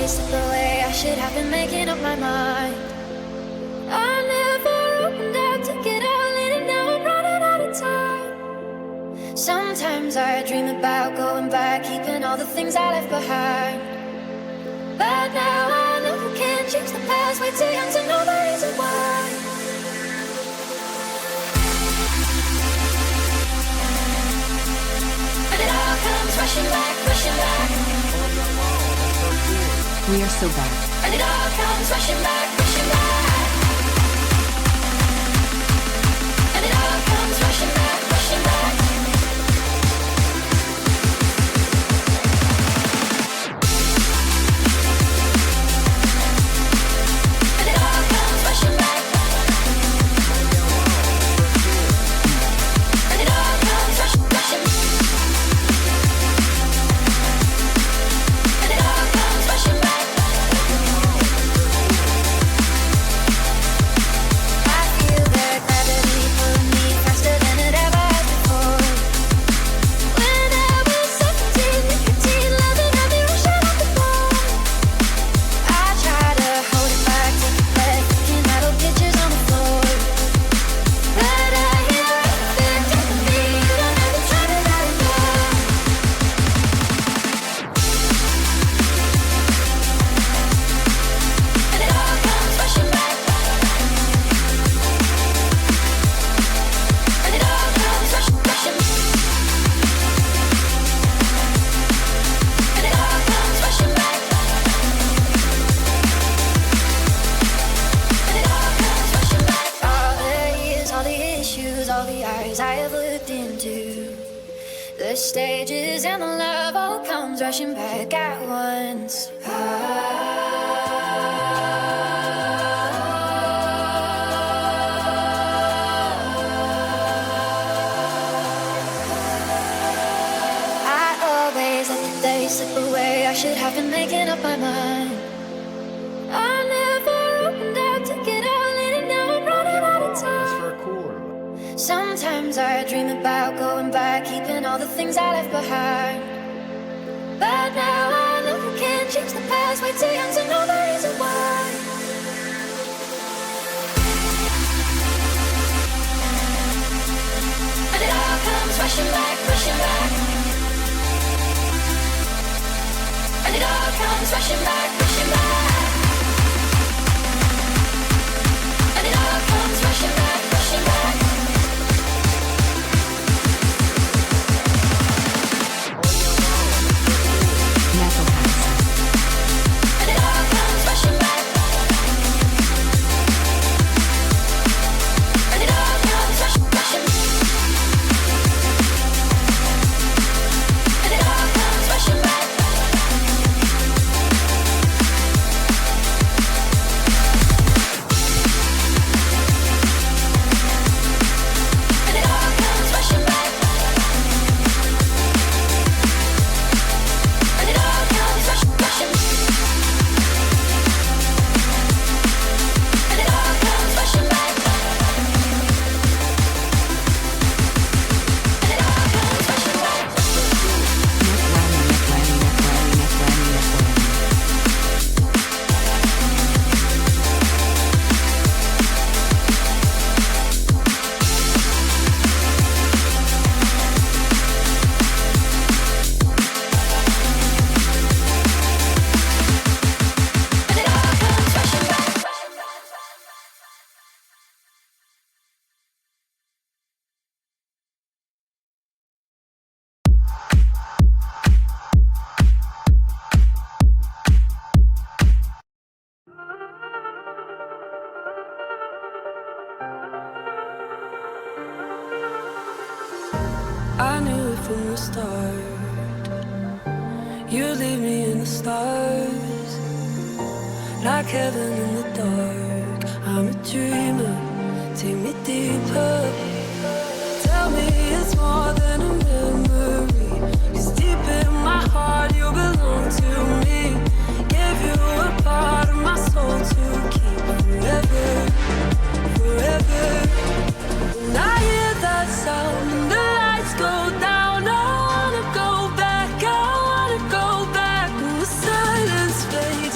slip away. I should have been making up my mind. I never opened up to get out late, and now I'm running out of time. Sometimes I dream about going back, keeping all the things I left behind. But now I know I can't change the past. Way too young to know the reason why. And it all comes rushing back, rushing back. We are so back. And it all comes rushing back, rushing back. And it all comes rushing back, rushing back. And it all comes rushing back. And it all comes rushing, rushing. And it all comes rushing back. The stages and the love all comes rushing back at once. I always let the day slip away. I should have been making up my mind. I never opened up to get out late, and now I'm running out of time. Sometimes I dream about going back, keeping all the things I left behind. But now I know I can't change the past. Way too young to know the reason why. And it all comes rushing back, rushing back. And it all comes rushing back, rushing back. And it all comes rushing back, rushing back. I knew it from the start. You leave me in the stars, like heaven in the dark. I'm a dreamer, take me deeper. Tell me it's more than a memory, 'cause deep in my heart you belong to me. Gave you a part of my soul to keep forever, forever. When I hear that sound and the lights go down, I wanna go back, and the silence fades.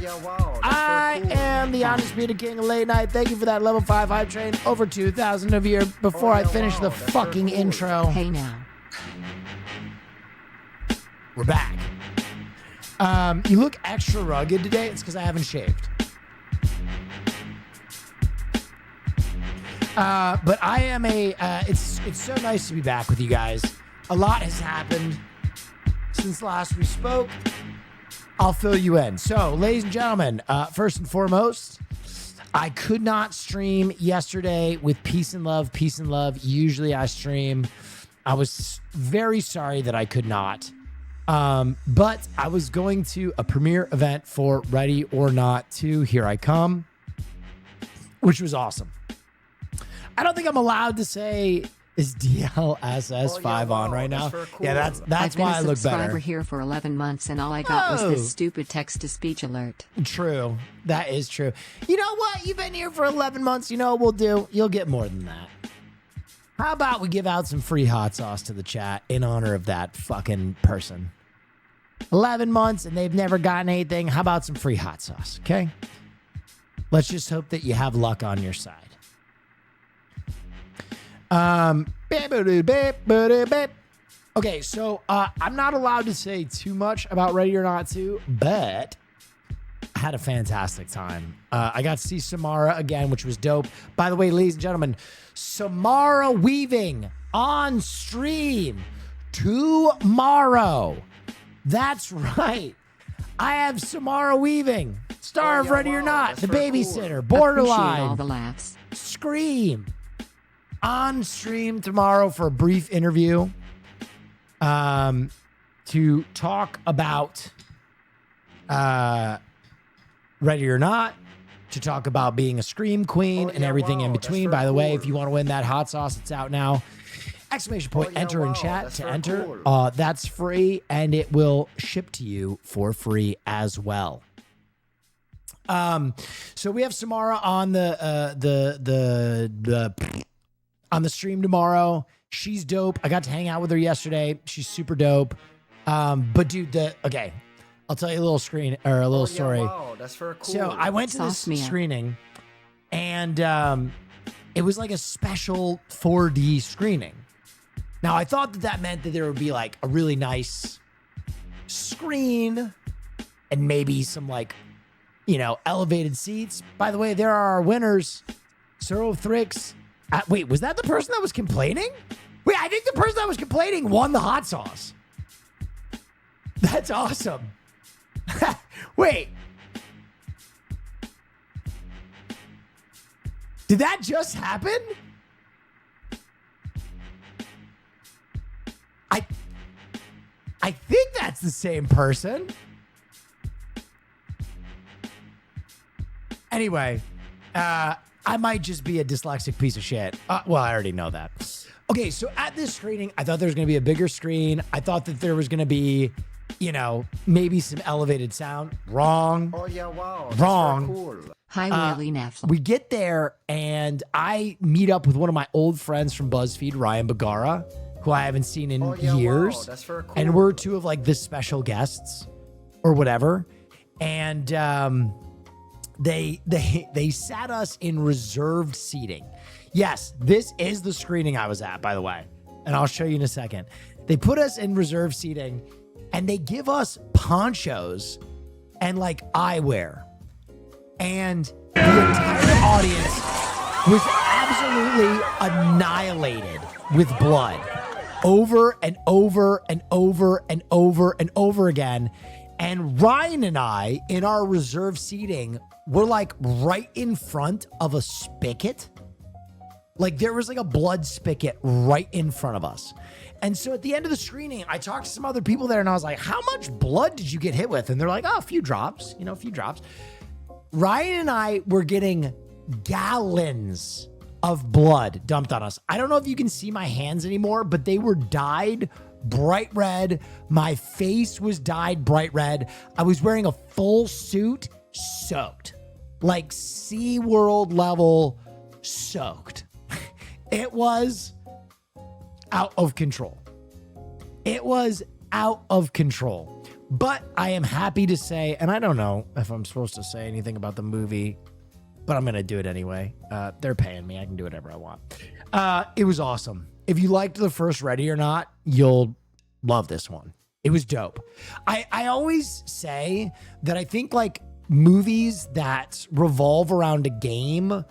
yeah, wow. I That's very cool. am the Undisputed King of Late Night. Thank you for that level 5 hype train. Over 2,000 of you. Before I yeah, finish wow, the that's very fucking cool. intro, Hey now. we're back. You look extra rugged today. It's because I haven't shaved. But I am it's so nice to be back with you guys. A lot has happened since last we spoke. I'll fill you in. So, ladies and gentlemen, first and foremost, I could not stream yesterday with Peace and Love. Peace and Love. Usually I stream. I was very sorry that I could not. But I was going to a premiere event for Ready or Not 2. Here I come, which was awesome. I don't think I'm allowed to say is DLSS 5 on right now. That's very cool. Yeah, that's I've been why a I look subscriber better. here for 11 months and all I got was Oh. this stupid text-to-speech alert. True. That is true. You know what? You've been here for 11 months. You know what we'll do? You'll get more than that. How about we give out some free hot sauce to the chat in honor of that fucking person? 11 months and they've never gotten anything. How about some free hot sauce? Okay. Let's just hope that you have luck on your side. Okay, so I'm not allowed to say too much about Ready or Not 2, but I had a fantastic time. I got to see Samara again, which was dope. By the way, ladies and gentlemen, Samara Weaving on stream tomorrow. That's right. I have Samara Weaving, star of yeah, Ready or wow, Not, that's The very cool. Babysitter, Appreciate all Borderline, the laughs. Scream. On stream tomorrow for a brief interview to talk about Ready or Not, to talk about being a Scream Queen and yeah, everything in wow, that's between. very By the way, cool. if you want to win that hot sauce, it's out now. Exclamation point, yeah, enter in wow, chat that's to very enter. cool. That's free and it will ship to you for free as well. So we have Samara on on the stream tomorrow. She's dope. I got to hang out with her yesterday. She's super dope. But dude, okay, I'll tell you a little story. Wow, that's very cool. So I went to this Sauce me up. screening, and it was like a special 4D screening. Now I thought that meant that there would be like a really nice screen and maybe some like, elevated seats. By the way, there are our winners. Cyril Thrix. Wait, was that the person that was complaining? Wait, I think the person that was complaining won the hot sauce. That's awesome. Wait. Did that just happen? I think that's the same person. Anyway, I might just be a dyslexic piece of shit. Well, I already know that. Okay, so at this screening, I thought there was going to be a bigger screen. I thought that there was going to be, maybe some elevated sound. Wrong. Oh yeah, wow. That's Wrong. Very cool. Hi, Willie Neffel. We get there and I meet up with one of my old friends from BuzzFeed, Ryan Bagara, who I haven't seen in Oh yeah, years. wow. That's very cool. And we're two of like the special guests or whatever. And they sat us in reserved seating. Yes, this is the screening I was at, by the way. And I'll show you in a second. They put us in reserved seating and they give us ponchos and like eyewear. And the entire audience was absolutely annihilated with blood over and over and over and over and over again. And Ryan and I, in our reserve seating, were like right in front of a spigot. Like there was like a blood spigot right in front of us. And so at the end of the screening, I talked to some other people there and I was like, how much blood did you get hit with? And they're like, oh, a few drops, a few drops. Ryan and I were getting gallons of blood dumped on us. I don't know if you can see my hands anymore, but they were dyed bright red. My face was dyed bright red. I was wearing a full suit, soaked, like SeaWorld level soaked. It was out of control. It was out of control. But I am happy to say, and I don't know if I'm supposed to say anything about the movie, but I'm going to do it anyway. They're paying me. I can do whatever I want. It was awesome. If you liked the first Ready or Not, you'll love this one. It was dope. I always say that I think like movies that revolve around a game,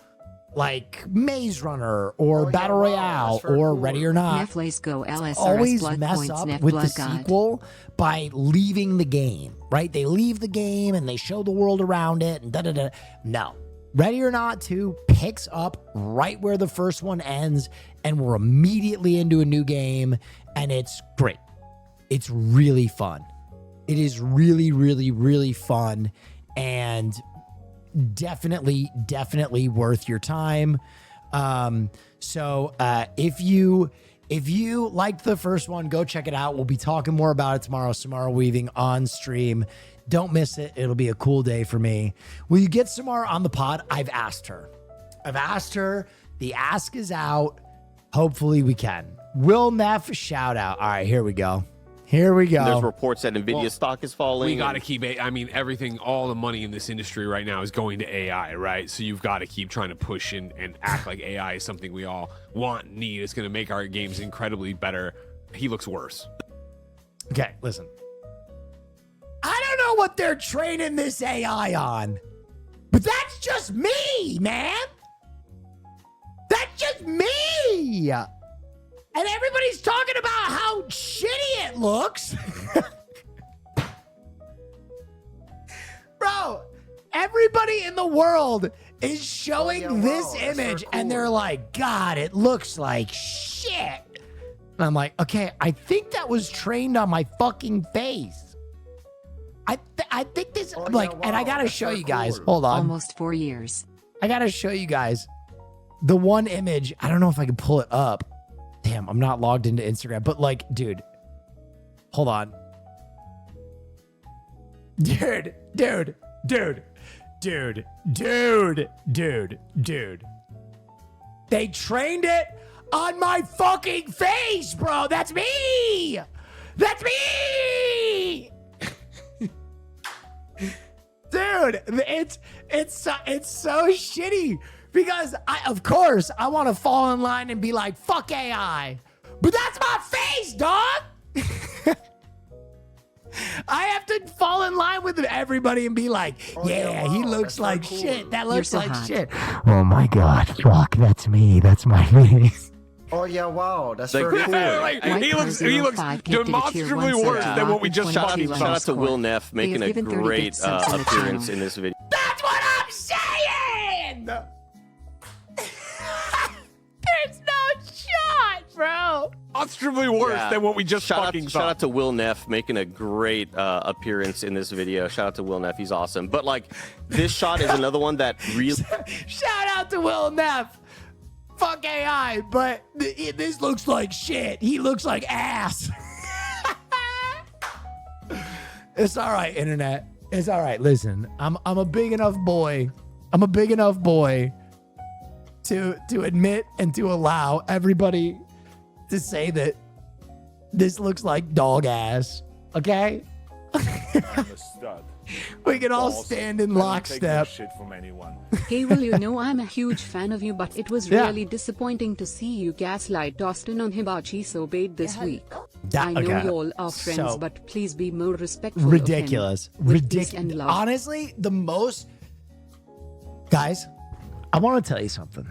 like Maze Runner or Battle Royale or Ready or Not, Netflix go LSRS always blood mess points up Nef with blood the god. sequel by leaving the game, right? They leave the game and they show the world around it and da-da-da. No. Ready or Not 2 picks up right where the first one ends, and we're immediately into a new game, and it's great. It's really fun. It is really, really, really fun, and definitely worth your time. So if you liked the first one, go check it out. We'll be talking more about it tomorrow. Samara Weaving on stream. Don't miss it. It'll be a cool day for me. Will you get Samara on the pod? I've asked her. The ask is out. Hopefully we can. Will Neff shout out. All right, here we go. There's reports that Nvidia stock is falling. We got to keep it. I mean, everything, all the money in this industry right now is going to AI, right? So you've got to keep trying to push and act like AI is something we all want, need. It's going to make our games incredibly better. He looks worse. Okay, listen. I don't know what they're training this AI on, but that's just me, man. That's just me. And everybody's talking about how shitty it looks. Bro, everybody in the world is showing this image and they're like, God, it looks like shit. And I'm like, okay, I think that was trained on my fucking face. I think this, and I gotta show you guys. Hold on. Almost 4 years. I gotta show you guys the one image. I don't know if I can pull it up. Damn, I'm not logged into Instagram, but like, dude, hold on. Dude. They trained it on my fucking face, bro. That's me. Dude, it's so shitty because of course I want to fall in line and be like, fuck AI, but that's my face, dog. I have to fall in line with everybody and be like, he looks like shit. That looks so like hot. shit. Oh my God, fuck, that's me. That's my face. Oh yeah, wow, that's Like, very cool. Like, he looks 05 gifted a tier demonstrably 1 worse sub than to what we just Mark shot. 21 shout out to score. Will Neff They making have a given 30 great gift subs on the appearance channel. in this video. That's what I'm saying. There's no shot, bro. Demonstrably worse Yeah. than what we just Shout fucking out saw. to Will Neff making a great appearance in this video. Shout out to Will Neff, he's awesome. But like, this shot is another one that really Shout out to Will Neff. Fuck AI, but this looks like shit. He looks like ass. It's all right, internet. It's all right. Listen, I'm a big enough boy. I'm a big enough boy to admit and to allow everybody to say that this looks like dog ass. Okay? We can all stand in lockstep. Hey, Will, you know I'm a huge fan of you, but it was Yeah. really disappointing to see you gaslight Austin on Hibachi so bad this week. That- I know okay. you all are friends, So- but please be more respectful Ridiculous. of him. With peace and Ridiculous. love. Honestly, the most. Guys, I want to tell you something.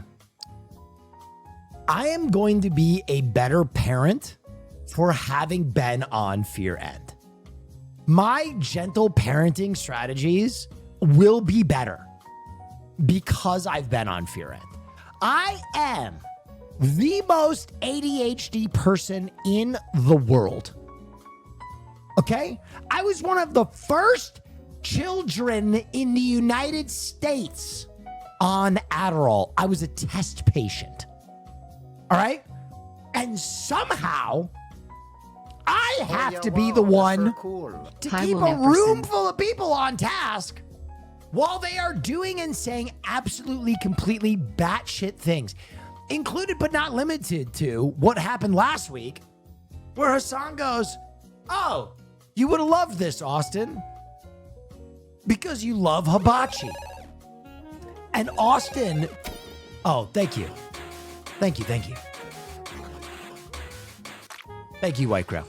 I am going to be a better parent for having been on Fear End. My gentle parenting strategies will be better because I've been on Fear End. I am the most ADHD person in the world. Okay? I was one of the first children in the United States on Adderall. I was a test patient. All right? And somehow I have to be the one to Hi, keep Will a Nefferson. room full of people on task while they are doing and saying absolutely, completely batshit things, included but not limited to what happened last week, where Hassan goes, oh, You would have loved this, Austin, because you love hibachi. And Austin, oh, thank you. Thank you. Thank you, White Crow.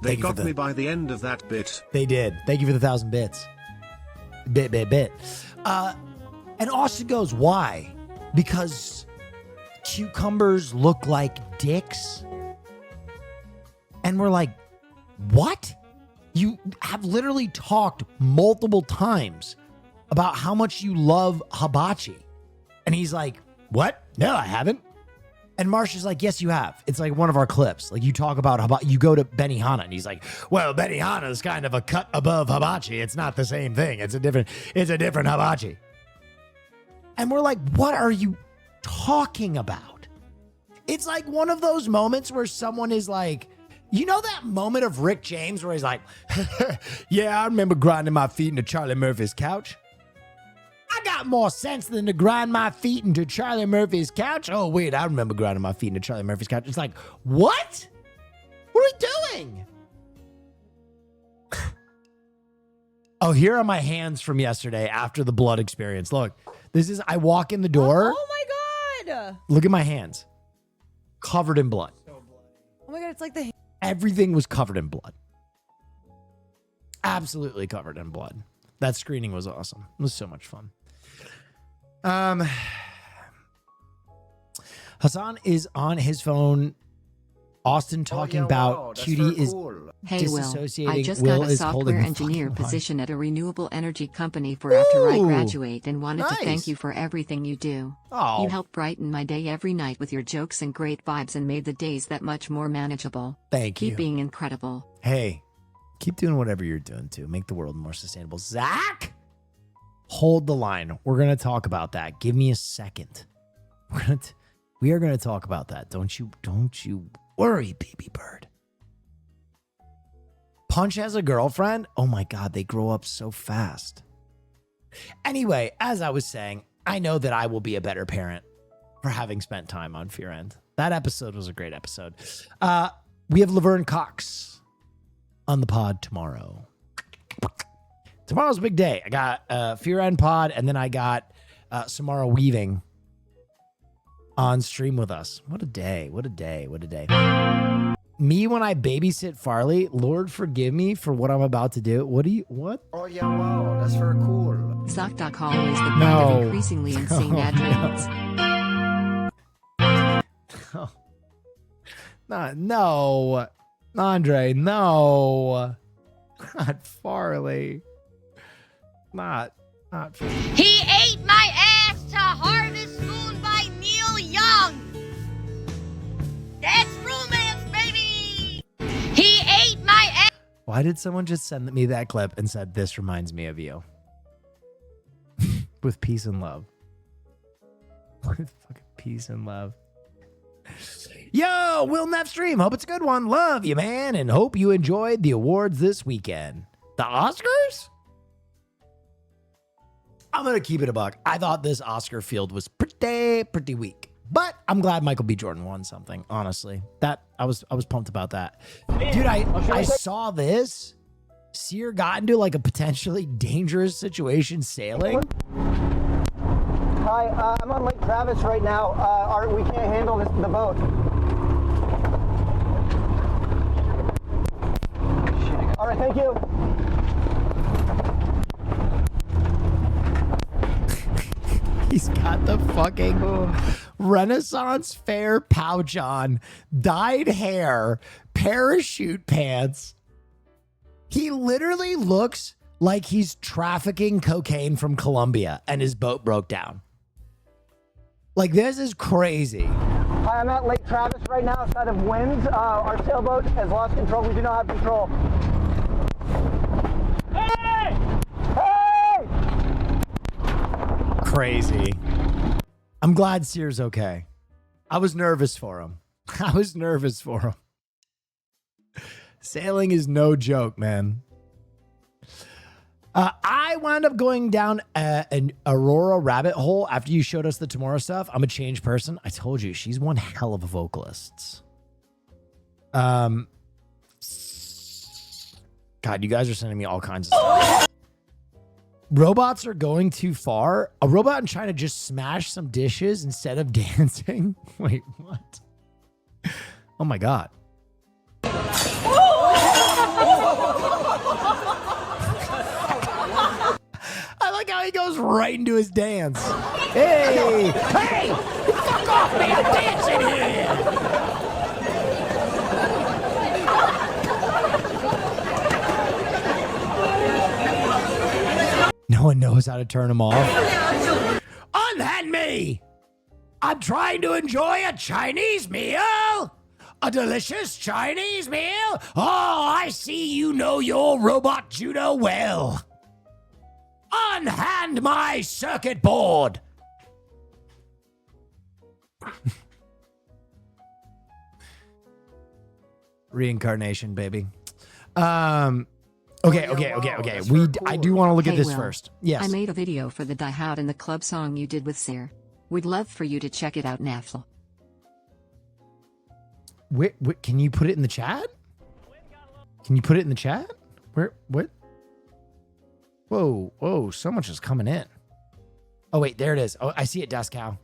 They Thank you for got me by the end of that bit. They did. Thank you for the 1,000 bits. Bit. And Austin goes, why? Because cucumbers look like dicks? And we're like, what? You have literally talked multiple times about how much you love hibachi. And he's like, what? No, I haven't. And Marsha's like, yes, you have. It's like one of our clips. Like you talk about hibachi, you go to Benihana and he's like, well, Benihana is kind of a cut above hibachi. It's not the same thing. It's a different hibachi. And we're like, what are you talking about? It's like one of those moments where someone is like, you know that moment of Rick James where he's like, yeah, I remember grinding my feet into Charlie Murphy's couch. I got more sense than to grind my feet into Charlie Murphy's couch. Oh, wait, I remember grinding my feet into Charlie Murphy's couch. It's like, what? What are we doing? Oh, here are my hands from yesterday after the blood experience. Look, I walk in the door. Oh my God. Look at my hands. Covered in blood. Oh my God, it's like the... Everything was covered in blood. Absolutely covered in blood. That screening was awesome. It was so much fun. Hassan is on his phone. Austin talking about Cutie is Hey Will, I disassociating. just Will got a is holding software the engineer fucking line. position at a renewable energy company for after I Ooh, graduate and wanted to nice. thank you for everything you do. Oh. You help brighten my day every night with your jokes and great vibes and made the days that much more manageable. Thank you. Keep being incredible. Hey, keep doing whatever you're doing to make the world more sustainable. Zach, hold the line. We're gonna talk about that. Give me a second. We are gonna talk about that. Don't you worry, baby bird. Punch has a girlfriend. Oh my God, they grow up so fast. Anyway, as I was saying, I know that I will be a better parent for having spent time on Fear End. That episode was a great episode. We have Laverne Cox on the pod tomorrow. Tomorrow's a big day. I got Fear End pod, and then I got Samara Weaving on stream with us. What a day. What a day. What a day. Me when I babysit Farley, Lord forgive me for what I'm about to do. What? Oh yeah, wow, that's very cool. ZocDoc always the brand No. of increasingly insane ad reads. No. Andre, no. Not Farley. Not Farley. He ate my ass to Harvest Moon by Neil Young. That's romance, baby. He ate my ass. Why did someone just send me that clip and said, this reminds me of you? With peace and love. With fucking peace and love. Yo, Will Neff stream. Hope it's a good one. Love you, man. And hope you enjoyed the awards this weekend. The Oscars? I'm going to keep it a buck. I thought this Oscar field was pretty weak. But I'm glad Michael B. Jordan won something, honestly. That I was pumped about that. Dude, I saw this. Sear got into like a potentially dangerous situation sailing. Hi, I'm on Lake Travis right now. We can't handle the boat. All right, thank you. He's got the fucking Renaissance Fair pouch on, dyed hair, parachute pants. He literally looks like he's trafficking cocaine from Colombia and his boat broke down. Like, this is crazy. Hi, I'm at Lake Travis right now, outside of Winds. Our sailboat has lost control. We do not have control. Hey! Hey! Crazy. I'm glad Sear's okay. I was nervous for him. Sailing is no joke, man. I wound up going down an Aurora rabbit hole after you showed us the Tomorrow stuff. I'm a changed person. I told you, she's one hell of a vocalist. God, you guys are sending me all kinds of stuff. Robots are going too far. A robot in China just smashed some dishes instead of dancing. Wait, what? Oh my God. I like how he goes right into his dance. Hey, hey, fuck off me, I'm dancing here. No one knows how to turn him off. Unhand me! I'm trying to enjoy a Chinese meal! A delicious Chinese meal? Oh, I see you know your robot judo well. Unhand my circuit board! Reincarnation, baby. Okay. I do want to look at this Will, first. Yes. I made a video for the Die Out in the Club song you did with Seer. We'd love for you to check it out, Nafl. Wait, can you put it in the chat? Can you put it in the chat? Where? What? Whoa, so much is coming in. Oh, wait, there it is. Oh, I see it, Dascow.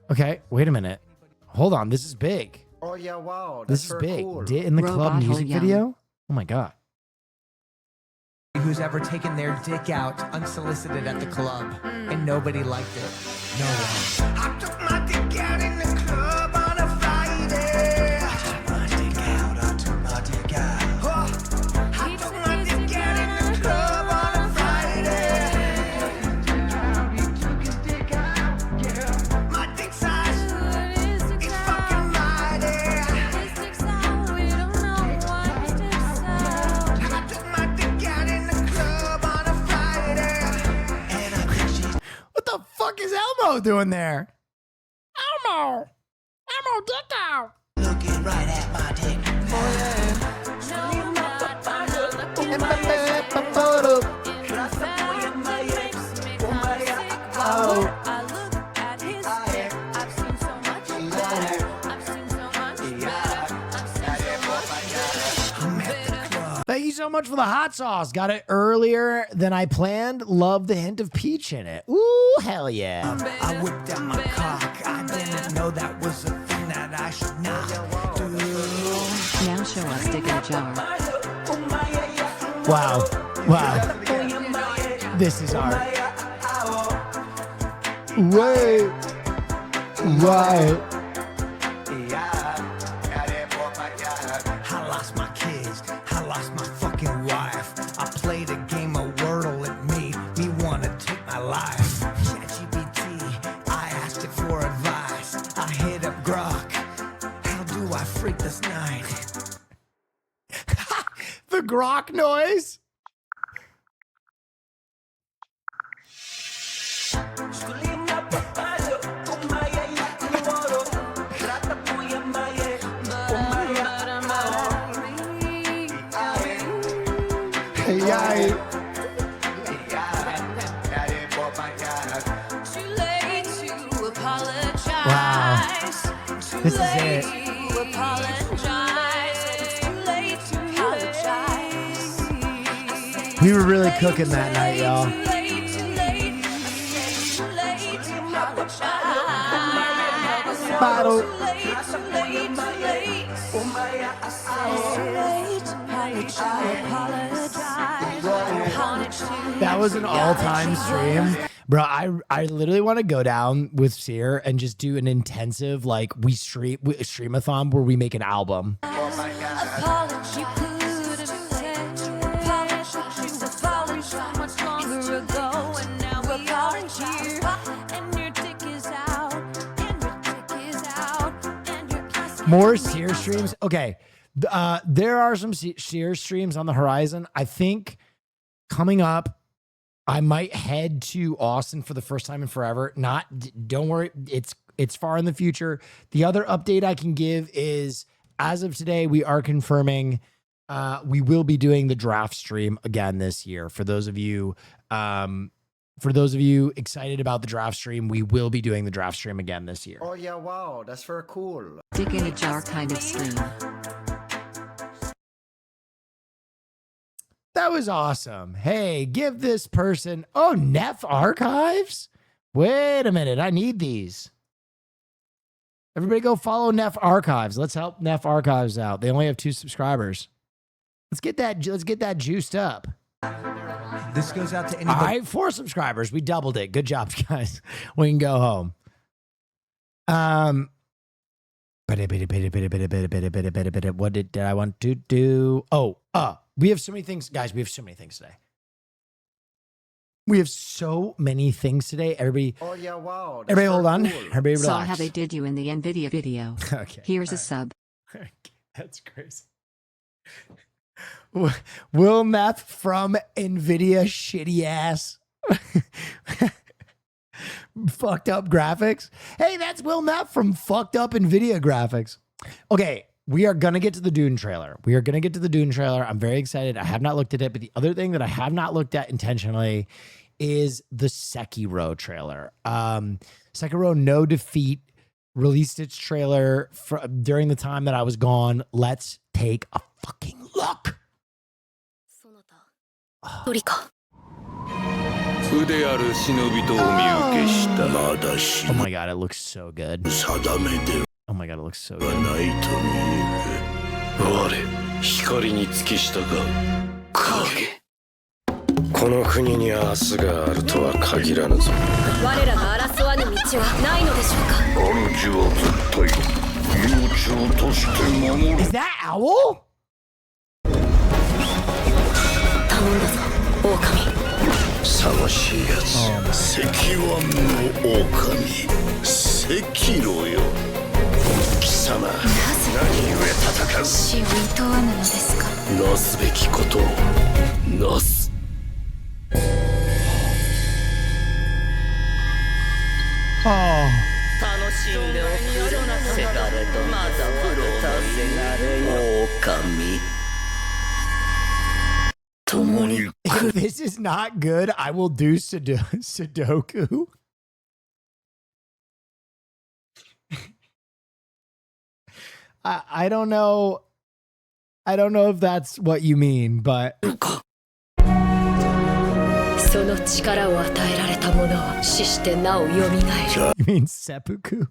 Okay, wait a minute. Hold on, this is big. Oh yeah, wow. This is big. In the club music video? Oh my God. Who's ever taken their dick out unsolicited at the club and nobody liked it? No one. I took my dick out in the club on a Friday. I took my dick out. I took my dick out. I took my dick out in the club on a Friday. He took his dick out, yeah. My dick size is fucking mighty. His dick's out, we don't know why his dick's out. I took my dick out in the club on a Friday. And I think she's... What the fuck is Elmo doing there? Elmo, dick out. looking right at my dick. Thank you so much for the hot sauce. Got it earlier than I planned. Love the hint of peach in it. Ooh, hell yeah. I whipped out my cock. I didn't know that was a thing that I should not do. Now show us dick in a jar. Wow. Wow. This is art. Wait. Right. I lost my kids. I lost my fucking wife. I played a game of Wordle at me wanna take my life. ChatGPT, I asked it for advice. I hit up Grok. How do I freak this night? The Grok noise. Wow. This is it. We were really cooking that night, y'all. Bottle. That was an all-time stream. Bro, I literally want to go down with Seer and just do an intensive, like, stream-a-thon where we make an album. More Seer streams. Okay. There are some Seer streams on the horizon. I think coming up, I might head to Austin for the first time in forever. Don't worry, it's far in the future. The other update I can give is, as of today, we are confirming we will be doing the draft stream again this year. For those of you excited about the draft stream, we will be doing the draft stream again this year. Oh yeah, wow, that's very cool. Dick in a jar kind of stream. That was awesome. Hey, give this person. Oh, Neff Archives? Wait a minute. I need these. Everybody go follow Neff Archives. Let's help Neff Archives out. They only have 2 subscribers. Let's get that juiced up. This goes out to All anybody. right, 4 subscribers. We doubled it. Good job, guys. We can go home. What did I want to do? Oh, we have so many things, guys. We have so many things today. We have so many things today. Everybody, Oh yeah, wow. That's everybody, hold very on. cool. Everybody, Saw relax. how they did you in the NVIDIA video. Okay. Here's a sub. That's crazy. Will Neff from NVIDIA shitty ass fucked up graphics. Hey, that's Will Neff from fucked up NVIDIA graphics. Okay, we are going to get to the Dune trailer. I'm very excited. I have not looked at it, but the other thing that I have not looked at intentionally is the Sekiro trailer. Sekiro No Defeat released its trailer during the time that I was gone. Let's take a fucking look. Oh my god, it looks so good. Oh my god, it looks so good. この国に明日があるとは限らぬぞ。我らが争わぬ道はないのでしょうか。主は絶対命をとして守る。 Is that Owl? 頼んだぞ、狼。探しいやつ。石腕の狼。赤狼よ。貴様、何故戦う？死を厭わぬのですか。なすべきことをなす。 Oh. 楽しんでおくれなせがれどまだ苦労のせがれよ狼共に If this is not good, I will do Sudoku. I don't know. I don't know if that's what you mean, but その力を与えられた者は死してなお蘇る。 You mean seppuku?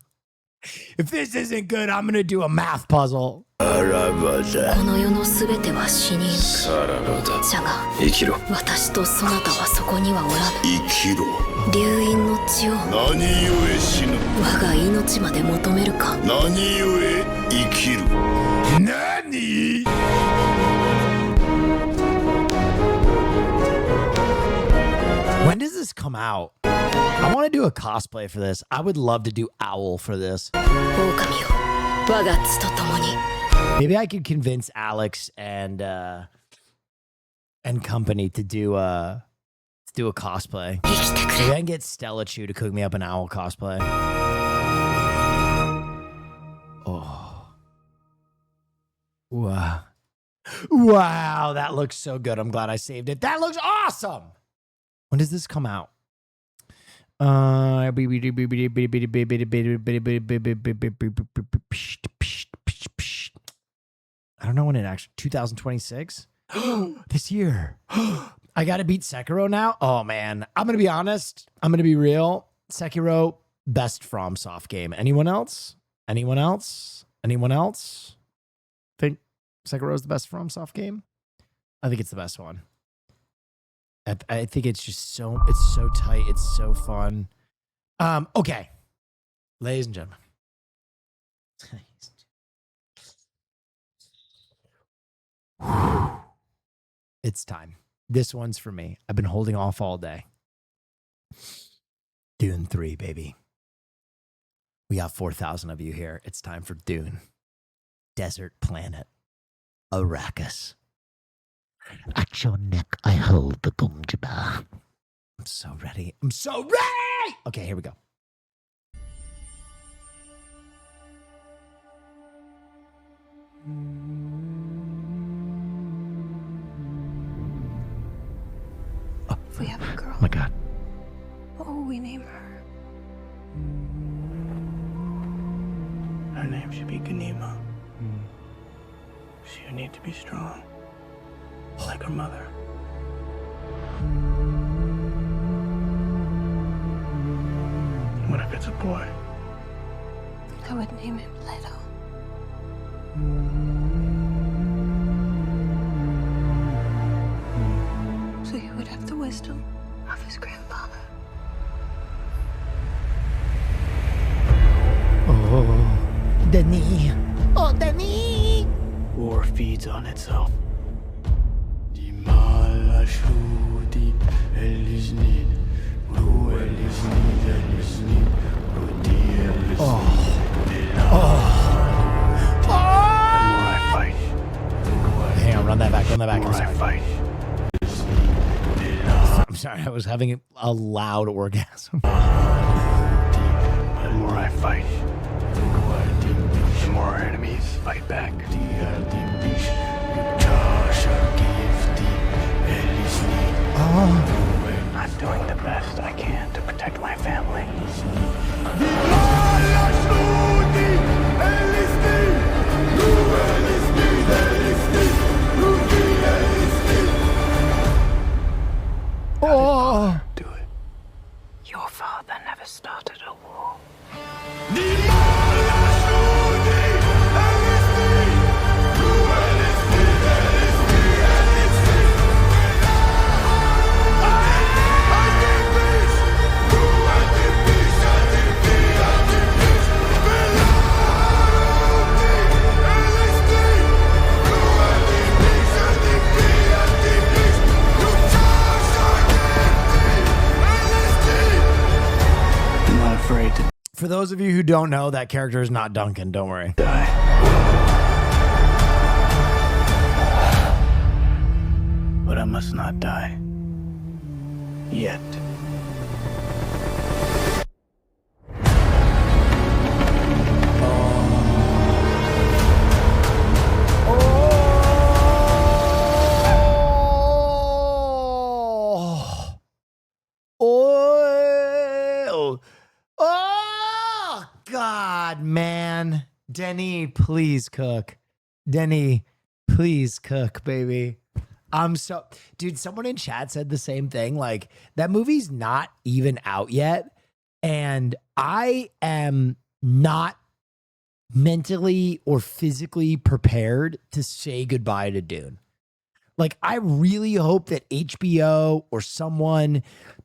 If this isn't good, I'm gonna do a math puzzle. この世のすべては死にゆく。じゃが生きろ。私とそなたはそこにはおらぬ。生きろ。流因の血を何故死ぬ。我が命まで求めるか。何故生きる。何? When does this come out? I want to do a cosplay for this. I would love to do Owl for this. Maybe I could convince Alex and company to do a cosplay. Maybe I can get Stella Chu to cook me up an Owl cosplay. Oh. Wow. Wow, that looks so good. I'm glad I saved it. That looks awesome. When does this come out? I don't know when it actually 2026. This year. I gotta beat Sekiro now. Oh man, I'm gonna be honest. I'm gonna be real. Sekiro, best FromSoft game. Anyone else? Anyone else? Anyone else? Think Sekiro is the best FromSoft game? I think it's the best one. I think it's just so tight. It's so fun. Okay, ladies and gentlemen. It's time. This one's for me. I've been holding off all day. Dune 3, baby. We got 4,000 of you here. It's time for Dune. Desert planet. Arrakis. At your neck, I hold the Gunjaba. I'm so ready. I'm so ready! Okay, here we go. If we have a girl, Oh my god. what will we name her? Her name should be Ganima. She would need to be strong, like her mother. What if it's a boy? I would name him Leto. So he would have the wisdom of his grandfather. Oh, Denis. Oh, Denis. War feeds on itself. Hang on, run that back. Run that back. The more I fight, I'm sorry, I was having a loud orgasm. the more I fight, the more our enemies fight back. I'm doing the best I can to protect my family. Oh. Do it. Your father never started a war. I'm not afraid to For those of you who don't know, that character is not Duncan. Don't worry. die. But I must not die. Yet. Oh, God, man. Denny, please cook. Denny, please cook, baby. I'm so, dude, someone in chat said the same thing. Like, that movie's not even out yet. And I am not mentally or physically prepared to say goodbye to Dune. Like, I really hope that HBO or someone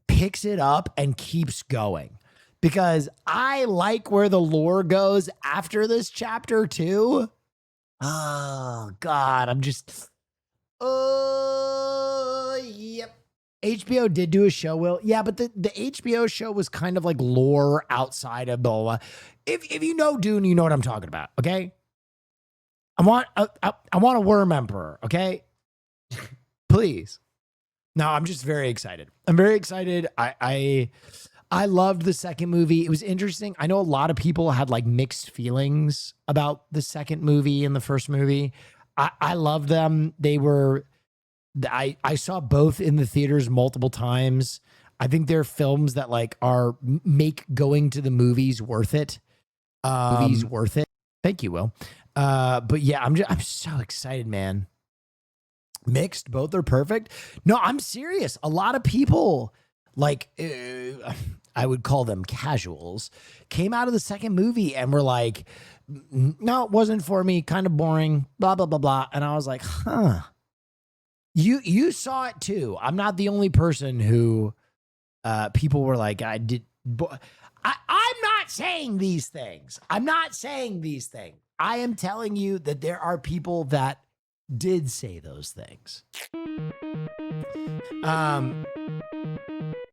picks it up and keeps going, because I like where the lore goes after this chapter too. Oh God, I'm just, yep. HBO did do a show, Will. Yeah, but the HBO show was kind of like lore outside of the, if you know Dune, you know what I'm talking about. Okay. I want a worm emperor. Okay. Please. No, I'm just very excited. I'm very excited. I loved the second movie. It was interesting. I know a lot of people had like mixed feelings about the second movie and the first movie. I loved them. They were, I saw both in the theaters multiple times. I think they're films that like make going to the movies worth it. Movies worth it. Thank you, Will. But yeah, I'm so excited, man. Mixed, both are perfect. No, I'm serious. A lot of people, like, I would call them casuals, came out of the second movie and were like, no, it wasn't for me, kind of boring, blah, blah, blah, blah. And I was like, huh. You saw it too. I'm not the only person who people were like, I'm not saying these things. I'm not saying these things. I am telling you that there are people that did say those things.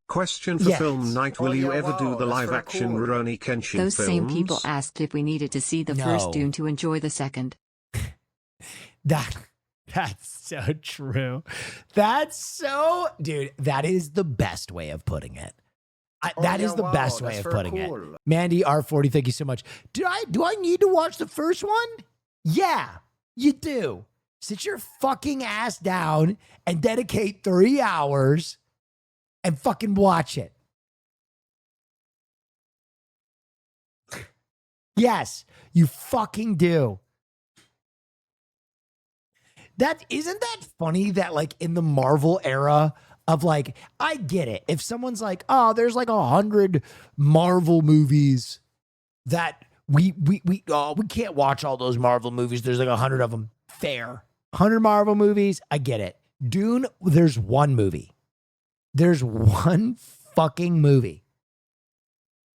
Question for Yes. film night. Will you ever do the live action Rurouni Kenshin Those films? same people asked if we needed to see the first No. Dune to enjoy the second. That's so true. That's so, dude, that is the best way of putting it. That is the best way of putting it. Mandy R40, thank you so much. Do I need to watch the first one? Yeah, you do. Sit your fucking ass down and dedicate 3 hours and fucking watch it. Yes, you fucking do. Isn't that funny that like in the Marvel era, of like, I get it. If someone's like, oh, there's like 100 Marvel movies that we can't watch all those Marvel movies. There's like 100 of them. Fair. 100 Marvel movies. I get it. Dune, there's one movie. There's one fucking movie.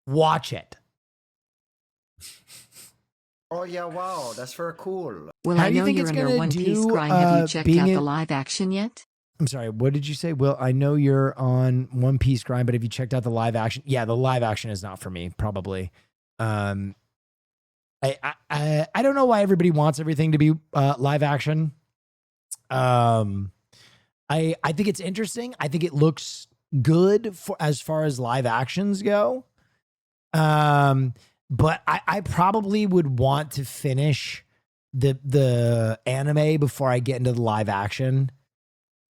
Watch it. Oh yeah, wow, that's very cool. Well, How I do you know think you're it's in your gonna One Piece do, grind. Have you checked being out the in- live action yet? I'm sorry, what did you say? Well, I know you're on One Piece grind, but have you checked out the live action? Yeah, the live action is not for me, probably. I don't know why everybody wants everything to be live action. I think it's interesting. I think it looks good for as far as live actions go. But I probably would want to finish the anime before I get into the live action.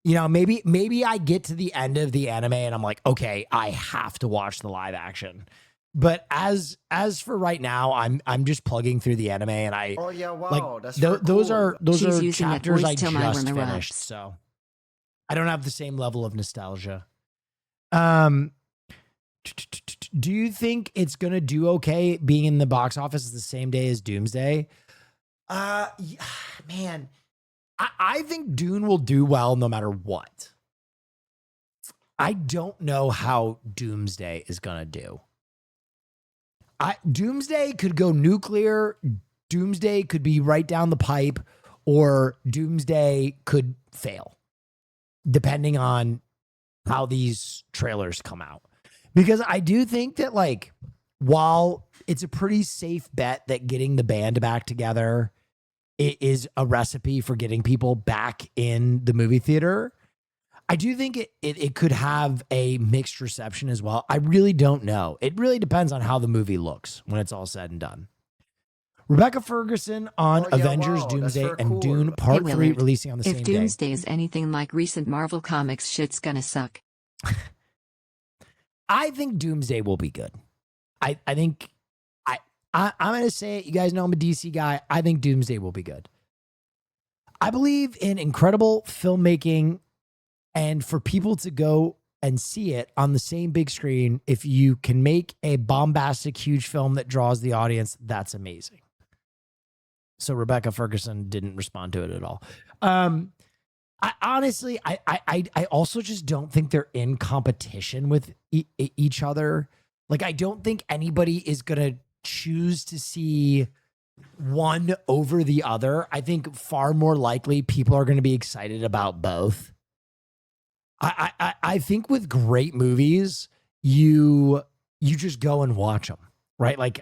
You know, maybe I get to the end of the anime and I'm like, okay, I have to watch the live action. But as for right now, I'm just plugging through the anime and I Oh yeah, wow, like that's very those cool. are those She's are using that chapters voice I till my just one finished, erupts. so I don't have the same level of nostalgia. Do you think it's gonna do okay being in the box office the same day as Doomsday? Man, I think Dune will do well no matter what. I don't know how Doomsday is gonna do. Doomsday could go nuclear. Doomsday could be right down the pipe, or Doomsday could fail, depending on how these trailers come out. Because I do think that, like, while it's a pretty safe bet that getting the band back together is a recipe for getting people back in the movie theater, I do think it could have a mixed reception as well. I really don't know. It really depends on how the movie looks when it's all said and done. Rebecca Ferguson on Avengers, Doomsday, and Dune Part 3 Willard, releasing on the same if day. Doomsday is anything like recent Marvel Comics, shit's gonna suck. I think Doomsday will be good. I think I'm going to say it. You guys know I'm a DC guy. I think Doomsday will be good. I believe in incredible filmmaking, and for people to go and see it on the same big screen, if you can make a bombastic, huge film that draws the audience, that's amazing. So Rebecca Ferguson didn't respond to it at all. I honestly also just don't think they're in competition with each other. Like, I don't think anybody is going to choose to see one over the other. I think far more likely people are going to be excited about both. I think with great movies, you just go and watch them, right? Like,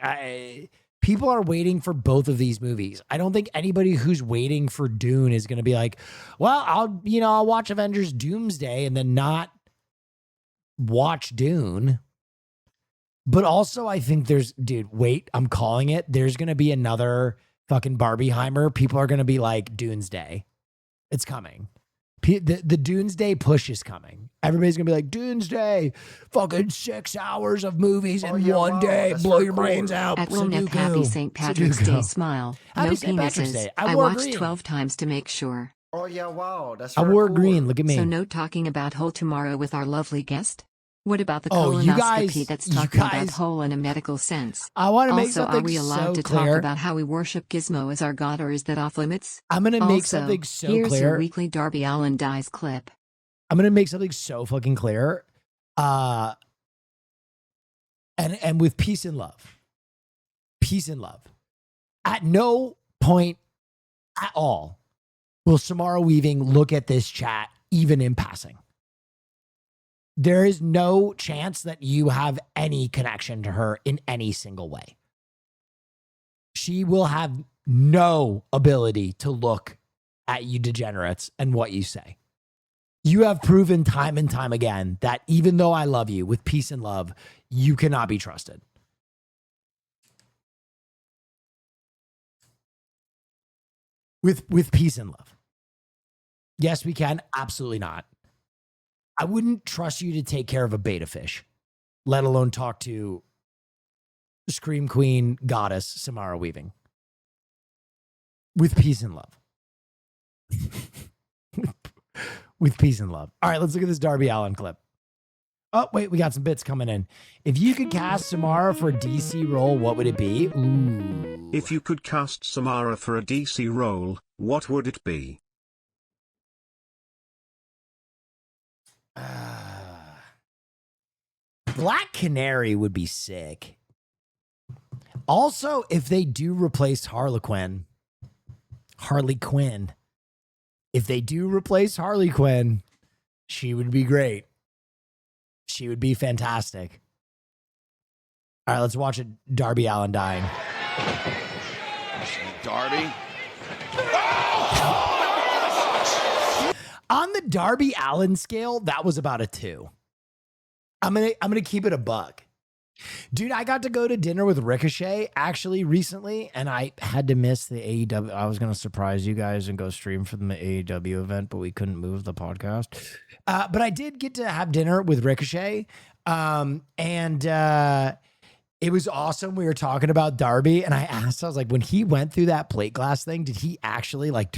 people are waiting for both of these movies. I don't think anybody who's waiting for Dune is going to be like, well, I'll watch Avengers Doomsday and then not watch Dune. But also, I think I'm calling it. There's going to be another fucking Barbieheimer. People are going to be like, Doomsday. It's coming. The Doomsday push is coming. Everybody's going to be like, Doomsday, fucking 6 hours of movies in one day. Blow your brains out. At Wilnep, happy St. Patrick's Day smile. Happy No St. Patrick's penises. Day. I wore watched green. 12 times to make sure. Oh yeah, wow, that's I very wore cool. green. Look at me. So no talking about hole tomorrow with our lovely guest? What about the Oh, you colonoscopy guys- that's you talking about guys- hole in a medical sense? I want to make Also, something are we allowed so to clear. talk about how we worship Gizmo as our god, or is that off limits? I'm going to make Also, something so here's clear. your weekly Darby Allin dies clip. I'm going to make something so fucking clear. And with peace and love. Peace and love. At no point at all will Samara Weaving look at this chat even in passing. There is no chance that you have any connection to her in any single way. She will have no ability to look at you degenerates and what you say. You have proven time and time again that even though I love you with peace and love, you cannot be trusted. With peace and love. Yes, we can. Absolutely not. I wouldn't trust you to take care of a beta fish, let alone talk to Scream Queen goddess Samara Weaving. With peace and love. with peace and love. All right, let's look at this Darby Allin clip. Oh, wait, we got some bits coming in. If you could cast Samara for a DC role, what would it be? Ooh. If you could cast Samara for a DC role, what would it be? Black Canary would be sick. Also, if they do replace Harley Quinn, if they do replace Harley Quinn, she would be great. She would be fantastic. All right, let's watch it. Darby Allin dying. Darby. On the Darby Allin scale, that was about a 2. I'm gonna keep it a buck. Dude, I got to go to dinner with Ricochet actually recently, and I had to miss the AEW. I was gonna surprise you guys and go stream for the AEW event, but we couldn't move the podcast. But I did get to have dinner with Ricochet, and it was awesome. We were talking about Darby, and I asked, I was like, when he went through that plate glass thing, did he actually like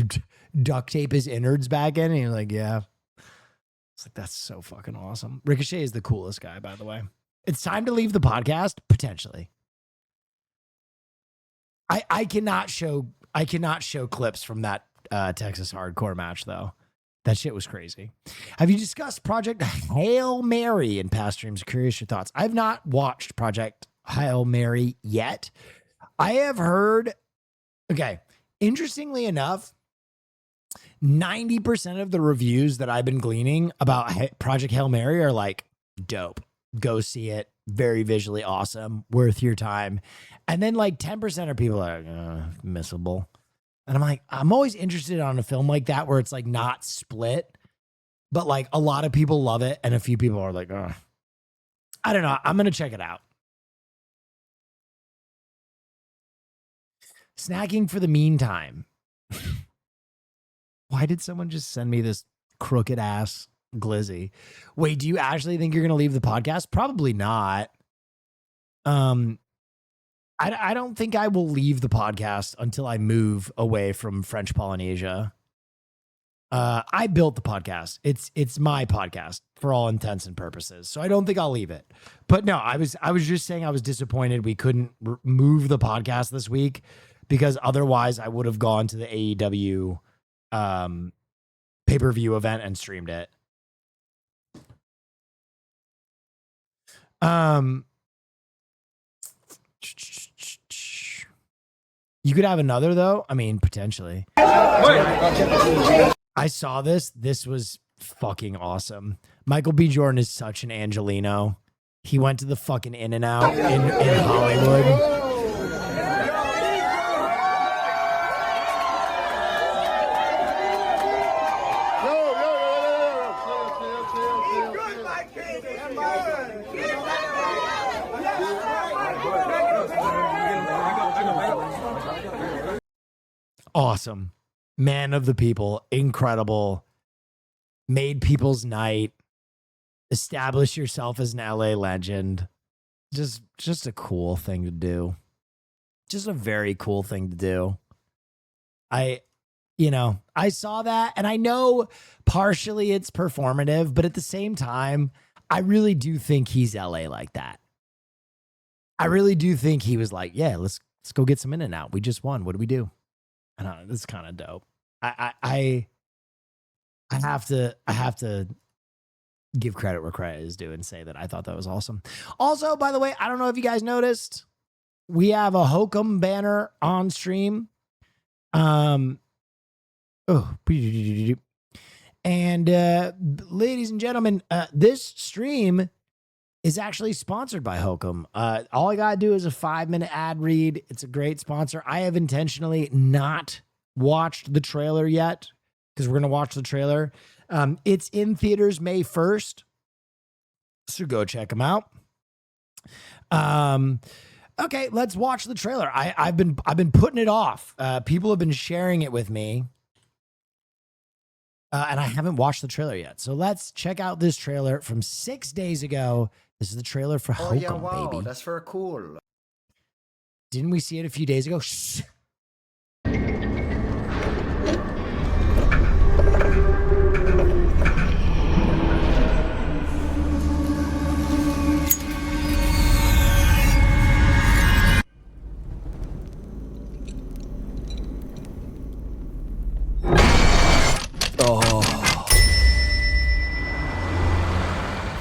duct tape his innards back in? And he was like, yeah. It's like, that's so fucking awesome. Ricochet is the coolest guy, by the way. It's time to leave the podcast, potentially. I cannot show clips from that Texas hardcore match, though. That shit was crazy. Have you discussed Project Hail Mary in past streams? Curious your thoughts. I've not watched Project Hail Mary yet. I have heard, okay, interestingly enough, 90% of the reviews that I've been gleaning about Project Hail Mary are like, dope. Go see it. Very visually awesome. Worth your time. And then like 10% of people are missable. And I'm like, I'm always interested on a film like that where it's like not split, but like a lot of people love it. And a few people are like, oh, I don't know. I'm going to check it out. Snacking for the meantime. Why did someone just send me this crooked ass glizzy? Wait, do you actually think you're going to leave the podcast? Probably not. I don't think I will leave the podcast until I move away from French Polynesia. I built the podcast. It's my podcast for all intents and purposes. So I don't think I'll leave it. But no, I was just saying I was disappointed we couldn't move the podcast this week, because otherwise I would have gone to the AEW pay-per-view event and streamed it. You could have another though. I mean, potentially. I saw this. This was fucking awesome. Michael B. Jordan is such an Angelino. He went to the fucking In-N-Out in Hollywood. Awesome. Man of the people. Incredible. Made people's night. Establish yourself as an LA legend. Just a cool thing to do. Just a very cool thing to do. I saw that, and I know partially it's performative, but at the same time, I really do think he's LA like that. I really do think he was like, yeah, let's go get some In-N-Out. We just won. What do we do? I don't know. This is kind of dope. I have to give credit where credit is due and say that I thought that was awesome. Also, by the way, I don't know if you guys noticed, we have a Hokum banner on stream. And ladies and gentlemen, this stream is actually sponsored by Hokum. All I gotta do is a 5-minute ad read. It's a great sponsor. I have intentionally not watched the trailer yet, because we're gonna watch the trailer. It's in theaters May 1st, so go check them out. Okay, let's watch the trailer. I've been putting it off. People have been sharing it with me, and I haven't watched the trailer yet. So let's check out this trailer from 6 days ago. This is the trailer for Hokum, yeah, wow, baby. That's very cool. Didn't we see it a few days ago? Shh.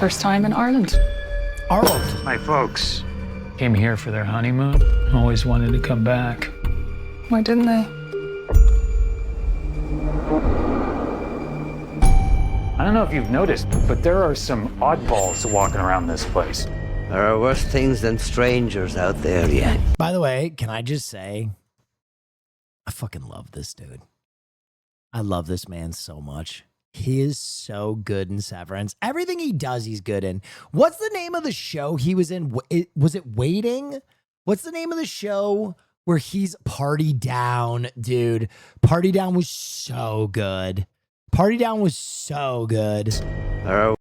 First time in Ireland. Ireland. My folks came here for their honeymoon. Always wanted to come back. Why didn't they? I don't know if you've noticed, but there are some oddballs walking around this place. There are worse things than strangers out there, yeah. By the way, can I just say, I fucking love this dude. I love this man so much. He is so good in Severance. Everything he does, he's good in. What's the name of the show he was in? Was it Waiting? What's the name of the show where he's Party Down, dude? Party Down was so good. Party Down was so good. There are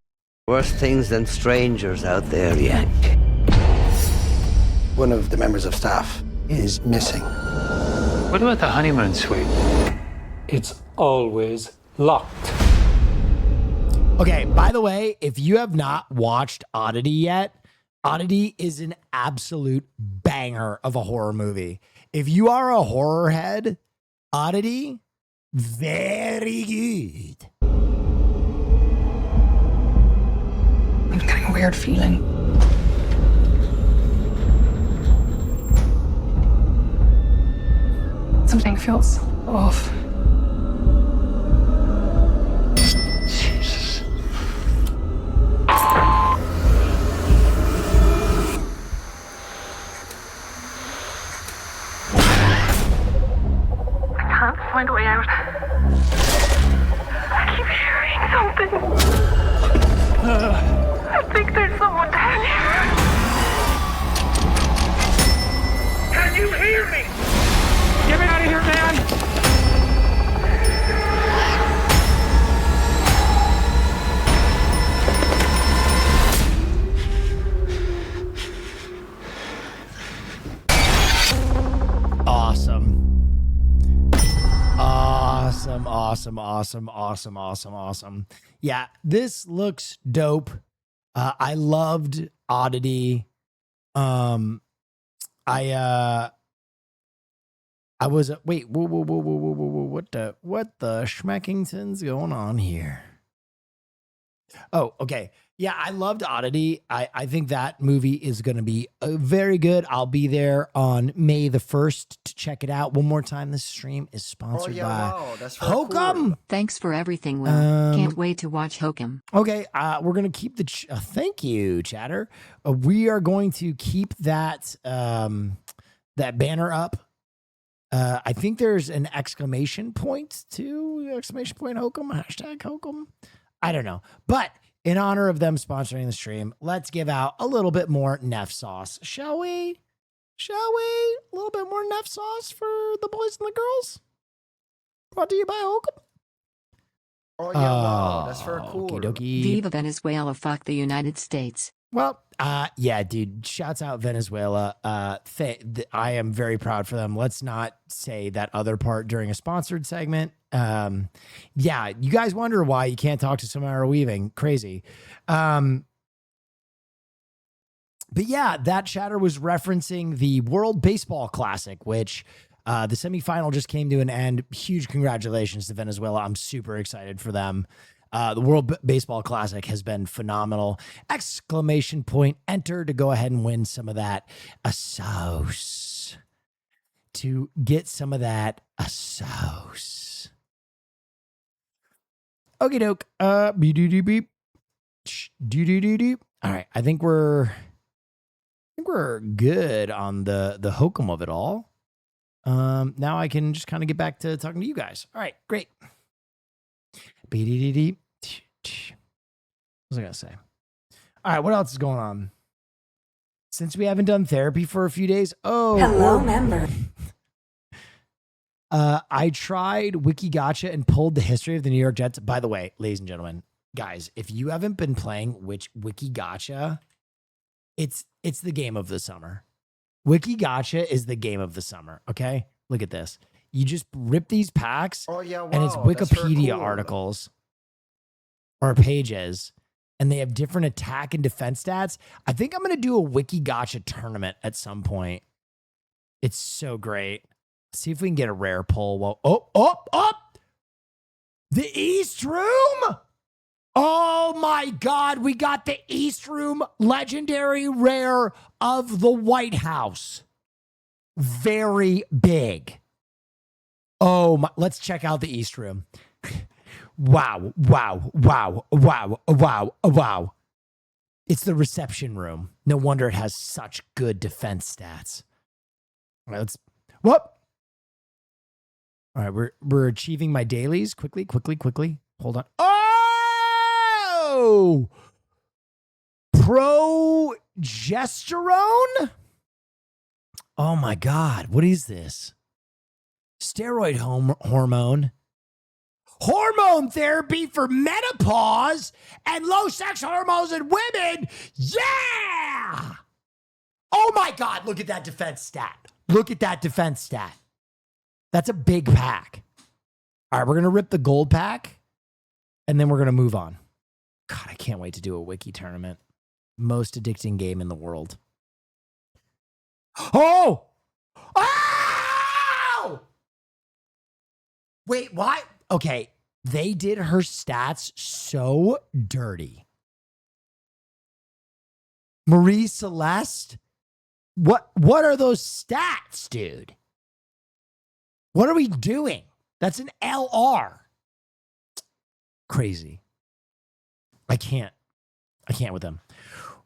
worse things than strangers out there, yeah. One of the members of staff is missing. What about the honeymoon suite? It's always locked. Okay, by the way, if you have not watched Oddity yet, Oddity is an absolute banger of a horror movie. If you are a horror head, Oddity, very good. I'm getting a weird feeling. Something feels off. Jesus. I can't find a way out. I keep hearing something. I think there's someone down here. Can you hear me? Get me out of here, man! Awesome. Yeah, this looks dope. I loved Oddity. I was wait, whoa, what the schmeckington's going on here? Oh, okay. Yeah, I loved Oddity. I think that movie is going to be very good. I'll be there on May the 1st to check it out. One more time, this stream is sponsored by Hokum. Thanks for everything, Will. Can't wait to watch Hokum. Okay, we're going to keep the... thank you, chatter. We are going to keep that, that banner up. I think there's an exclamation point too. Exclamation point Hokum. Hashtag Hokum. I don't know. But in honor of them sponsoring the stream, let's give out a little bit more Neff sauce. Shall we? A little bit more Neff sauce for the boys and the girls? Brought to you by Hokum. Oh, yeah, wow. That's very cool. Okey-dokey. Viva Venezuela, fuck the United States. Well, yeah, dude, shouts out Venezuela. I am very proud for them. Let's not say that other part during a sponsored segment. Yeah, you guys wonder why you can't talk to Samara Weaving. Crazy. But yeah, that chatter was referencing the World Baseball Classic, which the semifinal just came to an end. Huge congratulations to Venezuela. I'm super excited for them. The World Baseball Classic has been phenomenal. Exclamation point enter to go ahead and win some of that sauce. To get some of that sauce. Okie doke. Beep. All right. I think we're good on the hokum of it all. Now I can just kind of get back to talking to you guys. All right, great. What was I gonna say? All right, what else is going on? Since we haven't done therapy for a few days. Oh, hello, member. I tried Wikigotcha and pulled the history of the New York Jets. By the way, ladies and gentlemen, guys, if you haven't been playing Wikigotcha, it's the game of the summer. Wikigotcha is the game of the summer. Okay, look at this. You just rip these packs, and it's Wikipedia articles or pages, and they have different attack and defense stats. I think I'm going to do a Wikigotcha tournament at some point. It's so great. See if we can get a rare pull. Well, the East Room. Oh my God, we got the East Room legendary rare of the White House. Very big. Oh my, let's check out the East Room. Wow, wow, wow, wow, wow, wow. It's the reception room. No wonder it has such good defense stats. All right, let's, whoop. All right, we're achieving my dailies. Quickly. Hold on. Oh! Progesterone? Oh my God, what is this? Steroid hormone. Hormone therapy for menopause and low sex hormones in women. Yeah! Oh my God, look at that defense stat. That's a big pack. All right, we're going to rip the gold pack and then we're going to move on. God, I can't wait to do a wiki tournament. Most addicting game in the world. Oh! Oh! Wait, why? Okay, they did her stats so dirty. Marie Celeste? What are those stats, dude? What are we doing? That's an LR. Crazy. I can't with them.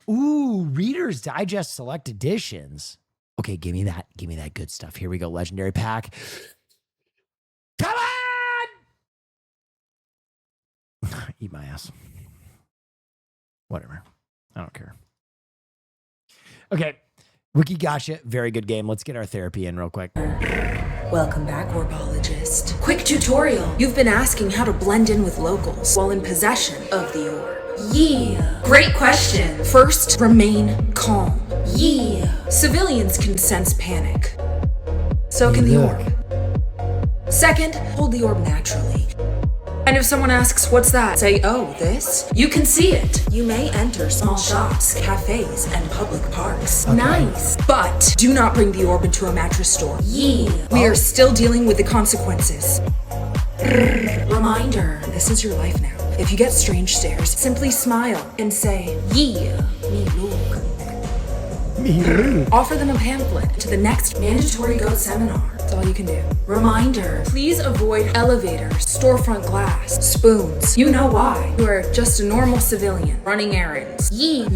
Ooh, Reader's Digest Select Editions. Okay, give me that good stuff. Here we go, legendary pack. Come on! Eat my ass. Whatever. I don't care. Okay, Wiki Gotcha, very good game. Let's get our therapy in real quick. Welcome back, Orbologist. Quick tutorial. You've been asking how to blend in with locals while in possession of the orb. Yeah. Great question. First, remain calm. Yeah. Civilians can sense panic. So can the orb. Second, hold the orb naturally. And if someone asks, what's that? Say, oh, this? You can see it. You may enter small shops, cafes, and public parks. Okay. Nice. But do not bring the orb into a mattress store. Yeah. We are still dealing with the consequences. Reminder, this is your life now. If you get strange stares, simply smile and say, yeah, me look. Offer them a pamphlet to the next mandatory GOAT seminar. That's all you can do. Reminder, please avoid elevators, storefront glass, spoons. You know why. You are just a normal civilian running errands. Yeah.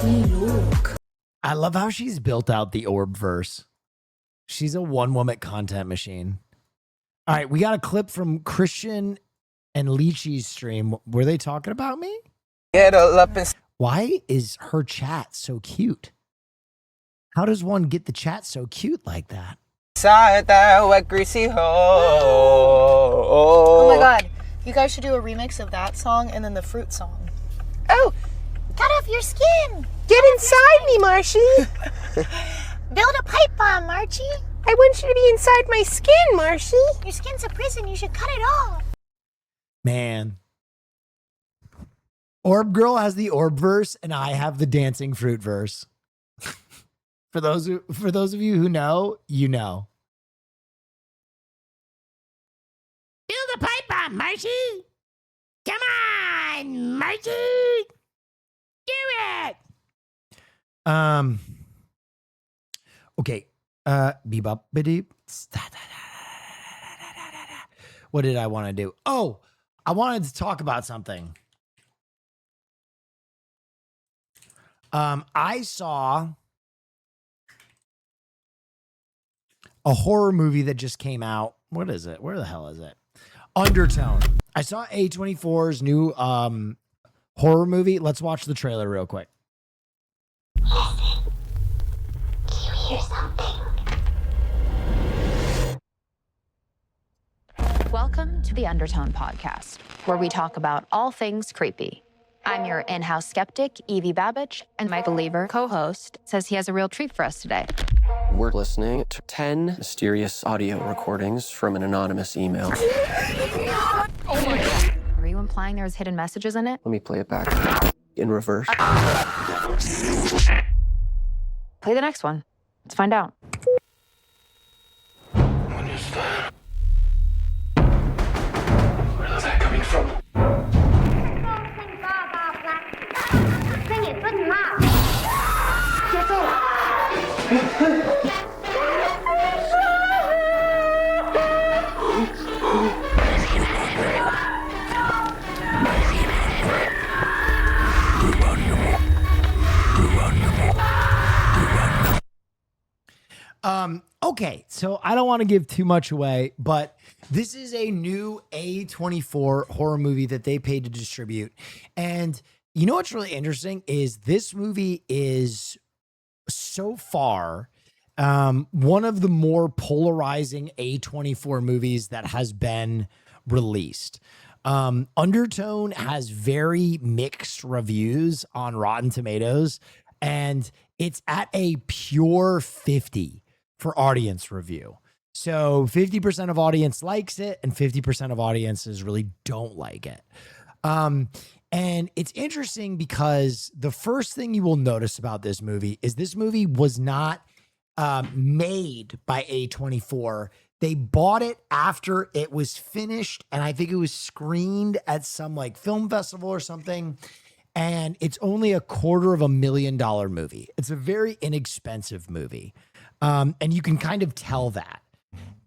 Me look. I love how she's built out the orb verse. She's a one-woman content machine. All right, we got a clip from Christian and Leachy's stream. Were they talking about me? Why is her chat so cute? How does one get the chat so cute like that? Oh my God, you guys should do a remix of that song and then the fruit song. Oh, cut off your skin. Get inside me, Marshy. Build a pipe bomb, Marchie. I want you to be inside my skin, Marshy. Your skin's a prison. You should cut it off. Man. Orb Girl has the orb verse and I have the dancing fruit verse. For those of you who know, you know. Build a pipe bomb, Marshy. Come on, Marshy. Do it. Okay. Bebop bedeep. What did I want to do? Oh, I wanted to talk about something. I saw a horror movie that just came out. What is it? Where the hell is it? Undertone. I saw A24's new horror movie. Let's watch the trailer real quick. Listen. Do you hear something? Welcome to the Undertone Podcast, where we talk about all things creepy. I'm your in-house skeptic, Evie Babbage, and my believer co-host says he has a real treat for us today. We're listening to 10 mysterious audio recordings from an anonymous email. Oh my God. Are you implying there's hidden messages in it? Let me play it back in reverse. Play the next one. Let's find out. What is that? Where is that coming from? Okay, so I don't want to give too much away, but this is a new A24 horror movie that they paid to distribute. And you know what's really interesting is this movie is so far one of the more polarizing A24 movies that has been released. Undertone has very mixed reviews on Rotten Tomatoes, and it's at a pure 50 for audience review. So 50% of audience likes it and 50% of audiences really don't like it. And it's interesting because the first thing you will notice about this movie is this movie was not made by A24. They bought it after it was finished, and I think it was screened at some like film festival or something. And it's only $250,000 movie. It's a very inexpensive movie. And you can kind of tell that.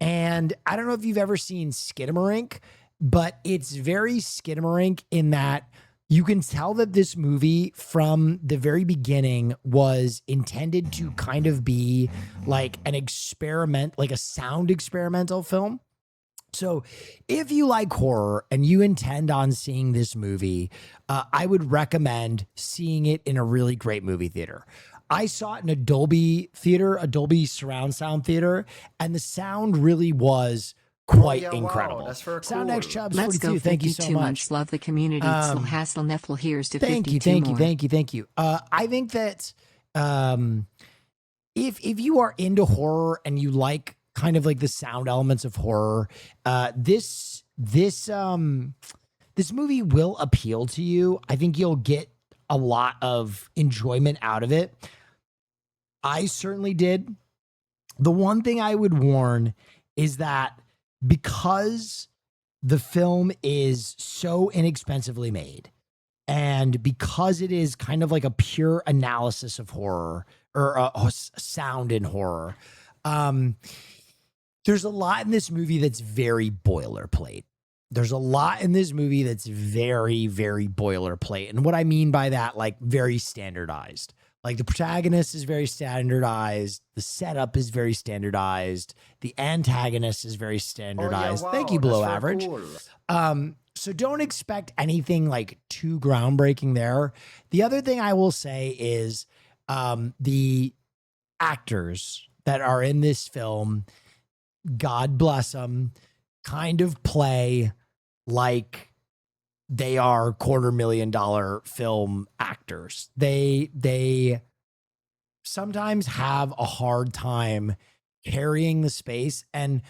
And I don't know if you've ever seen Skinamarink, but it's very Skinamarink in that you can tell that this movie from the very beginning was intended to kind of be like an experiment, like a sound experimental film. So if you like horror and you intend on seeing this movie, I would recommend seeing it in a really great movie theater. I saw it in a Dolby theater, a Dolby surround sound theater, and the sound really was quite incredible. Wow, that's very cool. Sound X Chubbs Let's 42. go. Thank you so 52 much. months. Love the community. Hassel Neffel. Here's to Thank 52 you, thank more. you, thank you, thank you. I think that if you are into horror and you like kind of like the sound elements of horror, this movie will appeal to you. I think you'll get a lot of enjoyment out of it. I certainly did. The one thing I would warn is that because the film is so inexpensively made, and because it is kind of like a pure analysis of horror or sound in horror, there's a lot in this movie that's very boilerplate. There's a lot in this movie that's very, very boilerplate. And what I mean by that, like very standardized. Like the protagonist is very standardized. The setup is very standardized. The antagonist is very standardized. Oh, yeah, wow, thank you, Below that's very Average. cool. So don't expect anything like too groundbreaking there. The other thing I will say is the actors that are in this film, God bless them, kind of play like they are $250,000 film actors. They sometimes have a hard time carrying the space. And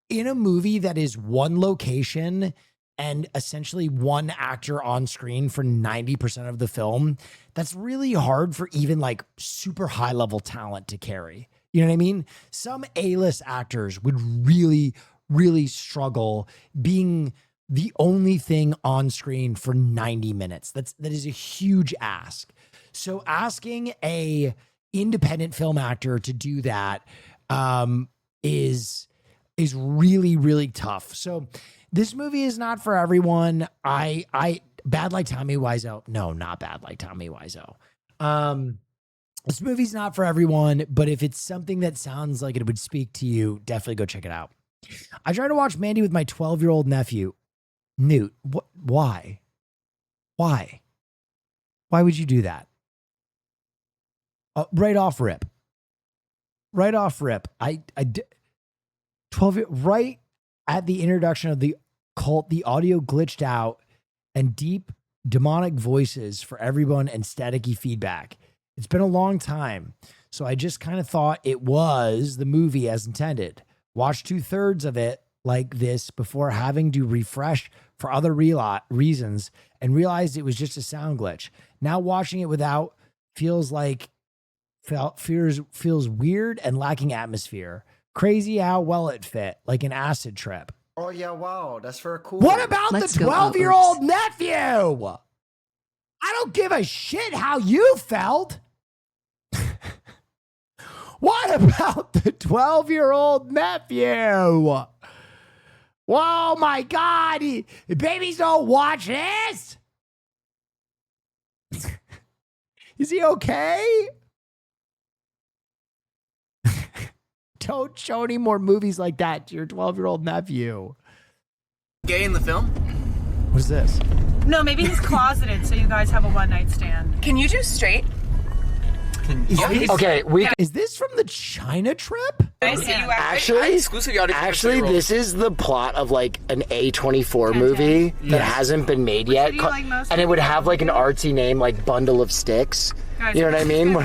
in a movie that is one location and essentially one actor on screen for 90% of the film, that's really hard for even like super high level talent to carry. You know what I mean? Some A-list actors would really, really struggle being the only thing on screen for 90 minutes. That is a huge ask. So asking a independent film actor to do that is really, really tough. So this movie is not for everyone. Bad Like Tommy Wiseau. No, not Bad Like Tommy Wiseau. This movie's not for everyone, but if it's something that sounds like it would speak to you, definitely go check it out. I tried to watch Mandy with my 12-year-old nephew. Newt, why? Why would you do that? Right off rip. 12, right at the introduction of the cult, the audio glitched out and deep demonic voices for everyone and staticky feedback. It's been a long time, so I just kind of thought it was the movie as intended. Watched 2/3 of it like this before having to refresh for other reasons and realized it was just a sound glitch. Now watching it without feels weird and lacking atmosphere. Crazy how well it fit, like an acid trip. Oh yeah, wow, that's very cool. What about the 12-year-old nephew? I don't give a shit how you felt. What about the 12-year-old nephew? Whoa, my God. Babies don't watch this. Is he okay? Don't show any more movies like that to your 12-year-old nephew. Gay in the film? What's this? No, maybe he's closeted, so you guys have a one-night stand. Can you do straight? Is this from the China trip? Actually, this is the plot of like an A24 movie that hasn't been made yet, and it would have like an artsy name like Bundle of Sticks. You know what I mean?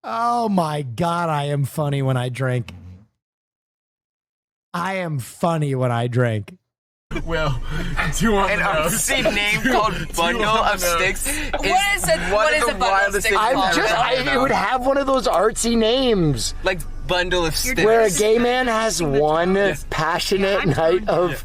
Oh my God, I am funny when I drink. I am funny when I drink. Well, do you want an obscene name called Bundle of Sticks? What is a bundle of sticks? It would have one of those artsy names. Like Bundle of Sticks. Where a gay man has one passionate night of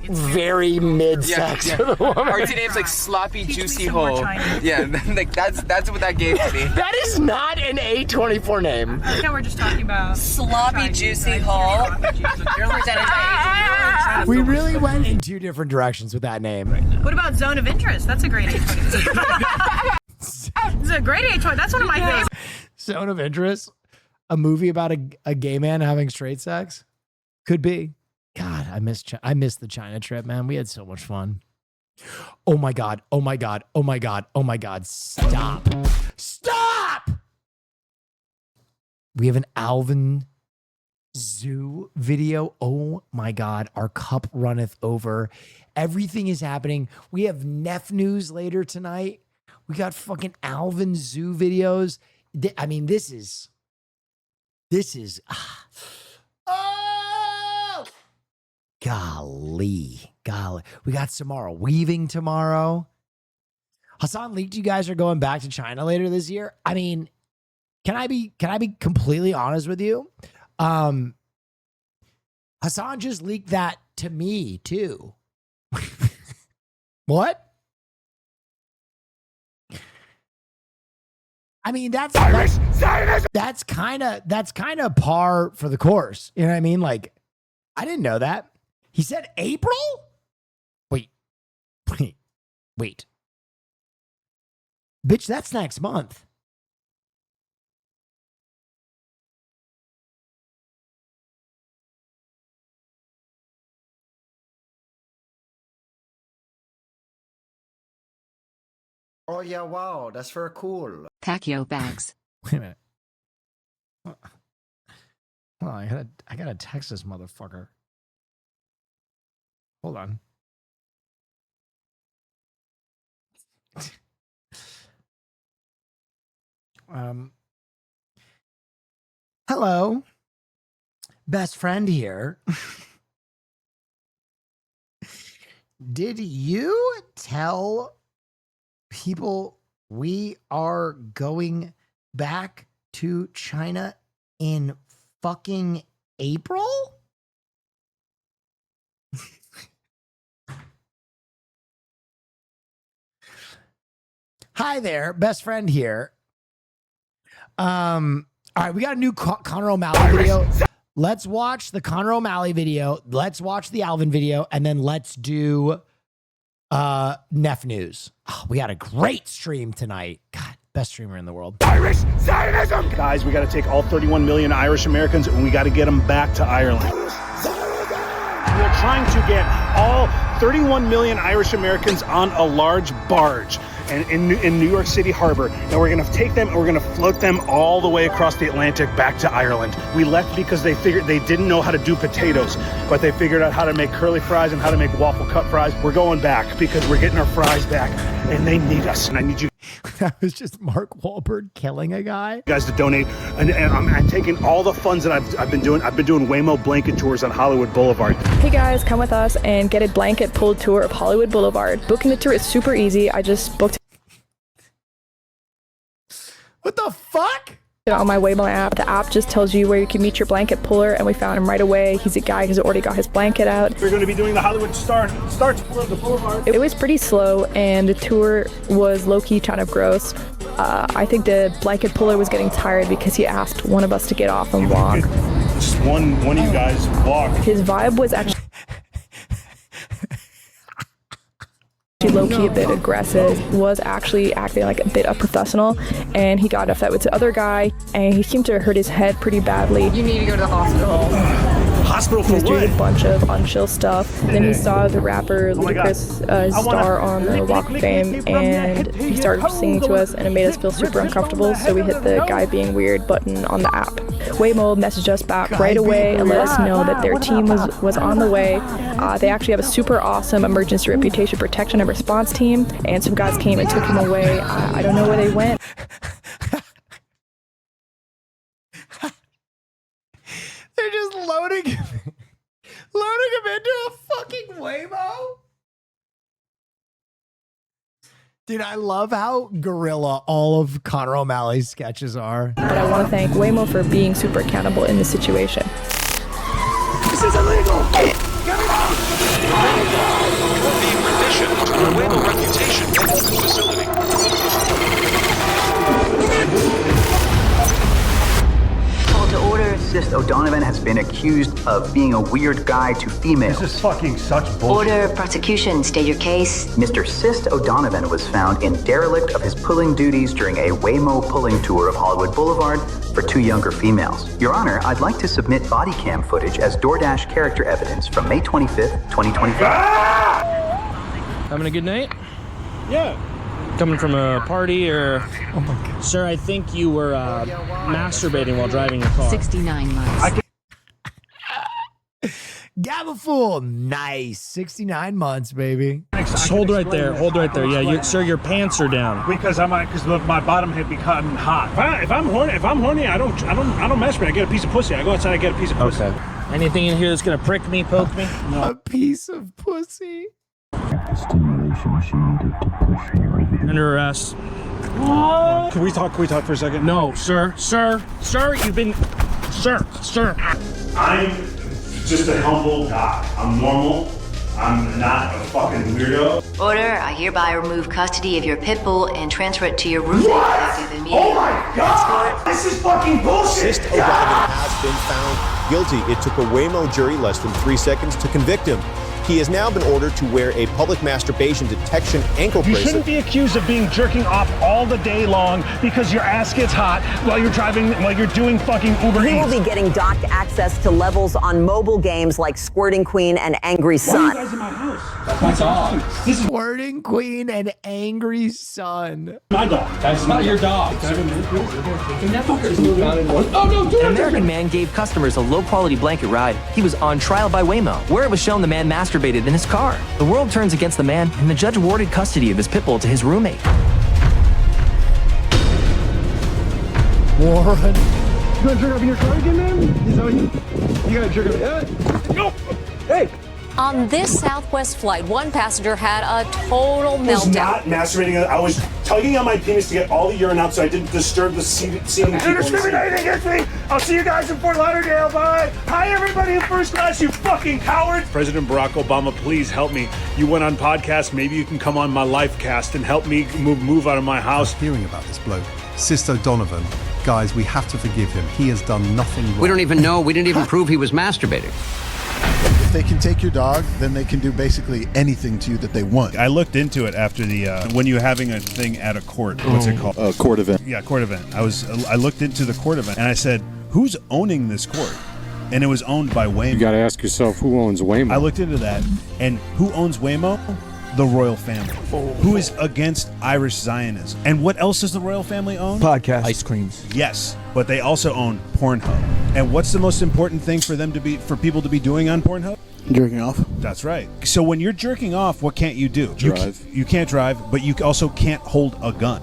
very mid-sex with a woman. Artsy names like Sloppy Juicy Hole. Yeah, like that's what that gave to me. That is not an A24 name. I think we're just talking about Sloppy Juicy Hole. We really went in two different directions with that name. What about Zone of Interest? That's a great A24. It's a great A24. That's one of my favorites. Zone of Interest? A movie about a gay man having straight sex? Could be. God, I miss the China trip, man. We had so much fun. Oh my God. Oh my God. Oh my God. Oh my God. Stop. Stop! We have an Alvin Zoo video. Oh my God. Our cup runneth over. Everything is happening. We have Neff News later tonight. We got fucking Alvin Zoo videos. I mean, this is golly. We got Samara Weaving tomorrow. Hassan leaked you guys are going back to China later this year. I mean, can I be completely honest with you? Hassan just leaked that to me too. What? I mean, that's kind of par for the course. You know what I mean? Like, I didn't know that. He said April? Wait. Bitch, that's next month. Oh yeah, wow, that's very cool. Pack your bags. Wait a minute. Hold on, I gotta text this motherfucker. Hold on. Hello. Best friend here. Did you tell people we are going back to China in fucking April? Hi there, best friend here. All right, we got a new Conor O'Malley video. Let's watch the Conor O'Malley video. Let's watch the Alvin video, and then let's do Neff News. Oh, we had a great stream tonight. God, best streamer in the world. Irish Zionism! Guys, we got to take all 31 million Irish Americans and we got to get them back to Ireland. We're trying to get all 31 million Irish Americans on a large barge and in New York City Harbor, and we're going to take them and we're going to float them all the way across the Atlantic back to Ireland. We left because they figured they didn't know how to do potatoes, but they figured out how to make curly fries and how to make waffle cut fries. We're going back because we're getting our fries back, and they need us. And I need you. That was just Mark Wahlberg killing a guy. Guys to donate, and I'm taking all the funds that I've been doing. I've been doing Waymo blanket tours on Hollywood Boulevard. Hey guys, come with us and get a blanket pulled tour of Hollywood Boulevard. Booking the tour is super easy. I just booked. What the fuck? On my Waymo app, the app just tells you where you can meet your blanket puller, and we found him right away. He's a guy who's already got his blanket out. We're going to be doing the Hollywood Star tour of the Boulevard. It was pretty slow, and the tour was low-key kind of gross. I think the blanket puller was getting tired because he asked one of us to get off and walk. Just one of you guys walk. His vibe was actually low-key a bit aggressive, was actually acting like a bit unprofessional, and he got upset with the other guy, and he seemed to hurt his head pretty badly. You need to go to the hospital. Hospital for he was what? doing a bunch of unchill stuff. Then he saw the rapper Ludacris star on the Walk of Fame, and he started singing to us, and it made us feel super uncomfortable, so we hit the guy being weird button on the app. Waymo messaged us back right away and let us know that their team was on the way. They actually have a super awesome emergency reputation protection and response team, and some guys came and took him away. I don't know where they went. They're just loading him into a fucking Waymo. Dude, I love how gorilla all of Connor O'Malley's sketches are. But I want to thank Waymo for being super accountable in this situation. This is illegal! Get him out! Being rendition to the Waymo reputation in the facility. Call to order. Sist O'Donovan has been accused of being a weird guy to females. This is fucking such bullshit. Order of prosecution. State your case. Mr. Sist O'Donovan was found in derelict of his pulling duties during a Waymo pulling tour of Hollywood Boulevard for 2 younger females. Your Honor, I'd like to submit body cam footage as DoorDash character evidence from May 25th, 2025. Having a good night? Yeah. Coming from a party or... Oh my God. Sir, I think you were masturbating while driving your car. 69 months. Gabafool, nice. 69 months, baby. Just hold right there. Hold right there. Yeah, sir, your pants are down. Because my bottom had become hot. If I'm horny, I don't masturbate. I get a piece of pussy. I go outside, I get a piece of pussy. Okay. Anything in here that's gonna prick me, poke me? No. A piece of pussy. The stimulation she needed to push her over the... Under arrest. Can we talk for a second? No, sir, you've been... Sir. I'm just a humble guy. I'm normal. I'm not a fucking weirdo. Order. I hereby remove custody of your pit bull and transfer it to your roommate. Oh my God! This is fucking bullshit! Sist O'Donovan has been found guilty. It took a Waymo jury less than 3 seconds to convict him. He has now been ordered to wear a public masturbation detection ankle bracelet. You shouldn't be accused of being jerking off all the day long because your ass gets hot while you're doing fucking Uber Eats. He will be getting docked access to levels on mobile games like Squirting Queen and Angry Sun. Why are you guys in my house? That's my dog. This is Squirting Queen and Angry Sun. My dog. That's not your dog. An American man gave customers a low-quality blanket ride. He was on trial by Waymo, where it was shown the man masturbated in his car. The world turns against the man, and the judge awarded custody of his pit bull to his roommate. Warren. You gonna jerk up in your car again, man? Is that what you gotta jerk up? No! Hey! On this Southwest flight, one passenger had a total meltdown. I was not masturbating. I was tugging on my penis to get all the urine out so I didn't disturb the seating people. You're discriminating against me! I'll see you guys in Fort Lauderdale. Bye! Hi, everybody in first class, you fucking cowards! President Barack Obama, please help me. You went on podcast. Maybe you can come on my life cast and help me move out of my house. Hearing about this bloke, Sist O'Donovan. Guys, we have to forgive him. He has done nothing wrong. We don't even know. We didn't even prove he was masturbating. If they can take your dog, then they can do basically anything to you that they want. I looked into it after the when you're having a thing at a court. What's it called? A court event. Yeah, court event. I looked into the court event and I said, who's owning this court? And it was owned by Waymo. You got to ask yourself, who owns Waymo? I looked into that, and who owns Waymo? The royal family, who is against Irish Zionism. And what else does the royal family own? Podcast. Ice creams. Yes, but they also own Pornhub. And what's the most important thing for people to be doing on Pornhub? Jerking off. That's right. So when you're jerking off, what can't you do? Drive. You can't drive, but you also can't hold a gun.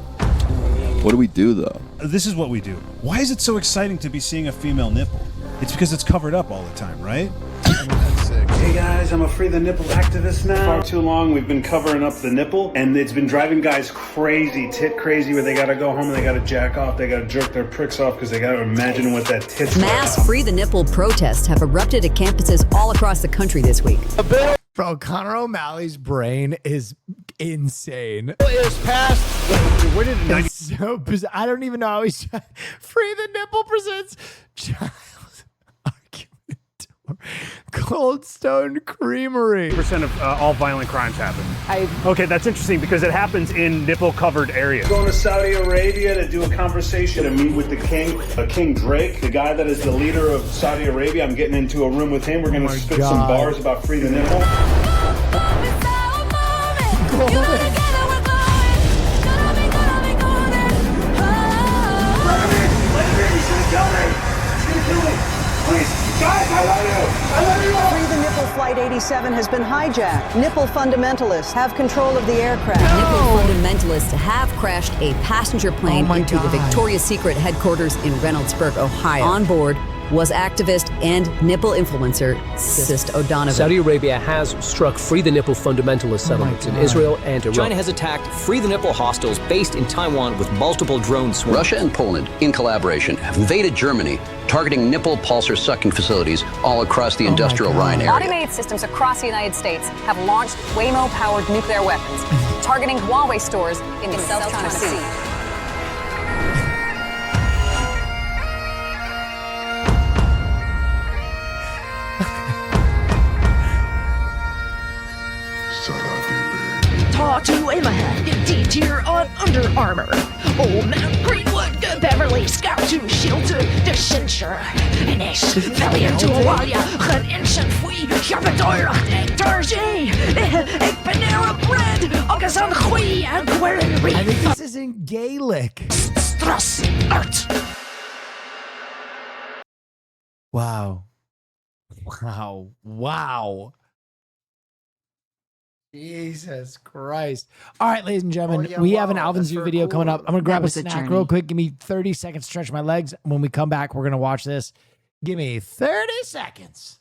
What do we do, though? This is what we do. Why is it so exciting to be seeing a female nipple? It's because it's covered up all the time, right? That's sick. Hey guys, I'm a Free the Nipple activist now. Far too long, we've been covering up the nipple, and it's been driving guys crazy, tit crazy, where they gotta go home and they gotta jack off, they gotta jerk their pricks off because they gotta imagine what that tit's Mass Free the Nipple protests have erupted at campuses all across the country this week. Bro, Connor O'Malley's brain is insane. Is past. Where did It's so bizarre. I don't even know how he's Free the Nipple presents Child Argument Cold Stone Creamery. % of all violent crimes happen? Okay, that's interesting because it happens in nipple-covered areas. Going to Saudi Arabia to do a conversation to meet with the king, King Drake, the guy that is the leader of Saudi Arabia. I'm getting into a room with him. We're going to spit some bars about Free the Nipple. Guys, I love you! I love you! Free the Nipple Flight 87 has been hijacked. Nipple fundamentalists have control of the aircraft. Nipple fundamentalists have crashed a passenger plane into the Victoria's Secret headquarters in Reynoldsburg, Ohio. On board was activist and nipple influencer Sist O'Donovan. Saudi Arabia has struck Free the Nipple fundamentalist settlements in Israel and Iran. China has attacked Free the Nipple hostels based in Taiwan with multiple drone swarms. Russia and Poland, in collaboration, have invaded Germany, targeting nipple pulsar sucking facilities all across the industrial Rhine area. Body-made systems across the United States have launched Waymo-powered nuclear weapons, targeting Huawei stores in the South China Sea. To Amahan, D-tier on Under Armour. Old Mount Greenwood, Beverly Scout to Shield to de Censure. En is Valiant to Awalia, Gen Instant Fui, ik heb het doorlacht, ik Tarjay. Ik ben Arab Red, ook als een goeie en Gweren Reed. I think this is in Gaelic. Stras Art. Wow. Wow. Wow. Jesus Christ. All right, ladies and gentlemen, we have an Alvin Zoo video coming up. I'm going to grab a snack real quick. Give me 30 seconds to stretch my legs. When we come back, we're going to watch this. Give me 30 seconds.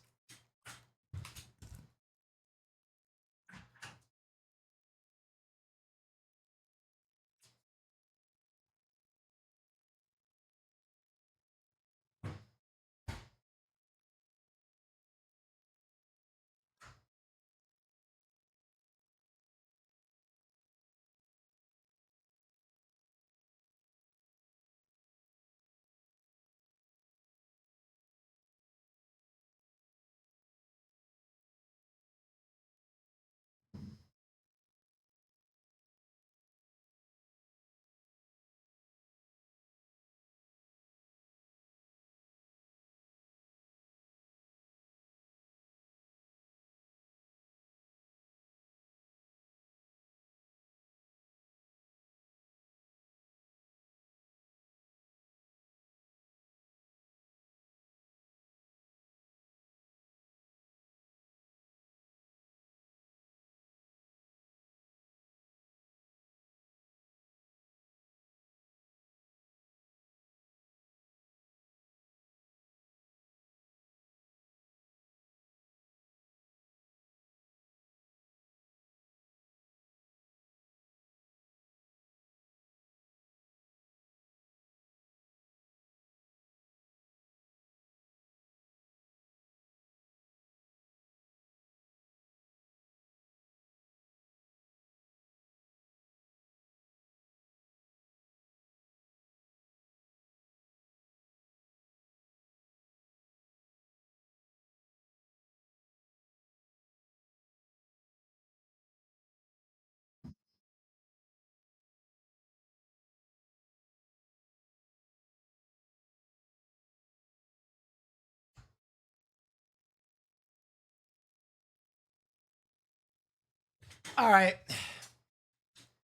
All right.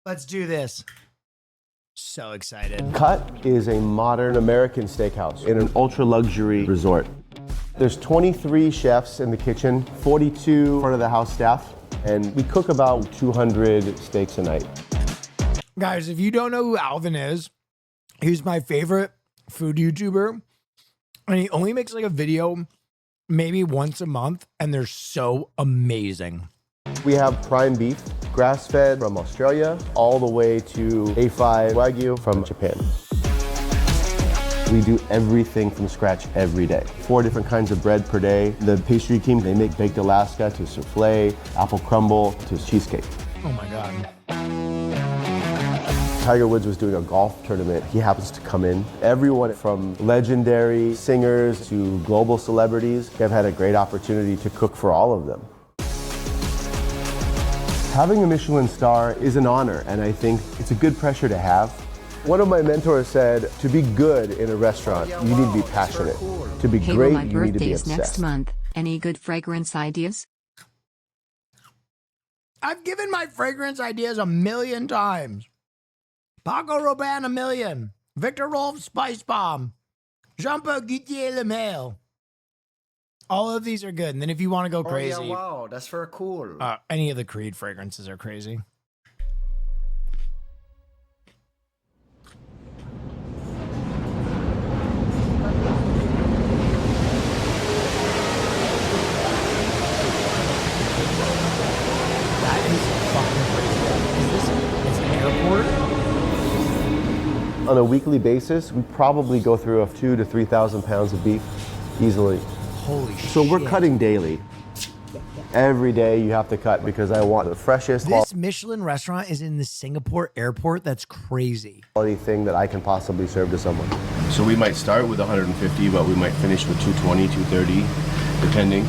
Let's do this. So excited. Cut is a modern American steakhouse in an ultra-luxury resort. There's 23 chefs in the kitchen, 42 front of the house staff, and we cook about 200 steaks a night. Guys, if you don't know who Alvin is, he's my favorite food YouTuber. And he only makes like a video maybe once a month, and they're so amazing. We have prime beef, grass-fed from Australia, all the way to A5 Wagyu from Japan. We do everything from scratch every day. 4 different kinds of bread per day. The pastry team, they make baked Alaska to souffle, apple crumble to cheesecake. Oh my God. Tiger Woods was doing a golf tournament. He happens to come in. Everyone from legendary singers to global celebrities have had a great opportunity to cook for all of them. Having a Michelin star is an honor, and I think it's a good pressure to have. One of my mentors said, to be good in a restaurant, you need to be passionate. To be Hey, great, my you need to be birthday's obsessed. next month. Any good fragrance ideas? I've given my fragrance ideas 1,000,000 times. Paco Rabanne 1,000,000. Victor Rolf Spice Bomb. Jean-Paul Gaultier Le Mail. All of these are good. And then if you want to go crazy, Oh, yeah, wow, that's very cool. any of the Creed fragrances are crazy. That is fucking crazy. Is this an airport? On a weekly basis, we probably go through 2,000 to 3,000 pounds of beef easily. Holy shit. So we're cutting daily. Every day you have to cut because I want the freshest This Michelin restaurant is in the Singapore airport. That's crazy. quality thing that I can possibly serve to someone. So we might start with 150, but we might finish with 220, 230, depending.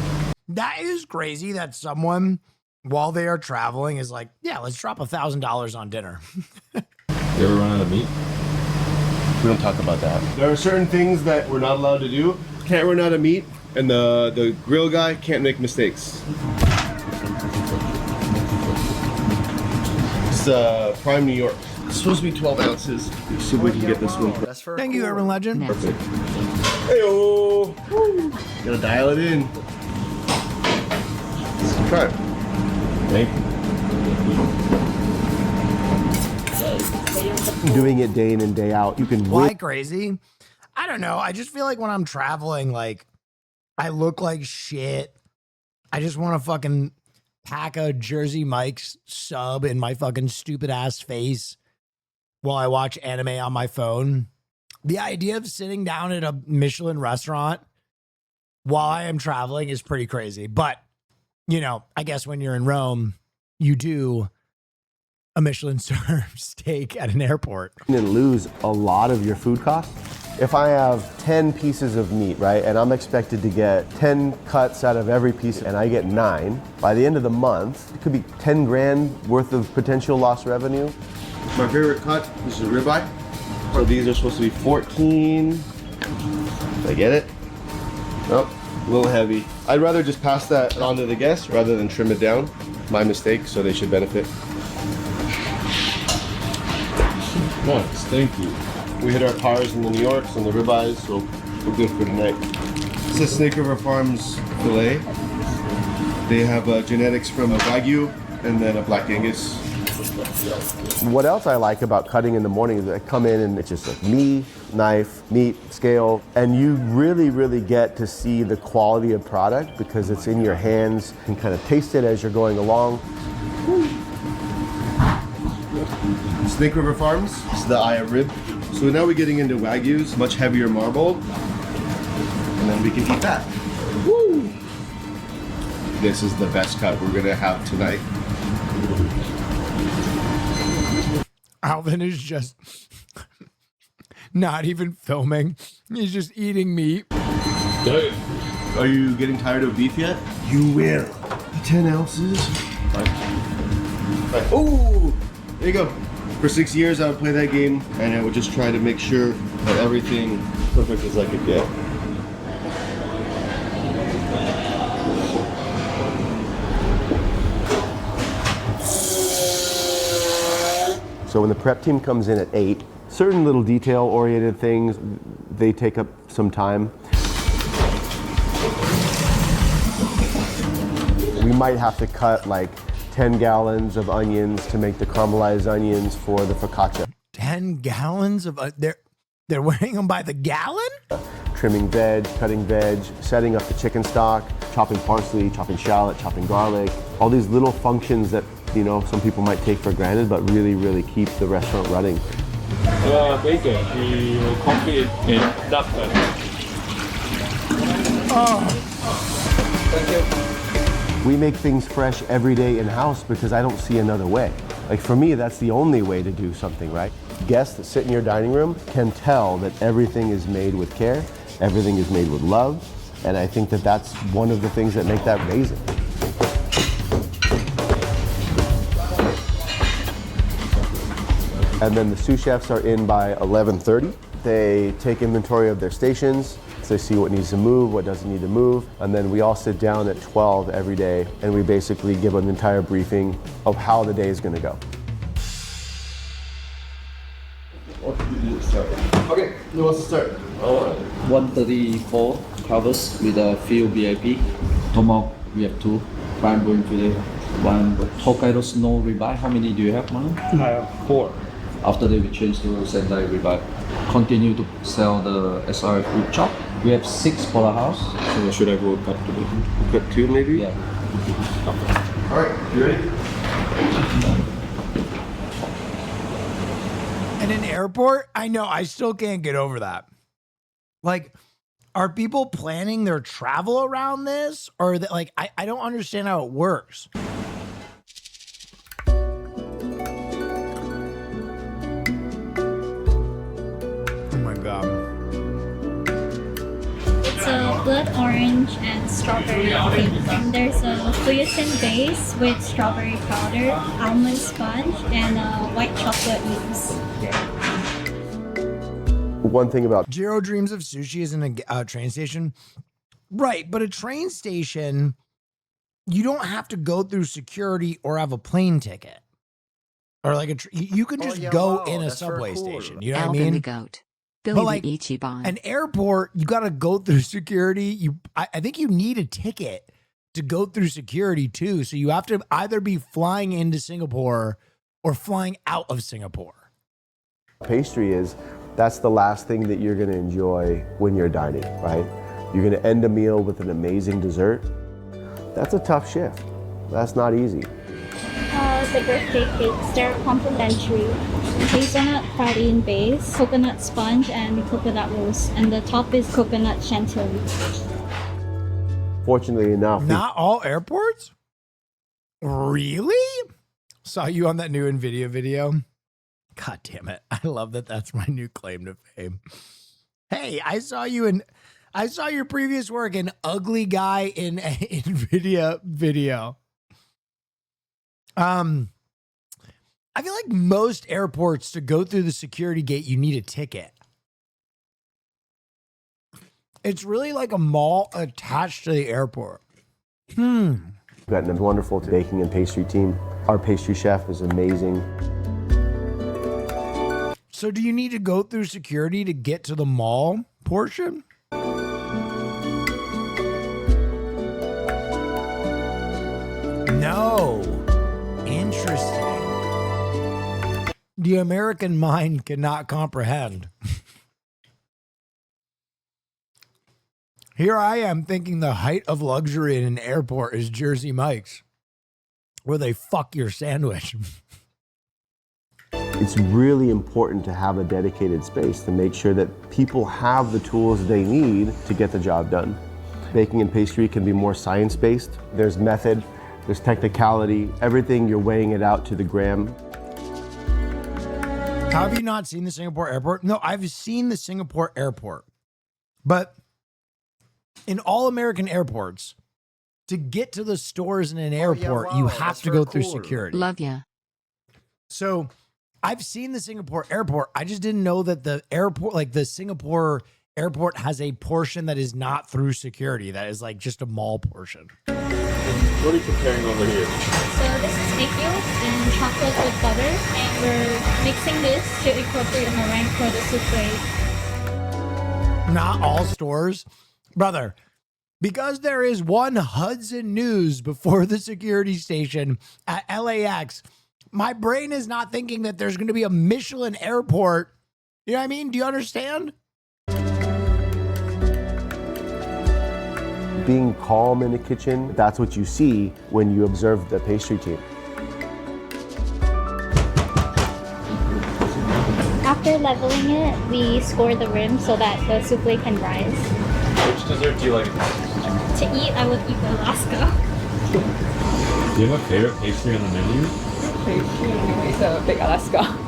That is crazy that someone, while they are traveling, is like, yeah, let's drop $1,000 on dinner. You ever run out of meat? We don't talk about that. There are certain things that we're not allowed to do. Can't run out of meat, and the grill guy can't make mistakes. It's Prime New York. It's supposed to be 12 ounces. Let's see if we can get this one. Thank you, Urban Legend. Perfect. Hey-oh! Gotta dial it in. Let's try it. Thank you. Doing it day in and day out, you can Why crazy? I don't know. I just feel like when I'm traveling, like, I look like shit. I just want to fucking pack a Jersey Mike's sub in my fucking stupid ass face while I watch anime on my phone. The idea of sitting down at a Michelin restaurant while I am traveling is pretty crazy. But, you know, I guess when you're in Rome, you do a Michelin star steak at an airport. And lose a lot of your food costs. If I have 10 pieces of meat, right, and I'm expected to get 10 cuts out of every piece and I get 9, by the end of the month, it could be 10 grand worth of potential lost revenue. My favorite cut is the ribeye. So these are supposed to be 14. Did I get it? Nope, a little heavy. I'd rather just pass that on to the guests rather than trim it down. My mistake, so they should benefit. Nice, thank you. We hit our cars in the New Yorks and the ribeyes, so we're good for tonight. This is Snake River Farms filet. They have genetics from a Wagyu and then a Black Angus. What else I like about cutting in the morning is I come in and it's just like me, knife, meat, scale, and you really, really get to see the quality of product because it's in your hands. You can kind of taste it as you're going along. Snake River Farms, this is the Aya rib. So now we're getting into Wagyus, much heavier marbled, and then we can eat that. Woo! This is the best cut we're gonna have tonight. Alvin is just not even filming. He's just eating meat. Are you getting tired of beef yet? You will. 10 ounces. Oh, there you go. For 6 years, I would play that game, and I would just try to make sure that everything perfect as I could get. So when the prep team comes in at 8, certain little detail-oriented things, they take up some time. We might have to cut like 10 gallons of onions to make the caramelized onions for the focaccia. 10 gallons of they're weighing them by the gallon? trimming veg, cutting veg, setting up the chicken stock, chopping parsley, chopping shallot, chopping garlic. All these little functions that, you know, some people might take for granted, but really, really keep the restaurant running. Bacon, we will cook it in duck fat. We make things fresh every day in-house because I don't see another way. Like for me, that's the only way to do something, right? Guests that sit in your dining room can tell that everything is made with care, everything is made with love, and I think that that's one of the things that make that amazing. And then the sous chefs are in by 11:30. They take inventory of their stations. They see what needs to move, what doesn't need to move. And then we all sit down at 12 every day and we basically give an entire briefing of how the day is going to go. Okay, who wants to start? 134 covers with a few VIP. Tomahawk, we have 2. Prime bone filet, 1 Hokkaido snow ribeye. How many do you have, Manu? I have 4. After that, we change to Sendai ribeye. Continue to sell the SRF wood chop. We have 6 for the house. So should I go cut 2? Cut 2 maybe? Yeah. All right, you ready? In an airport, I know, I still can't get over that. Like, are people planning their travel around this? Or that, like, I don't understand how it works. Oh my God. It's a blood orange and strawberry cream. And there's a glycine base with strawberry powder, almond sponge, and white chocolate mousse. One thing about Jiro dreams of sushi is in a train station. Right, but a train station, you don't have to go through security or have a plane ticket. Or like you can just go in a subway station. You know what I mean? The goat. Billy But like the Ichiban. an airport, you got to go through security. I think you need a ticket to go through security too. So you have to either be flying into Singapore or flying out of Singapore. pastry is, that's the last thing that you're going to enjoy when you're dining, right? You're going to end a meal with an amazing dessert. That's a tough shift. That's not easy. The birthday cakes, they're complimentary. Hazelnut praline base, coconut sponge, and coconut mousse. And the top is coconut chantilly. Fortunately enough, Not all airports? Really? Saw you on that new NVIDIA video. God damn it. I love that that's my new claim to fame. Hey, I saw your previous work in Ugly Guy in NVIDIA video. I feel like most airports, to go through the security gate, you need a ticket. It's really like a mall attached to the airport. we've got a wonderful baking and pastry team. Our pastry chef is amazing. So do you need to go through security to get to the mall portion? No. Interesting. The American mind cannot comprehend. Here I am thinking the height of luxury in an airport is Jersey Mike's, where they fuck your sandwich. It's really important to have a dedicated space to make sure that people have the tools they need to get the job done. Baking and pastry can be more science-based. There's method, there's technicality, everything, you're weighing it out to the gram. Have you not seen the Singapore airport? No, I've seen the Singapore airport. But in all American airports, to get to the stores in an airport, you have to go through security. Love ya. So I've seen the Singapore airport. I just didn't know that the airport, like the Singapore airport, has a portion that is not through security. That is like just a mall portion. What are you preparing over here? So this is egg yolk in chocolate with butter, and we're mixing this to incorporate a meringue for the souffle. Not all stores. Brother, because there is one Hudson News before the security station at LAX, my brain is not thinking that there's going to be a Michelin airport. You know what I mean? Do you understand? being calm in the kitchen, that's what you see when you observe the pastry team. After leveling it, we score the rim so that the souffle can rise. Which dessert do you like? To eat, I would eat the Alaska. Do you have a favorite pastry on the menu? It's a big Alaska.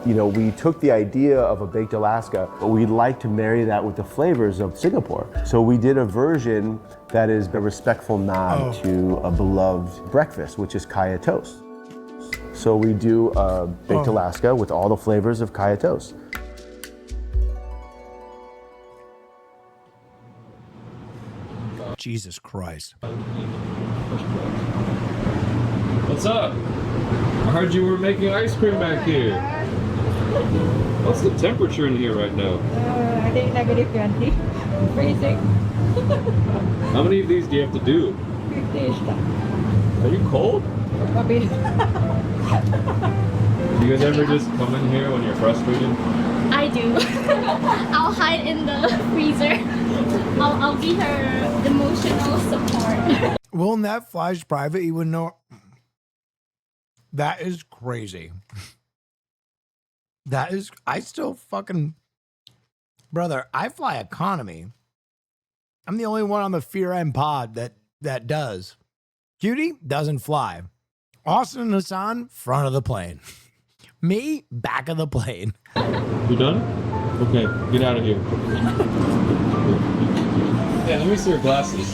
You know, we took the idea of a baked Alaska, but we'd like to marry that with the flavors of Singapore. So we did a version that is a respectful nod to a beloved breakfast, which is kaya toast. So we do a baked Alaska with all the flavors of kaya toast. Jesus Christ. What's up? I heard you were making ice cream back here. What's the temperature in here right now? I think negative 20. Freezing. How many of these do you have to do? 50-ish. Are you cold? Maybe. Do you guys ever just come in here when you're frustrated? I do. I'll hide in the freezer. I'll be her emotional support. Well, in that flies private, you wouldn't know. That is crazy. That is, I still fucking, brother, I fly economy. I'm the only one on the Fear End pod that does. Cutie doesn't fly. Austin and Hassan, front of the plane. Me, back of the plane. You done? Okay, get out of here. Yeah, let me see your glasses.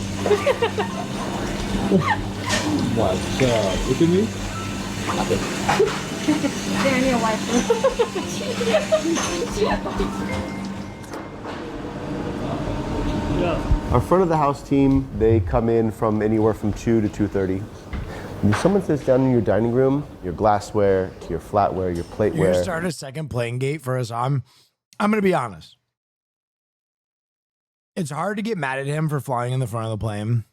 Watch out. Look at me. They're your wife. Our front of the house team, they come in from anywhere from 2 to 2:30. When someone sits down in your dining room, your glassware to your flatware, your plateware. You're gonna start a second playing gate for us. I'm gonna be honest. It's hard to get mad at him for flying in the front of the plane.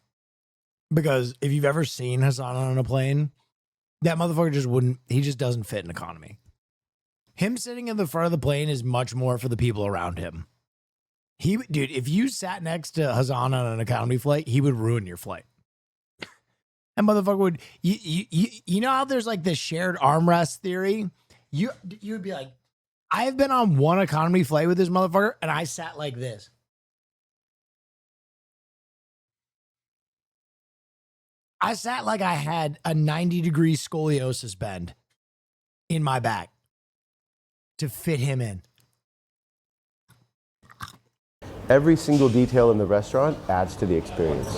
Because if you've ever seen Hassan on a plane, that motherfucker he just doesn't fit in economy. Him sitting in the front of the plane is much more for the people around him. Dude, if you sat next to Hassan on an economy flight, he would ruin your flight. And motherfucker would, you know how there's like this shared armrest theory? You would be like, I have been on one economy flight with this motherfucker and I sat like this. I sat like I had a 90-degree scoliosis bend in my back to fit him in. Every single detail in the restaurant adds to the experience.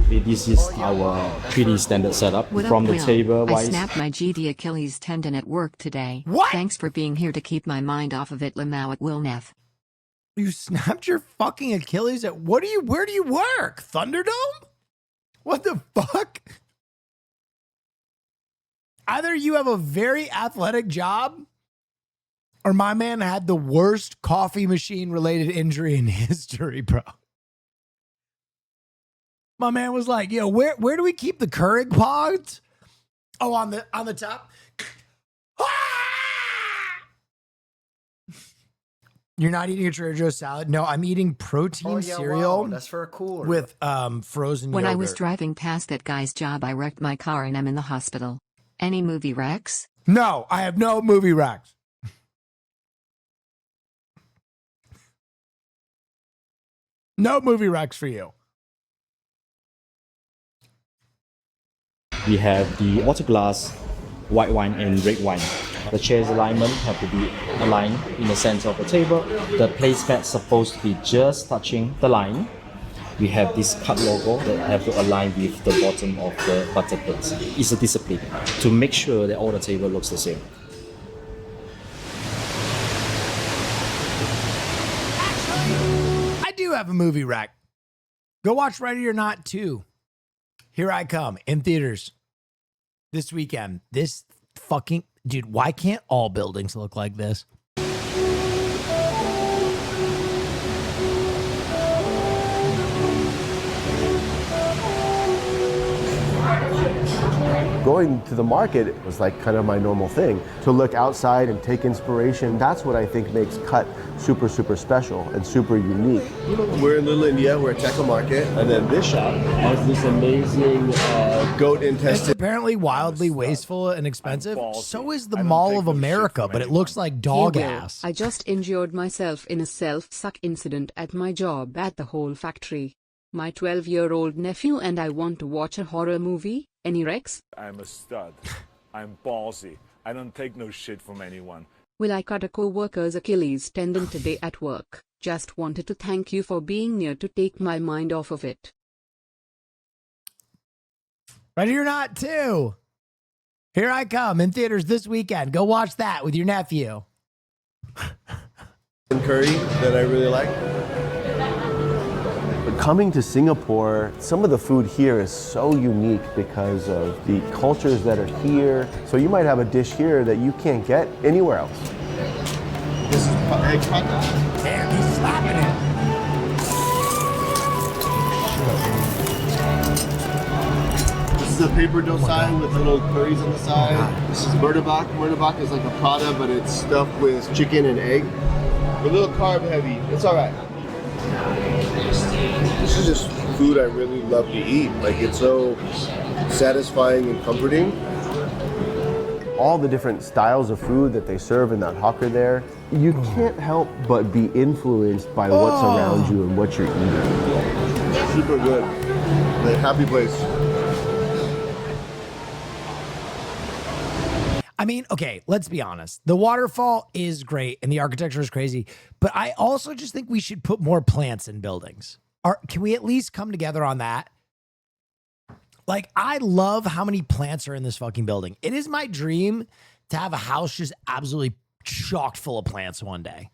This is our pretty standard setup. What From up, the Will? table I wise. snapped my GD Achilles tendon at work today. What? Thanks for being here to keep my mind off of it, Lamau at Wilnev. You snapped your fucking Achilles at where do you work? Thunderdome? What the fuck? Either you have a very athletic job or my man had the worst coffee machine related injury in history, bro. My man was like, yo, where do we keep the Keurig pods? Oh, on the top. You're not eating a Trader Joe's salad? No, I'm eating protein cereal. Wow, that's very cool. With frozen When yogurt. I was driving past that guy's job, I wrecked my car and I'm in the hospital. Any movie wrecks? No, I have no movie wrecks. No movie wrecks for you. We have the water glass, white wine and red wine. The chair's alignment have to be aligned in the center of the table. The placemat's supposed to be just touching the line. We have this cut logo that have to align with the bottom of the butter plates. It's a discipline to make sure that all the table looks the same. I do have a movie rack. Go watch Ready or Not 2. Here I Come in theaters this weekend. This fucking dude, why can't all buildings look like this? Going to the market was like kind of my normal thing. To look outside and take inspiration, that's what I think makes Cut super, super special and super unique. We're in Little India, we're at Tekka Market, and then this shop has this amazing goat It's intestine. apparently wildly wasteful and expensive. So is the Mall of America, but it looks like dog Hey, Will, ass. I just injured myself in a self-suck incident at my job at the whole factory. My 12-year-old nephew and I want to watch a horror movie. Any Rex? I'm a stud. I'm ballsy. I don't take no shit from anyone. Will I cut a co-worker's Achilles tendon today at work? Just wanted to thank you for being near to take my mind off of it. Ready or Not 2. Here I come in theaters this weekend. Go watch that with your nephew. Curry that I really like. But coming to Singapore, some of the food here is so unique because of the cultures that are here. So you might have a dish here that you can't get anywhere else. This is egg pata. Damn, he's slapping it. This is a paper dosai with little curries on the side. This is murtabak. Murtabak is like a prata, but it's stuffed with chicken and egg. A little carb heavy. It's all right. This is just food I really love to eat. Like, it's so satisfying and comforting. All the different styles of food that they serve in that hawker there, you can't help but be influenced by what's around you and what you're eating. Super good. Like, happy place. I mean, okay, let's be honest. The waterfall is great and the architecture is crazy, but I also just think we should put more plants in buildings. Can we at least come together on that? Like, I love how many plants are in this fucking building. It is my dream to have a house just absolutely chocked full of plants one day.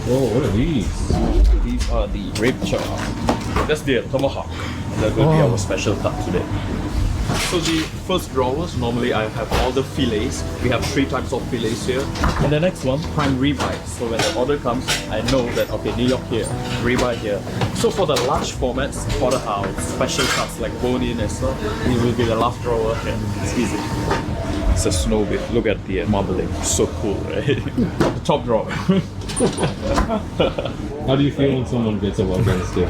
Oh, what are these? These are the rib chop. That's the tomahawk. That will be our special cut today. So the first drawers, normally I have all the fillets. We have 3 types of fillets here. And the next one, prime ribeye. So when the order comes, I know that, okay, New York here, ribeye here. So for the large formats, porterhouse, special cuts like bone-in and stuff, it will be the last drawer here. It's easy. It's a snow bit. Look at the marbling. So cool, right? The top drawer. How do you feel when someone gets a well-done steak?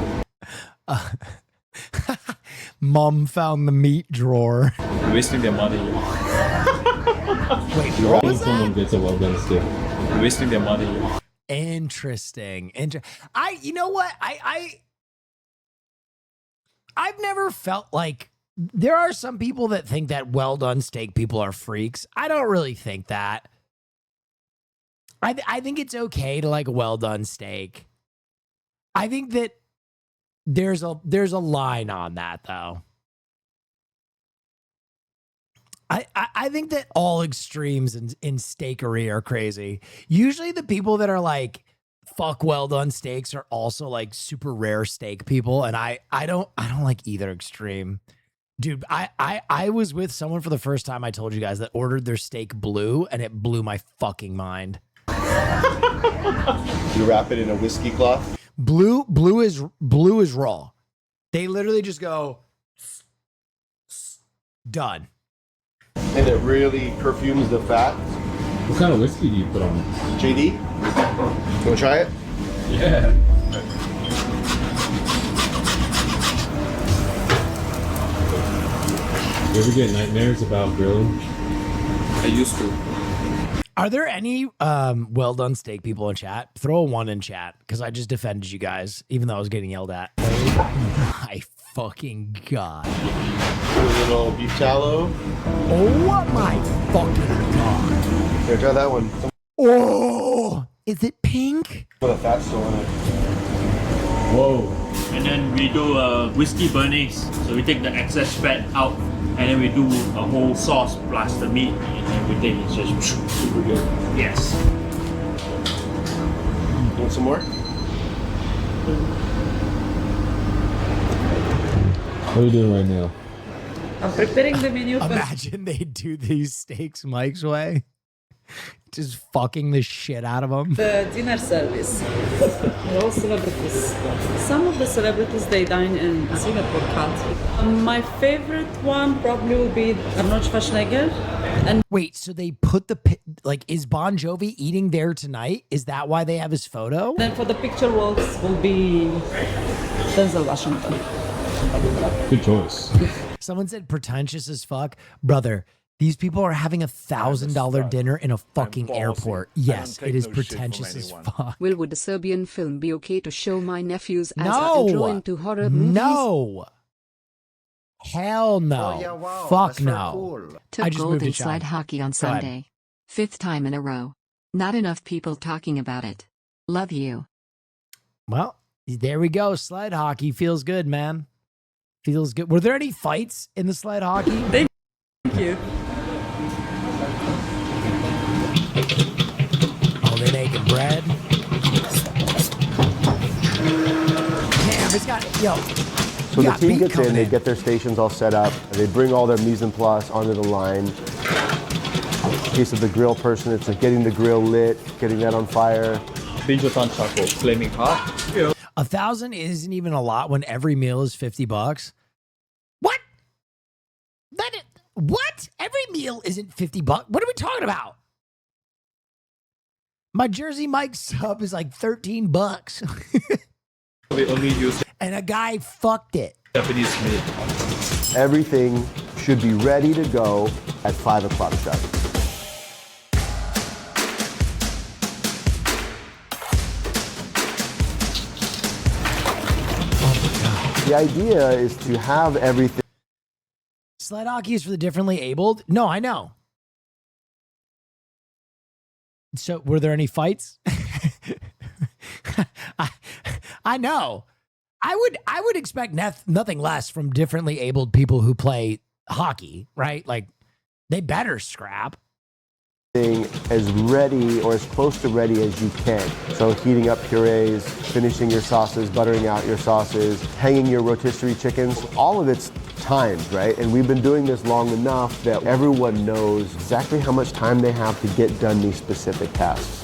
Mom found the meat drawer. Wasting their money. Wait, You're what when was someone that? gets a well-done steak. Wasting their money. Interesting. You know what? I've never felt like there are some people that think that well-done steak people are freaks. I don't really think that. I think it's okay to like a well-done steak. I think that there's a line on that though. I think that all extremes in steakery are crazy. Usually the people that are like fuck well done steaks are also like super rare steak people, and I don't like either extreme. Dude, I was with someone for the first time, I told you guys, that ordered their steak blue, and it blew my fucking mind. You wrap it in a whiskey cloth. Blue is raw. They literally just go done. And it really perfumes the fat. What kind of whiskey do you put on it? JD, you wanna try it? Yeah. You ever get nightmares about grilling? I used to. Are there any well done steak people in chat? Throw a 1 in chat because I just defended you guys, even though I was getting yelled at. Oh my fucking god! A little beef tallow. Oh my fucking god! Here, try that one. Oh, is it pink? Put the fat still in it. Whoa! And then we do whiskey bernaise. So we take the excess fat out, and then we do a whole sauce plus the meat and everything. It's just super good. Yes. Want some more? What are you doing right now? I'm preparing the menu. Imagine they do these steaks Mike's way. Just fucking the shit out of them. The dinner service. They're all celebrities. Some of the celebrities, they dine in Singapore culture. My favorite one probably will be Arnold Schwarzenegger. And wait, so they put is Bon Jovi eating there tonight? Is that why they have his photo? Then for the picture walks will be Denzel Washington. Good choice. Someone said pretentious as fuck. Brother, these people are having $1,000 dinner in a fucking airport. Yes, it is pretentious as fuck. Will, would a Serbian film be okay to show my nephews as No. I draw into horror movies? No. Hell no. Oh, yeah, wow. Fuck That's very no. cool. Took I just gold moved in to China. slide hockey on Go ahead. Sunday. 5th time in a row. Not enough people talking about it. Love you. Well, there we go. Slide hockey feels good, man. Feels good. Were there any fights in the slide hockey? Thank you. Oh, they're making bread. Damn, it's got So the got team meat gets coming in, they get their stations all set up, they bring all their mise en place onto the line. In case of the grill person, it's like getting the grill lit, getting that on fire. Bijotan charcoal, flaming hot. 1,000 isn't even a lot when every meal is $50. What? What? Every meal isn't $50. What are we talking about? My Jersey Mike sub is like $13. We only use And a guy fucked it. Japanese meat. Everything should be ready to go at 5 o'clock sharp. The idea is to have everything. Sled hockey is for the differently abled? No, I know. So, were there any fights? I know. I would expect nothing less from differently abled people who play hockey, right? Like, they better scrap. As ready or as close to ready as you can. So heating up purees, finishing your sauces, buttering out your sauces, hanging your rotisserie chickens, all of it's timed, right? And we've been doing this long enough that everyone knows exactly how much time they have to get done these specific tasks.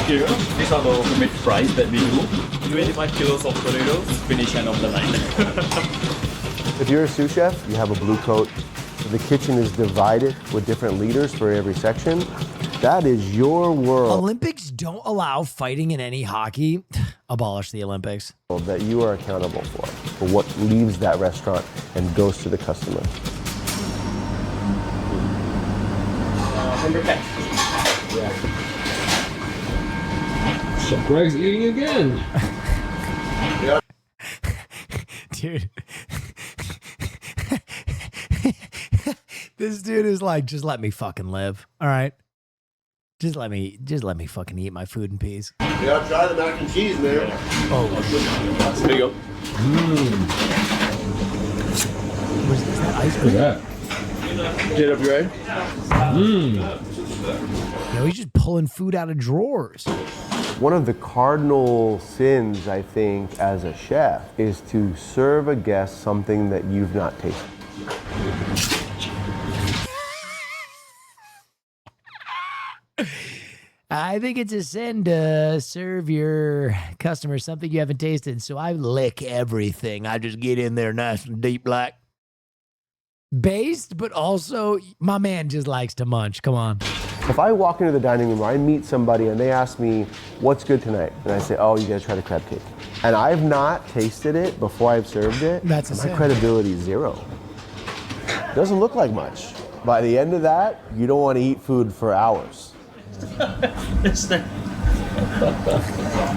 Here, these are the homemade fries that we do. 25 kilos of potatoes, finish end of the line. If you're a sous chef, you have a blue coat. The kitchen is divided with different leaders for every section. That is your world. Olympics don't allow fighting in any hockey. Abolish the Olympics. That you are accountable for what leaves that restaurant and goes to the customer. 100 packs. Yeah. So Greg's eating again. Dude. This dude is like, just let me fucking live. All right. Just let me fucking eat my food in peace. Yeah, try the mac and cheese, man. Oh, there you go. Is that ice cream? Get up, you ready? No, he's just pulling food out of drawers. One of the cardinal sins, I think, as a chef is to serve a guest something that you've not tasted. I think it's a sin to serve your customers something you haven't tasted, so I lick everything. I just get in there nice and deep like. Based, but also my man just likes to munch. Come on. If I walk into the dining room or I meet somebody and they ask me, what's good tonight? And I say, oh, you gotta try the crab cake. And I've not tasted it before I've served it. That's a my sin. credibility is zero. Doesn't look like much. By the end of that, you don't want to eat food for hours.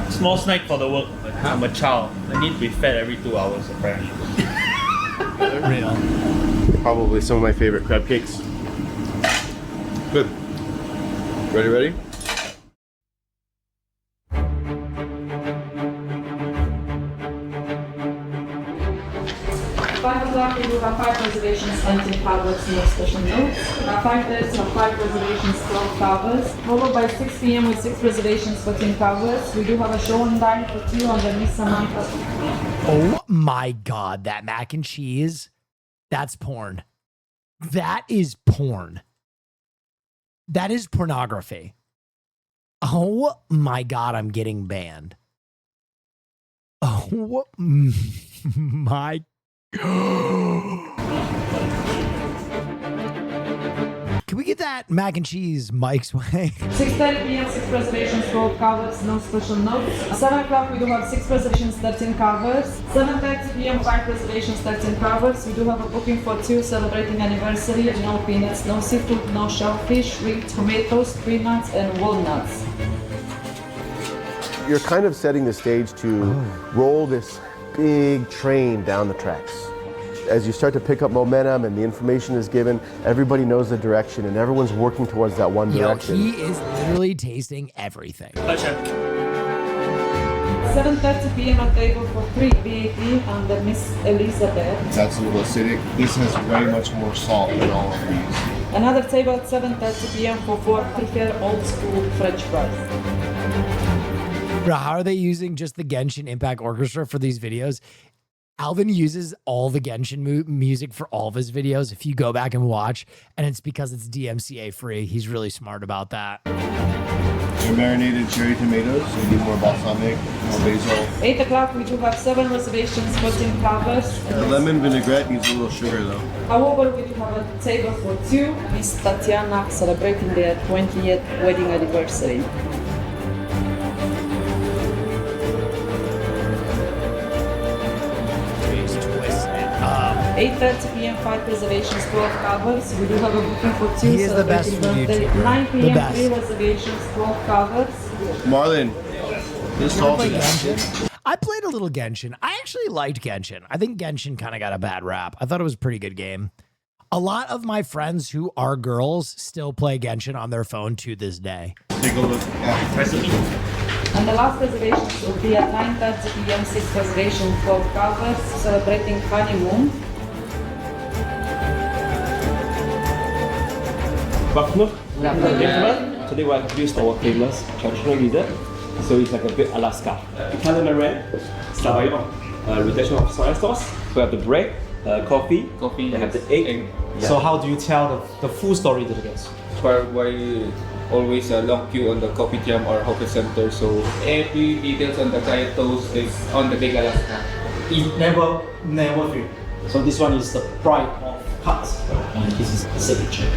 Small snack for the work. I'm a child. I need to be fed every 2 hours apparently. Real. Probably some of my favorite crab cakes. Good. Ready? 5 o'clock, we do have 5 reservations, 19 covers, no special notes. At 5:30, we have 5 reservations, 12 covers. Followed by 6 p.m. with 6 reservations, 14 covers. We do have a show and dine for 2 on the Miss Samantha. Oh my God, that mac and cheese, that's porn. That is porn. That is pornography. Oh my God, I'm getting banned. Oh my. Can we get that mac and cheese Mike's way? 6:30 p.m. 6 reservations, 12 covers, no special notes. 7 o'clock, we do have 6 reservations, 13 covers. 7:30 p.m. 5 reservations, 13 covers. We do have a booking for 2 celebrating anniversary. No peanuts, no seafood, no shellfish, shrimp, tomatoes, peanuts, and walnuts. You're kind of setting the stage to roll this big train down the tracks. As you start to pick up momentum and the information is given, everybody knows the direction and everyone's working towards that one direction. He is literally tasting everything. 7:30 p.m. a table for 3 VAT and the Miss Elizabeth. That's a little acidic. This has way much more salt than all of these. Another table at 7:30 p.m. for 4 prepared old school French fries. Bro, how are they using just the Genshin Impact Orchestra for these videos? Alvin uses all the Genshin music for all of his videos. If you go back and watch, and it's because it's DMCA free. He's really smart about that. Your marinated cherry tomatoes, maybe more balsamic, more basil. 8 o'clock, we do have 7 reservations, 14 covers. The lemon vinaigrette needs a little sugar though. However, we do have a table for 2. Miss Tatiana celebrating their 20th wedding anniversary. 8:30 p.m. 5 reservations, 12 covers. We do have a booking for 2. He is the best birthday. YouTuber. 9 The p.m. best. 3 reservations, 12 covers. Marlon, this salty. I played a little Genshin. I actually liked Genshin. I think Genshin kind of got a bad rap. I thought it was a pretty good game. A lot of my friends who are girls still play Genshin on their phone to this day. Take a look at recipe. And the last reservations will be at 9:30 p.m. 6 reservations, 12 covers, celebrating honeymoon. Buffalo, today we have introduced our famous traditional dessert. So it's like a bit Alaska. Italian meringue, reduction of soy sauce. We have the bread, coffee. We have the egg. So how do you tell the full story to the guests? Why always a long queue on the coffee jam or hawker center, so every details on the kaya toast is on the big Alaska. It never fail. So this one is the pride of Huts, and this is the signature.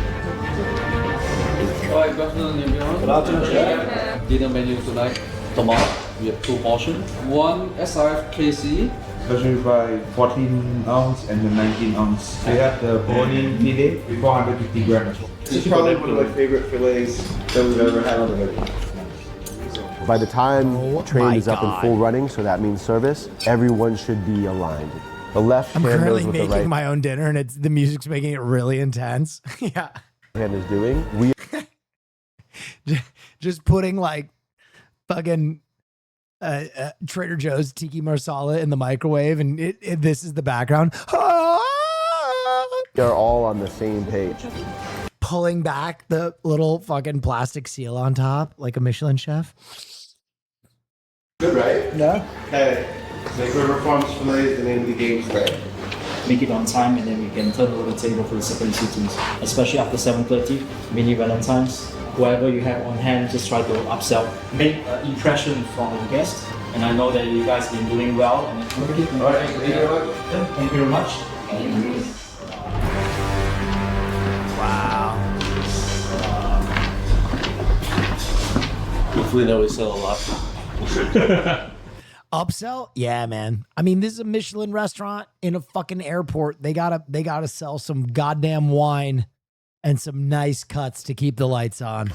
Alright, good afternoon everyone. Good afternoon, Chef. Dinner menu tonight. Tomorrow we have 2 portions. One SRF KC. Measured by 14 ounce and the 19 ounce. We have the bone-in filet, 450 grams. This is probably one of my favorite fillets that we've ever had on the menu. By the time the train is up and full running, so that means service, everyone should be aligned. The left I'm hand knows currently what the making right my own dinner, and the music's making it really intense. Yeah. hand is doing. We just putting like fucking Trader Joe's tiki marsala in the microwave, and this is the background. are all on the same page. Pulling back the little fucking plastic seal on top, like a Michelin chef. Good, right? Yeah. Hey, Make River Farms Filet is the name of the game today. Make it on time, and then we can turn over the table for the second sittings, especially after 7:30, mini Valentine's. Whoever you have on hand, just try to upsell, make an impression from the guest. And I know that you guys have been doing well. And all right, thank you very much. Thank you very much. Wow. Hopefully now we sell a lot. Upsell? Yeah, man. I mean, this is a Michelin restaurant in a fucking airport. They gotta sell some goddamn wine and some nice cuts to keep the lights on.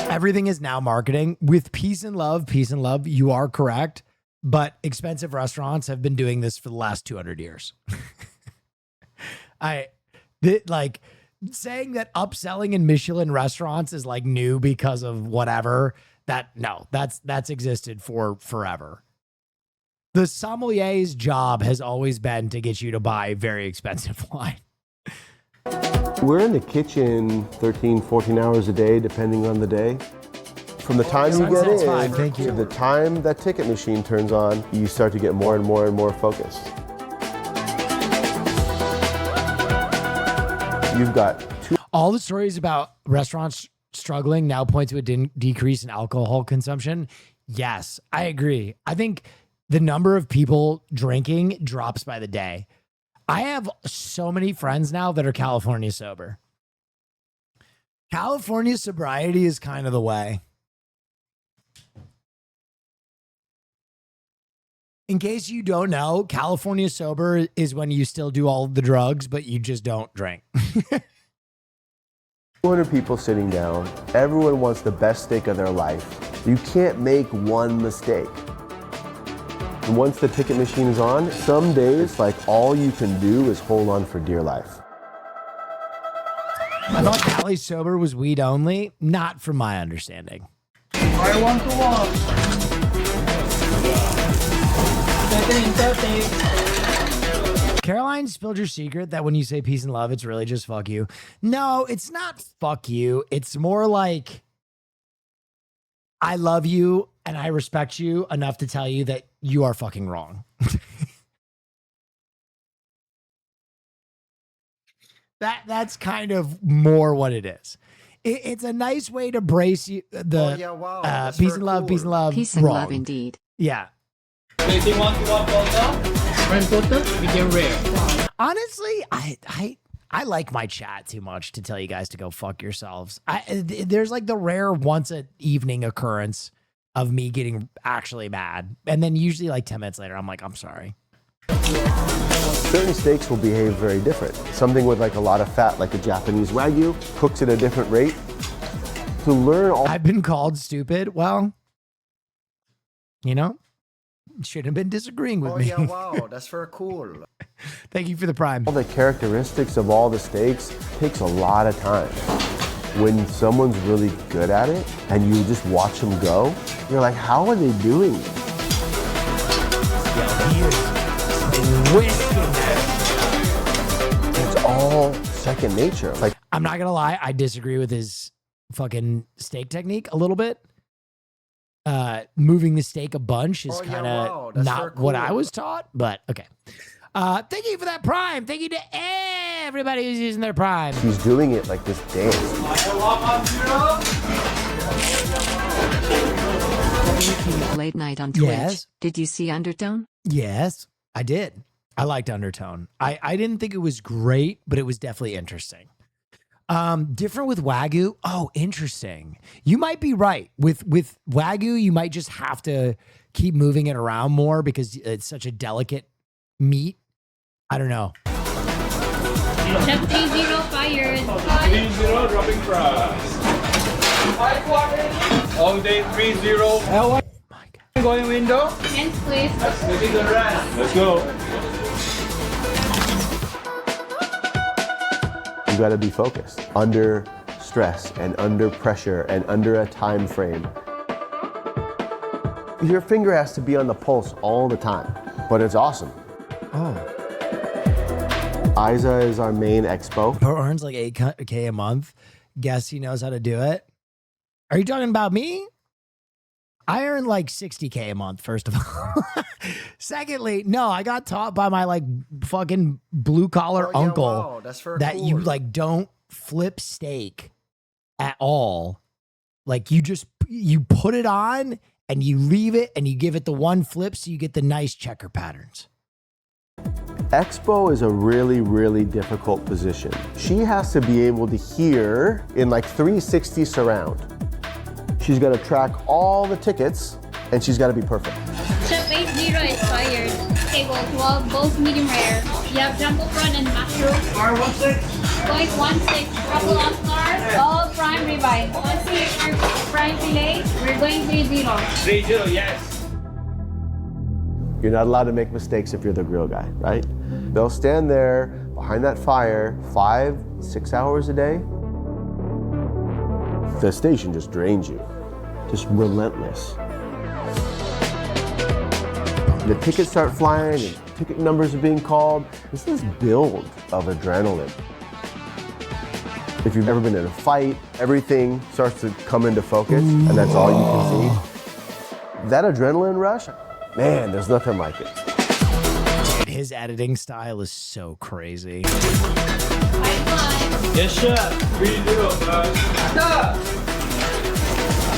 Everything is now marketing with peace and love. Peace and love. You are correct. but expensive restaurants have been doing this for the last 200 years. Like saying that upselling in Michelin restaurants is like new because of whatever, that's existed for forever. The sommelier's job has always been to get you to buy very expensive wine. We're in the kitchen 13, 14 hours a day, depending on the day. From the time you get in to the time that ticket machine turns on, you start to get more and more and more focused. You've got all the stories about restaurants struggling now point to a decrease in alcohol consumption. Yes, I agree. I think the number of people drinking drops by the day. I have so many friends now that are California sober. California sobriety is kind of the way. In case you don't know, California sober is when you still do all the drugs, but you just don't drink. 200 people sitting down. Everyone wants the best steak of their life. You can't make one mistake. And once the ticket machine is on, some days, like, all you can do is hold on for dear life. I thought Cali sober was weed only, not from my understanding. I want to walk. Caroline spilled your secret that when you say peace and love, it's really just fuck you. No, it's not fuck you. It's more like I love you and I respect you enough to tell you that you are fucking wrong. That's kind of more what it is. It's a nice way to brace you. Peace and love, peace and love. Peace and wrong. love indeed. Yeah. Anything want to want French quarter, medium rare. Honestly, I like my chat too much to tell you guys to go fuck yourselves. There's like the rare once a evening occurrence of me getting actually mad. And then usually like 10 minutes later, I'm like, I'm sorry. Certain steaks will behave very different. Something with like a lot of fat, like a Japanese Wagyu, cooks at a different rate. To learn all... I've been called stupid. Well, you know, shouldn't have been disagreeing with me. Oh, yeah, wow, that's very cool. Thank you for the prime. All the characteristics of all the steaks takes a lot of time. When someone's really good at it and you just watch them go, you're like, how are they doing it? It's all second nature. Like, I'm not gonna lie, I disagree with his fucking steak technique a little bit. Moving the steak a bunch is kind of not what I was taught, but okay. Thank you for that prime. Thank you to everybody who's using their prime. He's doing it like this dance. Late night on Twitch. Yes. Did you see Undertone? Yes, I did. I liked Undertone. I didn't think it was great, but it was definitely interesting. Different with Wagyu. Oh, interesting. You might be right. With Wagyu, you might just have to keep moving it around more because it's such a delicate meat. I don't know. Chef 30 fired. 3-0 dropping price. All day 3-0. Oh my God. Going window. Hands please. Let's go. You got to be focused under stress and under pressure and under a time frame. Your finger has to be on the pulse all the time, but it's awesome. Oh. Isa is our main expo. He earns like $8K a month. Guess he knows how to do it. Are you talking about me? I earn like $60K a month, first of all. Secondly, no, I got taught by my like fucking blue collar uncle wow, that's very that cool. you like don't flip steak at all. Like you put it on and you leave it and you give it the one flip so you get the nice checker patterns. Expo is a really, really difficult position. She has to be able to hear in like 360 surround. She's got to track all the tickets and she's got to be perfect. Chef 80 is fired. Table 12, both medium rare. You have jumbo prawn and mushroom. R16. Going 16. Couple lobster. All prime ribeye. 16 prime fillet. We're going 30. 3-0, yes. You're not allowed to make mistakes if you're the grill guy, right? They'll stand there behind that fire 5-6 hours a day. The station just drains you, just relentless. The tickets start flying and ticket numbers are being called. It's this build of adrenaline. If you've ever been in a fight, everything starts to come into focus and that's all you can see. That adrenaline rush, man, there's nothing like it. His editing style is so crazy. Yes, chef. We do.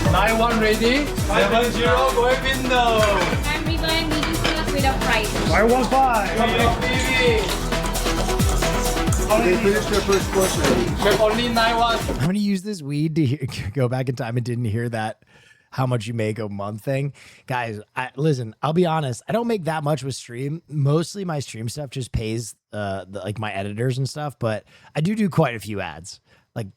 9-1 ready. 7-0 going window. I'm ribeye medium plus with a fries. 5-1-5. They finished their first course already. Chef, only 9-1. I'm gonna use this weed to go back in time and didn't hear that how much you make a month thing. Guys, listen, I'll be honest, I don't make that much with stream. Mostly my stream stuff just pays like my editors and stuff, but I do quite a few ads. Like,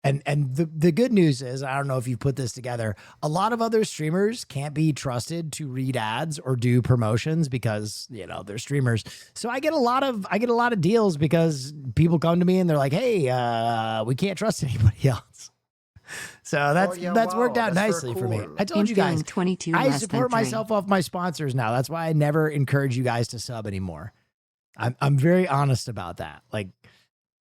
and the good news is, I don't know if you put this together, a lot of other streamers can't be trusted to read ads or do promotions because, you know, they're streamers. So I get a lot of deals because people come to me and they're like, hey, we can't trust anybody else. So that's worked out nicely for me. I told you guys, 22 I less support than 3. myself off my sponsors now. That's why I never encourage you guys to sub anymore. I'm very honest about that. Like,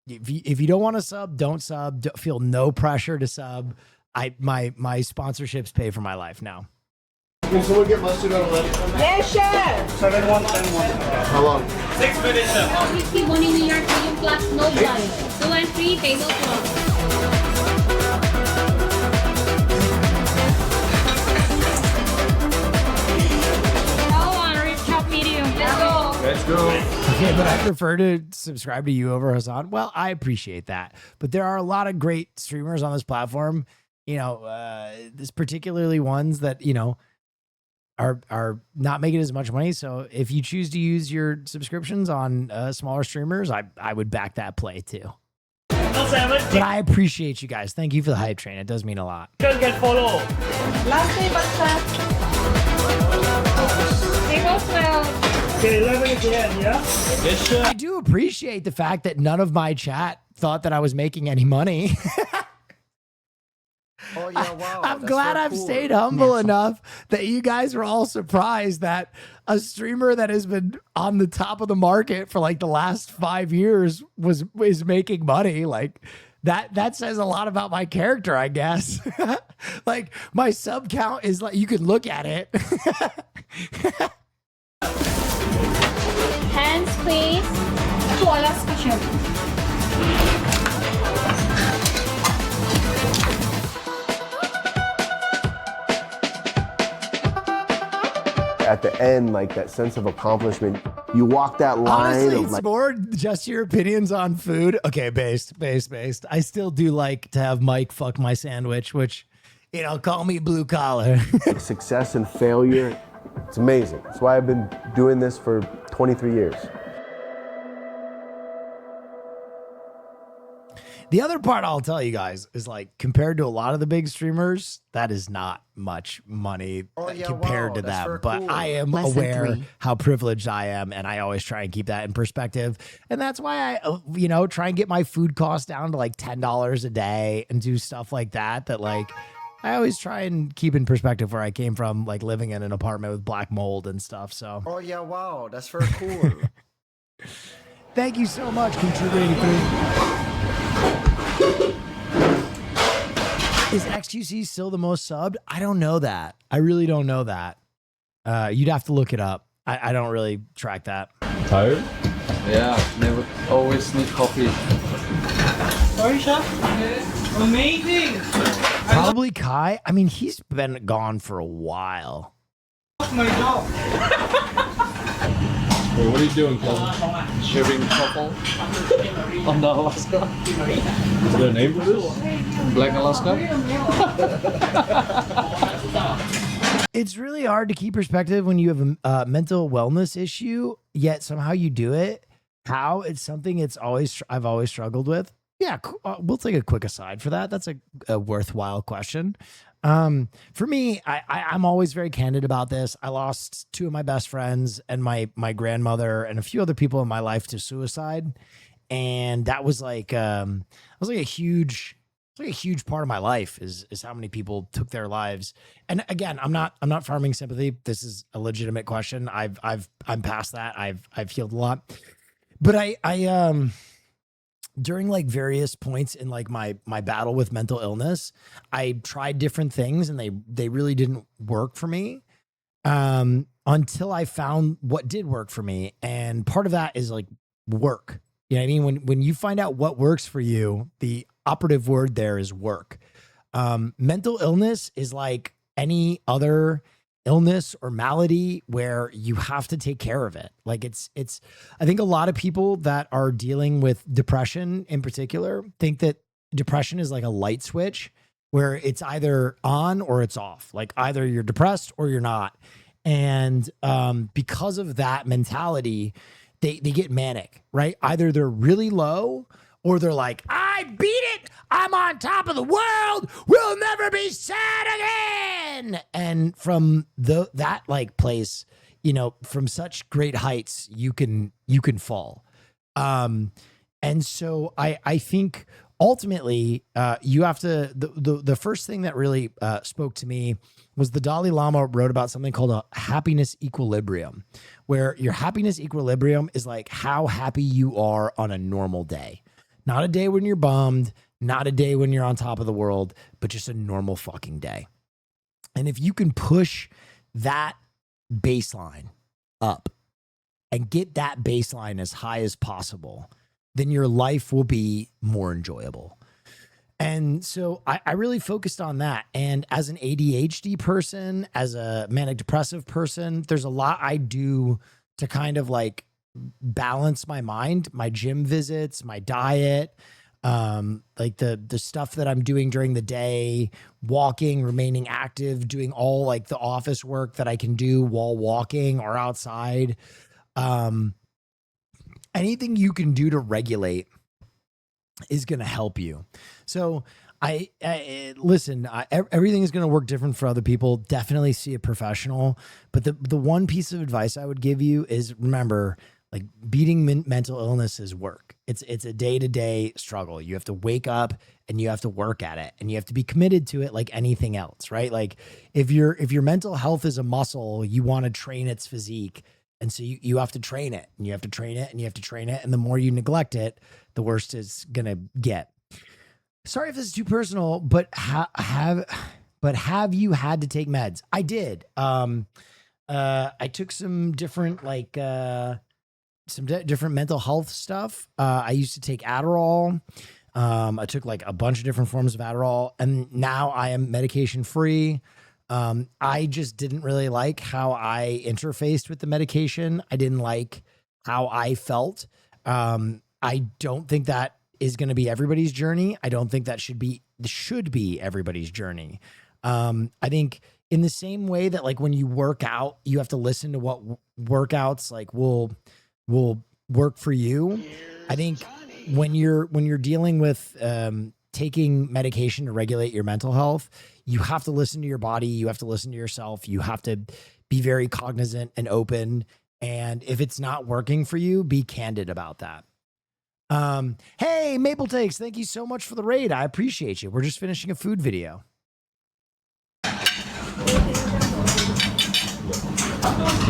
if you don't want to sub, don't sub. Don't feel no pressure to sub. My sponsorships pay for my life now. Can someone get mustard on 11? Yes, chef. 7-1-10-1. How long? 6 minutes, chef. Whiskey one in New York medium plus no blood. 2 and 3 tablecloth. Let's go. Okay, but I prefer to subscribe to you over Hassan. Well, I appreciate that. But there are a lot of great streamers on this platform, you know, this particularly ones that, you know, are not making as much money. So if you choose to use your subscriptions on smaller streamers, I would back that play too. But I appreciate you guys. Thank you for the hype train. It does mean a lot. Don't get follow. Last day, but table 12. Okay, 11 at the end, yeah? Yes, sir. I do appreciate the fact that none of my chat thought that I was making any money. Oh, yeah, wow. I'm glad I've stayed humble enough that you guys were all surprised that a streamer that has been on the top of the market for like the last 5 years is making money. Like that says a lot about my character, I guess. Like my sub count is like, you could look at it. Hands, please. To Alaska chef. At the end, like that sense of accomplishment, you walk that line. Honestly, of it's like, more just your opinions on food. Okay, based. I still do like to have Mike fuck my sandwich, which, you know, call me blue collar. success and failure, it's amazing. That's why I've been doing this for 23 years. The other part I'll tell you guys is like compared to a lot of the big streamers, that is not much money compared to them. But I am Less than aware 3. how privileged I am, and I always try and keep that in perspective. And that's why I, you know, try and get my food costs down to like $10 a day and do stuff like that. That like I always try and keep in perspective where I came from, like living in an apartment with black mold and stuff. So Oh, yeah, wow. That's very cool. thank you so much, contributing food. Is XQC still the most subbed? I don't know that. I really don't know that. You'd have to look it up. I don't really track that. Tired? Yeah, never. Always need coffee. Sorry, chef. Amazing. Probably Kai. I mean, he's been gone for a while. That's my job. Wait, what are you doing, Kevin? Shaving truffle on the Alaska. Is there a name for this? Black Alaska? It's really hard to keep perspective when you have a mental wellness issue, yet somehow you do it. How? It's something I've always struggled with. Yeah, we'll take a quick aside for that. That's a worthwhile question. For me, I'm always very candid about this. I lost 2 of my best friends and my grandmother and a few other people in my life to suicide. And that was like a huge part of my life is how many people took their lives. And again, I'm not farming sympathy. This is a legitimate question. I'm past that. I've healed a lot. But I during like various points in like my battle with mental illness, I tried different things and they really didn't work for me. Until I found what did work for me. And part of that is like work. You know what I mean? When you find out what works for you, the operative word there is work. Mental illness is like any other illness or malady where you have to take care of it. Like it's, I think a lot of people that are dealing with depression in particular think that depression is like a light switch where it's either on or it's off. Like either you're depressed or you're not. And because of that mentality, they get manic, right? Either they're really low or they're like, I beat it. I'm on top of the world. We'll never be sad again. And from that like place, you know, from such great heights, you can fall. And so I think ultimately you have to, the first thing that really spoke to me was the Dalai Lama wrote about something called a happiness equilibrium, where your happiness equilibrium is like how happy you are on a normal day. Not a day when you're bummed, not a day when you're on top of the world, but just a normal fucking day. And if you can push that baseline up and get that baseline as high as possible, then your life will be more enjoyable. And so I really focused on that. And as an ADHD person, as a manic depressive person, there's a lot I do to kind of like balance my mind, my gym visits, my diet, like the stuff that I'm doing during the day, walking, remaining active, doing all like the office work that I can do while walking or outside. Anything you can do to regulate is going to help you. So I listen, everything is going to work different for other people. Definitely see a professional. But the one piece of advice I would give you is remember, like beating mental illness is work. It's a day-to-day struggle. You have to wake up and you have to work at it and you have to be committed to it like anything else, right? Like if your mental health is a muscle, you want to train its physique. And so you have to train it and you have to train it and you have to train it. And the more you neglect it, the worse it's going to get. Sorry if this is too personal, but have you had to take meds? I did. I took some different, like, different mental health stuff. I used to take Adderall. I took like a bunch of different forms of Adderall and now I am medication free. I just didn't really like how I interfaced with the medication. I didn't like how I felt. I don't think that is going to be everybody's journey. I don't think that should be everybody's journey. I think in the same way that like when you work out, you have to listen to what workouts like will work for you. I think when you're dealing with taking medication to regulate your mental health, you have to listen to your body. You have to listen to yourself. You have to be very cognizant and open. And if it's not working for you, be candid about that. Hey, Maple Takes, thank you so much for the raid. I appreciate you. We're just finishing a food video.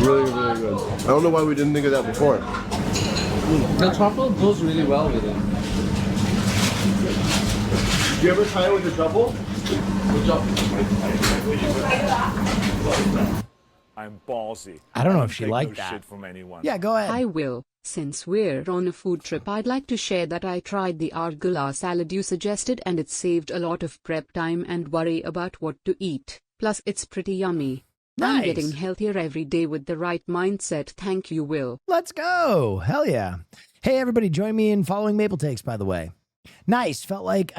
Really, really good. I don't know why we didn't think of that before. The truffle goes really well with it. Do you ever try it with the truffle? Good job. I'm ballsy. I don't know if she take liked no that. shit from anyone. Yeah, go ahead. I will. Since we're on a food trip, I'd like to share that I tried the arugula salad you suggested and it saved a lot of prep time and worry about what to eat. Plus, it's pretty yummy. I'm Nice. getting healthier every day with the right mindset. Thank you, Will. Let's go. Hell yeah. Hey, everybody, join me in following Maple Takes, by the way. Nice. Felt like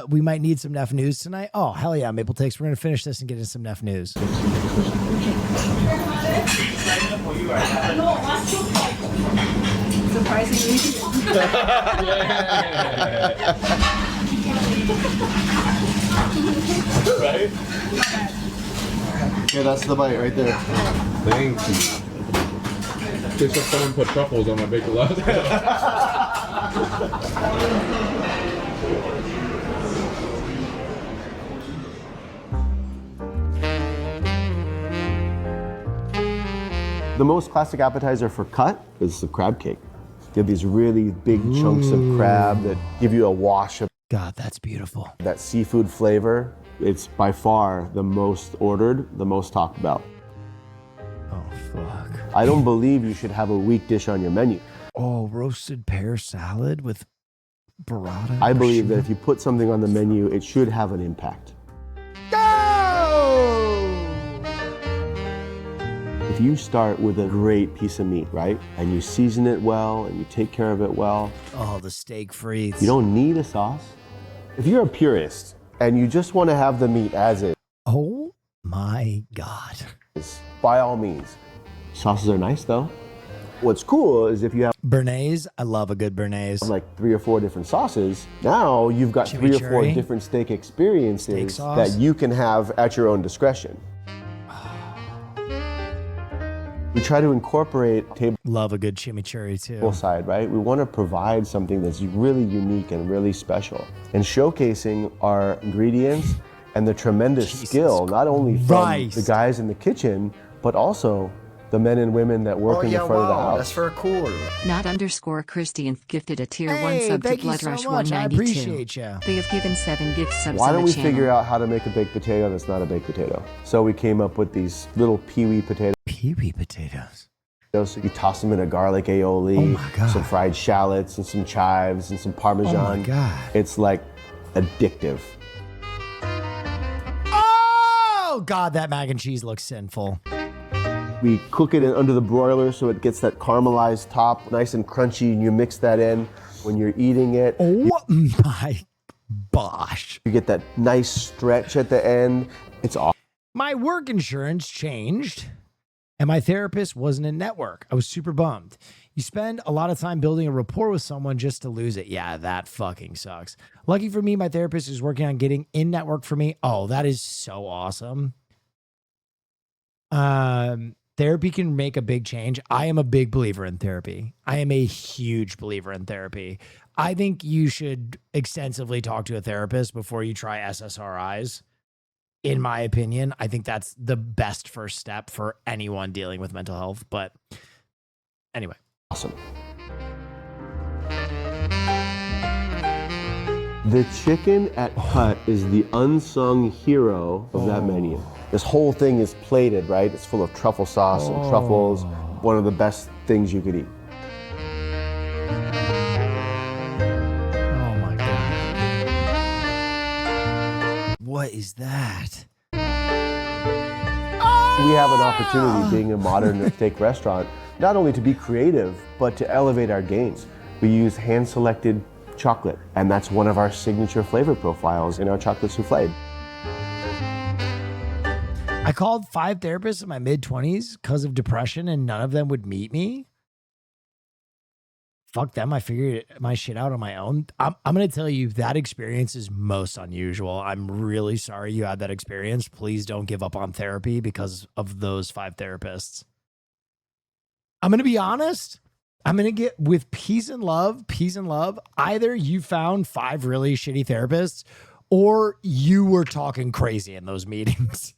we might need some Neff news tonight. Oh, hell yeah, Maple Takes. We're going to finish this and get into some Neff news. Surprisingly. Right? Okay, that's the bite right there. Thank you. Just if someone put truffles on my baked Alaska. The most classic appetizer for cut is the crab cake. You have these really big chunks of crab that give you a wash of God, that's beautiful. that seafood flavor. It's by far the most ordered, the most talked about. Oh, fuck. I don't believe you should have a weak dish on your menu. Oh, roasted pear salad with burrata. I believe that if you put something on the menu, it should have an impact. If you start with a great piece of meat, right, and you season it well and you take care of it well, Oh, the steak frites. you don't need a sauce. If you're a purist and you just want to have the meat as is, Oh my God. by all means. Sauces are nice though. What's cool is if you have Béarnaise, I love a good béarnaise. like 3 or 4 different sauces, now you've got 3 or 4 Chimichurri. different steak experiences Steak sauce. that you can have at your own discretion. We try to incorporate table Love a good chimichurri too. side, right? We want to provide something that's really unique and really special. And showcasing our ingredients and the tremendous skill, not only from Christ. the guys in the kitchen, but also the men and women that work in the front of the house. That's for cool. Not_Christian gifted a tier 1 Hey, sub to thank you Blood so Rush much. I 192. appreciate ya. They have given 7 gift subs Why on don't the we channel. figure out how to make a baked potato that's not a baked potato? So we came up with these little pee-wee potatoes. Pee-wee potatoes. So you toss them in a garlic aioli, Oh my God. some fried shallots and some chives and some Parmesan. Oh my God. It's like addictive. Oh God, that mac and cheese looks sinful. We cook it under the broiler so it gets that caramelized top, nice and crunchy, and you mix that in when you're eating it. Oh my gosh. You get that nice stretch at the end. It's awesome. My work insurance changed and my therapist wasn't in network. I was super bummed. You spend a lot of time building a rapport with someone just to lose it. Yeah, that fucking sucks. Lucky for me, my therapist is working on getting in network for me. Oh, that is so awesome. Therapy can make a big change. I am a big believer in therapy. I am a huge believer in therapy. I think you should extensively talk to a therapist before you try SSRIs. In my opinion, I think that's the best first step for anyone dealing with mental health. But anyway. Awesome. The chicken at Hut is the unsung hero of that menu. This whole thing is plated, right? It's full of truffle sauce and truffles. One of the best things you could eat. Oh my God. What is that? We have an opportunity being a modern steak restaurant, not only to be creative, but to elevate our games. We use hand-selected chocolate, and that's one of our signature flavor profiles in our chocolate souffle. I called 5 therapists in my mid-20s because of depression and none of them would meet me. Fuck them. I figured my shit out on my own. I'm going to tell you that experience is most unusual. I'm really sorry you had that experience. Please don't give up on therapy because of those 5 therapists. I'm going to be honest. I'm going to get with peace and love. Either you found 5 really shitty therapists or you were talking crazy in those meetings.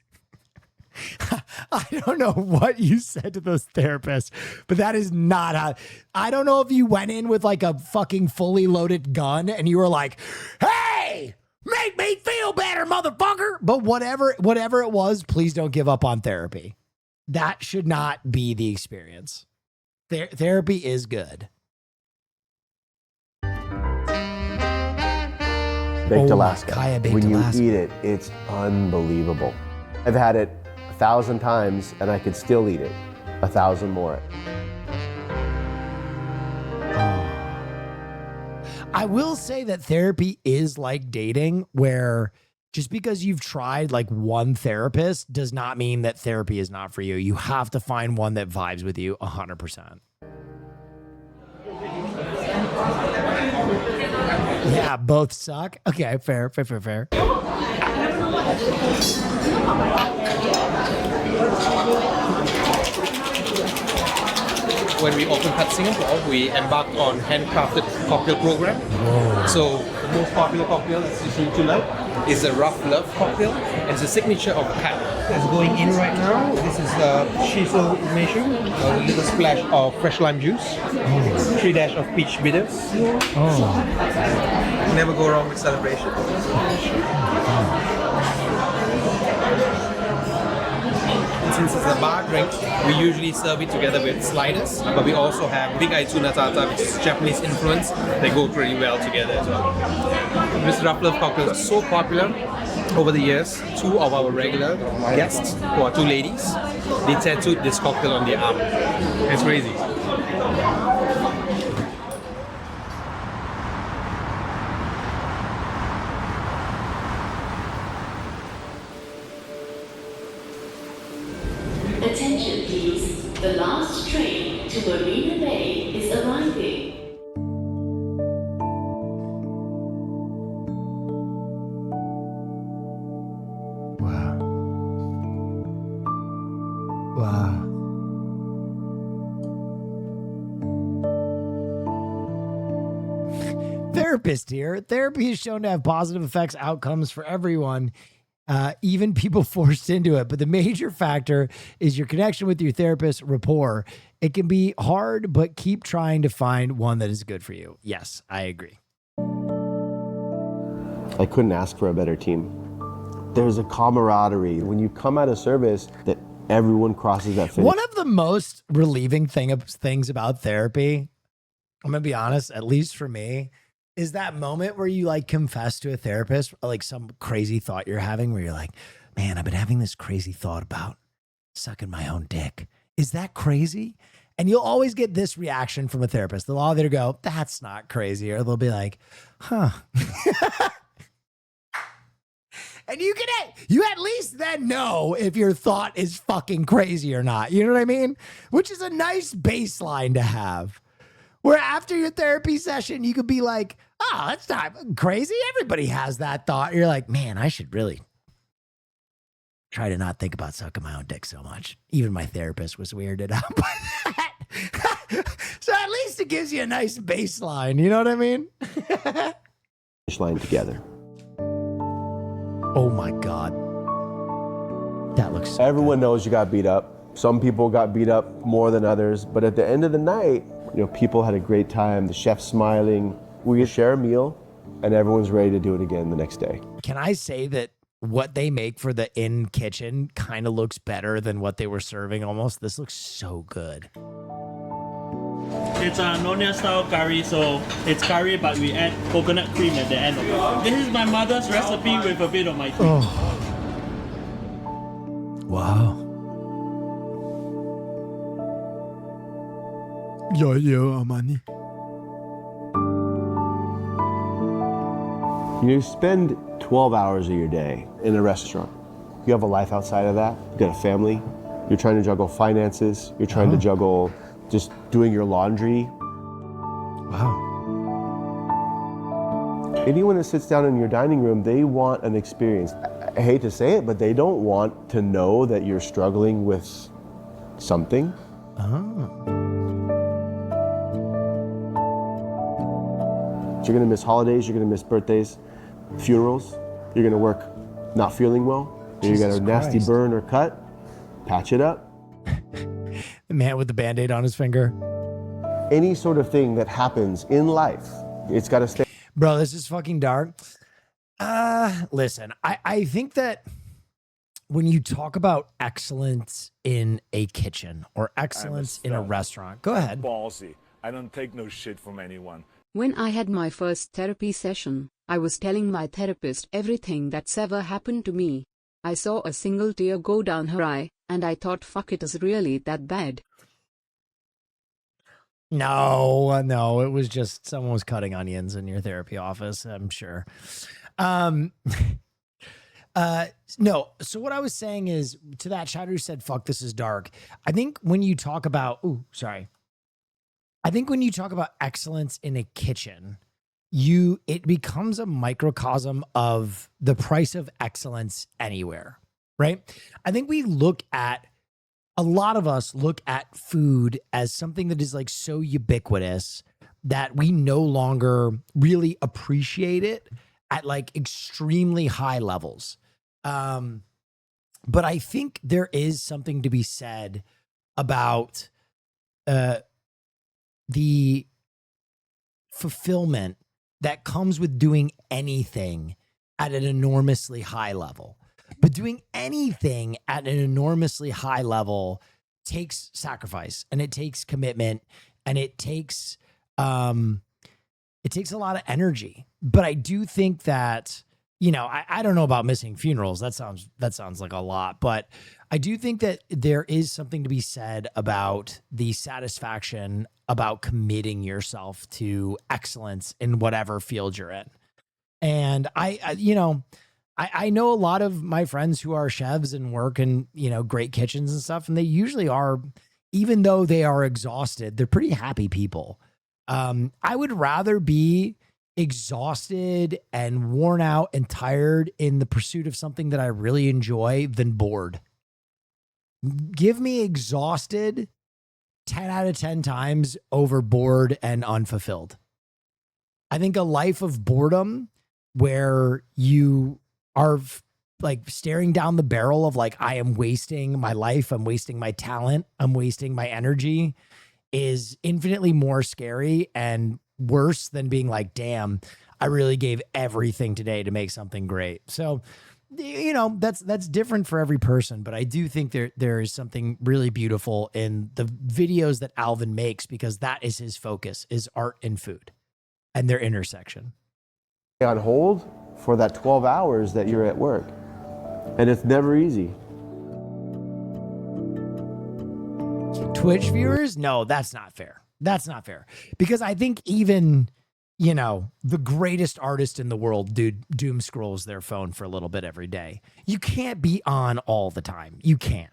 I don't know what you said to those therapists, but that is not how. I don't know if you went in with like a fucking fully loaded gun and you were like, hey, make me feel better, motherfucker. But whatever it was, please don't give up on therapy. That should not be the experience. Therapy is good. Baked Alaska. Kaya baked when Alaska. you eat it, it's unbelievable. I've had it 1,000 times and I could still eat it 1,000 more. I will say that therapy is like dating, where just because you've tried like one therapist does not mean that therapy is not for you. You have to find one that vibes with you 100%. Yeah, both suck. Okay, fair. When we opened Cut Singapore, we embarked on handcrafted cocktail program. So the most popular cocktail that you see to love is the Rough Love cocktail. And it's a signature of Cut. That's going in right now. This is shiso umeshu, a little splash of fresh lime juice, 3 dash of peach bitters. Never go wrong with celebration. Since it's a bar drink, we usually serve it together with sliders, but we also have Big Eye Tuna Tata, which is Japanese influence. They go pretty well together as well. This Rough Love cocktail is so popular over the years. 2 of our regular guests, who are 2 ladies, they tattooed this cocktail on their arm. It's crazy. Attention please, the last train to Marina Bay is arriving. Wow. Therapist here. Therapy is shown to have positive effects, outcomes for everyone, even people forced into it. But the major factor is your connection with your therapist, rapport. It can be hard, but keep trying to find one that is good for you. Yes, I agree. I couldn't ask for a better team. There's a camaraderie. When you come out of service, that everyone crosses that finish. One of the most relieving things about therapy, I'm going to be honest, at least for me, is that moment where you like confess to a therapist, like some crazy thought you're having where you're like, man, I've been having this crazy thought about sucking my own dick. Is that crazy? And you'll always get this reaction from a therapist. They'll either go, that's not crazy, or they'll be like, huh. And you at least then know if your thought is fucking crazy or not. You know what I mean? Which is a nice baseline to have. Where after your therapy session, you could be like, oh, that's not crazy. Everybody has that thought. You're like, man, I should really try to not think about sucking my own dick so much. Even my therapist was weirded out by that. So at least it gives you a nice baseline. You know what I mean? Finish line together. Oh my God. That looks so Everyone knows you got beat up. Some people got beat up more than others, but at the end of the night, people had a great time. The chef's smiling. We share a meal, and everyone's ready to do it again the next day. Can I say that what they make for the in kitchen kind of looks better than what they were serving almost? This looks so good. It's a Nyonya style curry, so it's curry, but we add coconut cream at the end of it. This is my mother's recipe with a bit of my tweak. Oh. Wow. Yo, Amani. You spend 12 hours of your day in a restaurant. You have a life outside of that. You got a family. You're trying to juggle finances. You're trying to juggle just doing your laundry. Wow. Anyone that sits down in your dining room, they want an experience. I hate to say it, but they don't want to know that you're struggling with something. You're gonna miss holidays, you're gonna miss birthdays, funerals, you're gonna work not feeling well, you got a nasty burn or cut, patch it up. The man with the Band-Aid on his finger. Any sort of thing that happens in life, it's gotta stay. Bro, this is fucking dark. Listen, I think that when you talk about excellence in a kitchen or excellence in a restaurant, go ahead. Ballsy. I don't take no shit from anyone. When I had my first therapy session, I was telling my therapist everything that's ever happened to me. I saw a single tear go down her eye, and I thought, fuck, it is really that bad. No, it was just someone was cutting onions in your therapy office, I'm sure. No, so what I was saying is, to that chatter who said, fuck, this is dark. I think when you talk about, I think when you talk about excellence in a kitchen, it becomes a microcosm of the price of excellence anywhere, right? I think a lot of us look at food as something that is like so ubiquitous that we no longer really appreciate it at like extremely high levels. But I think there is something to be said about the fulfillment that comes with doing anything at an enormously high level. But doing anything at an enormously high level takes sacrifice, and it takes commitment, and it takes a lot of energy. But I do think that, you know, I don't know about missing funerals. That sounds like a lot, but I do think that there is something to be said about the satisfaction about committing yourself to excellence in whatever field you're in. And I know a lot of my friends who are chefs and work in, you know, great kitchens and stuff, and they usually are, even though they are exhausted, they're pretty happy people. I would rather be exhausted and worn out and tired in the pursuit of something that I really enjoy than bored. Give me exhausted 10 out of 10 times over bored and unfulfilled. I think a life of boredom where you are like staring down the barrel of like, I am wasting my life, I'm wasting my talent, I'm wasting my energy, is infinitely more scary and worse than being like, damn, I really gave everything today to make something great. So, you know, that's different for every person, but I do think there is something really beautiful in the videos that Alvin makes, because that is his focus, is art and food and their intersection. On hold for that 12 hours that you're at work, and it's never easy. Twitch viewers? No, that's not fair. That's not fair. Because I think even, you know, the greatest artist in the world, dude, doom scrolls their phone for a little bit every day. You can't be on all the time. You can't.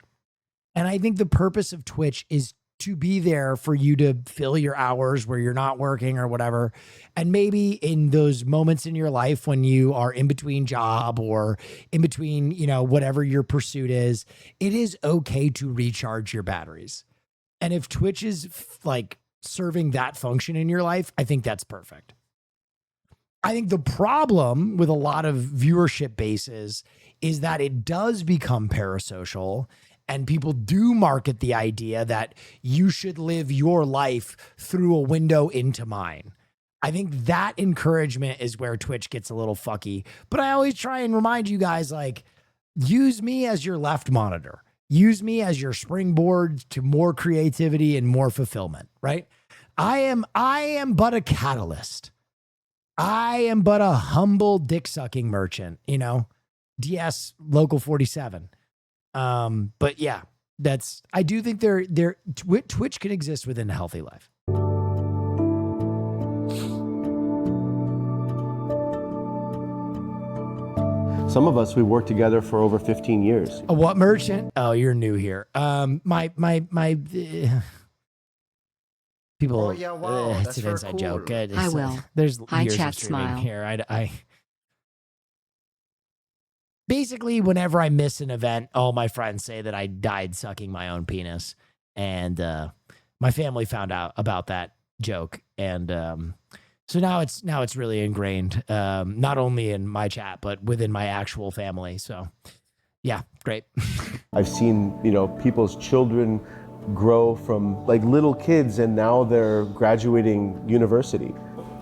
And I think the purpose of Twitch is to be there for you to fill your hours where you're not working or whatever. And maybe in those moments in your life when you are in between job or in between, you know, whatever your pursuit is, it is okay to recharge your batteries. And if Twitch is like serving that function in your life, I think that's perfect. I think the problem with a lot of viewership bases is that it does become parasocial, and people do market the idea that you should live your life through a window into mine. I think that encouragement is where Twitch gets a little fucky. But I always try and remind you guys, like, use me as your left monitor. Use me as your springboard to more creativity and more fulfillment, right? I am but a catalyst. I am but a humble dick-sucking merchant, you know? DS Local 47. But yeah, I do think Twitch can exist within a healthy life. Some of us, we worked together for over 15 years. A what merchant? Oh, you're new here. People. Oh yeah, wow, it's that's an very inside cool. joke. I will. There's Hi, years chat of streaming smile. here. I basically, whenever I miss an event, all my friends say that I died sucking my own penis, and my family found out about that joke, and so now it's really ingrained, not only in my chat but within my actual family. So, yeah, great. I've seen, you know, people's children grow from like little kids, and now they're graduating university.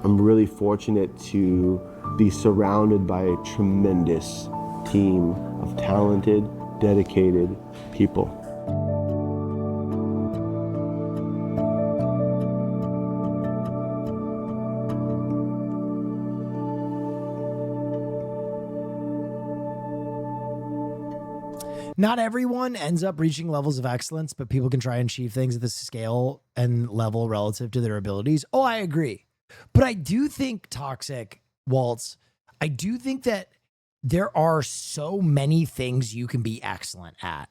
I'm really fortunate to be surrounded by a tremendous team of talented, dedicated people. Not everyone ends up reaching levels of excellence, but people can try and achieve things at the scale and level relative to their abilities. Oh, I agree. But I do think, Toxic Waltz, I do think that there are so many things you can be excellent at.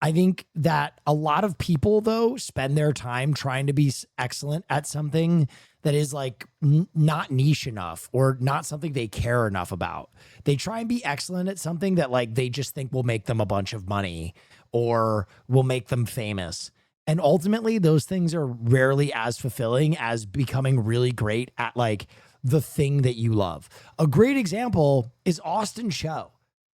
I think that a lot of people, though, spend their time trying to be excellent at something that is like not niche enough or not something they care enough about. They try and be excellent at something that like they just think will make them a bunch of money or will make them famous. And ultimately those things are rarely as fulfilling as becoming really great at like the thing that you love. A great example is Austin Cho.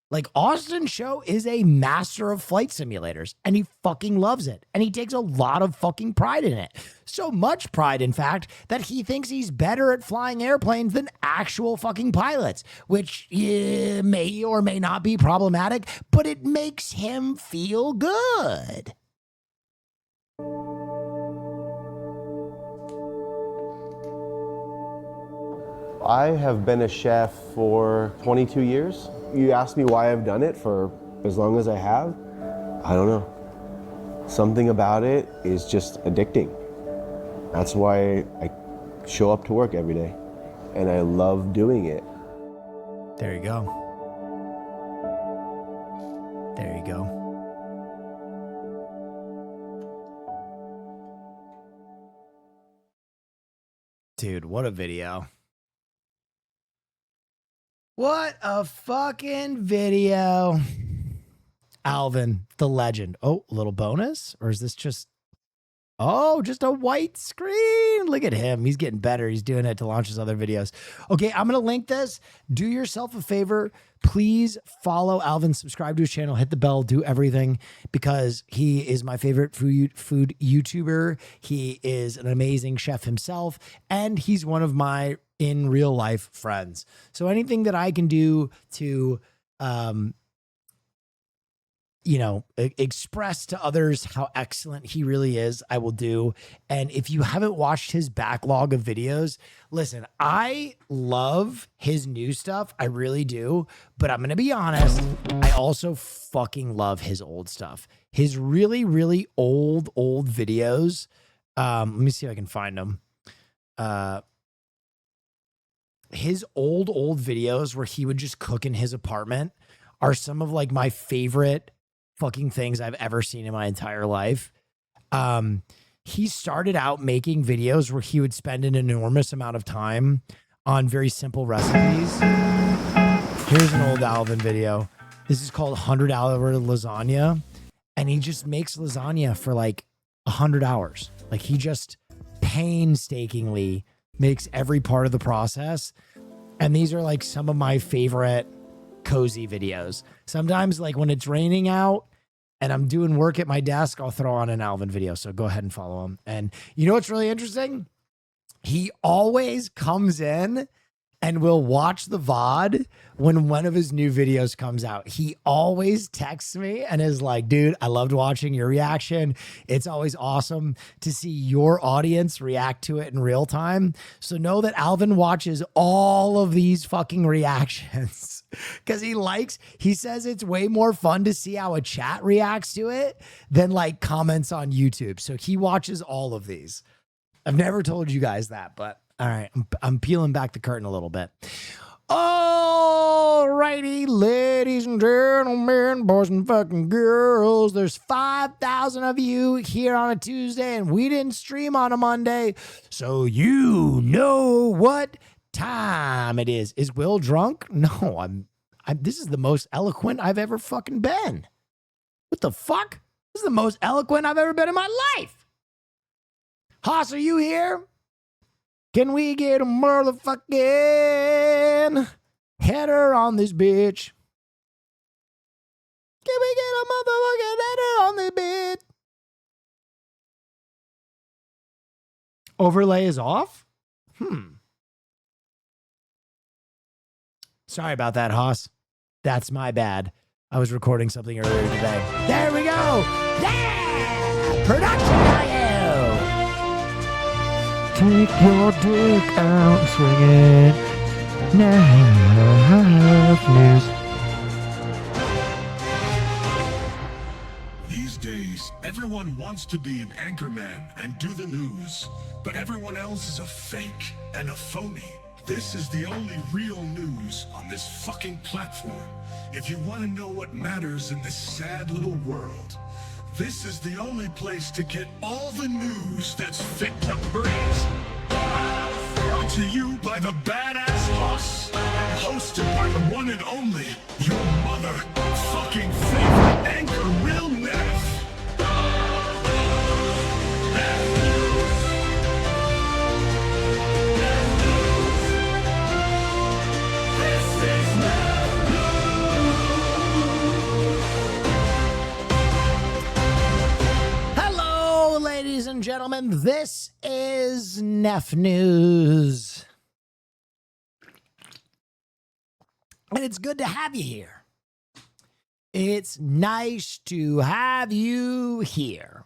Like Austin Cho is a master of flight simulators and he fucking loves it. And he takes a lot of fucking pride in it. So much pride, in fact, that he thinks he's better at flying airplanes than actual fucking pilots, which may or may not be problematic, but it makes him feel good. I have been a chef for 22 years. You asked me why I've done it for as long as I have. I don't know. Something about it is just addicting. That's why I show up to work every day and I love doing it. There you go. There you go. Dude, what a video. What a fucking video. Alvin, the legend. Oh, a little bonus? Or is this just... Oh, just a white screen. Look at him. He's getting better. He's doing it to launch his other videos. Okay, I'm going to link this. Do yourself a favor. Please follow Alvin, subscribe to his channel, hit the bell, do everything, because he is my favorite food YouTuber. He is an amazing chef himself, and he's one of my in real life friends. So anything that I can do to, you know, express to others how excellent he really is, I will do. And if you haven't watched his backlog of videos, listen, I love his new stuff. I really do. But I'm going to be honest, I also fucking love his old stuff. His really, really old videos. Let me see if I can find them. His old videos where he would just cook in his apartment are some of like my favorite fucking things I've ever seen in my entire life. He started out making videos where he would spend an enormous amount of time on very simple recipes. Here's an old Alvin video. This is called 100 hour lasagna. And he just makes lasagna for like 100 hours. Like he just painstakingly makes every part of the process. And these are like some of my favorite cozy videos. Sometimes like when it's raining out and I'm doing work at my desk, I'll throw on an Alvin video. So go ahead and follow him. And you know what's really interesting? He always comes in and will watch the VOD when one of his new videos comes out. He always texts me and is like, dude, I loved watching your reaction. It's always awesome to see your audience react to it in real time. So know that Alvin watches all of these fucking reactions because he says it's way more fun to see how a chat reacts to it than like comments on YouTube. So he watches all of these. I've never told you guys that, but all right, I'm peeling back the curtain a little bit. All righty, ladies and gentlemen, boys and fucking girls, there's 5,000 of you here on a Tuesday, and we didn't stream on a Monday, so you know what time it is. Is Will drunk? No, I'm this is the most eloquent I've ever fucking been. What the fuck? This is the most eloquent I've ever been in my life. Haas, are you here? Can we get a motherfucking header on this bitch? Can we get a motherfucking header on this bitch? Overlay is off? Sorry about that, Haas. That's my bad. I was recording something earlier today. There we go. Yeah! Production value! Take your dick out and swing it. These days, everyone wants to be an anchorman and do the news, but everyone else is a fake and a phony. This is the only real news on this fucking platform. If you want to know what matters in this sad little world, this is the only place to get all the news that's fit to breathe. Brought to you by the Badass Boss. Hosted by the one and only, your mother-fucking favorite anchor, Will Neff. Hello, ladies and gentlemen. This is Neff News. And it's good to have you here. It's nice to have you here.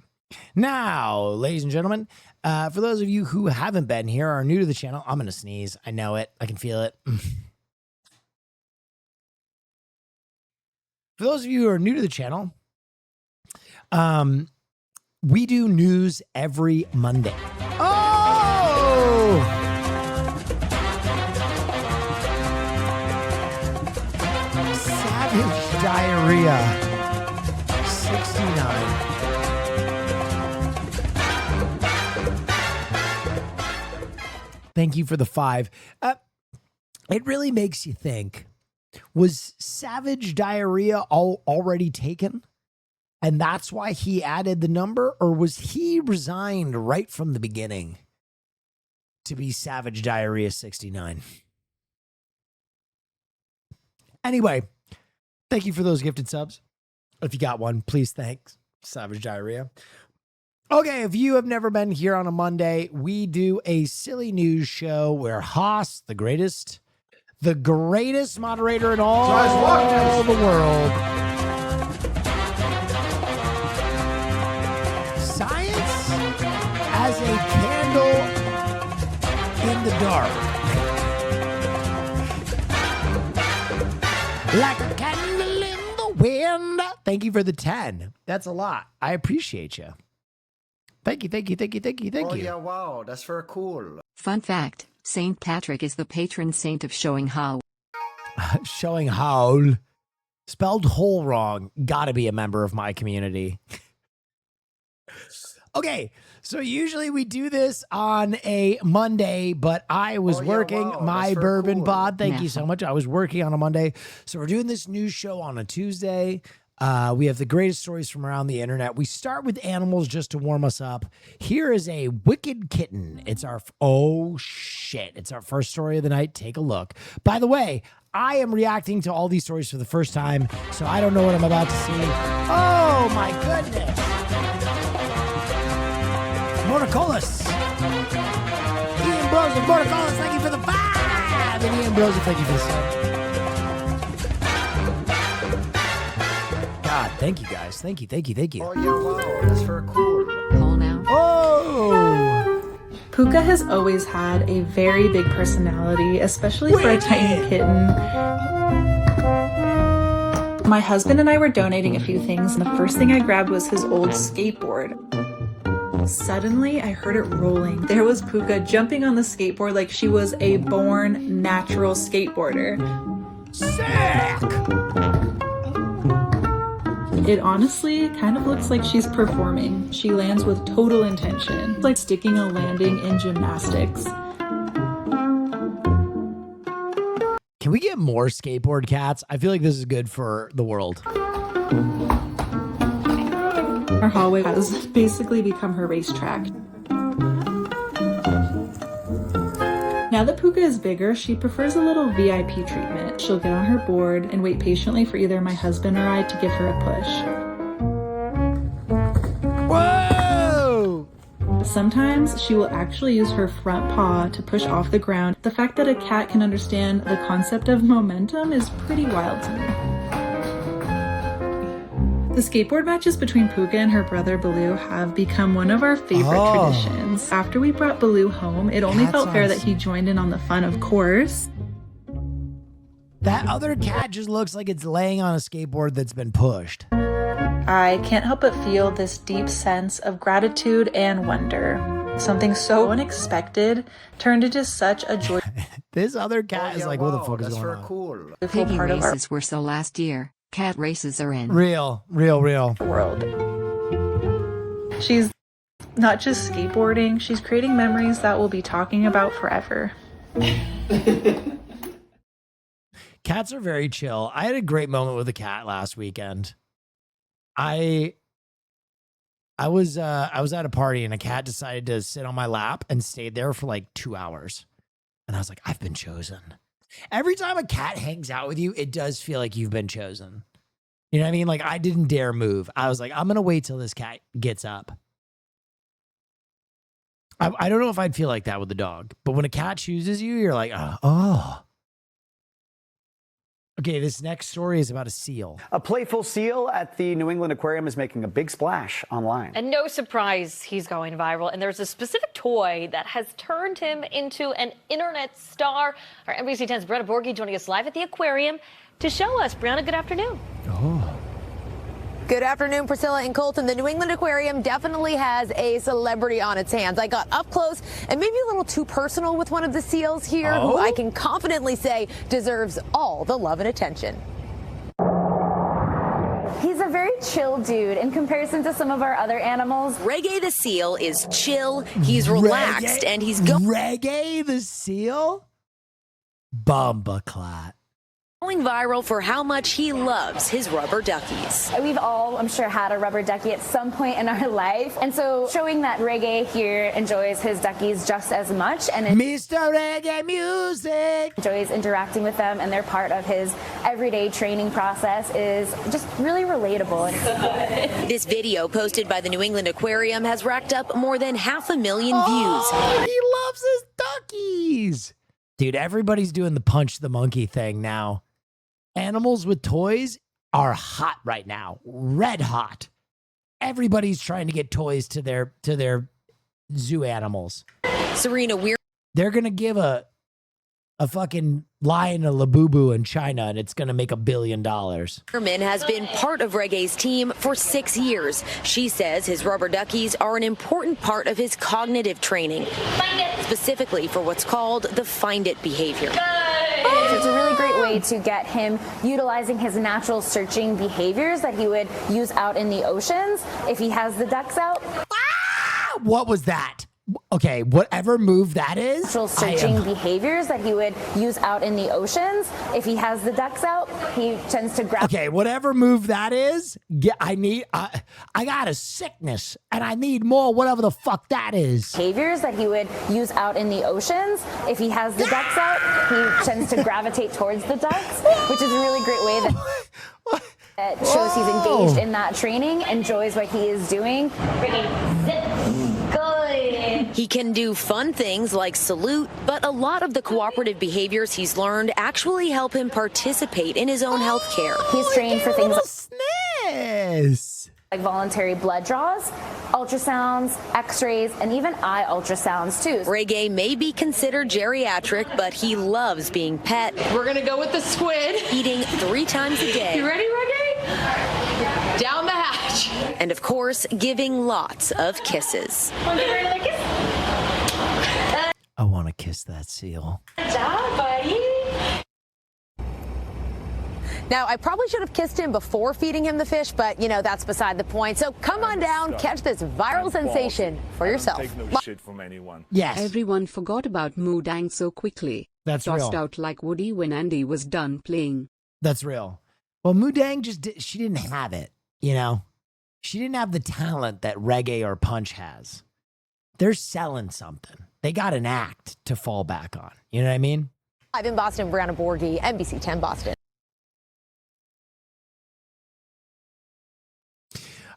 Now, ladies and gentlemen, for those of you who haven't been here or are new to the channel, I'm going to sneeze. I know it. I can feel it. For those of you who are new to the channel, we do news every Monday. Oh! Savage Diarrhea 69. Thank you for the 5. It really makes you think. Was Savage Diarrhea already taken? And that's why he added the number? Or was he resigned right from the beginning to be Savage Diarrhea 69? Anyway, thank you for those gifted subs. If you got one, please thanks. Savage Diarrhea. Okay, if you have never been here on a Monday, we do a silly news show where Haas, the greatest moderator in all the world, science as a candle in the dark. Like a candle in the wind. Thank you for the 10. That's a lot. I appreciate you. Thank you. Oh, yeah, wow. That's very cool. Fun fact, Saint Patrick is the patron saint of showing how. Showing how. Spelled whole wrong. Gotta be a member of my community. Okay, so usually we do this on a Monday, but I was working my bourbon pod. Thank you so much. I was working on a Monday. So we're doing this news show on a Tuesday. We have the greatest stories from around the internet. We start with animals just to warm us up. Here is a wicked kitten. It's our, oh shit. It's our first story of the night. Take a look. By the way, I am reacting to all these stories for the first time, so I don't know what I'm about to see. Oh my goodness. Morticolis. Ian Brosy, Morticolis, thank you for the 5. And Ian Brosy, thank you for the 7. God, thank you guys. Thank you. Oh, yeah, wow. That's very cool. Call now. Oh! Puka has always had a very big personality, especially for a tiny kitten. My husband and I were donating a few things, and the first thing I grabbed was his old skateboard. Suddenly, I heard it rolling. There was Puka jumping on the skateboard like she was a born natural skateboarder. Sick! It honestly kind of looks like she's performing. She lands with total intention, like sticking a landing in gymnastics. Can we get more skateboard cats? I feel like this is good for the world. Our hallway has basically become her racetrack. Now that Puka is bigger, she prefers a little VIP treatment. She'll get on her board and wait patiently for either my husband or I to give her a push. Whoa! Sometimes she will actually use her front paw to push off the ground. The fact that a cat can understand the concept of momentum is pretty wild to me. The skateboard matches between Puka and her brother Baloo have become one of our favorite traditions. After we brought Baloo home, it only felt fair that he joined in on the fun, of course. That other cat just looks like it's laying on a skateboard that's been pushed. I can't help but feel this deep sense of gratitude and wonder. Something so unexpected turned into such a joy. This other cat is like, what the fuck is going on? Cool. Piggy races were so last year. Cat races are in. Real. World. She's not just skateboarding, she's creating memories that we'll be talking about forever. Cats are very chill. I had a great moment with a cat last weekend. I was at a party and a cat decided to sit on my lap and stayed there for like 2 hours. And I was like, I've been chosen. Every time a cat hangs out with you, it does feel like you've been chosen. You know what I mean? Like I didn't dare move. I was like, I'm going to wait till this cat gets up. I don't know if I'd feel like that with a dog, but when a cat chooses you, you're like, oh. Okay, this next story is about a seal. A playful seal at the New England Aquarium is making a big splash online. And no surprise, he's going viral. And there's a specific toy that has turned him into an internet star. Our NBC 10's Brianna Borghi joining us live at the aquarium to show us. Brianna, good afternoon. Oh. Good afternoon, Priscilla and Colton. The New England Aquarium definitely has a celebrity on its hands. I got up close and maybe a little too personal with one of the seals here, who I can confidently say deserves all the love and attention. He's a very chill dude in comparison to some of our other animals. Reggae the seal is chill, he's relaxed, and he's going... Reggae the seal? Bumbaclat. Going viral for how much he loves his rubber duckies. We've all, I'm sure, had a rubber ducky at some point in our life. And so showing that Reggae here enjoys his duckies just as much. And Mr. Reggae Music enjoys interacting with them, and they're part of his everyday training process is just really relatable. This video posted by the New England Aquarium has racked up more than 500,000 views. He loves his duckies. Dude, everybody's doing the punch the monkey thing now. Animals with toys are hot right now. Red hot. Everybody's trying to get toys to their zoo animals. Serena Weir. They're going to give a fucking lion a Labubu in China, and it's going to make $1 billion. Weirman has been part of Reggae's team for 6 years. She says his rubber duckies are an important part of his cognitive training, specifically for what's called the Find It behavior. It's a really great way to get him utilizing his natural searching behaviors that he would use out in the oceans if he has the ducks out. What was that? Okay, whatever move that is. Natural searching behaviors that he would use out in the oceans if he has the ducks out. He tends to grab. Okay, whatever move that is. I got a sickness and I need more. Whatever the fuck that is. Behaviors that he would use out in the oceans if he has the ducks out. He tends to gravitate towards the ducks, which is a really great way that shows he's engaged in that training, enjoys what he is doing. He can do fun things like salute, but a lot of the cooperative behaviors he's learned actually help him participate in his own health care. He's trained for things like voluntary blood draws, ultrasounds, x-rays, and even eye ultrasounds too. Reggae may be considered geriatric, but he loves being pet. We're gonna go with the squid. Eating 3 times a day. You ready, Reggae? Down the hatch. And of course, giving lots of kisses. Want to give her another kiss? I want to kiss that seal. Good job, buddy. Now, I probably should have kissed him before feeding him the fish, but, you know, that's beside the point. So come on down, catch this viral sensation for yourself. Take no shit from anyone. Yes. Everyone forgot about Moodang so quickly. That's Tossed real. out like Woody when Andy was done playing. That's real. Well, Moodang she didn't have it, you know? She didn't have the talent that Reggae or Punch has. They're selling something. They got an act to fall back on. You know what I mean? Live in Boston, Brianna Borghi, NBC 10 Boston.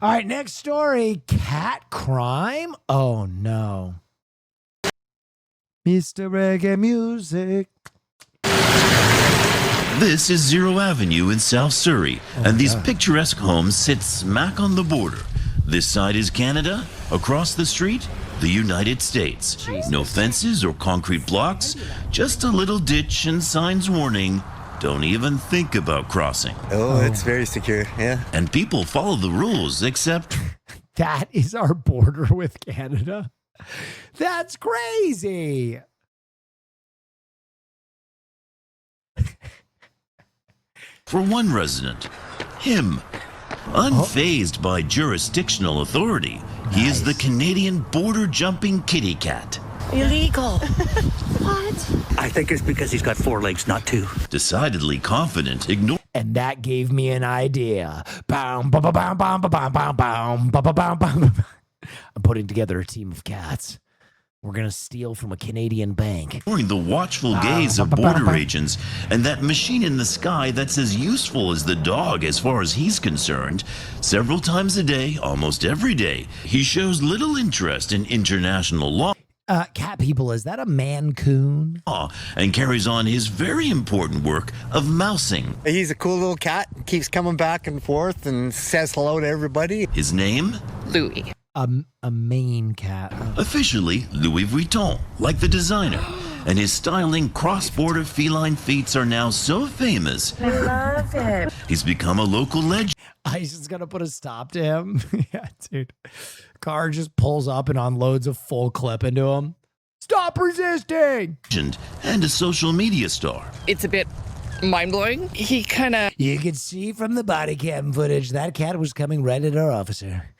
All right, next story. Cat crime? Oh, no. Mr. Reggae Music. This is Zero Avenue in South Surrey, and these picturesque homes sit smack on the border. This side is Canada, across the street, the United States. No fences or concrete blocks, just a little ditch and signs warning, don't even think about crossing. Oh, it's very secure, yeah. And people follow the rules, except... That is our border with Canada. That's crazy. For one resident, him. Unfazed by jurisdictional authority, he is the Canadian border-jumping kitty cat. Illegal. What? I think it's because he's got 4 legs, not 2. Decidedly confident, And that gave me an idea. Bow, ba, ba, bow, bow, ba, bow, bow, bow, ba, ba, bow, bow. I'm putting together a team of cats. We're going to steal from a Canadian bank. ignoring the watchful gaze of border agents and that machine in the sky that's as useful as the dog as far as he's concerned. Several times a day, almost every day, he shows little interest in international law. Cat people, is that a Mancoon? And carries on his very important work of mousing. He's a cool little cat. Keeps coming back and forth and says hello to everybody. His name? Louis. A Maine cat. Officially Louis Vuitton, like the designer. And his styling cross-border feline feats are now so famous. I love it. He's become a local legend. ICE is going to put a stop to him. Yeah, dude. Car just pulls up and unloads a full clip into him. Stop resisting! And a social media star. It's a bit mind-blowing. He kind of... You could see from the body cam footage that cat was coming right at our officer.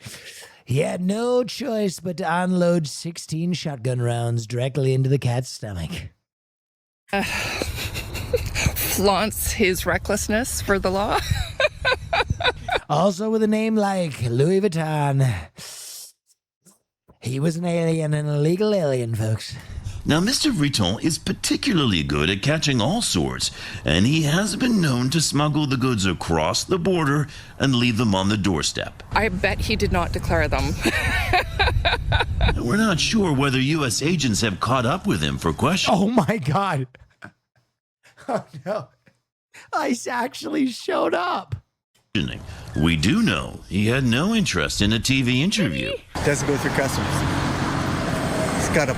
He had no choice but to unload 16 shotgun rounds directly into the cat's stomach. flaunts his recklessness for the law. Also with a name like Louis Vuitton. He was an alien, an illegal alien, folks. Now, Mr. Vuitton is particularly good at catching all sorts, and he has been known to smuggle the goods across the border and leave them on the doorstep. I bet he did not declare them. We're not sure whether U.S. agents have caught up with him for questioning. Oh my God. Oh no. ICE actually showed up. We do know he had no interest in a TV interview. Doesn't go through customs. He's got a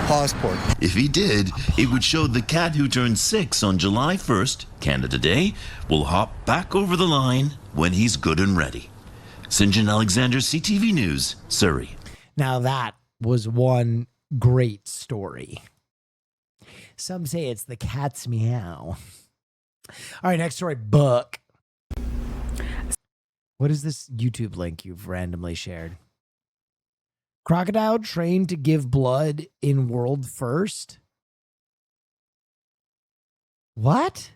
passport. If he did, it would show the cat who turned 6 on July 1st, Canada Day, will hop back over the line when he's good and ready. St. John Alexander, CTV News, Surrey. Now that was one great story. Some say it's the cat's meow. All right, next story, book. What is this YouTube link you've randomly shared? Crocodile trained to give blood in world first? What?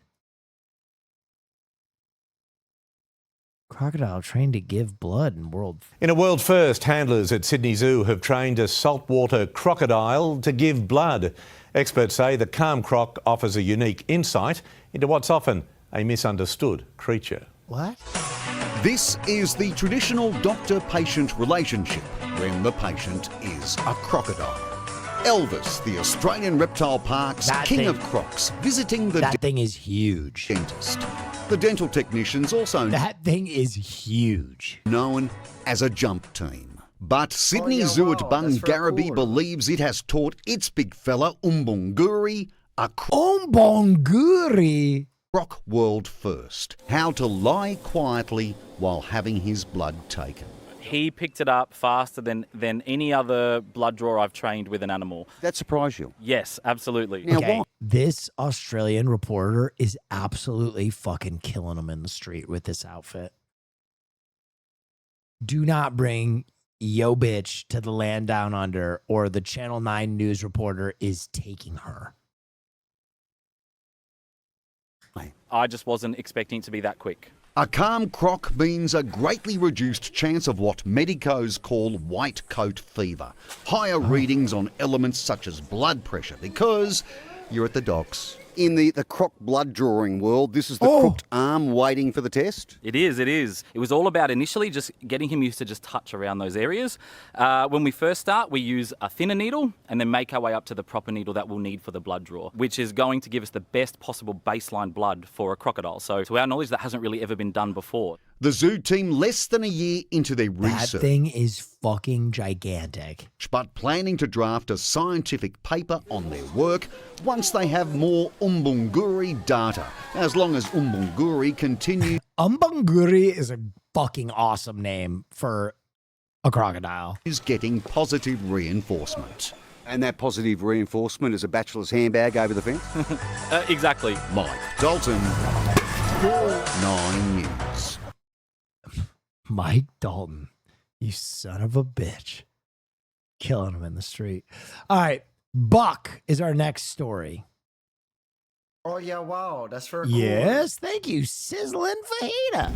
Crocodile trained to give blood in world first. In a world first, handlers at Sydney Zoo have trained a saltwater crocodile to give blood. Experts say the calm croc offers a unique insight into what's often a misunderstood creature. What? This is the traditional doctor-patient relationship when the patient is a crocodile. Elvis, the Australian Reptile Park's king of crocs, visiting the that thing is huge. Dentist. The dental technicians also that thing is huge. Known as a jump team. But Sydney Zoo at Bungarraby believes it has taught its big fella Umbunguri a Umbunguri croc world first. How to lie quietly while having his blood taken. He picked it up faster than any other blood drawer I've trained with an animal. That surprised you? Yes, absolutely. Okay, this Australian reporter is absolutely fucking killing him in the street with this outfit. Do not bring yo bitch to the land down under, or the Channel 9 news reporter is taking her. I just wasn't expecting it to be that quick. A calm croc means a greatly reduced chance of what medicos call white coat fever. Higher readings on elements such as blood pressure because you're at the docks. In the croc blood drawing world, this is the crooked arm waiting for the test? It is. It was all about initially just getting him used to just touch around those areas. When we first start, we use a thinner needle and then make our way up to the proper needle that we'll need for the blood draw, which is going to give us the best possible baseline blood for a crocodile. So to our knowledge, that hasn't really ever been done before. The zoo team less than a year into their research. That thing is fucking gigantic. But planning to draft a scientific paper on their work once they have more Umbunguri data, as long as Umbunguri continue. Umbunguri is a fucking awesome name for a crocodile. Is getting positive reinforcement. And that positive reinforcement is a bachelor's handbag over the fence? Exactly. Mike Dalton, 9 News. Mike Dalton, you son of a bitch. Killing him in the street. All right. Buck is our next story. Oh, yeah, wow. That's very cool. Yes, thank you, Sizzling Fajita.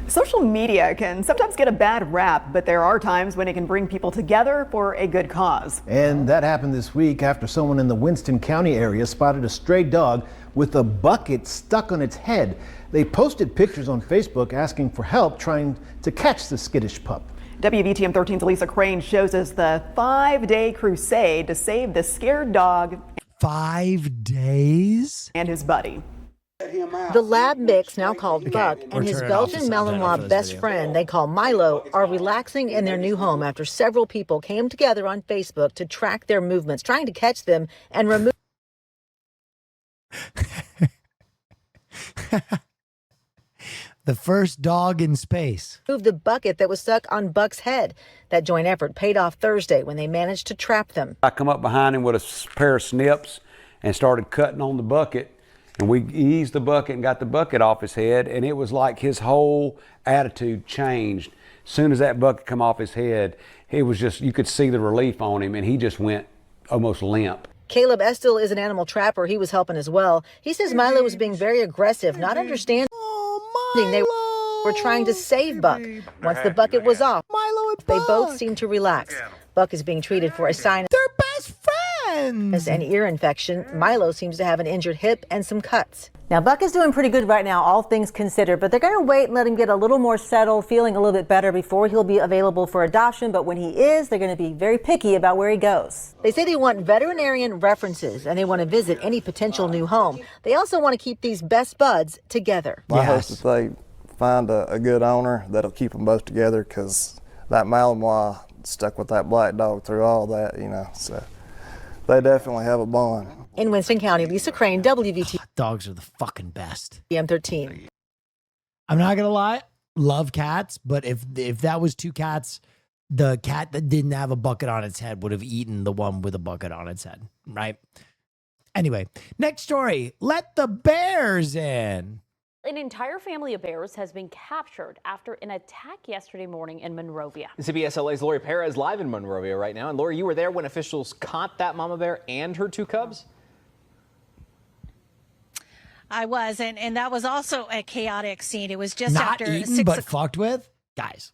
Social media can sometimes get a bad rap, but there are times when it can bring people together for a good cause. And that happened this week after someone in the Winston County area spotted a stray dog with a bucket stuck on its head. They posted pictures on Facebook asking for help trying to catch the skittish pup. WVTM 13's Lisa Crane shows us the 5-day crusade to save the scared dog. 5 days? And his buddy. The lab mix, now called Buck, and his Belgian Malinois best friend they call Milo are relaxing in their new home after several people came together on Facebook to track their movements, trying to catch them and remove the first dog in space. The bucket that was stuck on Buck's head. That joint effort paid off Thursday when they managed to trap them. I come up behind him with a pair of snips and started cutting on the bucket. And we eased the bucket and got the bucket off his head, and it was like his whole attitude changed. As soon as that bucket come off his head, it was just, you could see the relief on him, and he just went almost limp. Caleb Estill is an animal trapper. He was helping as well. He says Milo was being very aggressive, not understanding they were trying to save Buck. Once the bucket was off, they both seemed to relax. Buck is being treated for a sinus. They're best friends. An ear infection. Milo seems to have an injured hip and some cuts. Now, Buck is doing pretty good right now, all things considered, but they're going to wait and let him get a little more settled, feeling a little bit better before he'll be available for adoption. But when he is, they're going to be very picky about where he goes. They say they want veterinarian references and they want to visit any potential new home. They also want to keep these best buds together. My hope is they find a good owner that'll keep them both together, because that Malinois stuck with that black dog through all that, so they definitely have a bond. In Winston County, Lisa Crane, WVT. Dogs are the fucking best. M13. I'm not gonna lie, love cats, but if that was two cats, the cat that didn't have a bucket on its head would have eaten the one with a bucket on its head, right? Anyway, next story. Let the bears in. An entire family of bears has been captured after an attack yesterday morning in Monrovia. CBS LA's Lori Perez live in Monrovia right now. And Lori, you were there when officials caught that mama bear and her two cubs? I was, and that was also a chaotic scene. It was just Not after eaten, 6 but o'clock. fucked with? Guys.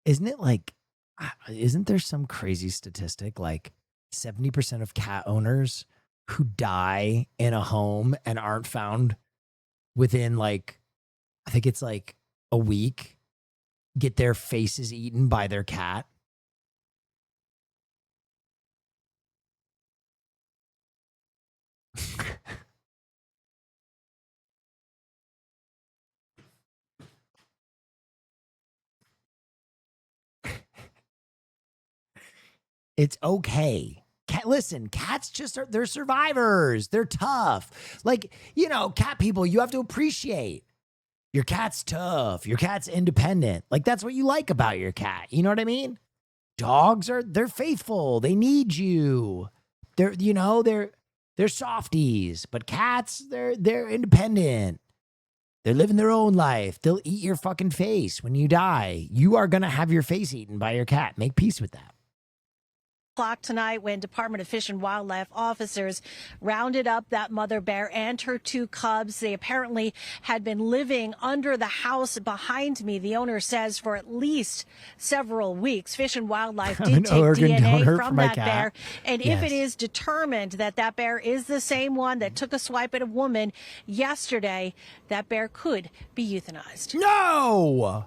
Isn't it like, isn't there some crazy statistic like 70% of cat owners who die in a home and aren't found within like, I think it's like a week, get their faces eaten by their cat? It's okay. Listen, cats just are, they're survivors. They're tough. Like, cat people, you have to appreciate your cat's tough. Your cat's independent. Like, that's what you like about your cat. You know what I mean? Dogs they're faithful. They need you. They're softies, but cats, they're independent. They're living their own life. They'll eat your fucking face when you die. You are going to have your face eaten by your cat. Make peace with that. Tonight when Department of Fish and Wildlife officers rounded up that mother bear and her two cubs. They apparently had been living under the house behind me, the owner says, for at least several weeks. Fish and Wildlife did take DNA from that bear, and if it is determined that that bear is the same one that took a swipe at a woman yesterday, that bear could be euthanized. No!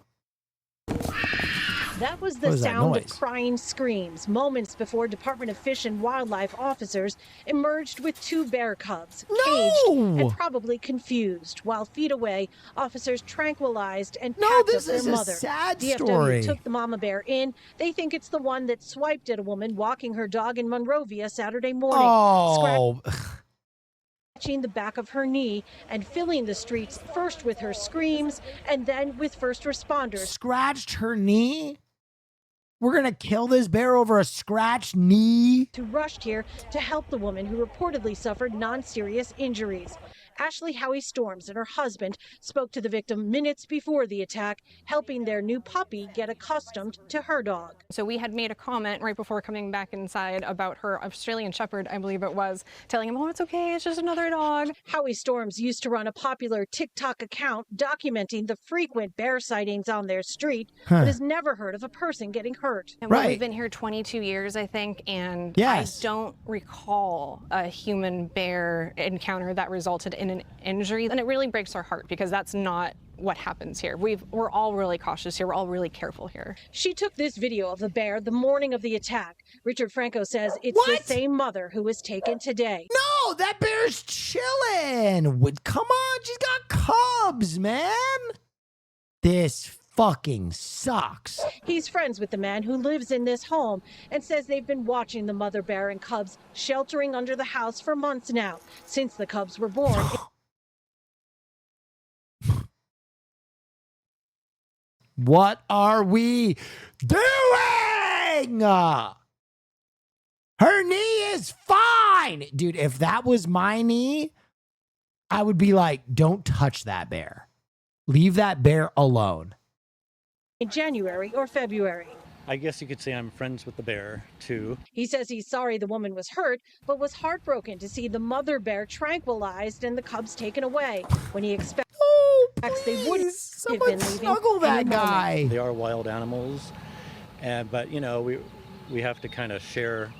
That was the sound of crying screams moments before Department of Fish and Wildlife officers emerged with two bear cubs, caged and probably confused. While feet away, officers tranquilized and packed up their mother. Sad DFW story. took the mama bear in. They think it's the one that swiped at a woman walking her dog in Monrovia Saturday morning. Oh. Scratching the back of her knee and filling the streets first with her screams and then with first responders. Scratched her knee? We're going to kill this bear over a scratched knee? Who rushed here to help the woman who reportedly suffered non-serious injuries. Ashley Howie Storms and her husband spoke to the victim minutes before the attack, helping their new puppy get accustomed to her dog. So we had made a comment right before coming back inside about her Australian Shepherd, I believe it was, telling him, oh, it's okay, it's just another dog. Howie Storms used to run a popular TikTok account documenting the frequent bear sightings on their street, but has never heard of a person getting hurt. And we've been here 22 years, I think, and I don't recall a human bear encounter that resulted in an injury. And it really breaks our heart because that's not what happens here. We're all really cautious here. We're all really careful here. She took this video of the bear the morning of the attack. Richard Franco says it's the same mother who was taken today. No, that bear's chilling. Come on, she's got cubs, man. This fucking sucks. He's friends with the man who lives in this home and says they've been watching the mother bear and cubs sheltering under the house for months now, since the cubs were born. What are we doing? Her knee is fine. Dude, if that was my knee, I would be like, don't touch that bear. Leave that bear alone. In January or February. I guess you could say I'm friends with the bear, too. He says he's sorry the woman was hurt, but was heartbroken to see the mother bear tranquilized and the cubs taken away when he expects they would have been leaving. Snuggle that guy. They are wild animals, but you know we have to kind of share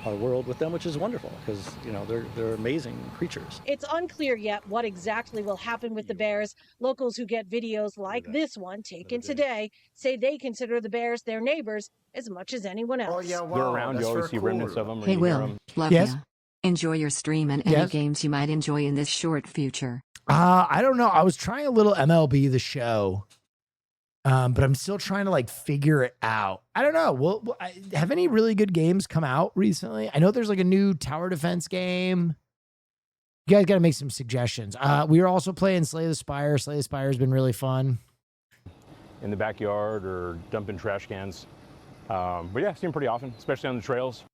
our world with them, which is wonderful because you know they're amazing creatures. It's unclear yet what exactly will happen with the bears. Locals who get videos like this one taken today say they consider the bears their neighbors as much as anyone else. Oh yeah, wow. They're around. You always see remnants of them. Hey Will, love Yes? ya. Enjoy your stream and any games you might enjoy in this short future. I don't know. I was trying a little MLB The Show, but I'm still trying to like figure it out. I don't know. Have any really good games come out recently? I know there's like a new tower defense game. You guys got to make some suggestions. We were also playing Slay the Spire. Slay the Spire has been really fun. In the backyard or dumping trash cans. But yeah, I've seen them pretty often, especially on the trails.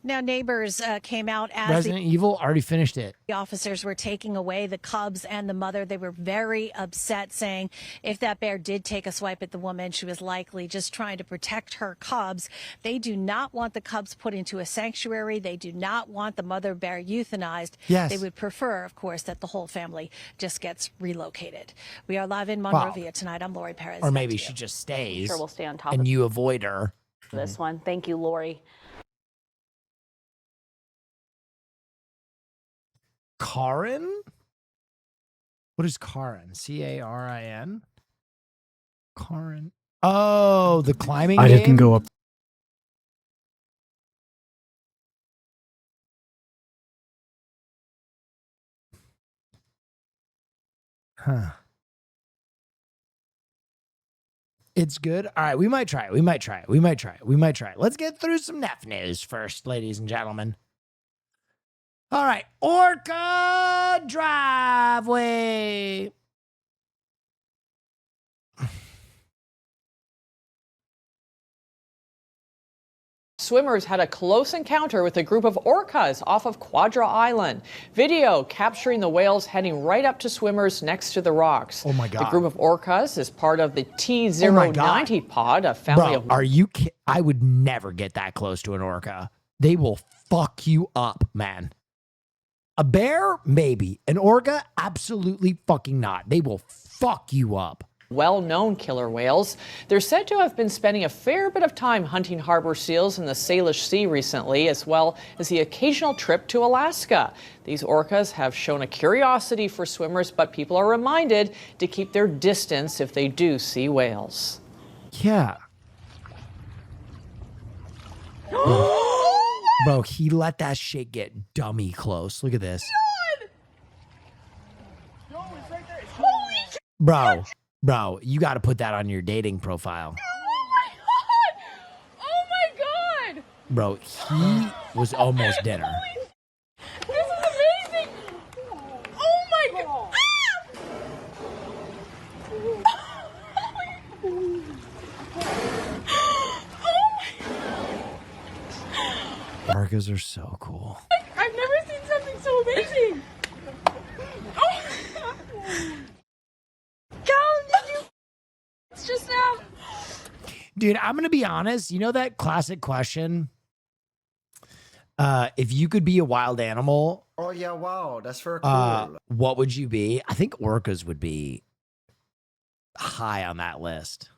Now, neighbors came out as Resident Evil already finished it. the officers were taking away the cubs and the mother. They were very upset, saying if that bear did take a swipe at the woman, she was likely just trying to protect her cubs. They do not want the cubs put into a sanctuary. They do not want the mother bear euthanized. Yes. They would prefer, of course, that the whole family just gets relocated. We are live in Monrovia tonight. I'm Lori Perez. Or maybe she just stays. Sure, we'll stay on top and of you avoid her. this one. Thank you, Lori. Carin? What is Carin? Carin? Carin. Oh, the climbing game? I didn't go up. Huh. It's good. All right, we might try it. We might try it. We might try it. We might try it. Let's get through some NEF news first, ladies and gentlemen. All right, Orca Driveway. Swimmers had a close encounter with a group of orcas off of Quadra Island. Video capturing the whales heading right up to swimmers next to the rocks. Oh my God. The group of orcas is part of the T090 pod, a family of... Are you kidding? I would never get that close to an orca. They will fuck you up, man. A bear? Maybe. An orca? Absolutely fucking not. They will fuck you up. well-known killer whales. They're said to have been spending a fair bit of time hunting harbor seals in the Salish Sea recently, as well as the occasional trip to Alaska. These orcas have shown a curiosity for swimmers, but people are reminded to keep their distance if they do see whales. Yeah. Bro, he let that shit get dummy close. Look at this. Bro, you got to put that on your dating profile. Oh my god! Bro, he was almost dinner. This is amazing! Oh my god! Orcas are so cool. I've never seen something That's so amazing. Oh. Callum, did you? It's just now. Dude, I'm going to be honest. You know that classic question? If you could be a wild animal. Oh, yeah, wow. That's very cool. What would you be? I think orcas would be high on that list.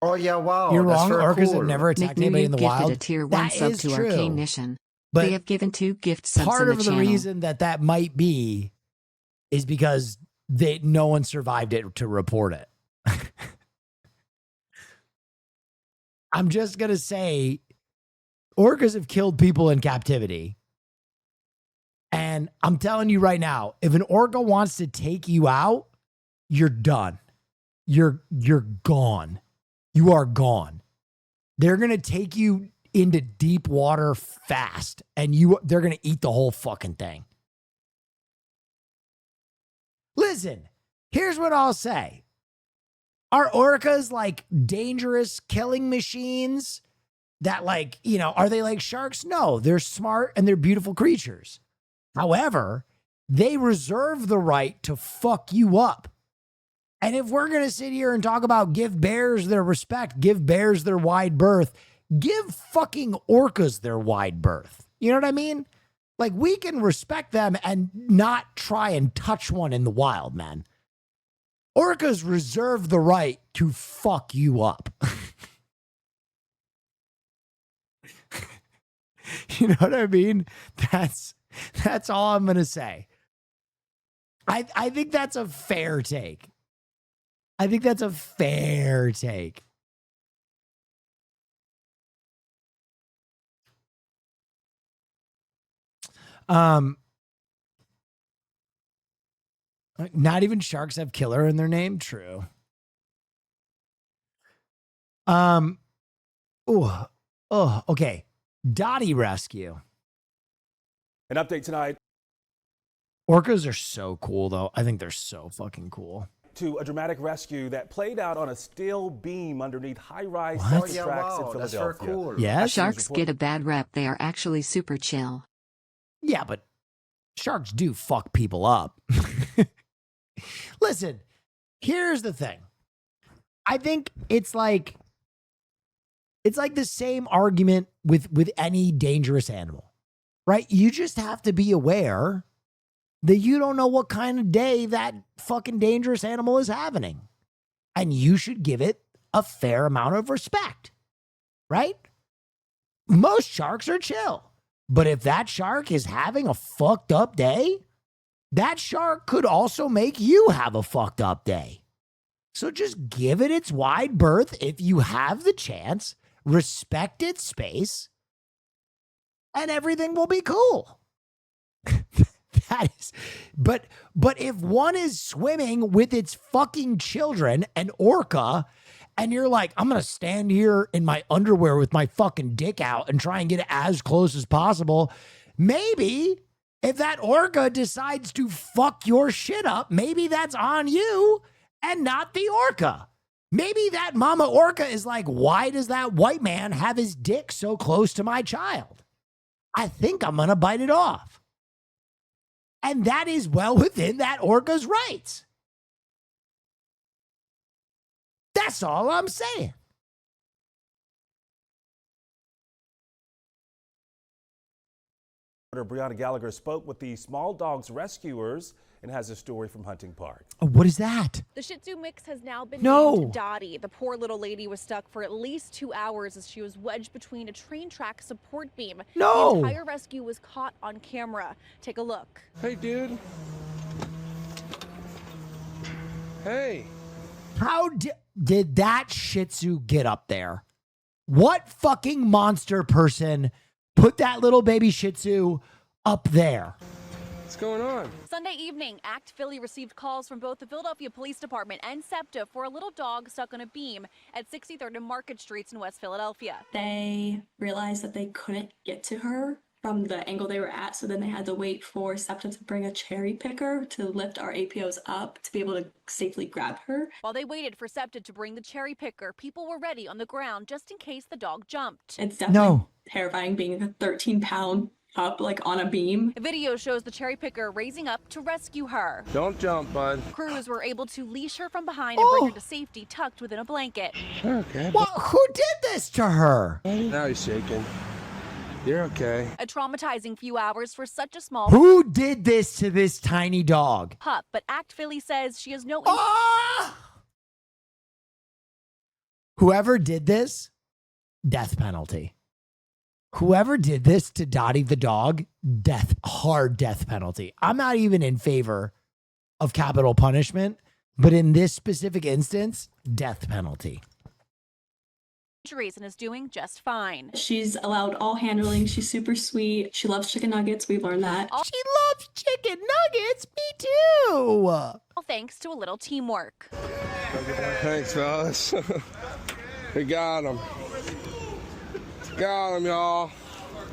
Oh, yeah, wow. You're That's wrong. very Orcas cool. have never attacked anybody in the gifted wild. a tier 1 That sub is to true. Arcane Mission. But They have given 2 gift subs part in the of the channel. reason that might be is because no one survived it to report it. I'm just going to say orcas have killed people in captivity. And I'm telling you right now, if an orca wants to take you out, you're done. You're gone. You are gone. They're going to take you into deep water fast, and they're going to eat the whole fucking thing. Listen, here's what I'll say. Are orcas like dangerous killing machines that like, are they like sharks? No, they're smart and they're beautiful creatures. However, they reserve the right to fuck you up. And if we're going to sit here and talk about give bears their respect, give bears their wide berth, give fucking orcas their wide berth. You know what I mean? Like, we can respect them and not try and touch one in the wild, man. Orcas reserve the right to fuck you up. You know what I mean? That's all I'm going to say. I think that's a fair take. I think that's a fair take. Not even sharks have killer in their name. True. Okay. Dottie rescue. An update tonight Orcas are so cool, though. I think they're so fucking cool. to a dramatic rescue that played out on a steel beam underneath high-rise What? tracks in Philadelphia. That's very cool. Yes? Sharks get a bad rep. They are actually super chill. Yeah, but sharks do fuck people up. Listen, here's the thing. I think it's like the same argument with any dangerous animal, right? You just have to be aware that you don't know what kind of day that fucking dangerous animal is having. And you should give it a fair amount of respect, right? Most sharks are chill. But if that shark is having a fucked up day, that shark could also make you have a fucked up day. So just give it its wide berth if you have the chance, respect its space, and everything will be cool. That is, but if one is swimming with its fucking children, an orca, and you're like, I'm going to stand here in my underwear with my fucking dick out and try and get as close as possible. Maybe if that orca decides to fuck your shit up, maybe that's on you and not the orca. Maybe that mama orca is like, why does that white man have his dick so close to my child? I think I'm going to bite it off. And that is well within that orca's rights. That's all I'm saying. Brianna Gallagher spoke with the small dog's rescuers and has a story from Hunting Park. What is that? The Shih Tzu mix has now been No. named Dottie. The poor little lady was stuck for at least 2 hours as she was wedged between a train track support beam. No. The entire rescue was caught on camera. Take a look. Hey, dude. Hey. How did that Shih Tzu get up there? What fucking monster person put that little baby Shih Tzu up there? What's going on? Sunday evening, ACT Philly received calls from both the Philadelphia Police Department and SEPTA for a little dog stuck on a beam at 63rd and Market Streets in West Philadelphia. They realized that they couldn't get to her from the angle they were at. So then they had to wait for SEPTA to bring a cherry picker to lift our APOs up to be able to safely grab her. While they waited for SEPTA to bring the cherry picker, people were ready on the ground just in case the dog jumped. It's definitely terrifying being a 13-pound pup like on a beam. The video shows the cherry picker raising up to rescue her. Don't jump, bud. Crews were able to leash her from behind and bring her to safety tucked within a blanket. Okay. Well, who did this to her? Now he's shaking. You're okay. A traumatizing few hours for such a small Who did this to this tiny dog? pup, but Act Philly says she has no Whoever did this, death penalty. Whoever did this to Dottie the dog, hard death penalty. I'm not even in favor of capital punishment, but in this specific instance, death penalty. injuries and is doing just fine. She's allowed all handling. She's super sweet. She loves chicken nuggets. We've learned that. She loves chicken nuggets. Me too. All thanks to a little teamwork. Thanks, fellas. We got him. Got him, y'all.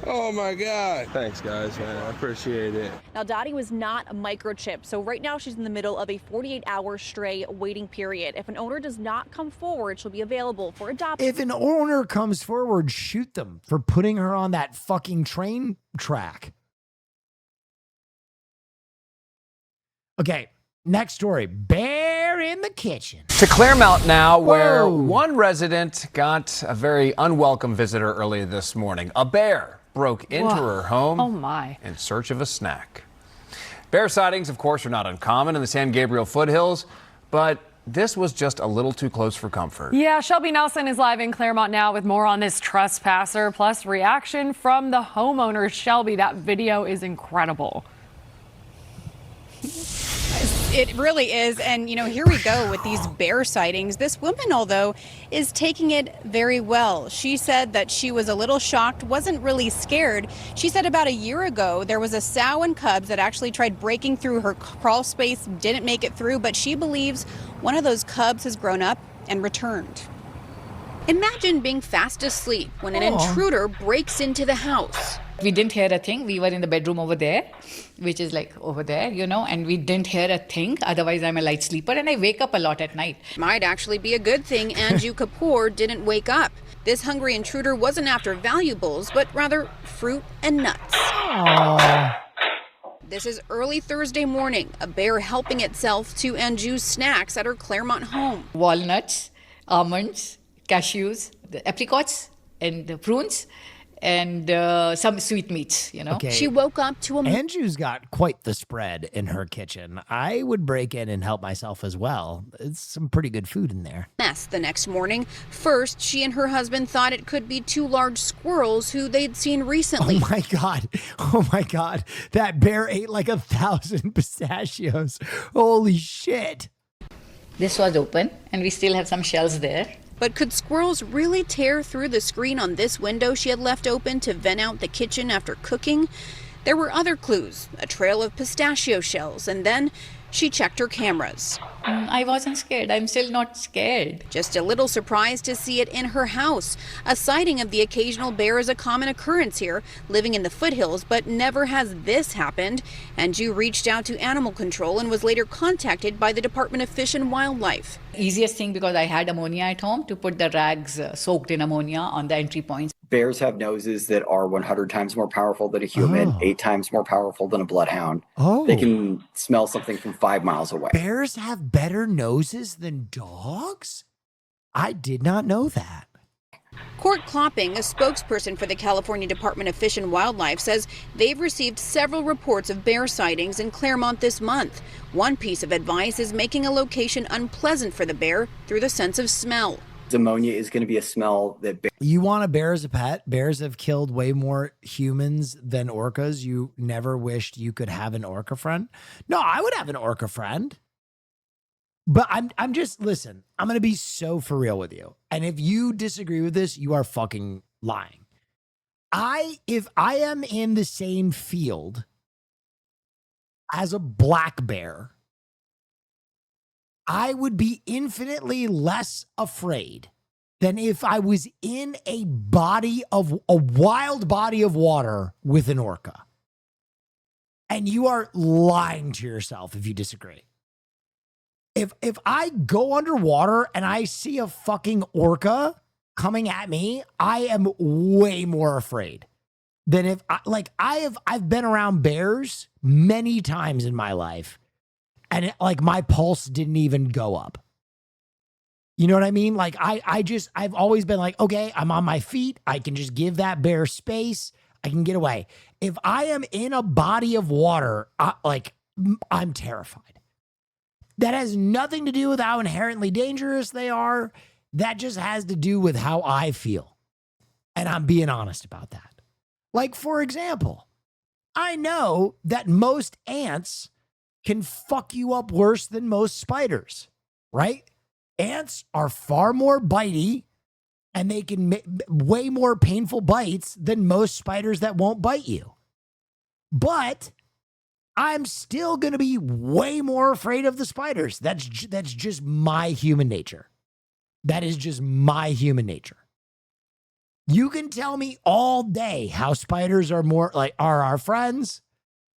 Oh my God. Thanks, guys, man. I appreciate it. Now, Dottie was not a microchip, so right now she's in the middle of a 48-hour stray waiting period. If an owner does not come forward, she'll be available for adoption. If an owner comes forward, shoot them for putting her on that fucking train track. Okay, next story. Bear in the kitchen. To Claremont now, where one resident got a very unwelcome visitor earlier this morning. A bear broke into her home in search of a snack. Bear sightings, of course, are not uncommon in the San Gabriel foothills, but this was just a little too close for comfort. Yeah, Shelby Nelson is live in Claremont now with more on this trespasser, plus reaction from the homeowner. Shelby, that video is incredible. It really is. And, you know, here we go with these bear sightings. This woman, although, is taking it very well. She said that she was a little shocked, wasn't really scared. She said about a year ago, there was a sow and cubs that actually tried breaking through her crawl space, didn't make it through, but she believes one of those cubs has grown up and returned. Imagine being fast asleep when an intruder breaks into the house. We didn't hear a thing. We were in the bedroom over there, which is like over there, you know, and we didn't hear a thing. Otherwise, I'm a light sleeper and I wake up a lot at night. Might actually be a good thing Anju Kapoor didn't wake up. This hungry intruder wasn't after valuables, but rather fruit and nuts. This is early Thursday morning, a bear helping itself to Anju's snacks at her Claremont home. Walnuts, almonds, cashews, the apricots, and the prunes, and some sweetmeats, you know. Okay. She woke up to a... Anju's got quite the spread in her kitchen. I would break in and help myself as well. It's some pretty good food in there. Mess the next morning. First, she and her husband thought it could be two large squirrels who they'd seen recently. Oh my God. Oh my God. That bear ate like 1,000 pistachios. Holy shit. This was open and we still have some shells there. But could squirrels really tear through the screen on this window she had left open to vent out the kitchen after cooking? There were other clues, a trail of pistachio shells, and then she checked her cameras. I wasn't scared. I'm still not scared. Just a little surprised to see it in her house. A sighting of the occasional bear is a common occurrence here, living in the foothills, but never has this happened. Anju reached out to animal control and was later contacted by the Department of Fish and Wildlife. Easiest thing, because I had ammonia at home, to put the rags soaked in ammonia on the entry points. Bears have noses that are 100 times more powerful than a human, 8 times more powerful than a bloodhound. They can smell something from 5 miles away. Bears have better noses than dogs? I did not know that. Court Klopping, a spokesperson for the California Department of Fish and Wildlife, says they've received several reports of bear sightings in Claremont this month. One piece of advice is making a location unpleasant for the bear through the sense of smell. Ammonia is going to be a smell that... You want a bear as a pet? Bears have killed way more humans than orcas. You never wished you could have an orca friend? No, I would have an orca friend. But I'm just, listen, I'm going to be so for real with you. And if you disagree with this, you are fucking lying. If I am in the same field as a black bear, I would be infinitely less afraid than if I was in a wild body of water with an orca. And you are lying to yourself if you disagree. If I go underwater and I see a fucking orca coming at me, I am way more afraid than if I've been around bears many times in my life, and my pulse didn't even go up. You know what I mean? Like I've always been like, okay, I'm on my feet. I can just give that bear space. I can get away. If I am in a body of water, I'm terrified. That has nothing to do with how inherently dangerous they are. That just has to do with how I feel. And I'm being honest about that. Like, for example, I know that most ants can fuck you up worse than most spiders, right? Ants are far more bitey, and they can make way more painful bites than most spiders that won't bite you. But I'm still going to be way more afraid of the spiders. That's just my human nature. That is just my human nature. You can tell me all day how spiders are our friends,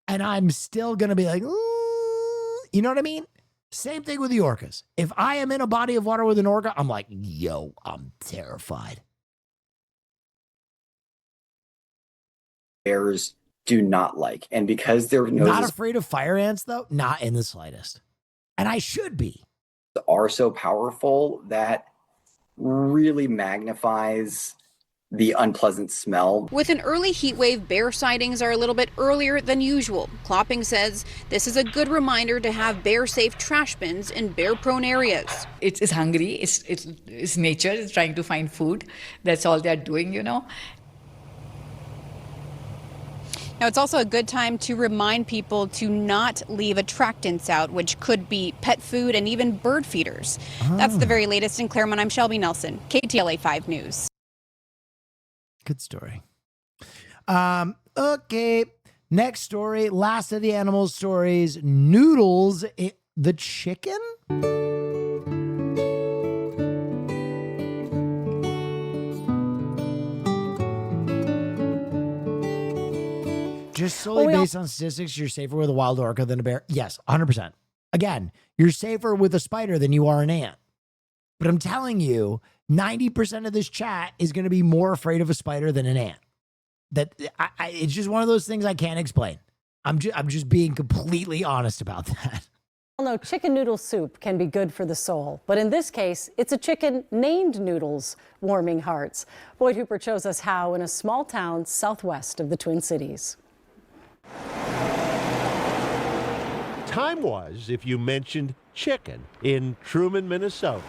and I'm still going to be like, ooh, you know what I mean? Same thing with the orcas. If I am in a body of water with an orca, I'm like, yo, I'm terrified. Bears do not like. And because their noses not afraid of fire ants, though, not in the slightest. And I should be. Are so powerful that really magnifies the unpleasant smell. With an early heat wave, bear sightings are a little bit earlier than usual. Klopping says this is a good reminder to have bear-safe trash bins in bear-prone areas. It's hungry. It's nature. It's trying to find food. That's all they're doing, you know. Now, it's also a good time to remind people to not leave attractants out, which could be pet food and even bird feeders. That's the very latest in Claremont. I'm Shelby Nelson, KTLA 5 News. Good story. Okay. Next story. Last of the animal stories. Noodles, the chicken? Just solely based on statistics, you're safer with a wild orca than a bear? Yes, 100%. Again, you're safer with a spider than you are an ant. But I'm telling you, 90% of this chat is going to be more afraid of a spider than an ant. It's just one of those things I can't explain. I'm just being completely honest about that. Well, no, chicken noodle soup can be good for the soul, but in this case, it's a chicken named Noodles, warming hearts. Boyd Hooper shows us how in a small town southwest of the Twin Cities. Time was if you mentioned chicken in Truman, Minnesota.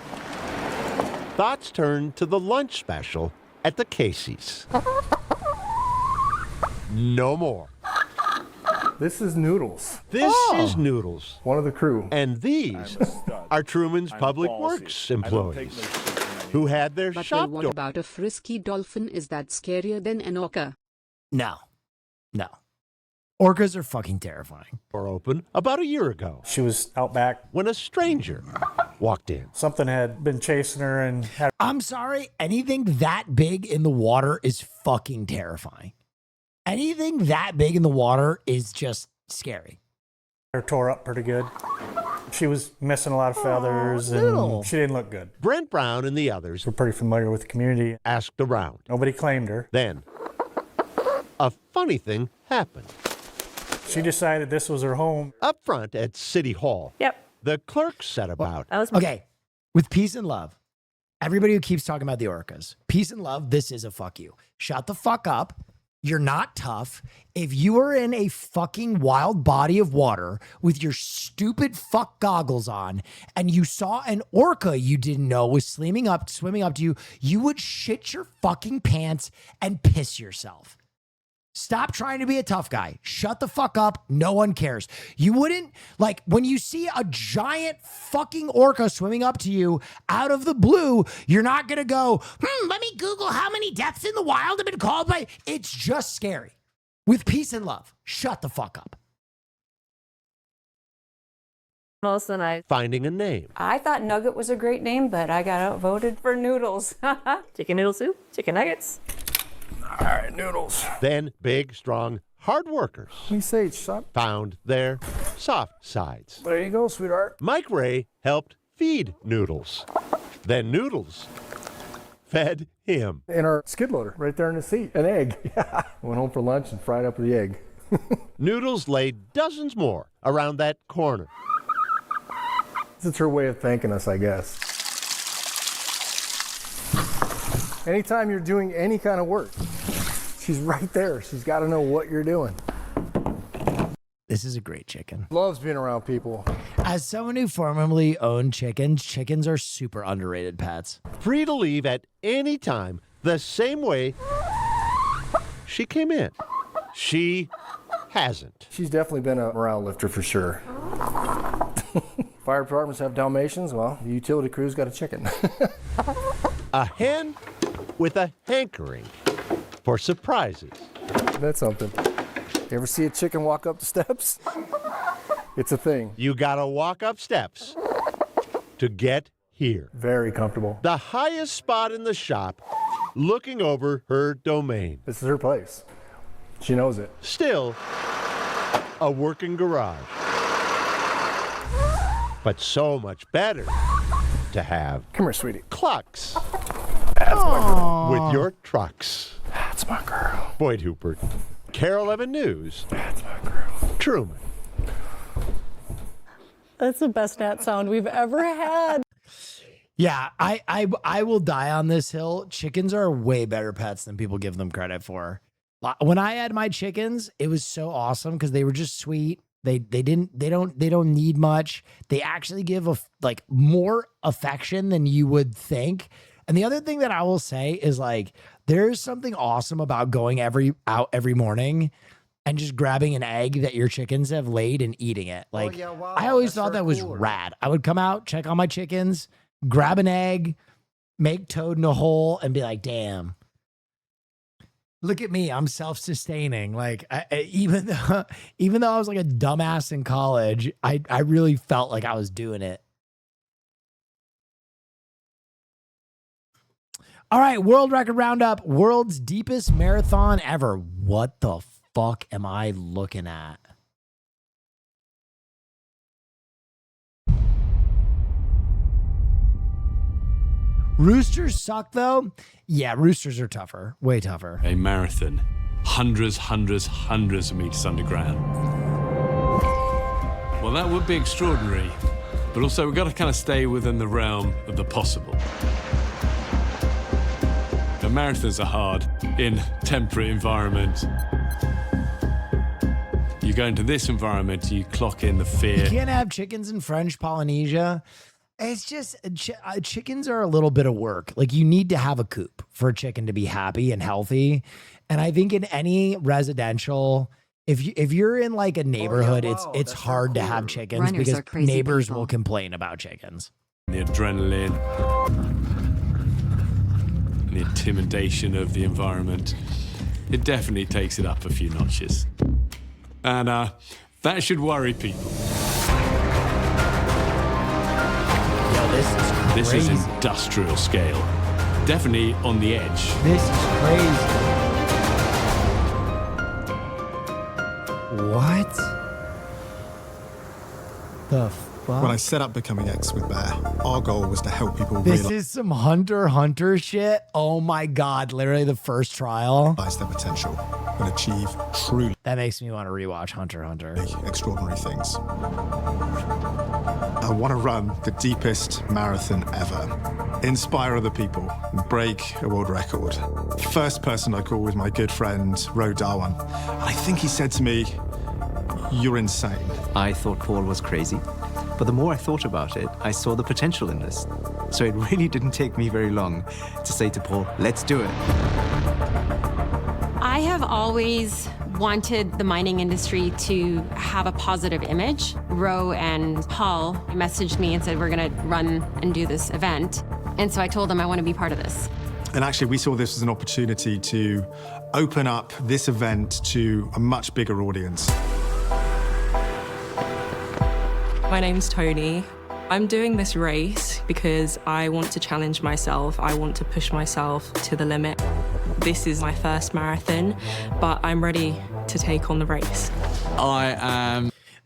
Thoughts turned to the lunch special at the Casey's. No more. This is Noodles. This is Noodles. One of the crew. And these are Truman's Public Works employees who had their shop What door. about a frisky dolphin? Is that scarier than an orca? No. Orcas are fucking terrifying. Or open about a year ago. She was out back when a stranger walked in. Something had been chasing her and had... I'm sorry, anything that big in the water is fucking terrifying. Anything that big in the water is just scary. Her tore up pretty good. She was missing a lot of feathers and she didn't look good. Brent Brown and the others were pretty familiar with the community. Asked around. Nobody claimed her. Then a funny thing happened. She decided this was her home. Up front at City Hall. Yep. The clerk said about. Okay, with peace and love, everybody who keeps talking about the orcas, peace and love, this is a fuck you. Shut the fuck up. You're not tough. If you are in a fucking wild body of water with your stupid fuck goggles on and you saw an orca you didn't know was swimming up to you, you would shit your fucking pants and piss yourself. Stop trying to be a tough guy. Shut the fuck up. No one cares. You wouldn't, like, when you see a giant fucking orca swimming up to you out of the blue, you're not going to go, let me Google how many deaths in the wild have been called by. It's just scary. With peace and love, shut the fuck up. Most of the night. Finding a name. I thought Nugget was a great name, but I got outvoted for Noodles. Chicken noodle soup, chicken nuggets. All right, Noodles. Then big, strong, hard workers. We say, son. Found their soft sides. There you go, sweetheart. Mike Ray helped feed Noodles. Then Noodles fed him. In our skid loader, right there in the seat. An egg. Yeah. Went home for lunch and fried up the egg. Noodles laid dozens more around that corner. It's her way of thanking us, I guess. Anytime you're doing any kind of work, she's right there. She's got to know what you're doing. This is a great chicken. Loves being around people. As someone who formerly owned chickens, chickens are super underrated pets. Free to leave at any time, the same way she came in. She hasn't. She's definitely been a morale lifter for sure. Fire departments have Dalmatians. Well, the utility crew's got a chicken. A hen with a hankering for surprises. That's something. You ever see a chicken walk up the steps? It's a thing. You gotta walk up steps to get here. Very comfortable. The highest spot in the shop, looking over her domain. This is her place. She knows it. Still, a working garage. But so much better to have. Come here, sweetie. Clucks. That's my girl. With your trucks. That's my girl. Boyd Hooper, Carol 11 News. That's my girl. Truman. That's the best Nat sound we've ever had. Yeah, I will die on this hill. Chickens are way better pets than people give them credit for. When I had my chickens, it was so awesome because they were just sweet. They don't need much. They actually give more affection than you would think. And the other thing that I will say is there's something awesome about going out every morning and just grabbing an egg that your chickens have laid and eating it. I always thought that was rad. I would come out, check on my chickens, grab an egg, make toad in a hole, and be like, damn. Look at me, I'm self-sustaining. Even though I was like a dumbass in college, I really felt like I was doing it. All right, World Record Roundup, world's deepest marathon ever. What the fuck am I looking at? Roosters suck though. Yeah, roosters are tougher, way tougher. A marathon, hundreds of meters underground. Well, that would be extraordinary, but also we've got to kind of stay within the realm of the possible. The marathons are hard in temperate environment. You go into this environment, you clock in the fear. You can't have chickens in French Polynesia. It's just chickens are a little bit of work. You need to have a coop for a chicken to be happy and healthy. And I think in any residential, if you're in a neighborhood, it's hard to have chickens. Runners because are crazy neighbors people. will complain about chickens. The adrenaline, the intimidation of the environment, it definitely takes it up a few notches. And that should worry people. This is industrial scale. Definitely on the edge. This is crazy. What the fuck? When I set up becoming X with Bear, our goal was to help people This realize is some Hunter shit. Oh my God. Literally the first trial. their potential and achieve truly That makes me want to rewatch Hunter. extraordinary things. I want to run the deepest marathon ever, inspire other people, and break a world record. The first person I called was my good friend, Ro Darwan. I think he said to me, "You're insane." I thought Paul was crazy, but the more I thought about it, I saw the potential in this. So it really didn't take me very long to say to Paul, let's do it. I have always wanted the mining industry to have a positive image. Ro and Paul messaged me and said, we're gonna run and do this event. And so I told them I want to be part of this. And actually, we saw this as an opportunity to open up this event to a much bigger audience. My name's Tony. I'm doing this race because I want to challenge myself. I want to push myself to the limit. This is my first marathon, but I'm ready to take on the race.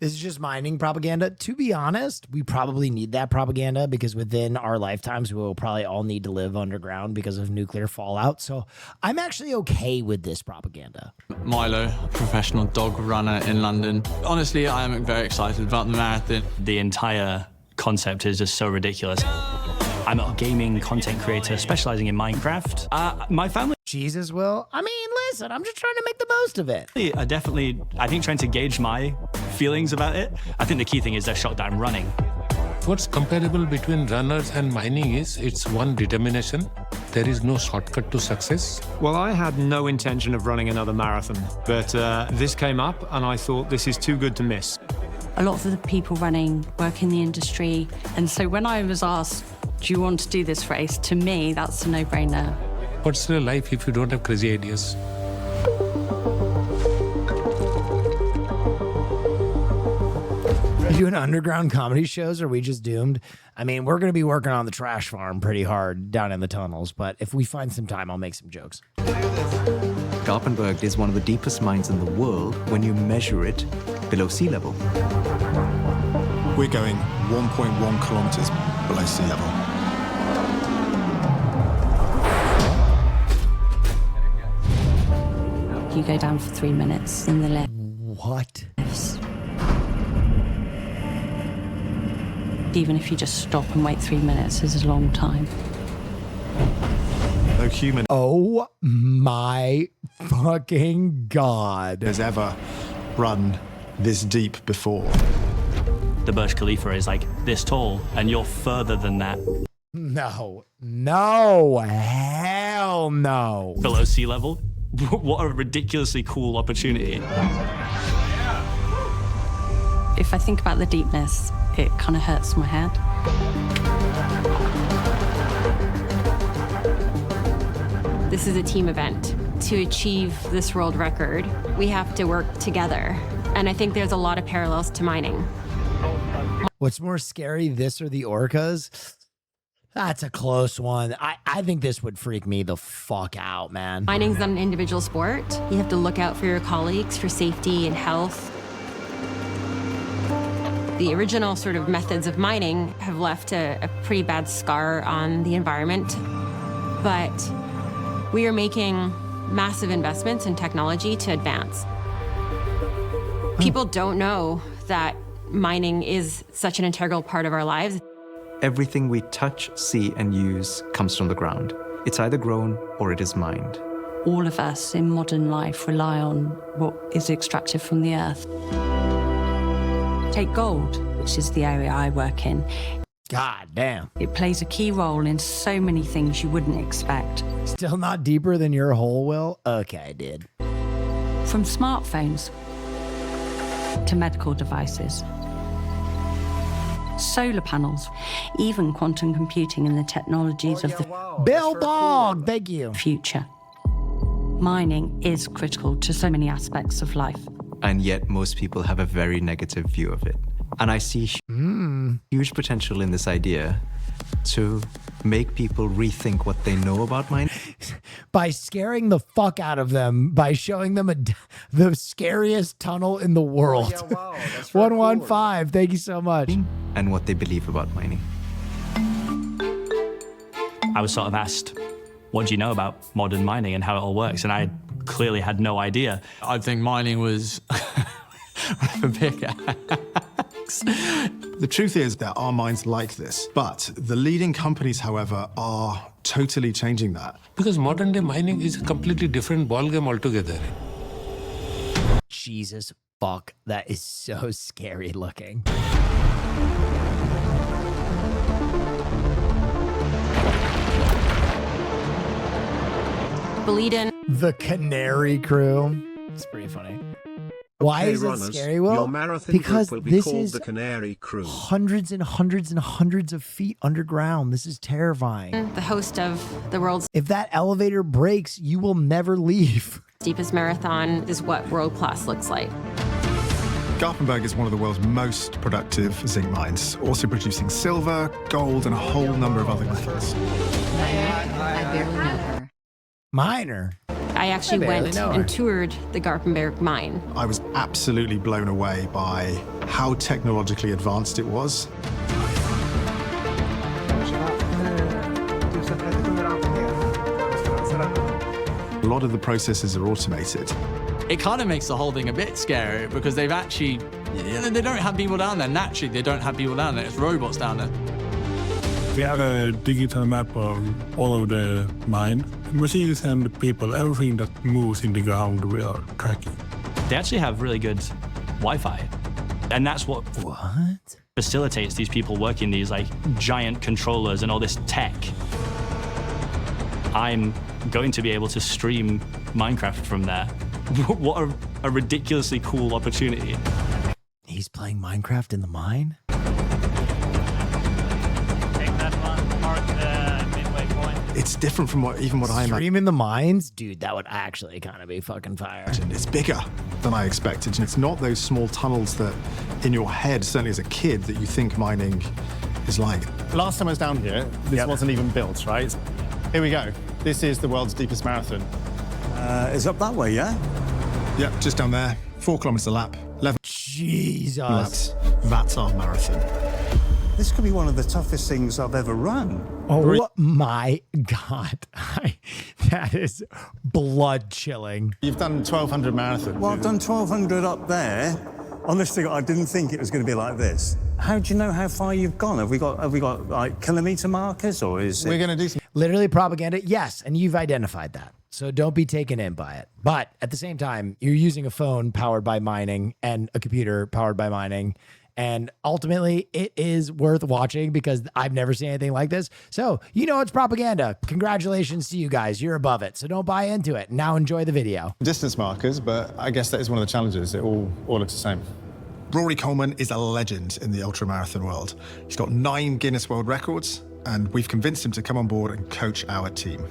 This is just mining propaganda. To be honest, we probably need that propaganda because within our lifetimes, we will probably all need to live underground because of nuclear fallout. So I'm actually okay with this propaganda. Milo, a professional dog runner in London. Honestly, I am very excited about the marathon. The entire concept is just so ridiculous. I'm a gaming content creator specializing in Minecraft. My family... Jesus, Will. I mean, listen, I'm just trying to make the most of it. I think trying to gauge my feelings about it. I think the key thing is they're shocked that I'm running. What's comparable between runners and mining is it's one determination. There is no shortcut to success. Well, I had no intention of running another marathon, but this came up and I thought this is too good to miss. A lot of the people running work in the industry, and so when I was asked, do you want to do this race? To me, that's a no-brainer. What's your life if you don't have crazy ideas? Are you doing underground comedy shows, or are we just doomed? I mean, we're going to be working on the trash farm pretty hard down in the tunnels, but if we find some time, I'll make some jokes. Garpenberg is one of the deepest mines in the world when you measure it below sea level. We're going 1.1 kilometers below sea level. You go down for 3 minutes in the lift. What? Even if you just stop and wait 3 minutes is a long time. No human. Oh my fucking God. Has ever run this deep before. The Burj Khalifa is like this tall, and you're further than that. No, hell no. Below sea level? What a ridiculously cool opportunity. If I think about the deepness, it kind of hurts my head. This is a team event. To achieve this world record, we have to work together. And I think there's a lot of parallels to mining. What's more scary, this or the orcas? That's a close one. I think this would freak me the fuck out, man. Mining's not an individual sport. You have to look out for your colleagues for safety and health. The original sort of methods of mining have left a pretty bad scar on the environment. But we are making massive investments in technology to advance. People don't know that mining is such an integral part of our lives. Everything we touch, see, and use comes from the ground. It's either grown or it is mined. All of us in modern life rely on what is extracted from the earth. Take gold, which is the area I work in. God damn. It plays a key role in so many things you wouldn't expect. Still not deeper than your hole, Will? Okay, I did. From smartphones to medical devices, solar panels, even quantum computing and the technologies of the Bill Bog, thank you. Future. Mining is critical to so many aspects of life. And yet most people have a very negative view of it. And I see huge potential in this idea to make people rethink what they know about mining. By scaring the fuck out of them, by showing them the scariest tunnel in the world. Oh, yeah, wow. That's 115, cool. Thank you so much. And what they believe about mining. I was sort of asked, what do you know about modern mining and how it all works? And I clearly had no idea. I think mining was a big The truth is there are mines like this, but the leading companies, however, are totally changing that. Because modern day mining is a completely different ballgame altogether. Jesus fuck, that is so scary looking. Boliden. The Canary Crew. It's pretty funny. Why is it scary? Well, because this is the Canary Crew. Hundreds and hundreds and hundreds of feet underground. This is terrifying. The host of the world's... If that elevator breaks, you will never leave. Deepest marathon is what world class looks like. Garpenberg is one of the world's most productive zinc mines, also producing silver, gold, and a whole number of other metals. I barely know her. Miner. I actually went and toured the Garpenberg mine. I was absolutely blown away by how technologically advanced it was. A lot of the processes are automated. It kind of makes the whole thing a bit scary because they've actually, they don't have people down there. Naturally, they don't have people down there. It's robots down there. We have a digital map of all of the mine. Machines and people, everything that moves in the ground, we are tracking. They actually have really good Wi-Fi. And that's what facilitates these people working these like giant controllers and all this tech. I'm going to be able to stream Minecraft from there. What a ridiculously cool opportunity. He's playing Minecraft in the mine? It's different from what I imagine. Stream in the mines? Dude, that would actually kind of be fucking fire. It's bigger than I expected, and it's not those small tunnels that in your head, certainly as a kid, that you think mining is like. Last time I was down here, this wasn't even built, right? Here we go. This is the world's deepest marathon. It's up that way, yeah? Yep, just down there. 4 kilometers a lap. 11 Jesus. laps. That's our marathon. This could be one of the toughest things I've ever run. Oh my God. That is blood chilling. You've done 1,200 marathons. Well, I've done 1,200 up there. Honestly, I didn't think it was going to be like this. How do you know how far you've gone? Have we got like kilometer markers, or is it? We're going to do some literally propaganda. Yes, and you've identified that. So don't be taken in by it. But at the same time, you're using a phone powered by mining and a computer powered by mining. And ultimately, it is worth watching because I've never seen anything like this. So, you know, it's propaganda. Congratulations to you guys. You're above it. So don't buy into it. Now enjoy the video. distance markers, but I guess that is one of the challenges. It all looks the same. Rory Coleman is a legend in the ultramarathon world. He's got 9 Guinness World Records, and we've convinced him to come on board and coach our team.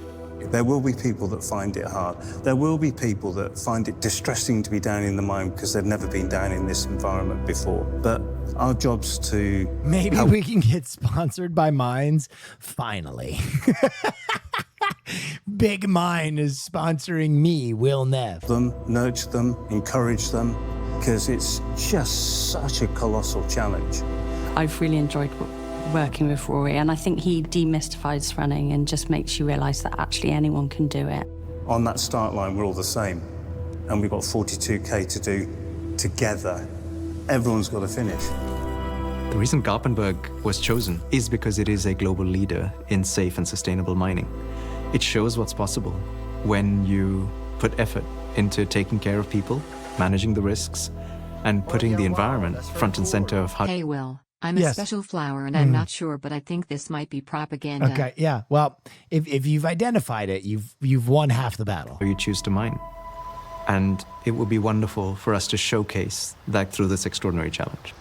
There will be people that find it hard. There will be people that find it distressing to be down in the mine because they've never been down in this environment before. But our job's to maybe we can get sponsored by mines finally. Big Mine is sponsoring me, Will Neff. Them, nurture them, encourage them, because it's just such a colossal challenge. I've really enjoyed working with Rory, and I think he demystifies running and just makes you realise that actually anyone can do it. On that start line, we're all the same, and we've got 42K to do together. Everyone's got to finish. The reason Garpenberg was chosen is because it is a global leader in safe and sustainable mining. It shows what's possible when you put effort into taking care of people, managing the risks, and putting the environment front and center of how... Hey, Will. I'm a special flower, and I'm not sure, but I think this might be propaganda. Okay, yeah. Well, if you've identified it, you've won half the battle. You choose to mine. And it would be wonderful for us to showcase that through this extraordinary challenge.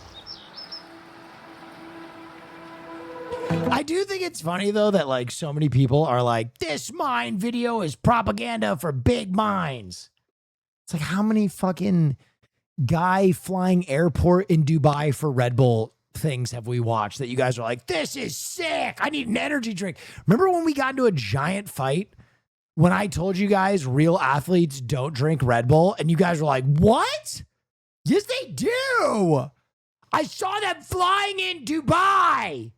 I do think it's funny, though, that like so many people are like, this mine video is propaganda for big mines. It's like, how many fucking guy flying airport in Dubai for Red Bull things have we watched that you guys are like, this is sick, I need an energy drink? Remember when we got into a giant fight when I told you guys real athletes don't drink Red Bull, and you guys were like, what? Yes, they do. I saw them flying in Dubai.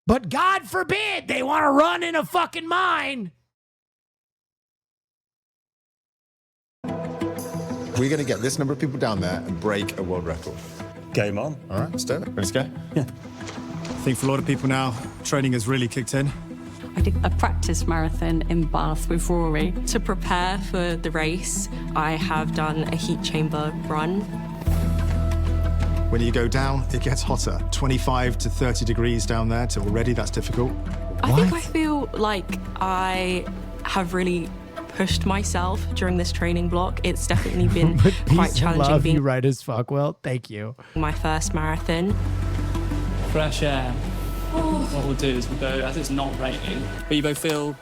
But God forbid they want to run in a fucking mine. We're going to get this number of people down there and break a world record. Game on. All right, let's do it. Let's go. Yeah. I think for a lot of people now, training has really kicked in. I did a practice marathon in Bath with Rory. To prepare for the race, I have done a heat chamber run. When you go down, it gets hotter. 25 to 30 degrees down there, so already that's difficult. I think I feel like I have really pushed myself during this training block. It's definitely been quite challenging. Love you right as fuck. Well, thank you. My first marathon. Fresh air. What we'll do is we'll go, as it's not raining, but you both feel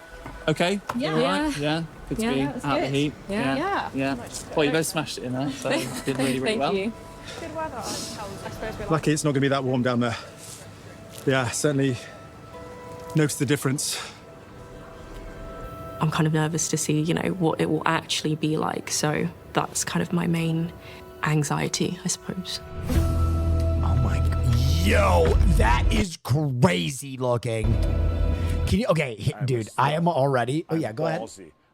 okay? Yeah. All right? Yeah? Good to Yeah, be that was out good. the heat. Yeah. Yeah. Well, you both smashed it in there, so you did really, really well. Thank you. Good weather, I suppose. We're Lucky it's not going to be that warm down there. Yeah, certainly noticed the difference. I'm kind of nervous to see, you know, what it will actually be like. So that's kind of my main anxiety, I suppose. Oh my, yo, that is crazy looking. Can you, okay, dude, I am already, oh yeah, go ahead.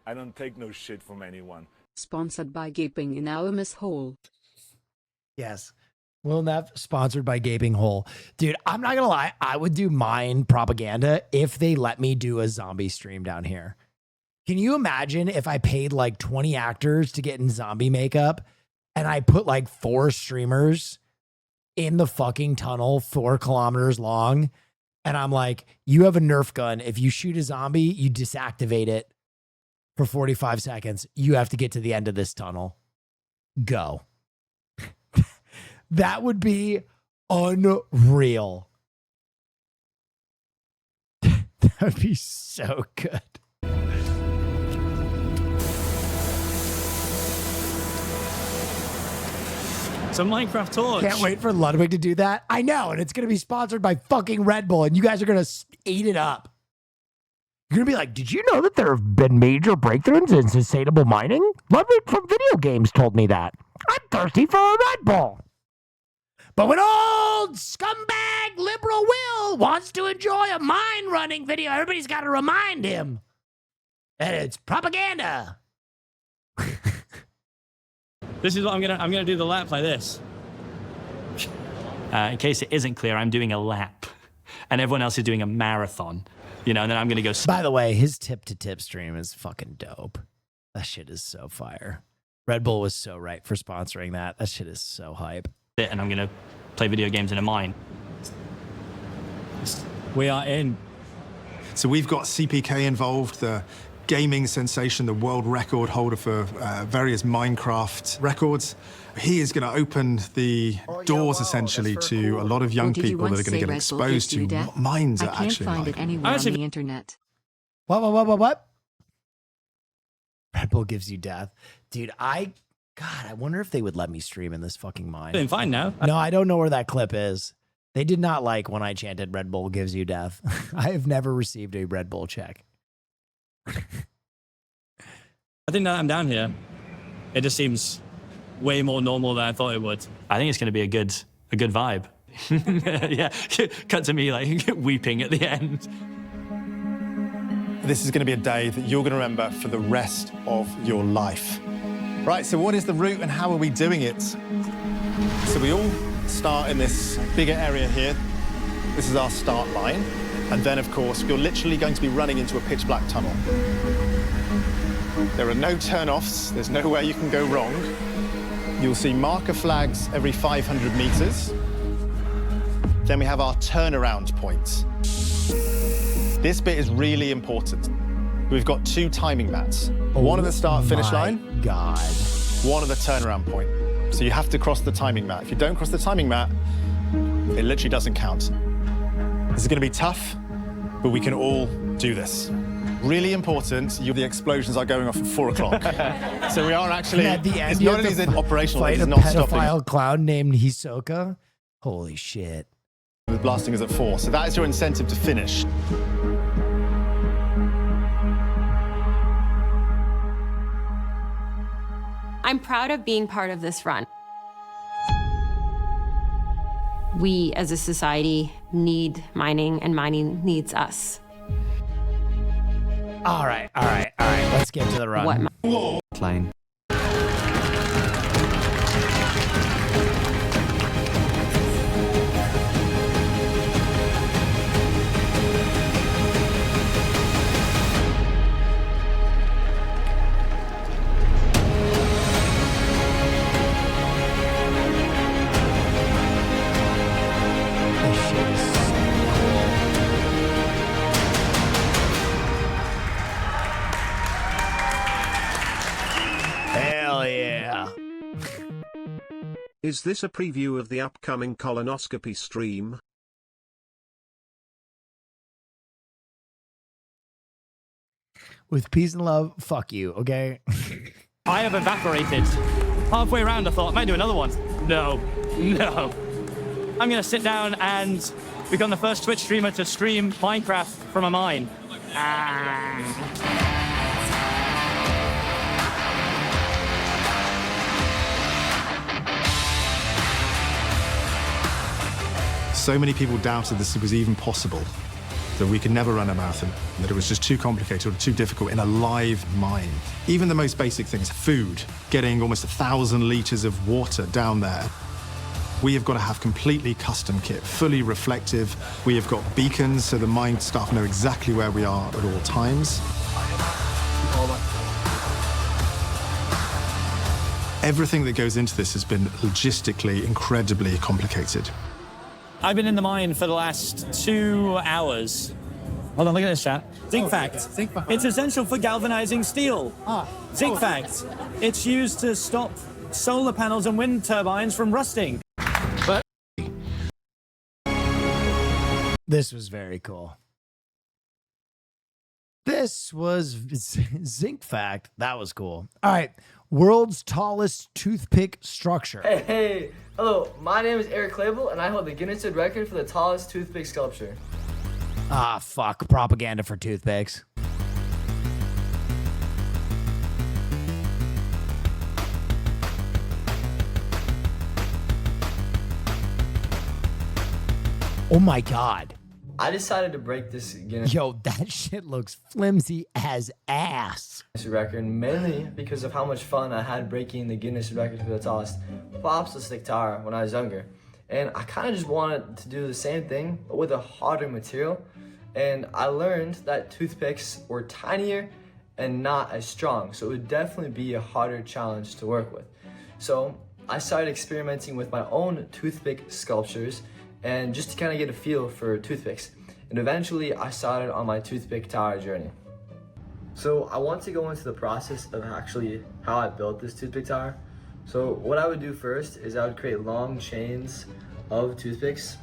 I don't take no shit from anyone. Sponsored by Gaping Enormous Hole. Yes. Will Neff, sponsored by Gaping Hole. Dude, I'm not gonna lie, I would do mine propaganda if they let me do a zombie stream down here. Can you imagine if I paid like 20 actors to get in zombie makeup and I put like 4 streamers in the fucking tunnel 4 kilometers long? And I'm like, you have a Nerf gun. If you shoot a zombie, you disactivate it for 45 seconds. You have to get to the end of this tunnel. Go. That would be unreal. That would be so good. So Minecraft Torch. Can't wait for Ludwig to do that. I know, and it's going to be sponsored by fucking Red Bull, and you guys are going to eat it up. You're going to be like, did you know that there have been major breakthroughs in sustainable mining? Ludwig from video games told me that. I'm thirsty for a Red Bull. But when old scumbag liberal Will wants to enjoy a mine running video, everybody's got to remind him that it's propaganda. This is what I'm gonna do the lap like this. In case it isn't clear, I'm doing a lap, and everyone else is doing a marathon. You know, and then I'm gonna go. By the way, his tip-to-tip stream is fucking dope. That shit is so fire. Red Bull was so right for sponsoring that. That shit is so hype. And I'm gonna play video games in a mine. We are in. So we've got CPK involved, the gaming sensation, the world record holder for various Minecraft records. He is going to open the doors essentially to a lot of young Or did you people that once are going to say get Red Bull exposed gives to you death? what mines I are can't actually find like. it anywhere on the internet. What? Red Bull gives you death. Dude, I wonder if they would let me stream in this fucking mine. Doing fine now. No, I don't know where that clip is. They did not like when I chanted Red Bull gives you death. I have never received a Red Bull check. I think now that I'm down here, it just seems way more normal than I thought it would. I think it's going to be a good vibe. Yeah, cut to me like weeping at the end. This is going to be a day that you're going to remember for the rest of your life. Right, so what is the route and how are we doing it? So we all start in this bigger area here. This is our start line. And then, of course, you're literally going to be running into a pitch black tunnel. There are no turn-offs. There's nowhere you can go wrong. You'll see marker flags every 500 meters. Then we have our turnaround point. This bit is really important. We've got 2 timing mats. One at the start-finish line. God. One at the turnaround point. So you have to cross the timing mat. If you don't cross the timing mat, it literally doesn't count. This is going to be tough, but we can all do this. Really important, the explosions are going off at 4 o'clock. So we are actually, And at the end, it's you not have only is to it operational, fight it is a not pedophile stopping. clown named Hisoka. Holy shit. The blasting is at 4, so that is your incentive to finish. I'm proud of being part of this run. We as a society need mining and mining needs us. All right. Let's get to the run. Klein. Hell yeah. Is this a preview of the upcoming colonoscopy stream? with peace and love. Fuck you, okay? I have evaporated. Halfway around, I thought, I might do another one. No. I'm going to sit down and become the first Twitch streamer to stream Minecraft from a mine. So many people doubted this was even possible, that we could never run a marathon, that it was just too complicated or too difficult in a live mine. Even the most basic things, food, getting almost 1,000 litres of water down there. We have got to have completely custom kit, fully reflective. We have got beacons so the mine staff know exactly where we are at all times. Everything that goes into this has been logistically incredibly complicated. I've been in the mine for the last 2 hours. Hold on, look at this, chat. Zinc fact. It's essential for galvanizing steel. Zinc fact. It's used to stop solar panels and wind turbines from rusting. But this was very cool. This was Zinc fact. That was cool. All right. World's tallest toothpick structure. Hey, hello. My name is Eric Clable, and I hold the Guinness World Record for the tallest toothpick sculpture. Ah, fuck. Propaganda for toothpicks. Oh my God. I decided to break this Guinness Yo, that shit looks flimsy as ass. record mainly because of how much fun I had breaking the Guinness record for the tallest popsicle stick tower when I was younger. And I kind of just wanted to do the same thing, but with a harder material. And I learned that toothpicks were tinier and not as strong, so it would definitely be a harder challenge to work with. So I started experimenting with my own toothpick sculptures and just to kind of get a feel for toothpicks. And eventually I started on my toothpick tower journey. So I want to go into the process of actually how I built this toothpick tower. So what I would do first is I would create long chains of toothpicks.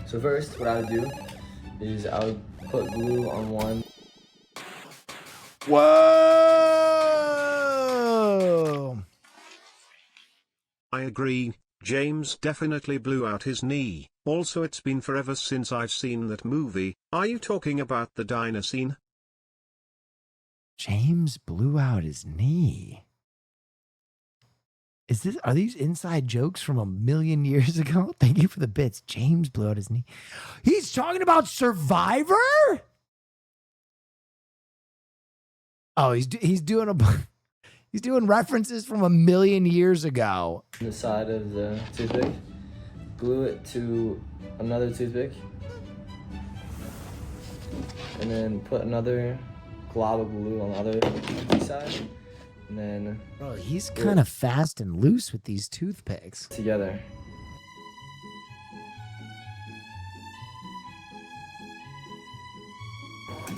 So first what I would do is I would put glue on one. Whoa! I agree. James definitely blew out his knee. Also, it's been forever since I've seen that movie. Are you talking about the diner scene? James blew out his knee. Are these inside jokes from 1,000,000 years ago? Thank you for the bits. James blew out his knee. He's talking about Survivor? Oh, he's doing he's doing references from 1,000,000 years ago. The side of the toothpick, glue it to another toothpick, and then put another glob of glue on the other toothpick side, and then Bro, he's kind of fast and loose with these toothpicks. Together.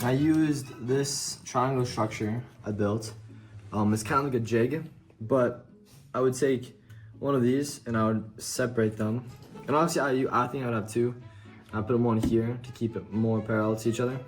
I used this triangle structure I built. It's kind of like a jig, but I would take one of these and I would separate them. And obviously I think I would have two. I put them one here to keep it more parallel to each other.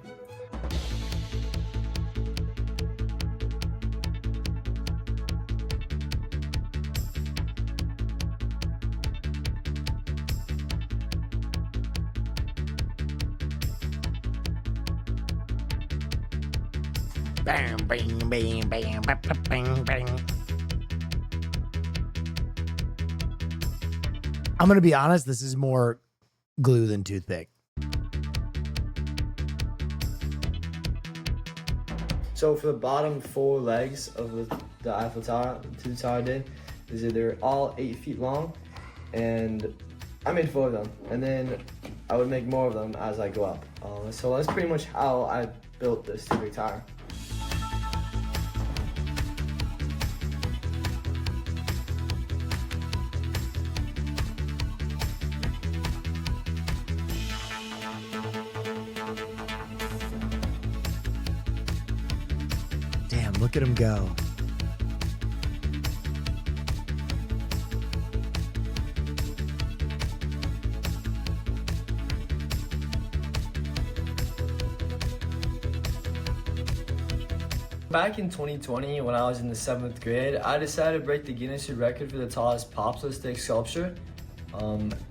Bam, bang, bang, bang, bang, bang, bang. I'm gonna be honest, this is more glue than toothpick. So for the bottom 4 legs of the Eiffel Tower, the tower I did, is that they're all 8 feet long, and I made 4 of them, and then I would make more of them as I go up. So that's pretty much how I built this toothpick tower. Damn, look at him go. Back in 2020, when I was in the 7th grade, I decided to break the Guinness World Record for the tallest popsicle stick sculpture.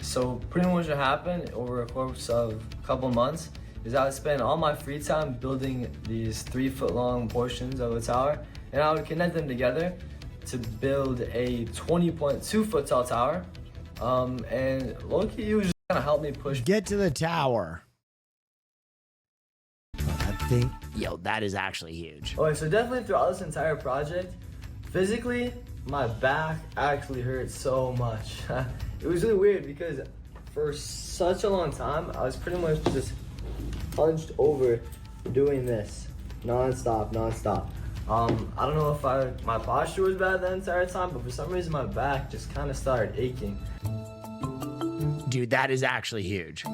So pretty much what happened over a course of a couple months is I would spend all my free time building these 3-foot-long portions of a tower, and I would connect them together to build a 20.2-foot tall tower. And Loki, was just kind of help me push. Get to the tower. That thing, yo, that is actually huge. Okay, so definitely throughout this entire project, physically, my back actually hurt so much. It was really weird because for such a long time, I was pretty much just hunched over doing this non-stop. I don't know if my posture was bad the entire time, but for some reason my back just kind of started aching. Dude, that is actually huge.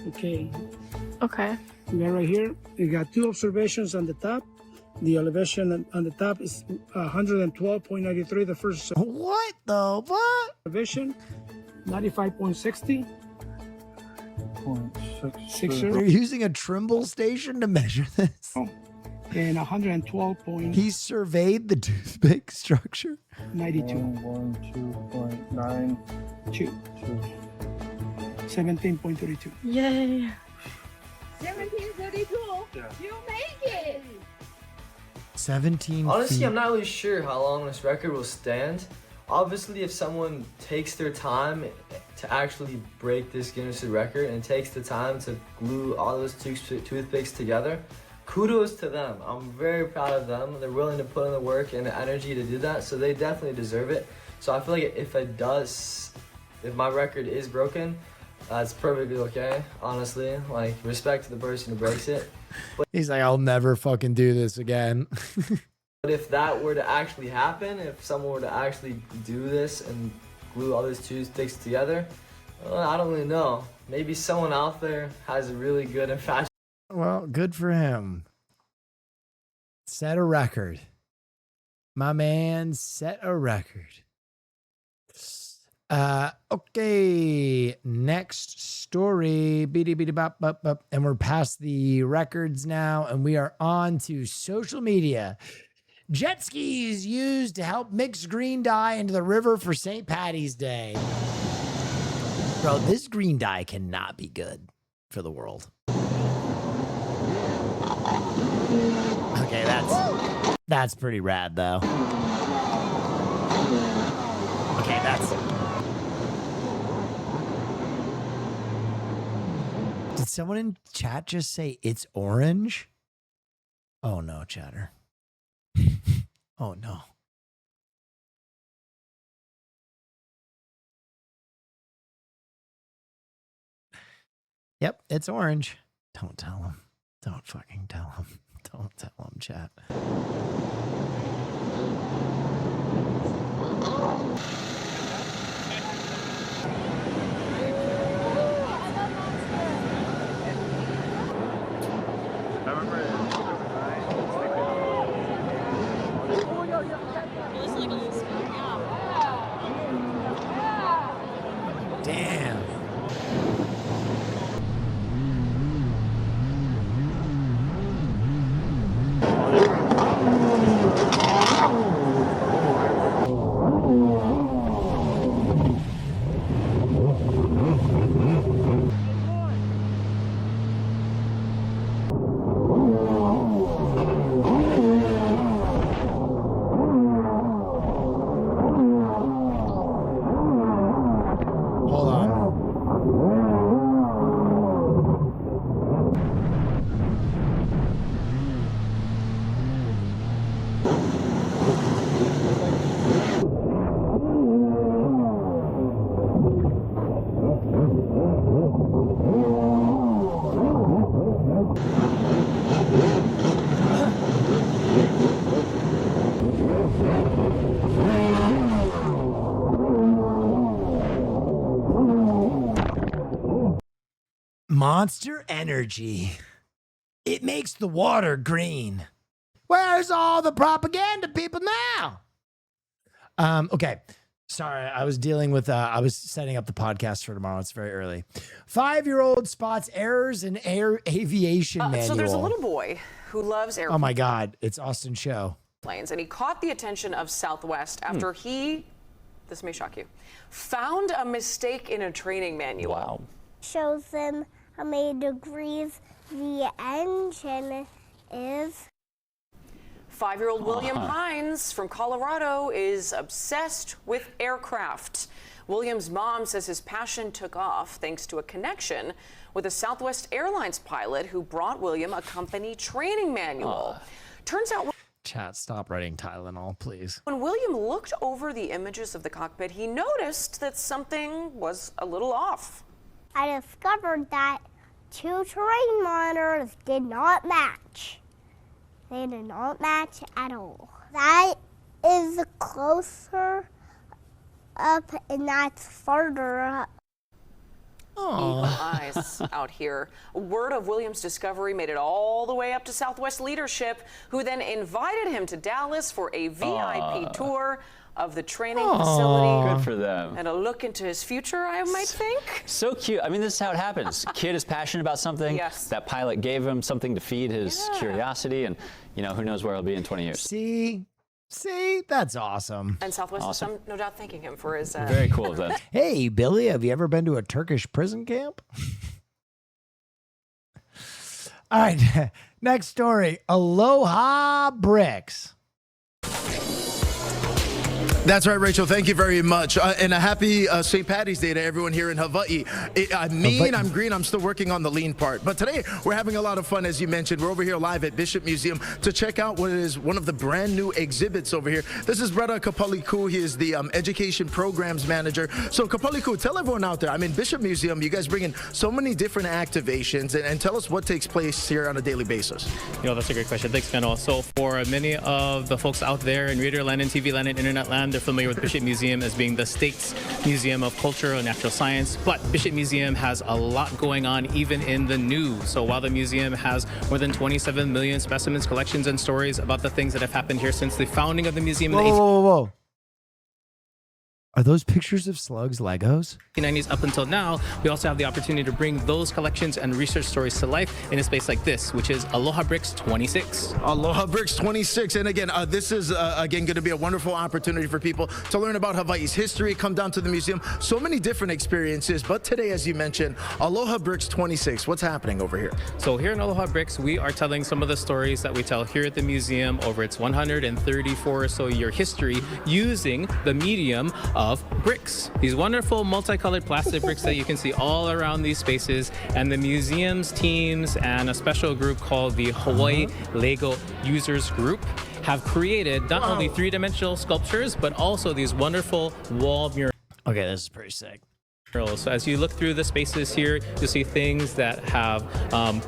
Okay. Okay. We got right here, we got 2 observations on the top. The elevation on the top is 112.93, the first. What the what? Elevation, 95.60. They're using a Trimble station to measure this. And 112 point. He surveyed the toothpick structure. 92. 2. 17.32. Yay. 1732. You make it. 17 Honestly, feet. I'm not really sure how long this record will stand. Obviously, if someone takes their time to actually break this Guinness record and takes the time to glue all those toothpicks together, kudos to them. I'm very proud of them. They're willing to put in the work and the energy to do that, so they definitely deserve it. So I feel like if my record is broken, that's perfectly okay, honestly. Like, respect to the person who breaks it. He's like, I'll never fucking do this again. But if that were to actually happen, if someone were to actually do this and glue all these toothpicks together, I don't really know. Maybe someone out there has a really good and fast. Well, good for him. Set a record. My man set a record. Okay, next story. And we're past the records now, and we are on to social media. Jet skis used to help mix green dye into the river for St. Paddy's Day. Bro, this green dye cannot be good for the world. Okay, that's pretty rad though. Okay, Did someone in chat just say it's orange? Oh no, chatter. Oh no. Yep, it's orange. Don't tell him. Don't fucking tell him. Don't tell him, chat. Damn. Monster Energy. It makes the water green. Where's all the propaganda people now? Okay. Sorry, I was dealing with, I was setting up the podcast for tomorrow. It's very early. 5-year-old spots errors in aviation manual. So there's a little boy who loves airplanes. Oh my God, it's Austin Show. And he caught the attention of Southwest after he, this may shock you, found a mistake in a training manual. Wow. Shows them how many degrees the engine is. 5-year-old William Hines from Colorado is obsessed with aircraft. William's mom says his passion took off thanks to a connection with a Southwest Airlines pilot who brought William a company training manual. Turns out, Chat, stop writing Tylenol, please. when William looked over the images of the cockpit, he noticed that something was a little off. I discovered that 2 terrain monitors did not match. They did not match at all. That is closer up and that's farther up. Evil eyes out here. Word of William's discovery made it all the way up to Southwest leadership, who then invited him to Dallas for a VIP tour of the training facility. Good for them. And a look into his future, I might think. So cute. I mean, this is how it happens. Kid is passionate about something. Yes. That pilot gave him something to feed his curiosity, and you know, who knows where he'll be in 20 years. See, that's awesome. And Southwest is no doubt thanking him for his... Very cool of them. Hey, Billy, have you ever been to a Turkish prison camp? All right, next story. Aloha Bricks. That's right, Rachel. Thank you very much. And a happy St. Patty's Day to everyone here in Hawaii. I'm green. I'm still working on the lean part. But today, we're having a lot of fun, as you mentioned. We're over here live at Bishop Museum to check out what is one of the brand new exhibits over here. This is Bretta Kapaliku. He is the Education Programs Manager. So, Kapaliku, tell everyone out there, I'm in Bishop Museum. You guys bring in so many different activations. And tell us what takes place here on a daily basis. You know, that's a great question. Thanks, Fennel. So for many of the folks out there in Radio Land and TV Land and Internet Land, they're familiar with Bishop Museum as being the state's museum of culture and natural science. But Bishop Museum has a lot going on even in the news. So while the museum has more than 27 million specimens, collections, and stories about the things that have happened here since the founding of the museum in the Whoa. Are those pictures of slugs Legos? 1990s up until now, we also have the opportunity to bring those collections and research stories to life in a space like this, which is Aloha Bricks 26. Aloha Bricks 26. And again, this is, again, going to be a wonderful opportunity for people to learn about Hawaii's history, come down to the museum. So many different experiences. But today, as you mentioned, Aloha Bricks 26. What's happening over here? So here in Aloha Bricks, we are telling some of the stories that we tell here at the museum over its 134 or so year history using the medium of bricks. These wonderful multicolored plastic bricks that you can see all around these spaces, and the museum's teams and a special group called the Hawaii Lego Users Group have created not only three-dimensional sculptures, but also these wonderful wall murals. Okay, this is pretty sick. So as you look through the spaces here, you'll see things that have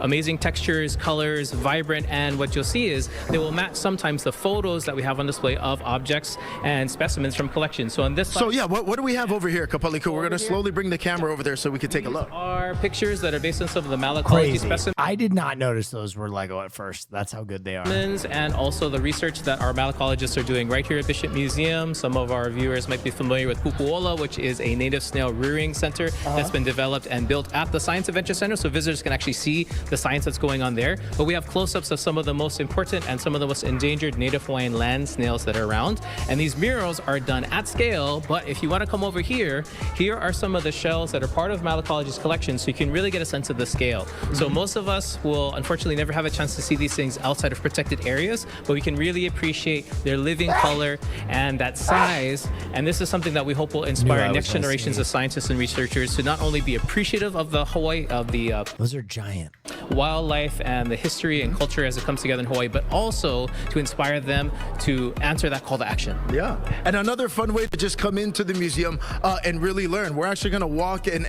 amazing textures, colors, vibrant, and what you'll see is they will match sometimes the photos that we have on display of objects and specimens from collections. So in this, what do we have over here, Kapaliku? We're going to slowly bring the camera over there so we can take a look. Are pictures that are based on some of the malacology specimens. I did not notice those were Lego at first. That's how good they are. And also the research that our malacologists are doing right here at Bishop Museum. Some of our viewers might be familiar with Pupuola, which is a native snail rearing center that's been developed and built at the Science Adventure Center, so visitors can actually see the science that's going on there. But we have close-ups of some of the most important and some of the most endangered native Hawaiian land snails that are around. And these murals are done at scale, but if you want to come over here, here are some of the shells that are part of malacology's collection, so you can really get a sense of the scale. So most of us will unfortunately never have a chance to see these things outside of protected areas, but we can really appreciate their living color and that size. And this is something that we hope will inspire next generations of scientists and researchers to not only be appreciative of the Hawaii, of the those are giant wildlife and the history and culture as it comes together in Hawaii, but also to inspire them to answer that call to action. Yeah, and another fun way to just come into the museum and really learn. We're actually going to walk and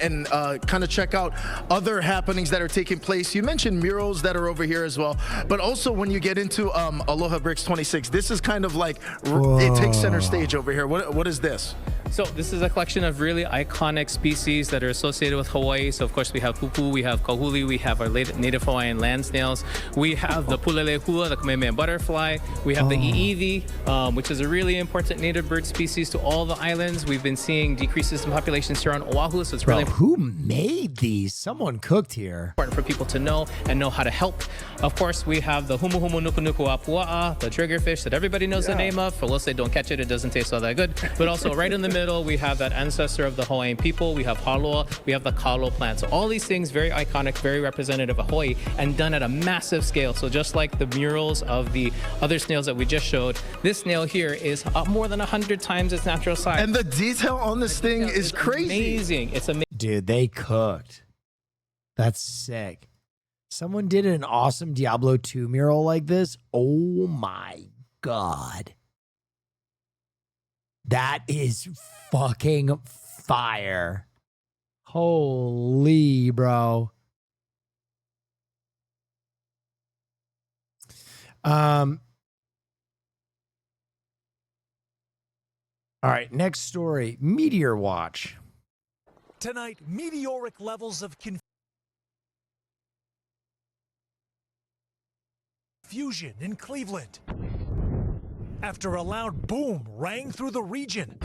kind of check out other happenings that are taking place. You mentioned murals that are over here as well, but also when you get into Aloha Bricks 26, this is kind of like it takes center stage over here. What is this? So this is a collection of really iconic species that are associated with Hawaii. So of course we have pupu, we have kahuli, we have our native Hawaiian land snails. We have the pulelehua, the Kamehameha butterfly. We have the iiwi, which is a really important native bird species to all the islands. We've been seeing decreases in populations here on Oahu, so it's really Who made these? Someone cooked here. important for people to know and know how to help. Of course, we have the humu humu nuku nuku apua'a, the triggerfish that everybody knows the name of. For we'll say don't catch it, it doesn't taste all that good. But also right in the middle, we have that ancestor of the Hawaiian people. We have haloa, we have the kalo plant. So all these things very iconic, very representative of Hawaii and done at a massive scale. So just like the murals of the other snails that we just showed, this snail here is more than 100 times its natural size. And the detail on this thing is crazy. Amazing. It's amazing. Dude, they cooked. That's sick. Someone did an awesome Diablo 2 mural like this. Oh my God. That is fucking fire. Holy, bro. All right, next story. Meteor Watch. Tonight, meteoric levels of confusion in Cleveland after a loud boom rang through the region,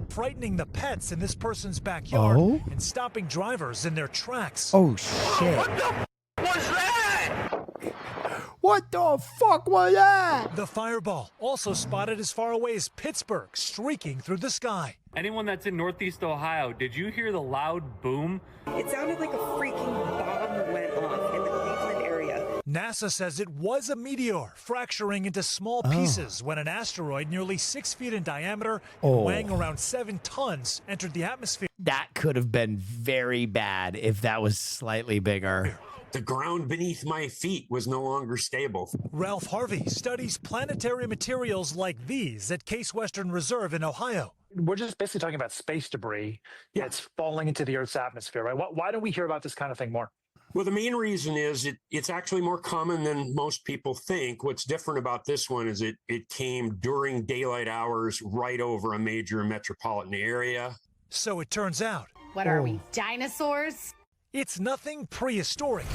frightening the pets in this person's backyard and stopping drivers in their tracks. Oh, shit. What the was that? What the fuck was that? The fireball also spotted as far away as Pittsburgh, streaking through the sky. Anyone that's in Northeast Ohio, did you hear the loud boom? It sounded like a freaking bomb went off in the Cleveland area. NASA says it was a meteor fracturing into small pieces when an asteroid nearly 6 feet in diameter and weighing around 7 tons entered the atmosphere. That could have been very bad if that was slightly bigger. The ground beneath my feet was no longer stable. Ralph Harvey studies planetary materials like these at Case Western Reserve in Ohio. We're just basically talking about space debris that's falling into the Earth's atmosphere, right? Why don't we hear about this kind of thing more? Well, the main reason is it's actually more common than most people think. What's different about this one is it came during daylight hours right over a major metropolitan area. So it turns out. What are we, dinosaurs? It's nothing prehistoric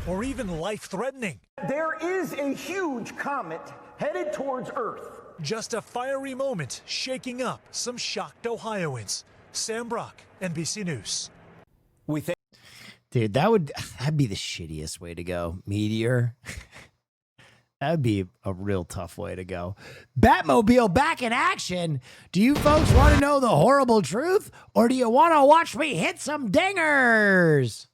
or even life-threatening. There is a huge comet headed towards Earth. Just a fiery moment shaking up some shocked Ohioans. Sam Brock, NBC News. Dude, that'd be the shittiest way to go. Meteor. That'd be a real tough way to go. Batmobile back in action. Do you folks want to know the horrible truth, or do you want to watch me hit some dingers?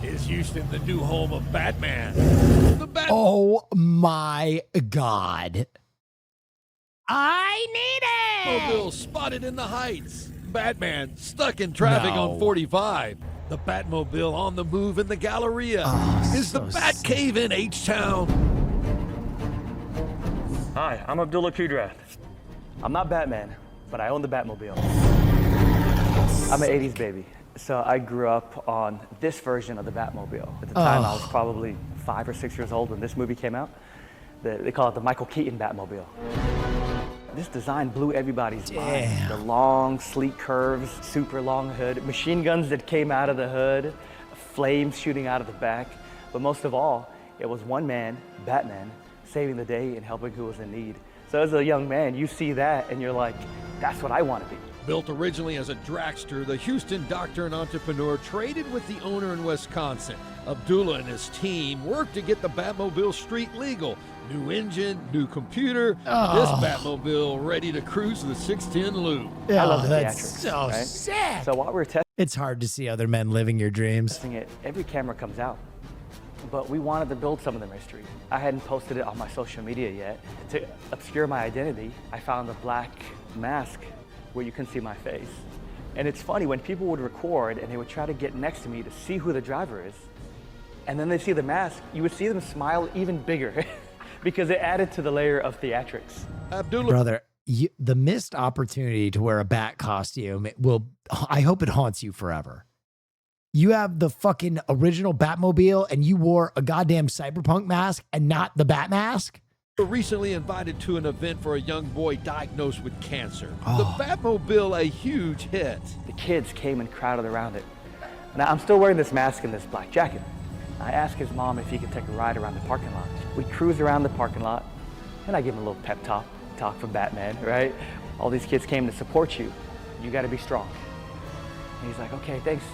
Is Houston the new home of Batman? Oh my God. I need it! Mobile spotted in the Heights. Batman stuck in traffic on 45. The Batmobile on the move in the Galleria. Is the Batcave in H-Town? Hi, I'm Abdullah Kudrath. I'm not Batman, but I own the Batmobile. I'm an 80s baby, so I grew up on this version of the Batmobile. At the time, I was probably 5 or 6 years old when this movie came out. They call it the Michael Keaton Batmobile. This design blew everybody's mind. The long, sleek curves, super long hood, machine guns that came out of the hood, flames shooting out of the back. But most of all, it was one man, Batman, saving the day and helping who was in need. So as a young man, you see that and you're like, that's what I want to be. Built originally as a dragster, the Houston doctor and entrepreneur traded with the owner in Wisconsin. Abdullah and his team worked to get the Batmobile street legal. New engine, new computer, this Batmobile ready to cruise the 610 loop. I love the that's theatrics, so right? sick. So while we're testing It's hard to see other men living your dreams. it, every camera comes out. But we wanted to build some of the mystery. I hadn't posted it on my social media yet. To obscure my identity, I found a black mask where you can see my face. And it's funny, when people would record and they would try to get next to me to see who the driver is, and then they see the mask, you would see them smile even bigger because it added to the layer of theatrics. Brother, the missed opportunity to wear a bat costume I hope it haunts you forever. You have the fucking original Batmobile and you wore a goddamn cyberpunk mask and not the Bat mask? Were recently invited to an event for a young boy diagnosed with cancer. Oh. The Batmobile, a huge hit. The kids came and crowded around it. Now, I'm still wearing this mask and this black jacket. I asked his mom if he could take a ride around the parking lot. We cruise around the parking lot, and I give him a little pep talk from Batman, right? All these kids came to support you. You got to be strong. And he's like, okay, thanks.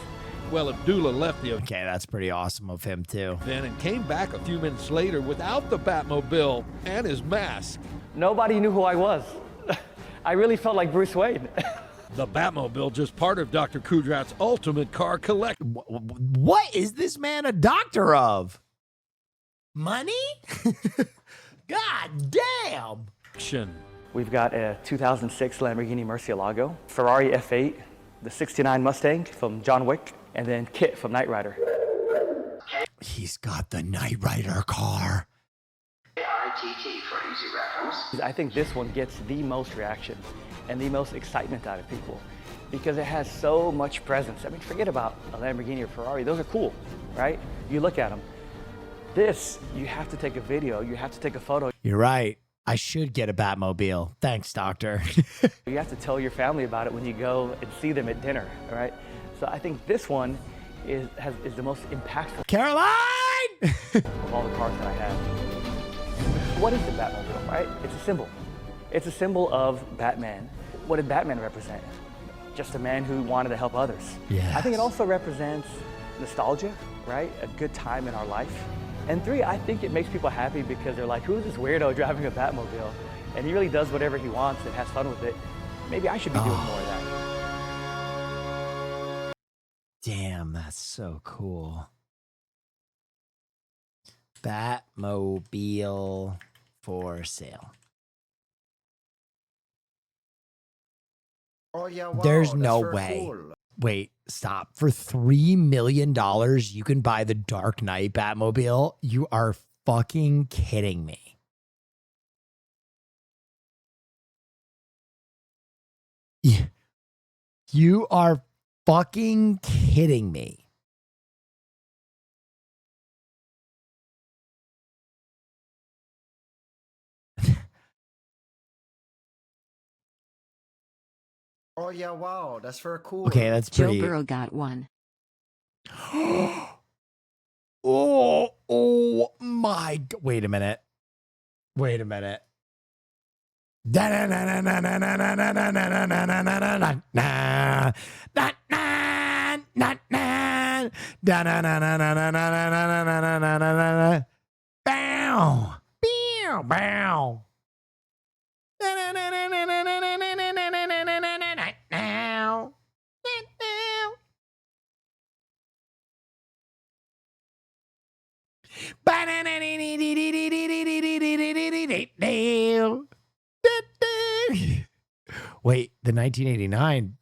Well, Abdullah left the Okay, that's pretty awesome of him too. event and came back a few minutes later without the Batmobile and his mask. Nobody knew who I was. I really felt like Bruce Wayne. The Batmobile, just part of Dr. Kudrat's ultimate car collection. What is this man a doctor of? Money? God damn. We've got a 2006 Lamborghini Murcielago, Ferrari F8, the 69 Mustang from John Wick, and then Kit from Knight Rider. He's got the Knight Rider car. ITT for easy reference. I think this one gets the most reaction and the most excitement out of people because it has so much presence. I mean, forget about a Lamborghini or Ferrari. Those are cool, right? You look at them. This, you have to take a video. You have to take a photo. You're right. I should get a Batmobile. Thanks, doctor. You have to tell your family about it when you go and see them at dinner, all right? So I think this one is the most impactful. Caroline! Of all the cars that I have. What is the Batmobile, right? It's a symbol. It's a symbol of Batman. What did Batman represent? Just a man who wanted to help others. Yes. I think it also represents nostalgia, right? A good time in our life. And 3, I think it makes people happy because they're like, who's this weirdo driving a Batmobile? And he really does whatever he wants and has fun with it. Maybe I should be doing more of that. Damn, that's so cool. Batmobile for sale. Oh yeah, wow, There's that's no very way. cool. Wait, stop. For $3 million, you can buy the Dark Knight Batmobile? You are fucking kidding me. You are fucking kidding me. Oh yeah, wow, that's very cool. Okay, that's pretty. Joe Burrow got one. Oh my. Wait a minute. Wait a minute. Bow. Bow. Bow. Wait, the 1989.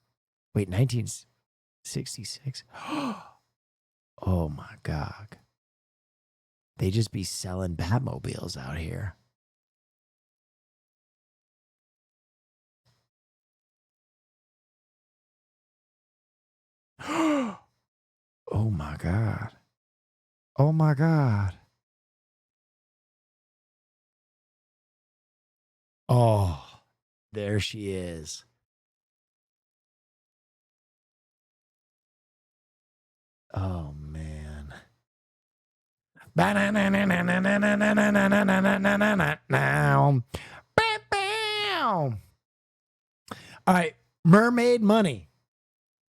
Wait, 1966. Oh my God. They just be selling Batmobiles out here. Oh my God. Oh my God. Oh, there she is. Oh man. All right, Mermaid Money.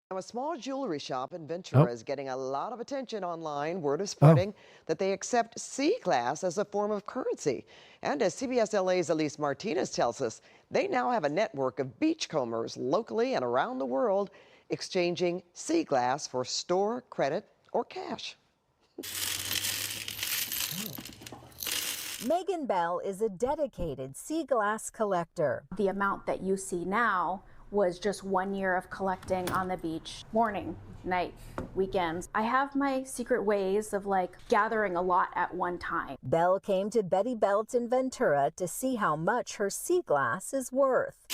Now, a small jewelry shop in Ventura is getting a lot of attention online. Word is spreading that they accept sea glass as a form of currency. And as CBS LA's Elise Martinez tells us, they now have a network of beachcombers locally and around the world exchanging sea glass for store credit or cash. Megan Bell is a dedicated sea glass collector. The amount that you see now was just 1 year of collecting on the beach, morning, night, weekends. I have my secret ways of like gathering a lot at one time. Bell came to Betty Belts in Ventura to see how much her sea glass is worth.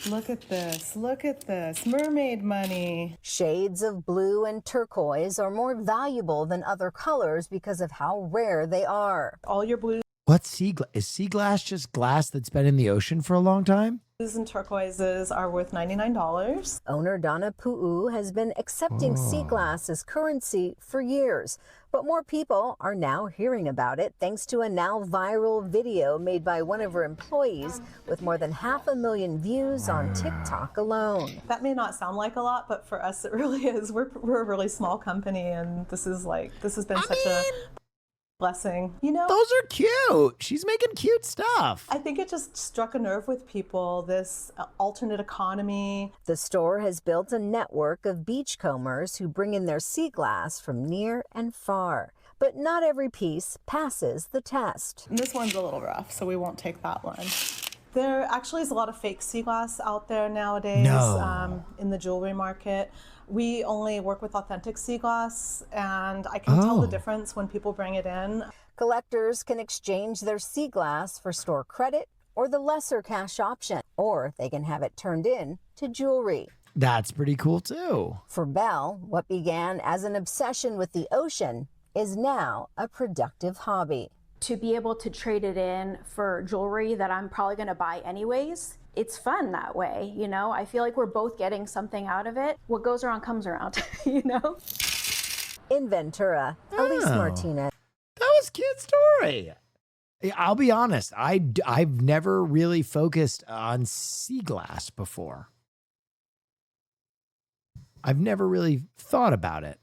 Look at this. Look at this. Mermaid money. Shades of blue and turquoise are more valuable than other colors because of how rare they are. All your blues What's sea glass? Is sea glass just glass that's been in the ocean for a long time? and turquoises are worth $99. Owner Donna Pu'u has been accepting sea glass as currency for years, but more people are now hearing about it thanks to a now viral video made by one of her employees with more than 500,000 views on TikTok alone. That may not sound like a lot, but for us it really is. We're a really small company, and this has been such a blessing. You know, Those are cute. She's making cute stuff. I think it just struck a nerve with people, this alternate economy. The store has built a network of beachcombers who bring in their sea glass from near and far. But not every piece passes the test. And this one's a little rough, so we won't take that one. There actually is a lot of fake sea glass out there nowadays in the jewelry market. We only work with authentic sea glass, and I can tell the difference when people bring it in. Collectors can exchange their sea glass for store credit or the lesser cash option, or they can have it turned in to jewelry. That's pretty cool too. For Belle, what began as an obsession with the ocean is now a productive hobby. To be able to trade it in for jewelry that I'm probably going to buy anyways, it's fun that way, you know? I feel like we're both getting something out of it. What goes around comes around, you know? In Ventura, Elise Martinez. That was a cute story. I'll be honest. I've never really focused on sea glass before. I've never really thought about it.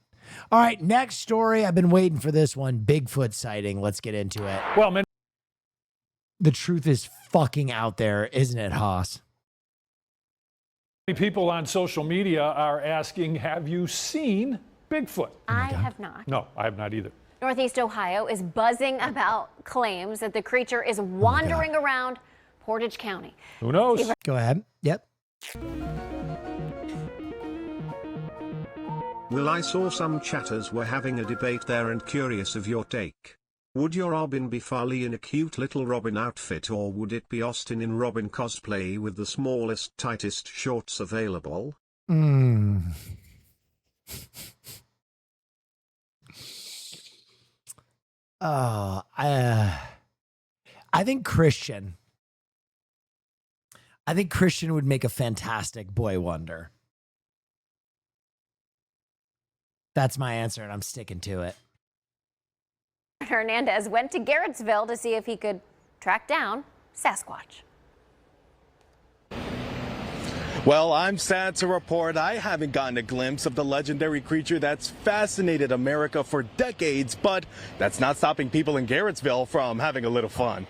All right, next story. I've been waiting for this one. Bigfoot sighting. Let's get into it. Well, man. The truth is fucking out there, isn't it, Haas? People on social media are asking, have you seen Bigfoot? I have not. No, I have not either. Northeast Ohio is buzzing about claims that the creature is wandering around Portage County. Who knows? Go ahead. Yep. Well, I saw some chatters were having a debate there and curious of your take. Would your Robin be Farley in a cute little Robin outfit, or would it be Austin in Robin cosplay with the smallest, tightest shorts available? I think Christian. I think Christian would make a fantastic boy wonder. That's my answer, and I'm sticking to it. Hernandez went to Garrettsville to see if he could track down Sasquatch. Well, I'm sad to report I haven't gotten a glimpse of the legendary creature that's fascinated America for decades, but that's not stopping people in Garrettsville from having a little fun.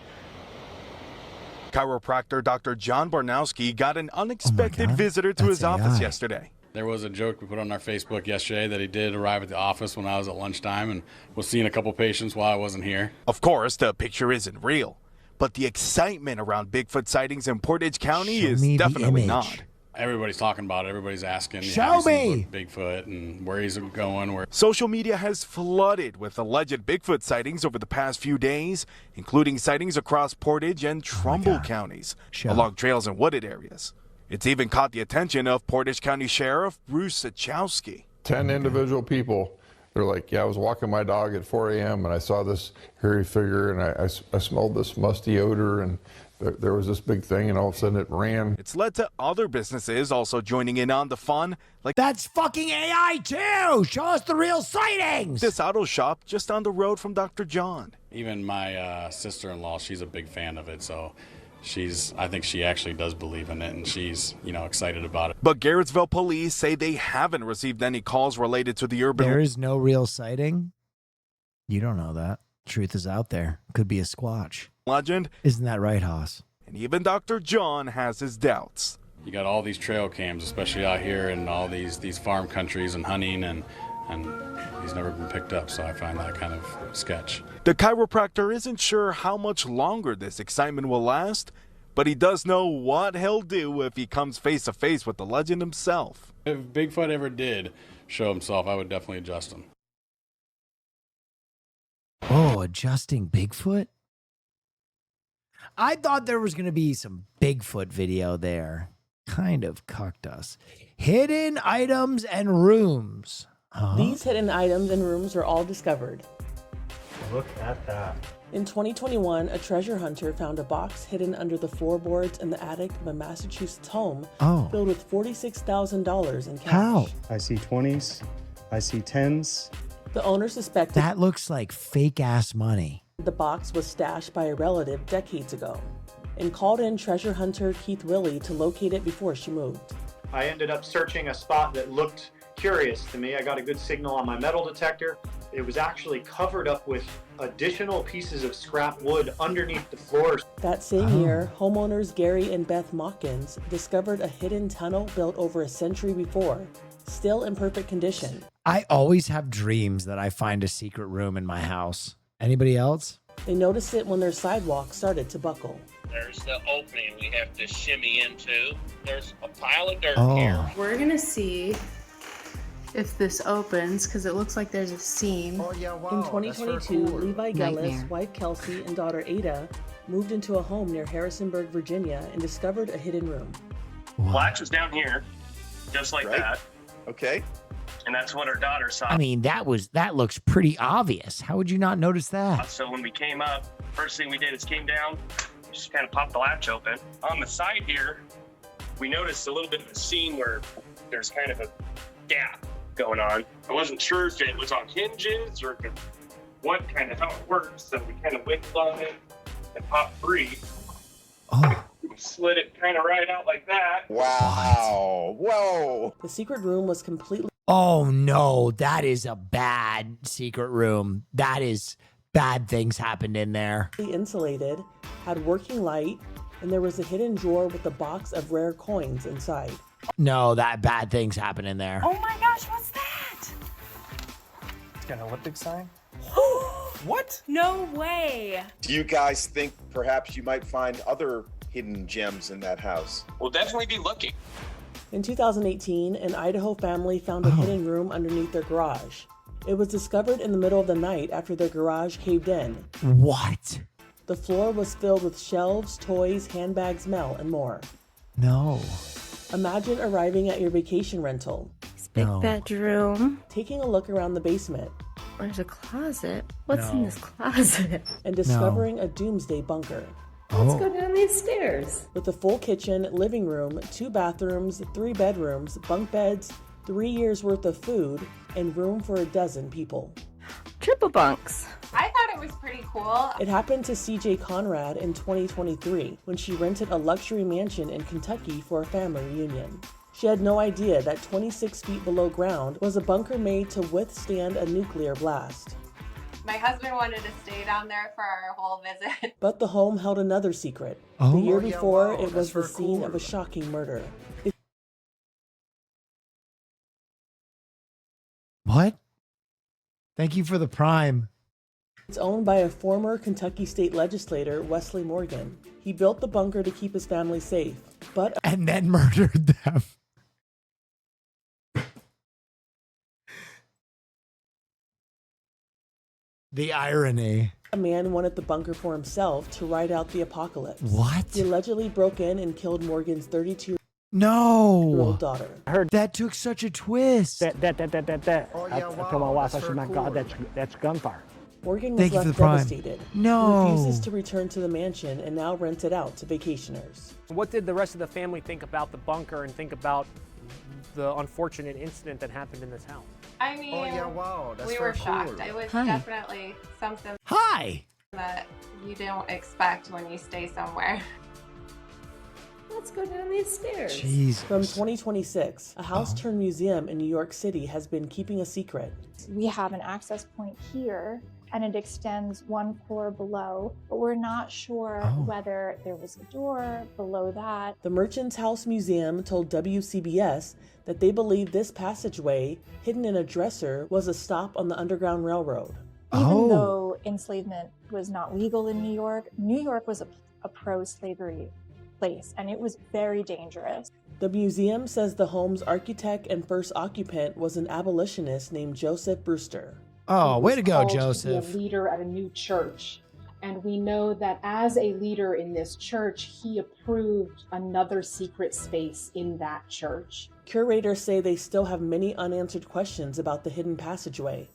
Chiropractor Dr. John Barnowski got an unexpected visitor to his office yesterday. There was a joke we put on our Facebook yesterday that he did arrive at the office when I was at lunchtime and was seeing a couple patients while I wasn't here. Of course, the picture isn't real, but the excitement around Bigfoot sightings in Portage County is definitely not. Everybody's talking about it. Everybody's asking, Show me Bigfoot and where he's going. Where Social media has flooded with alleged Bigfoot sightings over the past few days, including sightings across Portage and Trumbull counties, along trails and wooded areas. It's even caught the attention of Portage County Sheriff Bruce Sachowski. 10 individual people. They're like, yeah, I was walking my dog at 4 a.m. and I saw this hairy figure and I smelled this musty odor and there was this big thing and all of a sudden it ran. It's led to other businesses also joining in on the fun. Like that's fucking AI too. Show us the real sightings. This auto shop just on the road from Dr. John. Even my sister-in-law, she's a big fan of it, so I think she actually does believe in it, and she's, excited about it. But Garrettsville police say they haven't received any calls related to the urban. There is no real sighting. You don't know that. Truth is out there. Could be a squatch. Legend. Isn't that right, Haas? And even Dr. John has his doubts. You got all these trail cams, especially out here in all these farm countries and hunting, and he's never been picked up, so I find that kind of sketch. The chiropractor isn't sure how much longer this excitement will last, but he does know what he'll do if he comes face to face with the legend himself. If Bigfoot ever did show himself, I would definitely adjust him. Oh, adjusting Bigfoot? I thought there was going to be some Bigfoot video there. kind of cucked us. Hidden items and rooms. Huh? These hidden items and rooms were all discovered. Look at that. In 2021, a treasure hunter found a box hidden under the floorboards in the attic of a Massachusetts home filled with $46,000 in cash. How? I see 20s. I see 10s. The owner suspected That looks like fake ass money. the box was stashed by a relative decades ago and called in treasure hunter Keith Willey to locate it before she moved. I ended up searching a spot that looked curious to me. I got a good signal on my metal detector. It was actually covered up with additional pieces of scrap wood underneath the floors. That same year, homeowners Gary and Beth Mawkins discovered a hidden tunnel built over a century before, still in perfect condition. I always have dreams that I find a secret room in my house. Anybody else? They noticed it when their sidewalk started to buckle. There's the opening we have to shimmy into. There's a pile of dirt Oh. here. We're gonna see if this opens because it looks like there's a seam. In 2022, Levi Gellis, wife Kelsey, and daughter Ada moved into a home near Harrisonburg, Virginia, and discovered a hidden room. Latch is down here, just like that. Okay. And that's what our daughter saw. I mean, that looks pretty obvious. How would you not notice that? So when we came up, first thing we did is came down, just kind of popped the latch open. On the side here, we noticed a little bit of a seam where there's kind of a gap going on. I wasn't sure if it was on hinges or how it works, so we kind of wiggled on it and popped free. We slid it kind of right out like that. Wow. Whoa. The secret room was completely Oh no, that is a bad secret room. That is bad things happened in there. insulated, had working light, and there was a hidden drawer with a box of rare coins inside. No, that bad things happen in there. Oh my gosh, what's that? It's got an elliptic sign. What? No way. Do you guys think perhaps you might find other hidden gems in that house? We'll definitely be looking. In 2018, an Idaho family found a hidden room underneath their garage. It was discovered in the middle of the night after their garage caved in. What? The floor was filled with shelves, toys, handbags, mail, and more. No. Imagine arriving at your vacation rental. Big bedroom. Taking a look around the basement. There's a closet. What's in this closet? And discovering a doomsday bunker. Let's go down these stairs. With a full kitchen, living room, 2 bathrooms, 3 bedrooms, bunk beds, 3 years worth of food, and room for a dozen people. Triple bunks. I thought it was pretty cool. It happened to CJ Conrad in 2023 when she rented a luxury mansion in Kentucky for a family reunion. She had no idea that 26 feet below ground was a bunker made to withstand a nuclear blast. My husband wanted to stay down there for our whole visit. But the home held another secret. Oh. The year Oh, yeah, before, wow, it was that's the for scene cool. of a shocking murder. What? Thank you for the prime. It's owned by a former Kentucky state legislator, Wesley Morgan. He built the bunker to keep his family safe, but And then murdered them. The irony. a man wanted the bunker for himself to ride out the apocalypse. What? He allegedly broke in and killed Morgan's 32-year-old No. daughter. I heard that took such a twist. That. I told my wife, I said, my God, that's gunfire. Morgan was Thank you for left the prime. devastated. No. He refuses to return to the mansion and now rents it out to vacationers. What did the rest of the family think about the bunker and think about the unfortunate incident that happened in this house? I mean, we were shocked. It was Hi. definitely something Hi. that you don't expect when you stay somewhere. Let's go down these stairs. Jesus. From 2026, a house-turned museum in New York City has been keeping a secret. We have an access point here, and it extends one floor below, but we're not sure whether there was a door below that. The Merchants House Museum told WCBS that they believe this passageway, hidden in a dresser, was a stop on the Underground Railroad. Even though enslavement was not legal in New York was a pro-slavery place, and it was very dangerous. The museum says the home's architect and first occupant was an abolitionist named Joseph Brewster. Oh, way to go, Called to be Joseph. a leader at a new church, And we know that as a leader in this church, he approved another secret space in that church. Curators say they still have many unanswered questions about the hidden passageway.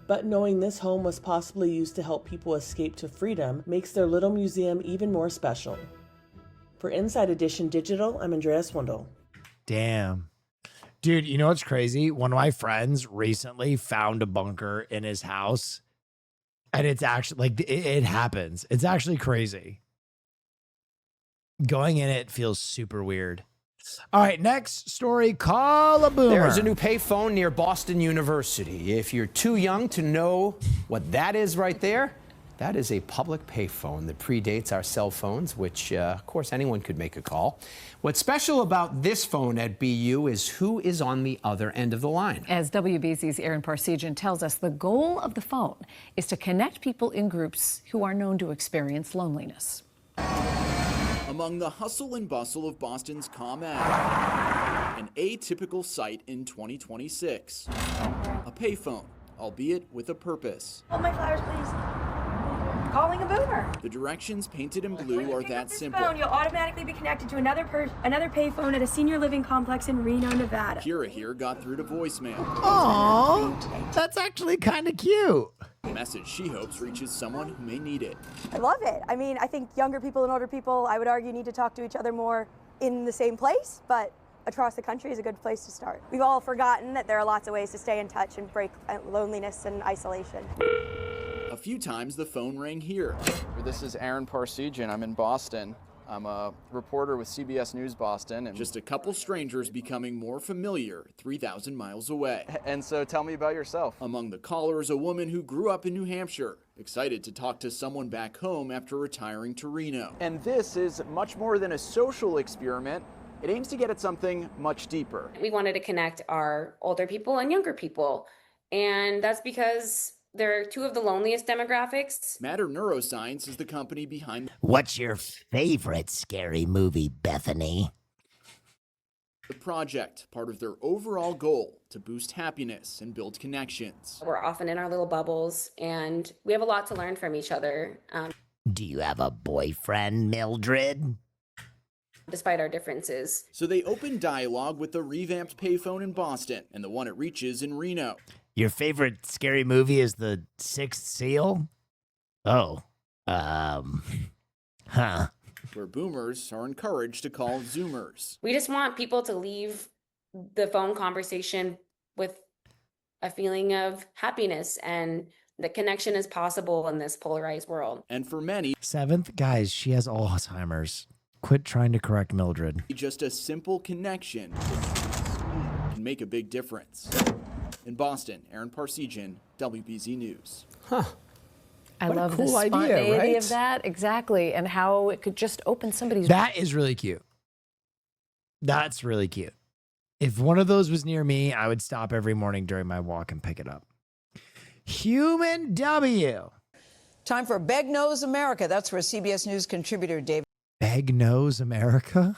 But knowing this home was possibly used to help people escape to freedom makes their little museum even more special. For Inside Edition Digital, I'm Andrea Swindle. Damn. Dude, you know what's crazy? One of my friends recently found a bunker in his house. And it's actually like it happens. It's actually crazy. Going in it feels super weird. All right, next story. Call a boomer. There's a new payphone near Boston University. If you're too young to know what that is right there, that is a public payphone that predates our cell phones, which, of course, anyone could make a call. What's special about this phone at BU is who is on the other end of the line. As WBZ's Aaron Parsegian tells us, the goal of the phone is to connect people in groups who are known to experience loneliness. Among the hustle and bustle of Boston's ComEd, an atypical sight in 2026. A payphone, albeit with a purpose. Hold my flowers, please. Calling a boomer. The directions painted in blue are that simple. Phone, you'll automatically be connected to another payphone at a senior living complex in Reno, Nevada. Kira here got through to voicemail. Aww, that's actually kind of cute. A message she hopes reaches someone who may need it. I love it. I mean, I think younger people and older people, I would argue, need to talk to each other more in the same place, but across the country is a good place to start. We've all forgotten that there are lots of ways to stay in touch and break loneliness and isolation. A few times the phone rang here. This is Aaron Parsegian. I'm in Boston. I'm a reporter with CBS News Boston. And just a couple strangers becoming more familiar 3,000 miles away. And so tell me about yourself. Among the callers, a woman who grew up in New Hampshire, excited to talk to someone back home after retiring to Reno. And this is much more than a social experiment. It aims to get at something much deeper. We wanted to connect our older people and younger people. And that's because they're two of the loneliest demographics. Matter Neuroscience is the company behind. What's your favorite scary movie, Bethany? The project, part of their overall goal to boost happiness and build connections. We're often in our little bubbles, and we have a lot to learn from each other. Do you have a boyfriend, Mildred? Despite our differences. So they opened dialogue with the revamped payphone in Boston and the one it reaches in Reno. Your favorite scary movie is The Sixth Seal? Oh, huh. Where boomers are encouraged to call Zoomers. We just want people to leave the phone conversation with a feeling of happiness and the connection is possible in this polarized world. And for many, seventh, guys, she has Alzheimer's. Quit trying to correct Mildred. Just a simple connection can make a big difference. In Boston, Aaron Parsegian, WBZ News. Huh. I love cool the idea, spontaneity right? of that. Exactly. And how it could just open somebody's... That is really cute. That's really cute. If one of those was near me, I would stop every morning during my walk and pick it up. Human W. Time for Beg Knows America. That's where CBS News contributor David Beg Knows America?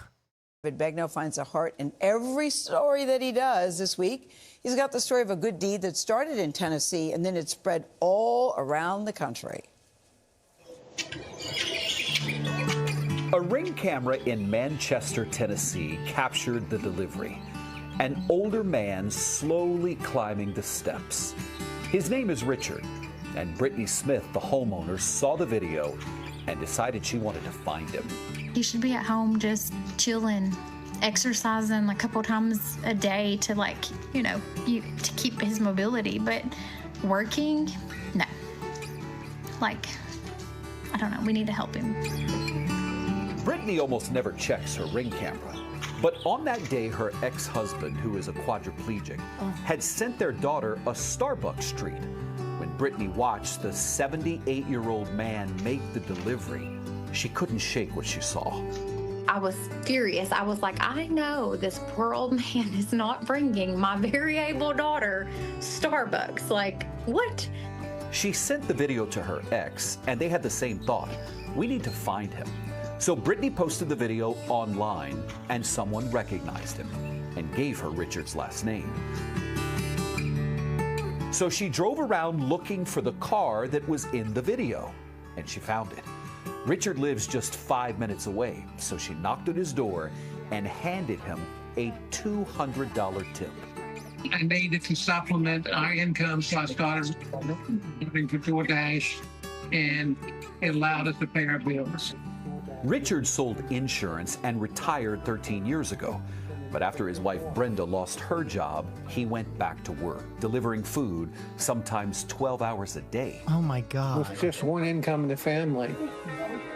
Begnaud finds a heart in every story that he does this week. He's got the story of a good deed that started in Tennessee and then it spread all around the country. A Ring camera in Manchester, Tennessee captured the delivery. An older man slowly climbing the steps. His name is Richard, and Brittany Smith, the homeowner, saw the video and decided she wanted to find him. He should be at home just chilling, exercising a couple times a day to to keep his mobility, but working, no. I don't know, we need to help him. Brittany almost never checks her Ring camera. But on that day, her ex-husband, who is a quadriplegic, had sent their daughter a Starbucks treat. When Brittany watched the 78-year-old man make the delivery, she couldn't shake what she saw. I was furious. I was like, I know this poor old man is not bringing my very able daughter Starbucks. What? She sent the video to her ex, and they had the same thought. We need to find him. So Brittany posted the video online, and someone recognized him and gave her Richard's last name. So she drove around looking for the car that was in the video. and she found it. Richard lives just 5 minutes away, so she knocked at his door and handed him a $200 tip. I needed to supplement our income, so I started working for DoorDash, and it allowed us to pay our bills. Richard sold insurance and retired 13 years ago. But after his wife Brenda lost her job, he went back to work, delivering food, sometimes 12 hours a day. Oh my God. With just one income in the family,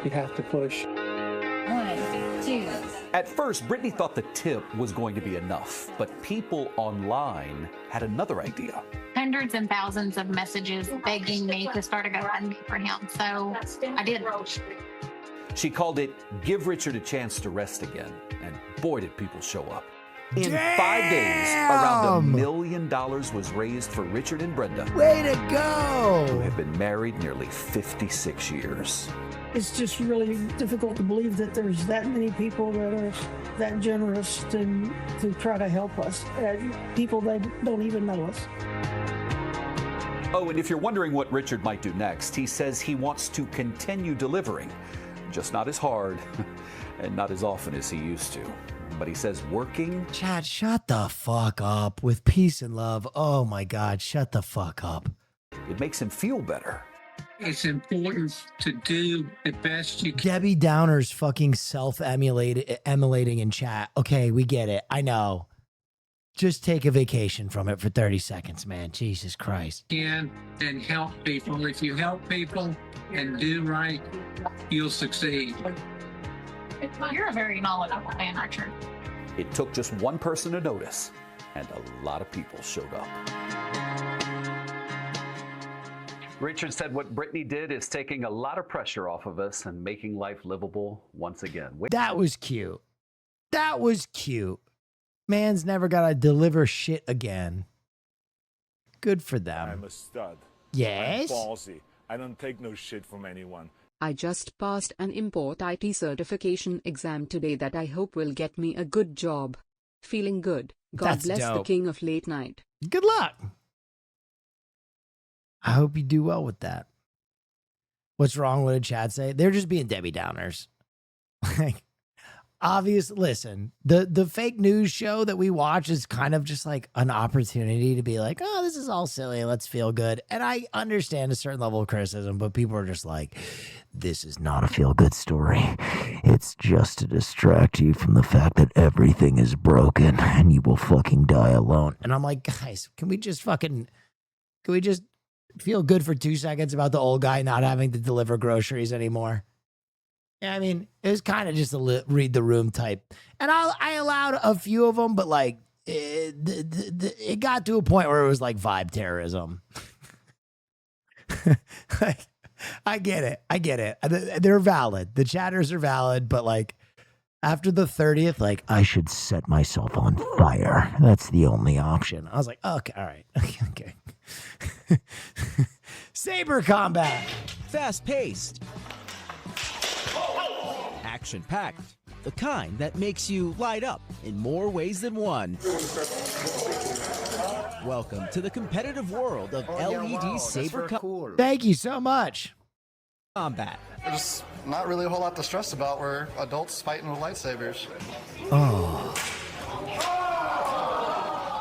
you have to push. 1, 2. At first, Brittany thought the tip was going to be enough, but people online had another idea. Hundreds and thousands of messages begging me to start a GoFundMe for him, so I did. She called it Give Richard a Chance to Rest Again, and boy did people show up. In 5 days, around $1 million was raised for Richard and Brenda. Way to go! Who have been married nearly 56 years. It's just really difficult to believe that there's that many people that are that generous to try to help us. People that don't even know us. Oh, and if you're wondering what Richard might do next, he says he wants to continue delivering. Just not as hard and not as often as he used to. But he says working... Chad, shut the fuck up with peace and love. Oh my God, shut the fuck up. It makes him feel better. It's important to do the best you can. Debbie Downer's fucking self-emulating in chat. Okay, we get it. I know. Just take a vacation from it for 30 seconds, man. Jesus Christ. And help people. If you help people and do right, you'll succeed. You're a very knowledgeable man, Richard. It took just one person to notice, and a lot of people showed up. Richard said what Brittany did is taking a lot of pressure off of us and making life livable once again. That was cute. That was cute. Man's never got to deliver shit again. Good for them. I'm a stud. Yes? I'm ballsy. I don't take no shit from anyone. I just passed an import IT certification exam today that I hope will get me a good job. Feeling good. God That's bless dope. the king of late night. Good luck. I hope you do well with that. What's wrong with it, Chad say? They're just being Debbie Downers. Like, obvious. Listen, the fake news show that we watch is kind of just like an opportunity to be like, oh, this is all silly. Let's feel good. And I understand a certain level of criticism, but people are just like, this is not a feel good story. It's just to distract you from the fact that everything is broken and you will fucking die alone. And I'm like, guys, can we just feel good for 2 seconds about the old guy not having to deliver groceries anymore? Yeah, I mean, it was kind of just a read the room type. And I allowed a few of them, but like it got to a point where it was like vibe terrorism. Like, I get it. They're valid. The chatters are valid, but like after the 30th, like I should set myself on fire. That's the only option. I was like, okay, all right. Okay. Saber combat. Fast-paced. Action-packed. The kind that makes you light up in more ways than one. Welcome to the competitive world of LED Saber Combat. Thank you so much. Combat. There's not really a whole lot to stress about. We're adults fighting with lightsabers. Oh.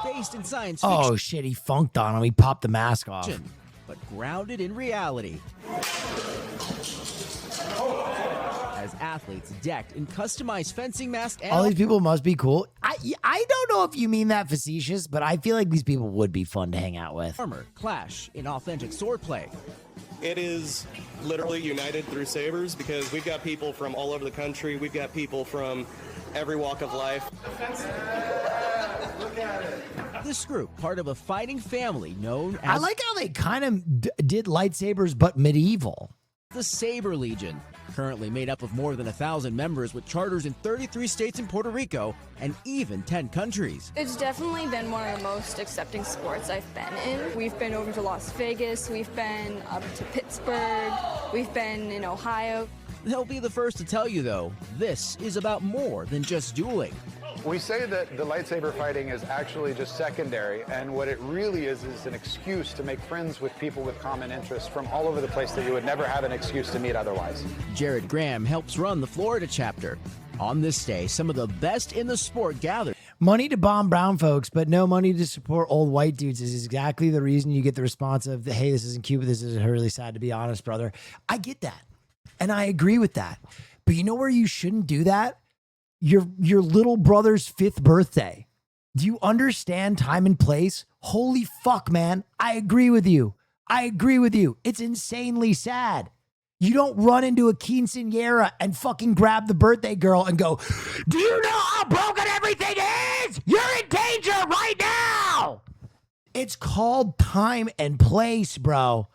Based in science fiction. Oh shit, he funked on him. He popped the mask off. But grounded in reality. As athletes decked in customized fencing masks and all these people must be cool. I don't know if you mean that facetious, but I feel like these people would be fun to hang out with. Armor clash in authentic swordplay. It is literally united through sabers because we've got people from all over the country. We've got people from every walk of life. Look at it. This group, part of a fighting family known as... I like how they kind of did lightsabers, but medieval. The Saber Legion, currently made up of more than 1,000 members with charters in 33 states and Puerto Rico, and even 10 countries. It's definitely been one of the most accepting sports I've been in. We've been over to Las Vegas, we've been up to Pittsburgh, we've been in Ohio. They'll be the first to tell you, though, this is about more than just dueling. We say that the lightsaber fighting is actually just secondary, and what it really is an excuse to make friends with people with common interests from all over the place that you would never have an excuse to meet otherwise. Jared Graham helps run the Florida chapter. On this day, some of the best in the sport gathered. Money to bomb brown folks, but no money to support old white dudes is exactly the reason you get the response of, hey, this isn't Cuba. This is really sad, to be honest, brother. I get that. And I agree with that. But you know where you shouldn't do that? Your little brother's 5th birthday. Do you understand time and place? Holy fuck, man. I agree with you. I agree with you. It's insanely sad. You don't run into a quinceañera and fucking grab the birthday girl and go, do you know how broken everything is? You're in danger right now. It's called time and place, bro.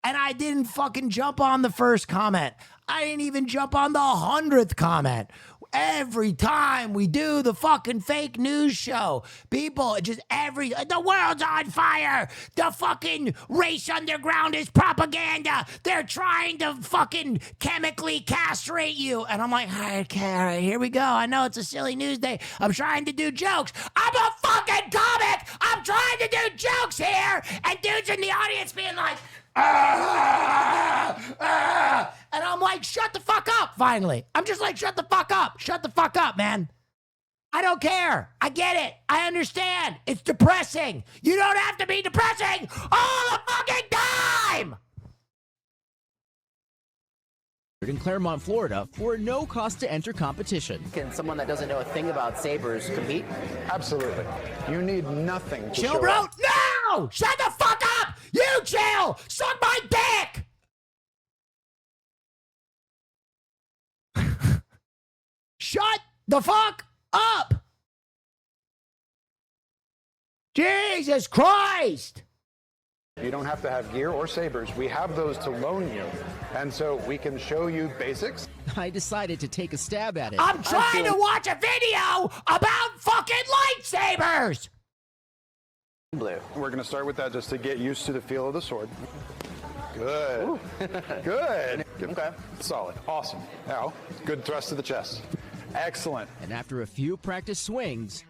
And I didn't fucking jump on the first comment. I didn't even jump on the 100th comment. Every time we do the fucking fake news show, people just the world's on fire. The fucking race underground is propaganda. They're trying to fucking chemically castrate you. And I'm like, okay, here we go. I know it's a silly news day. I'm trying to do jokes. I'm a fucking comic. I'm trying to do jokes here. And dudes in the audience being like, and I'm like, shut the fuck up, finally. I'm just like, shut the fuck up. Shut the fuck up, man. I don't care. I get it. I understand. It's depressing. You don't have to be depressing all the fucking time. In Claremont, Florida, for a no cost to enter competition. Can someone that doesn't know a thing about sabers compete? Absolutely. You need nothing to Chill, show bro. up. No! Shut the fuck up! You chill! Suck my dick! Shut the fuck up! Jesus Christ! You don't have to have gear or sabers. We have those to loan you. And so we can show you basics. I decided to take a stab at it. I'm trying to watch a video about fucking lightsabers! Blue. We're going to start with that just to get used to the feel of the sword. Good. Good. Okay. Solid. Awesome. Now, good thrust to the chest. Excellent. And after a few practice swings,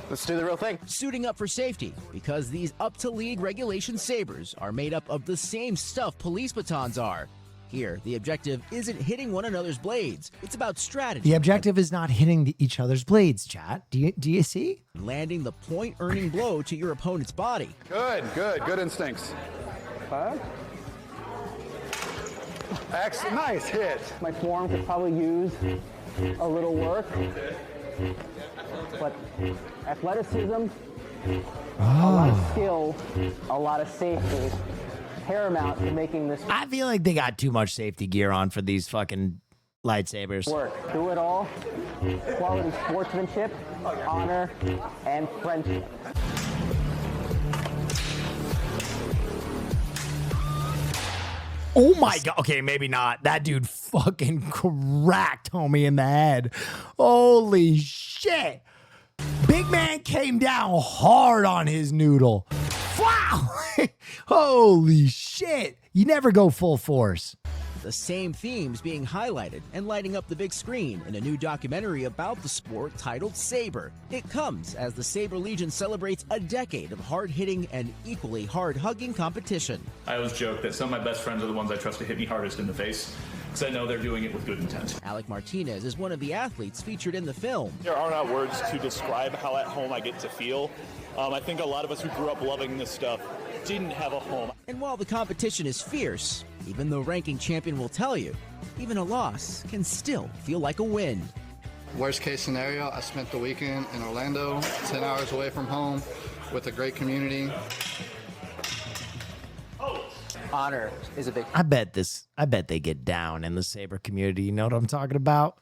let's do the real thing. Suiting up for safety, because these up-to-league regulation sabers are made up of the same stuff police batons are. Here, the objective isn't hitting one another's blades. It's about strategy. The objective is not hitting each other's blades, chat. Do you see? Landing the point-earning blow to your opponent's body. Good, good, good instincts. Excellent, nice hit. My forearm could probably use a little work, but athleticism, a lot of skill, a lot of safety, paramount to making this I feel like they got too much safety gear on for these fucking lightsabers. work. Do it all. Quality sportsmanship, honor, and friendship. Oh my God. Okay, maybe not. That dude fucking cracked homie in the head. Holy shit. Big man came down hard on his noodle. Wow. Holy shit. You never go full force. The same themes being highlighted and lighting up the big screen in a new documentary about the sport titled Saber. It comes as the Saber Legion celebrates a decade of hard-hitting and equally hard-hugging competition. I always joke that some of my best friends are the ones I trust to hit me hardest in the face, because I know they're doing it with good intent. Alec Martinez is one of the athletes featured in the film. There are not words to describe how at home I get to feel. I think a lot of us who grew up loving this stuff didn't have a home. And while the competition is fierce, even the ranking champion will tell you, even a loss can still feel like a win. Worst case scenario, I spent the weekend in Orlando, 10 hours away from home, with a great community. Honor is a big... I bet they get down in the Saber community. You know what I'm talking about?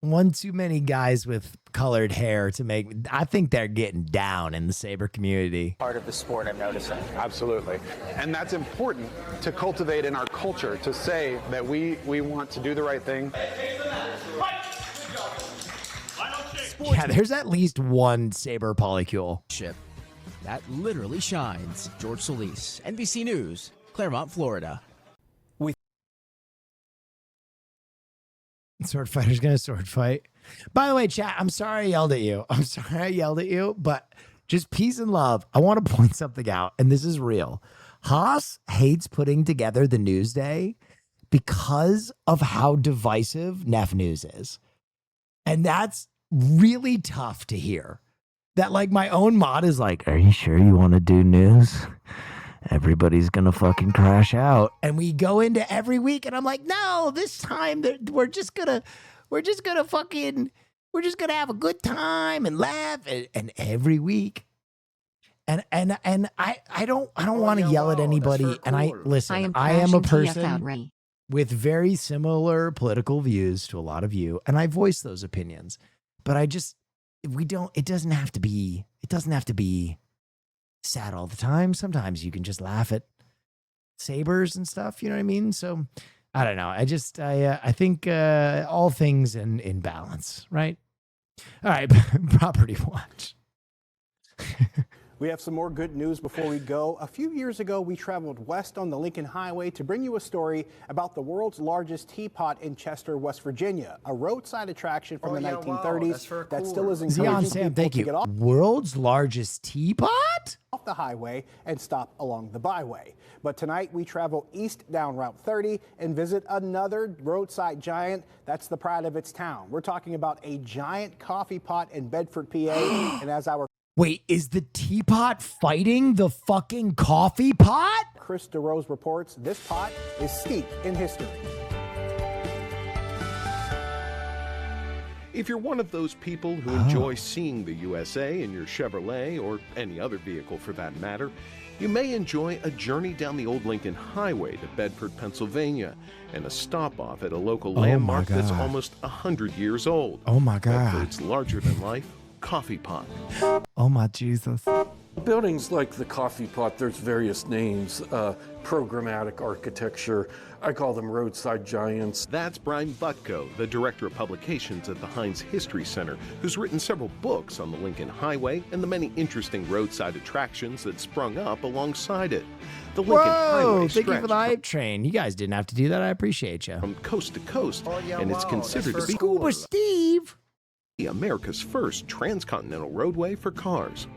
One too many guys with colored hair to make. I think they're getting down in the Saber community. Part of the sport, I'm noticing. Absolutely. And that's important to cultivate in our culture, to say that we want to do the right thing. Yeah, there's at least one Saber polycule. Ship that literally shines. George Solis, NBC News, Claremont, Florida. Sword fighter's gonna sword fight. By the way, chat, I'm sorry I yelled at you. But just peace and love. I want to point something out, and this is real. Haas hates putting together the news day because of how divisive Neff News is. And that's really tough to hear. That like my own mod is like, are you sure you want to do news? Everybody's going to fucking crash out. And we go into every week and I'm like, no, this time we're just going to have a good time and laugh. And every week. And I don't want to yell at anybody. And I am a person with very similar political views to a lot of you. And I voice those opinions, but it doesn't have to be sad all the time. Sometimes you can just laugh at sabers and stuff. You know what I mean? So I don't know. I think all things in balance, right? All right. Property Watch. We have some more good news before we go. A few years ago, we traveled west on the Lincoln Highway to bring you a story about the world's largest teapot in Chester, West Virginia, a roadside attraction from the 1930s that still is encouraging Sam, people thank to you. get off World's largest teapot? the highway and stop along the byway. But tonight, we travel east down Route 30 and visit another roadside giant that's the pride of its town. We're talking about a giant coffee pot in Bedford, PA, and as our Wait, is the teapot fighting the fucking coffee pot? Chris DeRose reports, this pot is steeped in history. If you're one of those people who enjoy seeing the USA in your Chevrolet, or any other vehicle for that matter, you may enjoy a journey down the old Lincoln Highway to Bedford, Pennsylvania, and a stop-off at a local landmark that's almost 100 years old. Oh my God. Bedford's larger-than-life coffee pot. Oh my Jesus. Buildings like the coffee pot, there's various names, programmatic architecture. I call them roadside giants. That's Brian Butko, the director of publications at the Heinz History Center, who's written several books on the Lincoln Highway and the many interesting roadside attractions that sprung up alongside it. The Lincoln Highway thank you for the hype train. You guys didn't have to do that. I appreciate you. From coast to coast, and it's considered to be Scuba Steve. America's first transcontinental roadway for cars.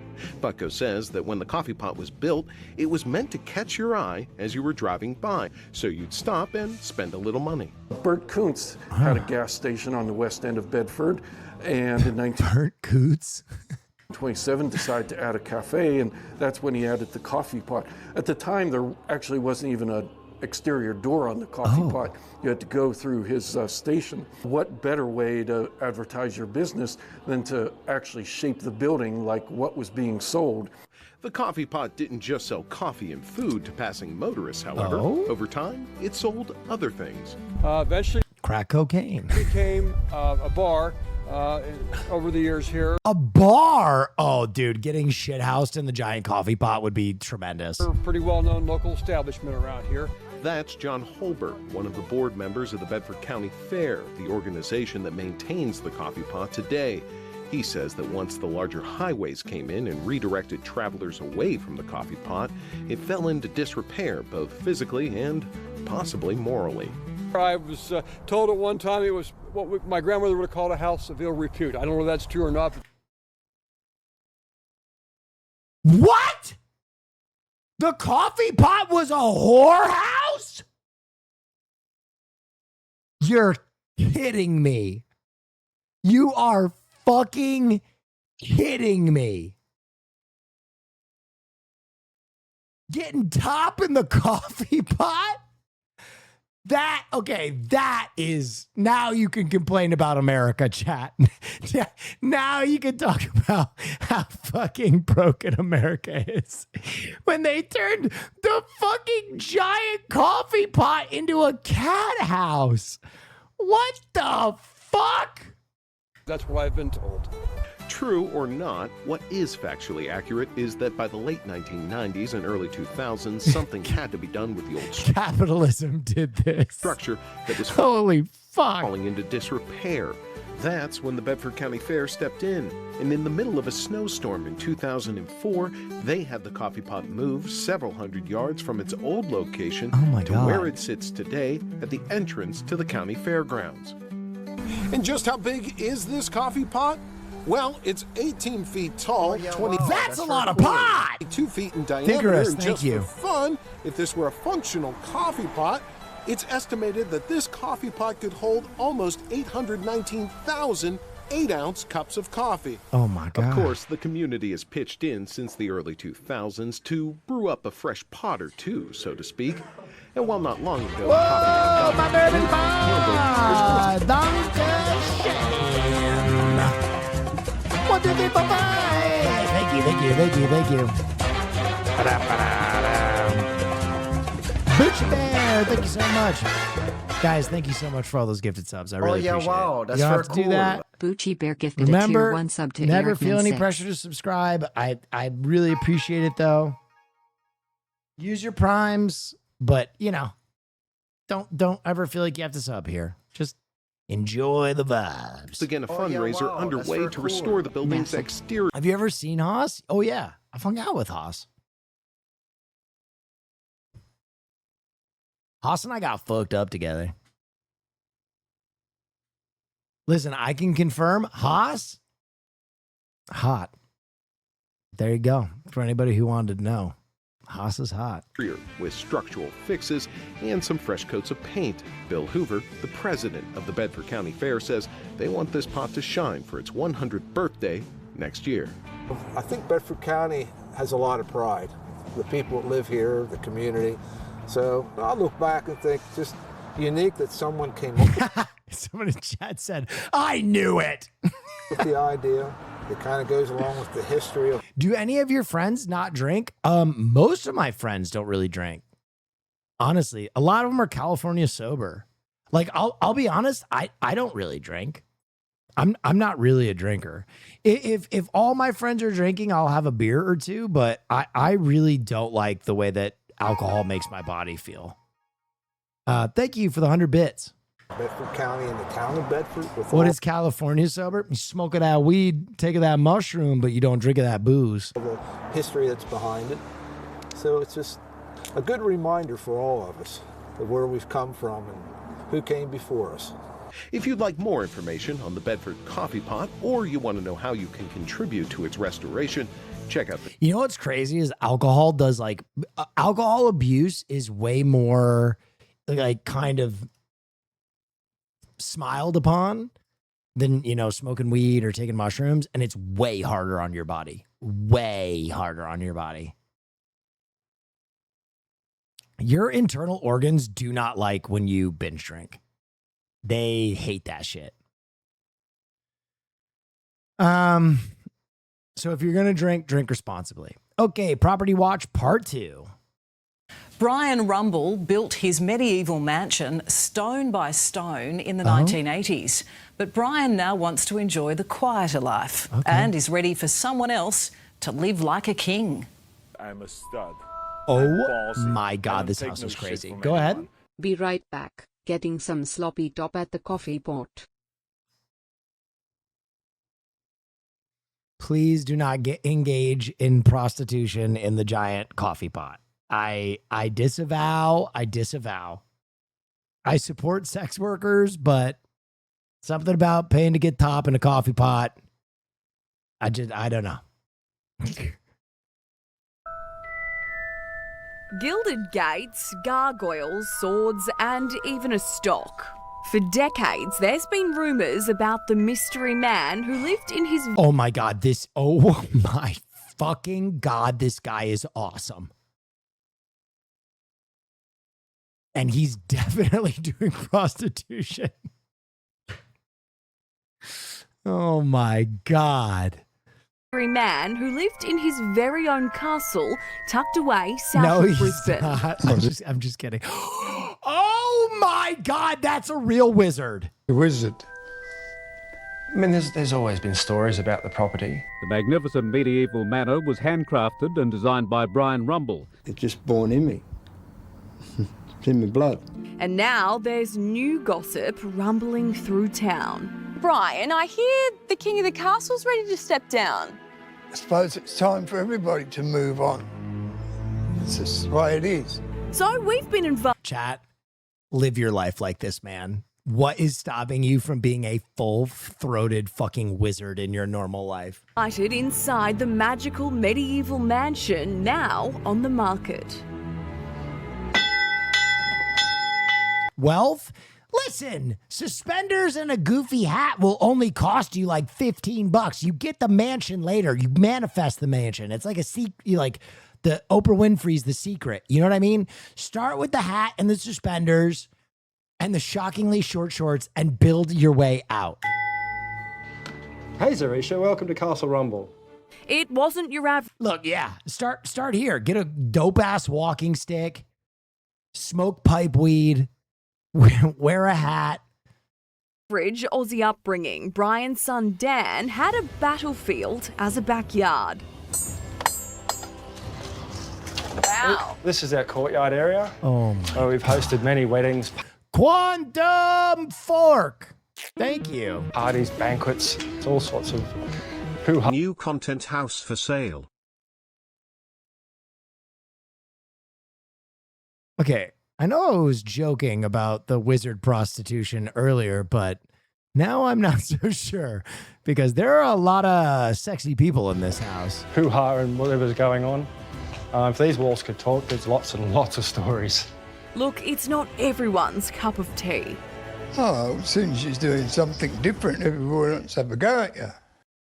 Butko says that when the coffee pot was built, it was meant to catch your eye as you were driving by, so you'd stop and spend a little money. Bert Koontz had a gas station on the west end of Bedford, and in 1927 decided to add a cafe, and that's when he added the coffee pot. At the time, there actually wasn't even an exterior door on the coffee pot. You had to go through his station. What better way to advertise your business than to actually shape the building like what was being sold? The coffee pot didn't just sell coffee and food to passing motorists, however. Over time, it sold other things. Eventually, crack cocaine became a bar over the years here. A bar? Oh, dude, getting shithoused in the giant coffee pot would be tremendous. We're a pretty well-known local establishment around here. That's John Holbert, one of the board members of the Bedford County Fair, the organization that maintains the coffee pot today. He says that once the larger highways came in and redirected travelers away from the coffee pot, it fell into disrepair, both physically and possibly morally. I was told at one time it was what my grandmother would have called a house of ill repute. I don't know if that's true or not. What? The coffee pot was a whorehouse? You're kidding me. You are fucking kidding me. Getting top in the coffee pot? That is, now you can complain about America, chat. Now you can talk about how fucking broken America is. When they turned the fucking giant coffee pot into a cat house. What the fuck? That's what I've been told. True or not, what is factually accurate is that by the late 1990s and early 2000s, something had to be done with the old capitalism did this structure that was holy fuck falling into disrepair. That's when the Bedford County Fair stepped in, and in the middle of a snowstorm in 2004, they had the coffee pot moved several hundred yards from its old location to where it sits today at the entrance to the county fairgrounds. And just how big is this coffee pot? Well, it's 18 feet tall, 20. That's a lot of pot! 2 feet in diameter. Vigorous, and thank just you. for fun, if this were a functional coffee pot, it's estimated that this coffee pot could hold almost 819,000 8-ounce cups of coffee. Oh my God. Of course, the community has pitched in since the early 2000s to brew up a fresh pot or two, so to speak. And while not long ago, Whoa, my baby pot! What did they buy? Thank you. Butch Bear, thank you so much. Guys, thank you so much for all those gifted subs. I really appreciate it. That's you don't very have to do cool. that. Bucci Bear gifted a Remember, tier 1 sub to never Eric feel any Mensik. pressure to subscribe. I really appreciate it though. Use your primes, but you know, don't ever feel like you have to sub here. Just enjoy the vibes. Again, a fundraiser underway to restore the building's exterior. Have you ever seen Haas? Oh yeah, I've hung out with Haas. Haas and I got fucked up together. Listen, I can confirm Haas, hot. There you go. For anybody who wanted to know, Haas is hot. With structural fixes and some fresh coats of paint. Bill Hoover, the president of the Bedford County Fair, says they want this pot to shine for its 100th birthday next year. I think Bedford County has a lot of pride. The people that live here, the community. So I look back and think just unique that someone came up with Someone in chat said, I knew it. the idea. It kind of goes along with the history of. Do any of your friends not drink? Most of my friends don't really drink. Honestly, a lot of them are California sober. Like I'll be honest, I don't really drink. I'm not really a drinker. If all my friends are drinking, I'll have a beer or two, but I really don't like the way that alcohol makes my body feel. Thank you for the 100 bits. Bedford County and the town of Bedford. What is California sober? You smoke of that weed, take of that mushroom, but you don't drink of that booze. The history that's behind it. So it's just a good reminder for all of us of where we've come from and who came before us. If you'd like more information on the Bedford Coffee Pot, or you want to know how you can contribute to its restoration, check out the. You know what's crazy is alcohol does like alcohol abuse is way more like kind of smiled upon than, you know, smoking weed or taking mushrooms, and it's way harder on your body. Way harder on your body. Your internal organs do not like when you binge drink. They hate that shit. So if you're going to drink, drink responsibly. Okay, Property Watch Part 2. Brian Rumble built his medieval mansion stone by stone in the 1980s. But Brian now wants to enjoy the quieter life and is ready for someone else to live like a king. I'm a stud. Oh my God, this house is crazy. Go ahead. Be right back, getting some sloppy top at the coffee pot. Please do not engage in prostitution in the giant coffee pot. I disavow. I support sex workers, but something about paying to get top in a coffee pot, I don't know. Gilded gates, gargoyles, swords, and even a stock. For decades, there's been rumours about the mystery man who lived in his... Oh my God, oh my fucking God, this guy is awesome. And he's definitely doing prostitution. Oh my God. Man who lived in his very own castle tucked away south of Brisbane. Not. I'm just kidding. Oh my God, that's a real wizard. The wizard. I mean, there's always been stories about the property. The magnificent medieval manor was handcrafted and designed by Brian Rumble. It's just born in me. It's in my blood. And now there's new gossip rumbling through town. Brian, I hear the king of the castle's ready to step down. I suppose it's time for everybody to move on. It's just the way it is. So we've been involved. Chat, live your life like this, man. What is stopping you from being a full-throated fucking wizard in your normal life? Sighted inside the magical medieval mansion, now on the market. Wealth? Listen, suspenders and a goofy hat will only cost you like $15. You get the mansion later. You manifest the mansion. It's like like the Oprah Winfrey's The Secret. You know what I mean? Start with the hat and the suspenders and the shockingly short shorts and build your way out. Hey Zarisha, welcome to Castle Rumble. It wasn't your average. Look, yeah, start here. Get a dope ass walking stick, smoke pipe weed, wear a hat. Average Aussie upbringing. Brian's son Dan had a battlefield as a backyard. Wow. This is our courtyard area. Oh my. Where we've hosted many weddings. Quantum fork. Thank you. Parties, banquets, it's all sorts of hoo-ha. New content house for sale. Okay, I know I was joking about the wizard prostitution earlier, but now I'm not so sure because there are a lot of sexy people in this house. Hoo-ha and whatever's going on. If these walls could talk, there's lots and lots of stories. Look, it's not everyone's cup of tea. Oh, as soon as she's doing something different, everyone wants to have a go at you.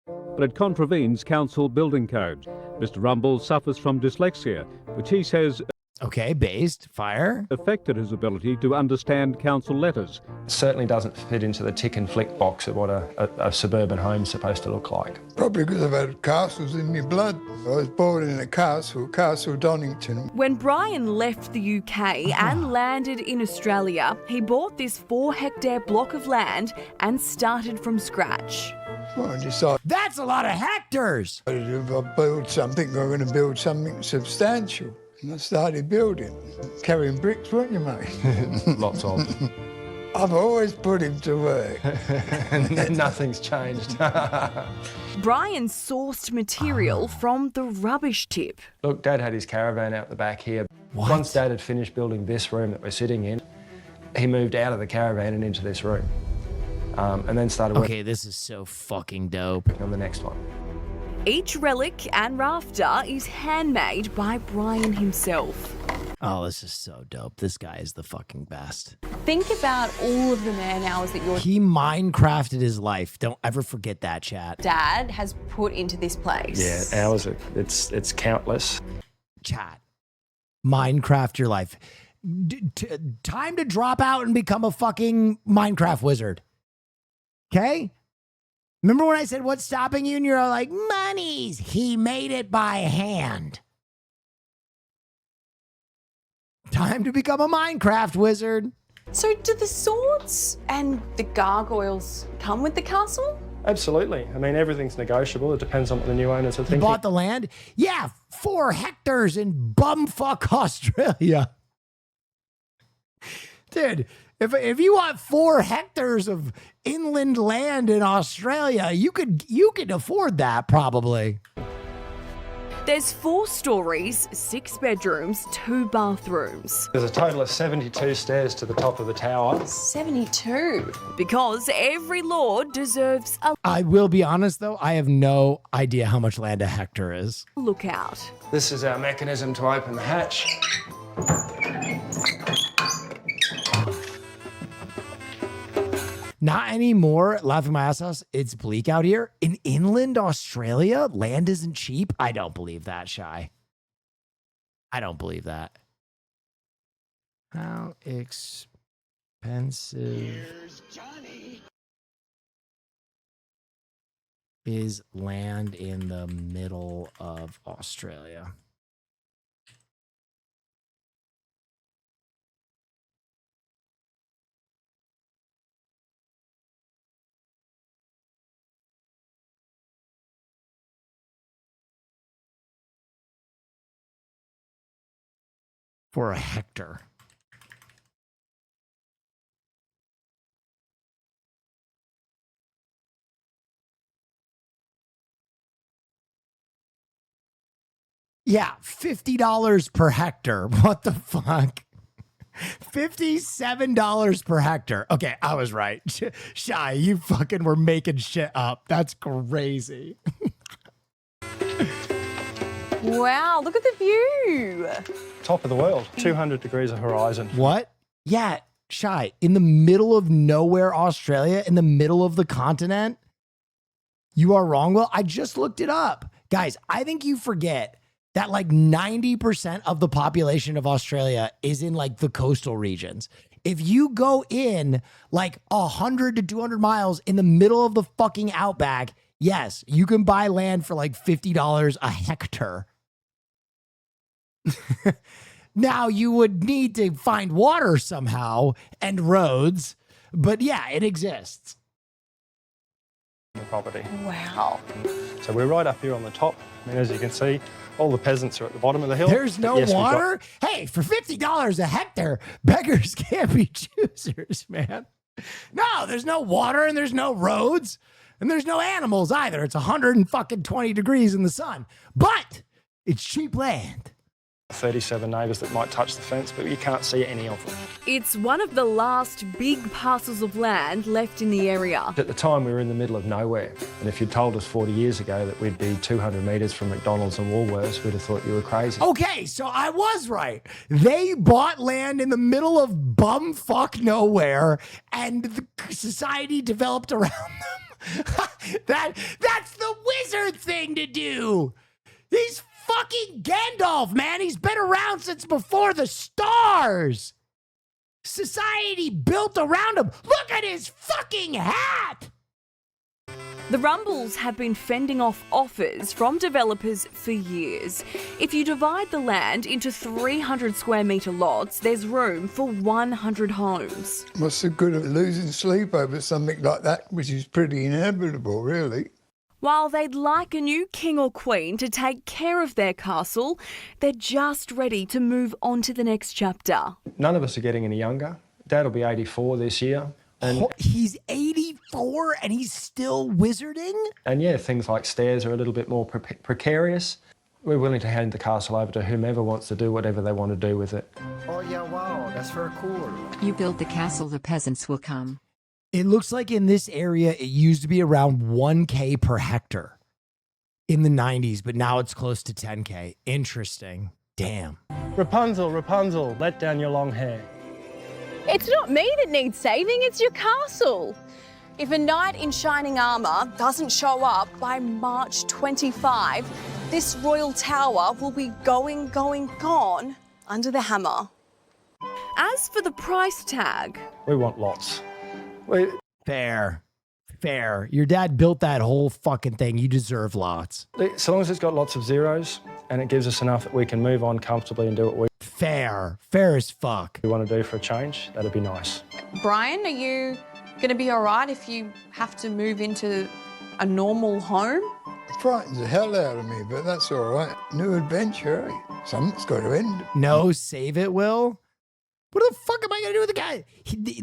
But it contravenes council building codes. Mr. Rumble suffers from dyslexia, which he says Okay, based, fire. affected his ability to understand council letters. It certainly doesn't fit into the tick and flick box of what a suburban home's supposed to look like. Probably because I've had castles in my blood. I was born in a castle, Castle Donington. When Brian left the UK and landed in Australia, he bought this 4-hectare block of land and started from scratch. Well, I decided That's a lot of hectares. if I build something, I'm going to build something substantial. And I started building, carrying bricks, weren't you, mate? Lots of. I've always put him to work. Nothing's changed. Brian sourced material from the rubbish tip. Look, Dad had his caravan out the back here. What? Once Dad had finished building this room that we're sitting in, he moved out of the caravan and into this room. And then started working Okay, this is so fucking dope. on the next one. Each relic and rafter is handmade by Brian himself. Oh, this is so dope. This guy is the fucking best. Think about all of the man hours that your He Minecrafted his life. Don't ever forget that, chat. dad has put into this place. Yeah, hours. It's countless. Chat. Minecraft your life. Time to drop out and become a fucking Minecraft wizard. Okay? Remember when I said, what's stopping you? And you're all like, monies. He made it by hand. Time to become a Minecraft wizard. So do the swords and the gargoyles come with the castle? Absolutely. I mean, everything's negotiable. It depends on what the new owners are You thinking. bought the land? Yeah, 4 hectares in bumfuck Australia. Dude, if you want 4 hectares of inland land in Australia, you could afford that probably. There's 4 stories, 6 bedrooms, 2 bathrooms. There's a total of 72 stairs to the top of the tower. 72. Because every lord deserves a I will be honest though, I have no idea how much land a hectare is. lookout. This is our mechanism to open the hatch. Not anymore. Laughing my ass off. It's bleak out here. In inland Australia, land isn't cheap. I don't believe that, Shy. I don't believe that. How expensive is land in the middle of Australia? For a hectare. Yeah, $50 per hectare. What the fuck? $57 per hectare. Okay, I was right. Shy, you fucking were making shit up. That's crazy. Wow, look at the view. Top of the world, 200 degrees of horizon. What? Yeah, Shy, in the middle of nowhere, Australia, in the middle of the continent. You are wrong. Well, I just looked it up. Guys, I think you forget that like 90% of the population of Australia is in like the coastal regions. If you go in like 100 to 200 miles in the middle of the fucking outback, yes, you can buy land for like $50 a hectare. Now you would need to find water somehow and roads, but yeah, it exists. The property. Wow. So we're right up here on the top. I mean, as you can see, all the peasants are at the bottom of the hill. There's no water? Hey, for $50 a hectare, beggars can't be choosers, man. No, there's no water and there's no roads and there's no animals either. It's 120 degrees in the sun, but it's cheap land. 37 neighbours that might touch the fence, but you can't see any of them. It's one of the last big parcels of land left in the area. At the time, we were in the middle of nowhere. And if you'd told us 40 years ago that we'd be 200 metres from McDonald's and Woolworths, we'd have thought you were crazy. Okay, so I was right. They bought land in the middle of bumfuck nowhere, and the society developed around them. That's the wizard thing to do. He's fucking Gandalf, man. He's been around since before the stars. Society built around him. Look at his fucking hat. The Rumbles have been fending off offers from developers for years. If you divide the land into 300 square metre lots, there's room for 100 homes. What's the good of losing sleep over something like that, which is pretty inevitable, really? While they'd like a new king or queen to take care of their castle, they're just ready to move on to the next chapter. None of us are getting any younger. Dad will be 84 this year. And he's 84 and he's still wizarding? And yeah, things like stairs are a little bit more precarious. We're willing to hand the castle over to whomever wants to do whatever they want to do with it. Oh yeah, wow, that's very cool. You build the castle, the peasants will come. It looks like in this area, it used to be around 1K per hectare in the 90s, but now it's close to 10K. Interesting. Damn. Rapunzel, Rapunzel, let down your long hair. It's not me that needs saving, it's your castle. If a knight in shining armour doesn't show up by March 25, this royal tower will be gone under the hammer. As for the price tag, we want lots. Fair. Your dad built that whole fucking thing. You deserve lots. So long as it's got lots of zeros and it gives us enough that we can move on comfortably and do what we Fair as fuck. We want to do for a change, that'd be nice. Brian, are you going to be all right if you have to move into a normal home? It frightens the hell out of me, but that's all right. New adventure, eh? Something's got to end. No, save it, Will. What the fuck am I going to do with the guy?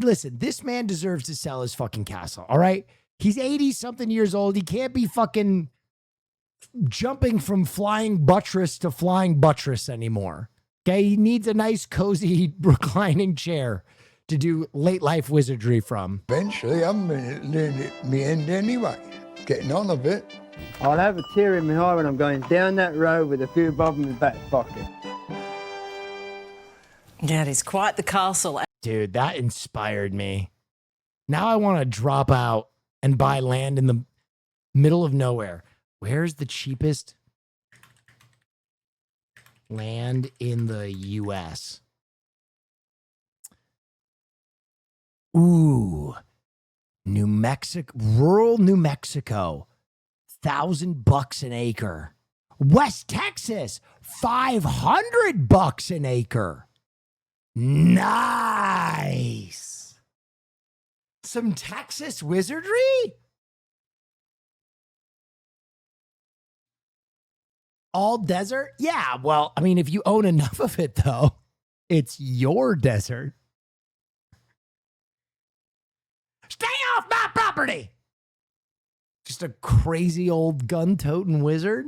Listen, this man deserves to sell his fucking castle, all right? He's 80-something years old. He can't be fucking jumping from flying buttress to flying buttress anymore. Okay? He needs a nice, cozy, reclining chair to do late life wizardry from. Eventually, I'm near the end anyway. Getting on a bit. I'll have a tear in my eye when I'm going down that road with a few bob in my back pocket. Yeah, it is quite the castle. Dude, that inspired me. Now I want to drop out and buy land in the middle of nowhere. Where's the cheapest land in the U.S.? Ooh, New Mexico, rural New Mexico, $1,000 an acre. West Texas, $500 an acre. Nice. Some Texas wizardry? All desert? Yeah, well, I mean, if you own enough of it, though, it's your desert. Stay off my property! Just a crazy old gun-toting wizard.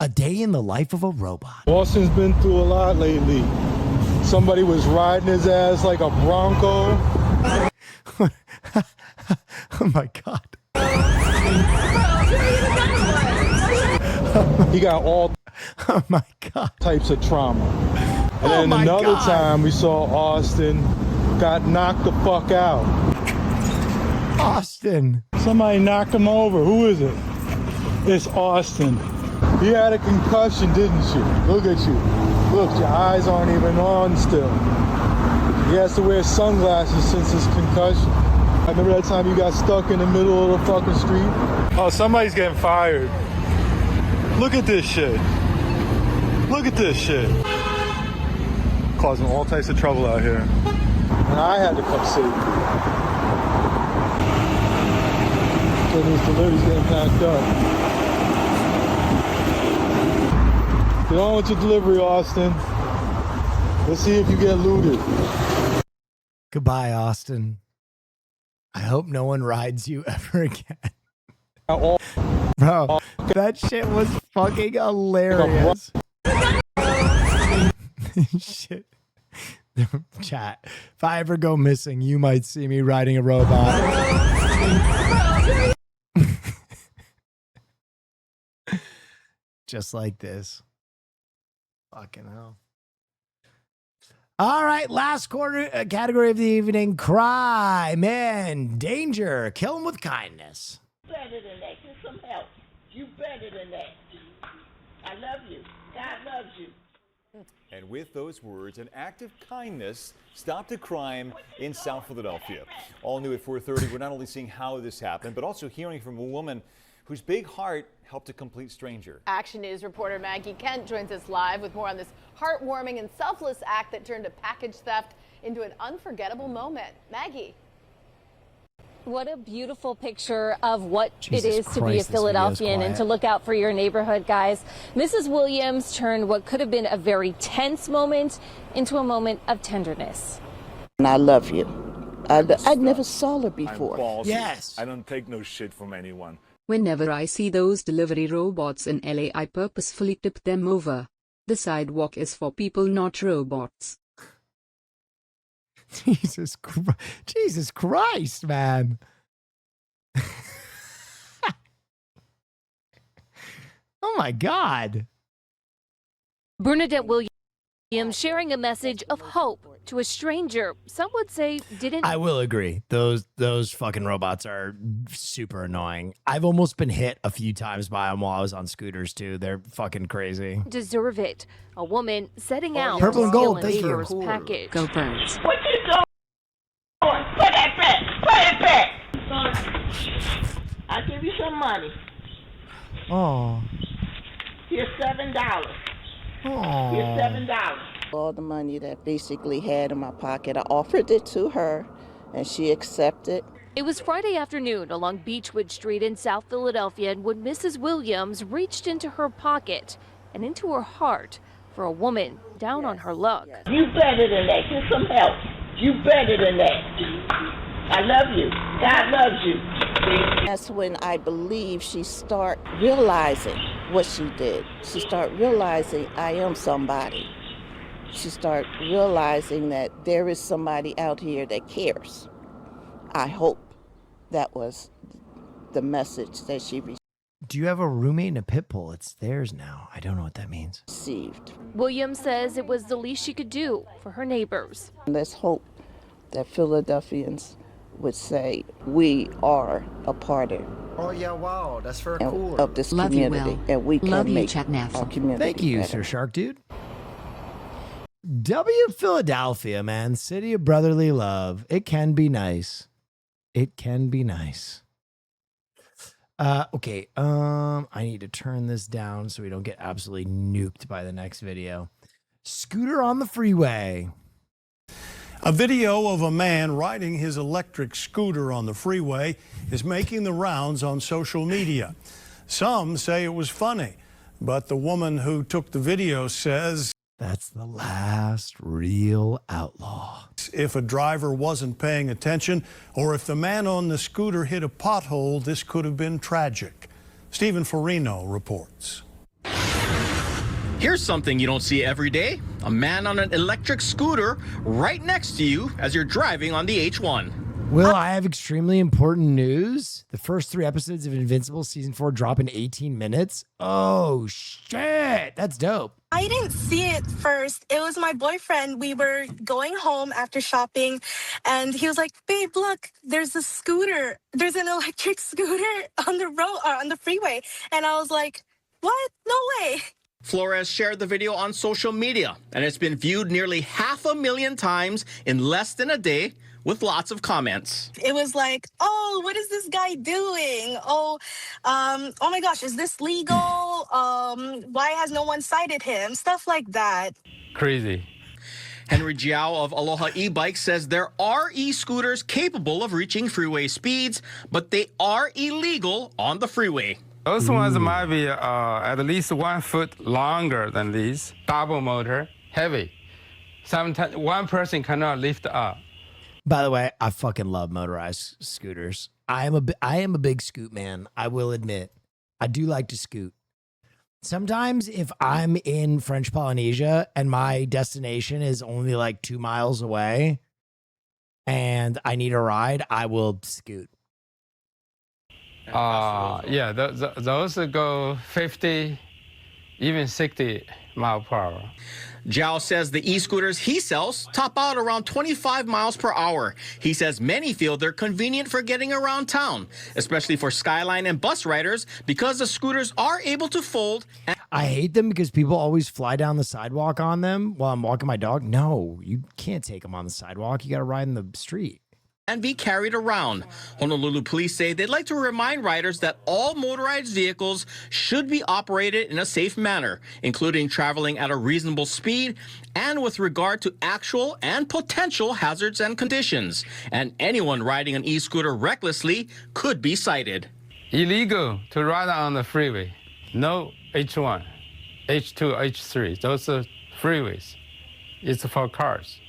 A day in the life of a robot. Austin's been through a lot lately. Somebody was riding his ass like a Bronco. Oh my God. He got all types of trauma. And then another time we saw Austin got knocked the fuck out. Austin. Somebody knocked him over. Who is it? It's Austin. He had a concussion, didn't you? Look at you. Look, your eyes aren't even on still. He has to wear sunglasses since his concussion. I remember that time you got stuck in the middle of the fucking street? Oh, somebody's getting fired. Look at this shit. Look at this shit. Causing all types of trouble out here. And I had to come save you. So these deliveries getting packed up. Get on with your delivery, Austin. Let's see if you get looted. Goodbye, Austin. I hope no one rides you ever again. Bro, that shit was fucking hilarious. Shit. Chat. If I ever go missing, you might see me riding a robot. Just like this. Fucking hell. All right, last category of the evening. Crime and danger. Kill them with kindness. Better than that. Get some help. You better than that. I love you. God loves you. And with those words, an act of kindness stopped a crime in South Philadelphia. All new at 4:30, we're not only seeing how this happened, but also hearing from a woman whose big heart helped a complete stranger. Action News reporter Maggie Kent joins us live with more on this heartwarming and selfless act that turned a package theft into an unforgettable moment. Maggie. What a beautiful picture of what Jesus it is Christ, to be a this video is Philadelphian and quiet. to look out for your neighborhood, guys. Mrs. Williams turned what could have been a very tense moment into a moment of tenderness. And I love you. I never saw her before. Yes. I don't take no shit from anyone. Whenever I see those delivery robots in LA, I purposefully tip them over. The sidewalk is for people, not robots. Jesus Christ, man. Oh my God. Bernadette Williams sharing a message of hope to a stranger some would say didn't. I will agree. Those fucking robots are super annoying. I've almost been hit a few times by them while I was on scooters too. They're fucking crazy. Deserve it. A woman setting out Purple and to steal gold, a thank you. neighbor's package. Go Birds. What you doing? Put that back. Put it back. I'll give you some money. Oh. Here's $7. Here's $7. All the money that basically had in my pocket, I offered it to her, and she accepted. It was Friday afternoon along Beechwood Street in South Philadelphia when Mrs. Williams reached into her pocket and into her heart for a woman down on her luck. You better than that. Get some help. You better than that. I love you. God loves you. That's when I believe she start realizing what she did. She start realizing I am somebody. She start realizing that there is somebody out here that cares. I hope that was the message that she received. Do you have a roommate and a pit bull? It's theirs now. I don't know what that means. Williams says it was the least she could do for her neighbors. Let's hope that Philadelphians would say we are a part of Oh yeah, wow, that's very and- cool. of this Love you, community, Will. and we Love can you, make Chatnaff. our community Thank you, better. Sir Shark Dude. W Philadelphia, man. City of brotherly love. It can be nice. It can be nice. Okay. I need to turn this down so we don't get absolutely nuked by the next video. Scooter on the freeway. A video of a man riding his electric scooter on the freeway is making the rounds on social media. Some say it was funny, but the woman who took the video says, "That's the last real outlaw." If a driver wasn't paying attention or if the man on the scooter hit a pothole, this could have been tragic. Stephen Farino reports. Here's something you don't see every day. A man on an electric scooter right next to you as you're driving on the H1. Will, I have extremely important news. The first 3 episodes of Invincible season 4 drop in 18 minutes. Oh, shit. That's dope. I didn't see it first. It was my boyfriend. We were going home after shopping, and he was like, babe, look, there's a scooter. There's an electric scooter on the road, on the freeway. And I was like, what? No way. Flores shared the video on social media, and it's been viewed nearly 500,000 times in less than a day, with lots of comments. It was like, oh, what is this guy doing? Oh my gosh, is this legal? Why has no one cited him? Stuff like that. Crazy. Henry Jiao of Aloha e-Bike says there are e-scooters capable of reaching freeway speeds, but they are illegal on the freeway. Those ones might be at least 1 foot longer than these. Double motor, heavy. Sometimes one person cannot lift up. By the way, I fucking love motorized scooters. I am a big scoot man. I will admit, I do like to scoot. Sometimes if I'm in French Polynesia and my destination is only like 2 miles away and I need a ride, I will scoot. Yeah, those go 50, even 60 mile per hour. Jiao says the e-scooters he sells top out around 25 miles per hour. He says many feel they're convenient for getting around town, especially for Skyline and bus riders, because the scooters are able to fold. I hate them because people always fly down the sidewalk on them while I'm walking my dog. No, you can't take them on the sidewalk. You got to ride in the street. And be carried around. Honolulu police say they'd like to remind riders that all motorized vehicles should be operated in a safe manner, including traveling at a reasonable speed and with regard to actual and potential hazards and conditions. And anyone riding an e-scooter recklessly could be cited. Illegal to ride on the freeway. No H1, H2, H3. Those are freeways. It's for cars.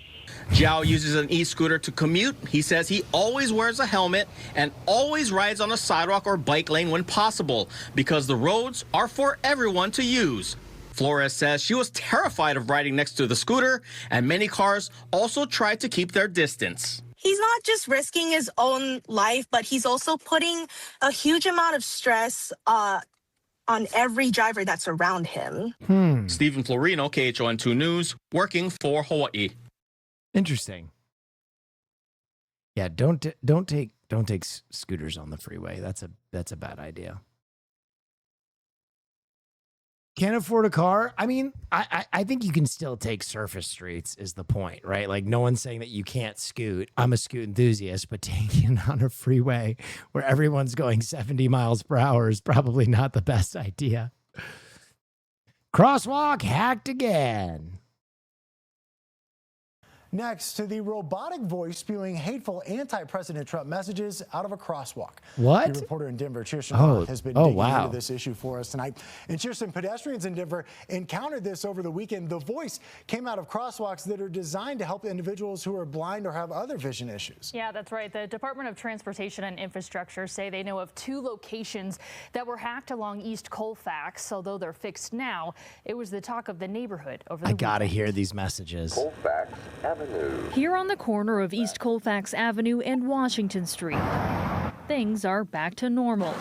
Jiao uses an e-scooter to commute. He says he always wears a helmet and always rides on a sidewalk or bike lane when possible because the roads are for everyone to use. Flores says she was terrified of riding next to the scooter, and many cars also tried to keep their distance. He's not just risking his own life, but he's also putting a huge amount of stress on every driver that's around him. Stephen Florino, KHON2 News, working for Hawaii. Interesting. Yeah, don't take scooters on the freeway. That's a bad idea. Can't afford a car? I mean, I think you can still take surface streets is the point, right? Like no one's saying that you can't scoot. I'm a scoot enthusiast, but taking it on a freeway where everyone's going 70 miles per hour is probably not the best idea. Crosswalk hacked again. Next, to the robotic voice spewing hateful anti-President Trump messages out of a crosswalk. What? The reporter in Denver, Cheerson Roth, has been digging into this issue for us tonight. And Cheerson, pedestrians in Denver encountered this over the weekend. The voice came out of crosswalks that are designed to help individuals who are blind or have other vision issues. Yeah, that's right. The Department of Transportation and Infrastructure say they know of 2 locations that were hacked along East Colfax. Although they're fixed now, it was the talk of the neighborhood over the weekend. I gotta hear these messages. Colfax Avenue. Here on the corner of East Colfax Avenue and Washington Street, things are back to normal.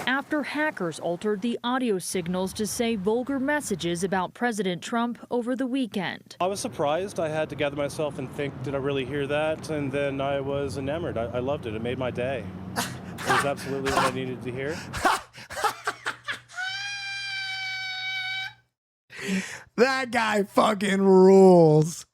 After hackers altered the audio signals to say vulgar messages about President Trump over the weekend. I was surprised. I had to gather myself and think, did I really hear that? And then I was enamored. I loved it. It made my day. It was absolutely what I needed to hear. That guy fucking rules.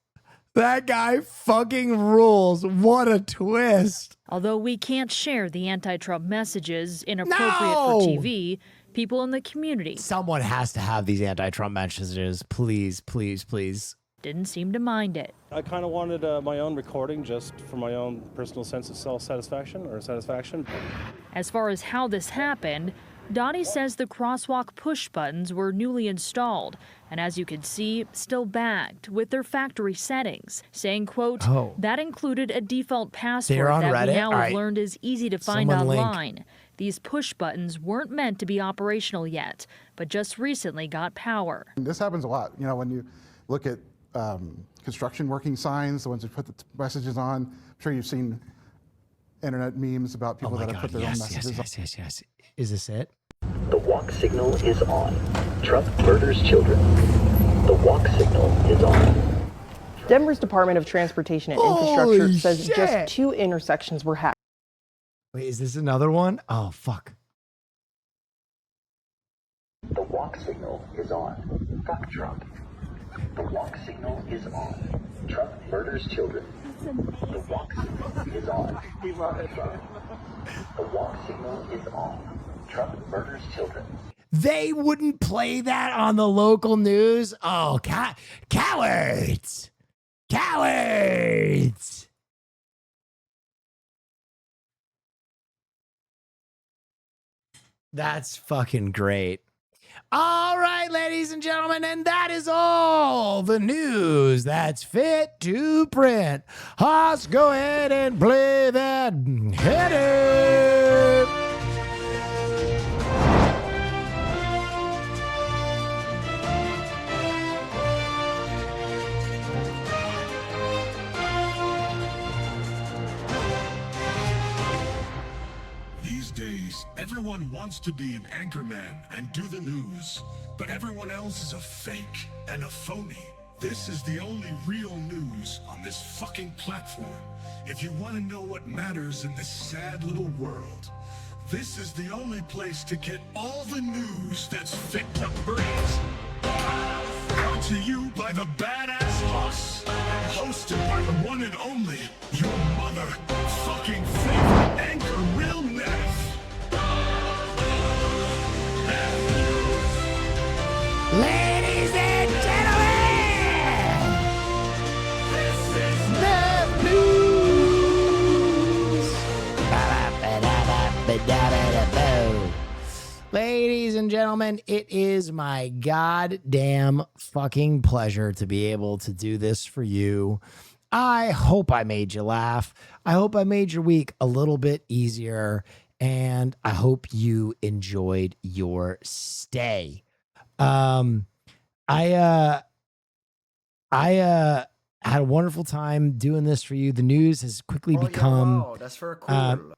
That guy fucking rules. What a twist. Although we can't share the anti-Trump messages inappropriate for TV, people in the community. Someone has to have these anti-Trump messages. Please, please, please. Didn't seem to mind it. I kind of wanted my own recording just for my own personal sense of self-satisfaction or satisfaction. As far as how this happened, Dottie says the crosswalk push buttons were newly installed, and as you can see, still bagged with their factory settings, saying, quote, that included a default password that we now have learned is easy to find online. These push buttons weren't meant to be operational yet, but just recently got power. This happens a lot. You know, when you look at construction working signs, the ones that put the messages on, I'm sure you've seen internet memes about people that have put their own messages on. Yes. Is this it? The walk signal is on. Trump murders children. The walk signal is on. Denver's Department of Transportation and Infrastructure says just 2 intersections were hacked. Wait, is this another one? Oh, fuck. The walk signal is on. Fuck Trump. The walk signal is on. Trump murders children. The walk signal is on. Fuck Trump. The walk signal is on. Trump murders children. They wouldn't play that on the local news? Oh, cowards! Cowards! That's fucking great. All right, ladies and gentlemen, and that is all the news that's fit to print. Hoss, go ahead and play that header. These days, everyone wants to be an anchorman and do the news, but everyone else is a fake and a phony. This is the only real news on this fucking platform. If you want to know what matters in this sad little world, this is the only place to get all the news that's fit to breathe. Brought to you by the Badass Hoss, hosted by the one and only, your motherfucking favorite anchor, Will Neff. Ladies and gentlemen, this is the news. Ladies and gentlemen, it is my goddamn fucking pleasure to be able to do this for you. I hope I made you laugh. I hope I made your week a little bit easier, and I hope you enjoyed your stay. I had a wonderful time doing this for you. The news has quickly become that's for cool.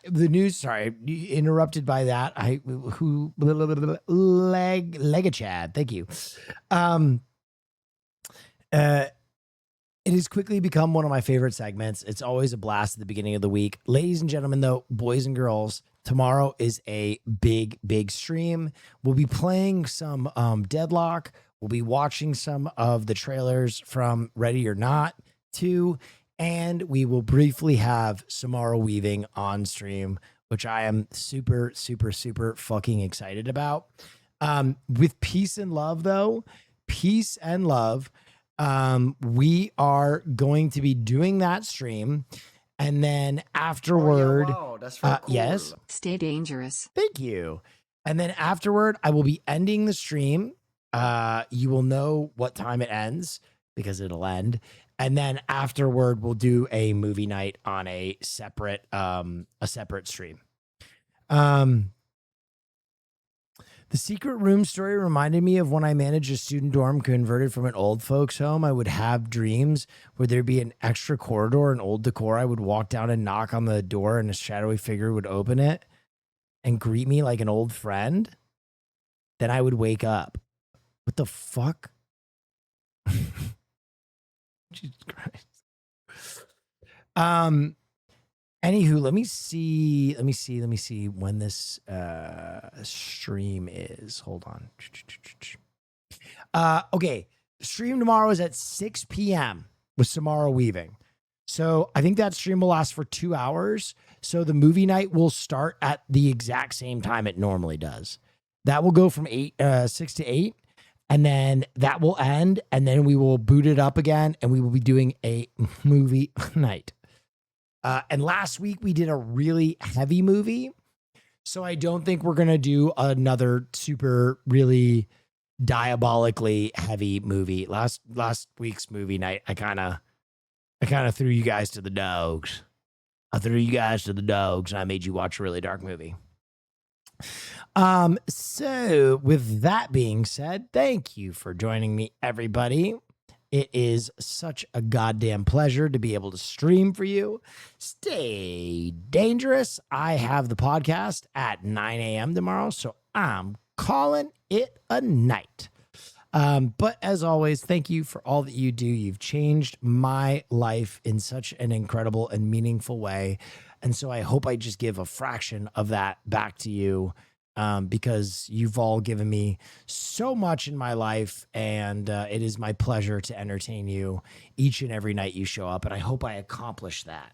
the news, sorry, interrupted by that. Legachad, thank you. It has quickly become one of my favorite segments. It's always a blast at the beginning of the week. Ladies and gentlemen, though, boys and girls, tomorrow is a big, big stream. We'll be playing some Deadlock. We'll be watching some of the trailers from Ready or Not 2. And we will briefly have Samara Weaving on stream, which I am super, super, super fucking excited about. With peace and love, though, peace and love, we are going to be doing that stream. And then afterward, that's for cool. Yes. Stay dangerous. Thank you. And then afterward, I will be ending the stream. You will know what time it ends because it'll end. And then afterward, we'll do a movie night on a separate stream. The secret room story reminded me of when I managed a student dorm converted from an old folks home. I would have dreams where there'd be an extra corridor and old decor. I would walk down and knock on the door and a shadowy figure would open it and greet me like an old friend. Then I would wake up. What the fuck? Jesus Christ. Anywho, let me see when this stream is. Hold on. Okay. Stream tomorrow is at 6 p.m. with Samara Weaving. So I think that stream will last for 2 hours. So the movie night will start at the exact same time it normally does. That will go from 6 to 8. And then that will end. And then we will boot it up again. And we will be doing a movie night. And last week we did a really heavy movie. So I don't think we're going to do another super, really diabolically heavy movie. Last week's movie night, I kind of threw you guys to the dogs. I threw you guys to the dogs and I made you watch a really dark movie. So with that being said, thank you for joining me, everybody. It is such a goddamn pleasure to be able to stream for you. Stay dangerous. I have the podcast at 9 a.m. tomorrow, so I'm calling it a night. But as always, thank you for all that you do. You've changed my life in such an incredible and meaningful way. And so I hope I just give a fraction of that back to you, because you've all given me so much in my life, and it is my pleasure to entertain you each and every night you show up. And I hope I accomplish that.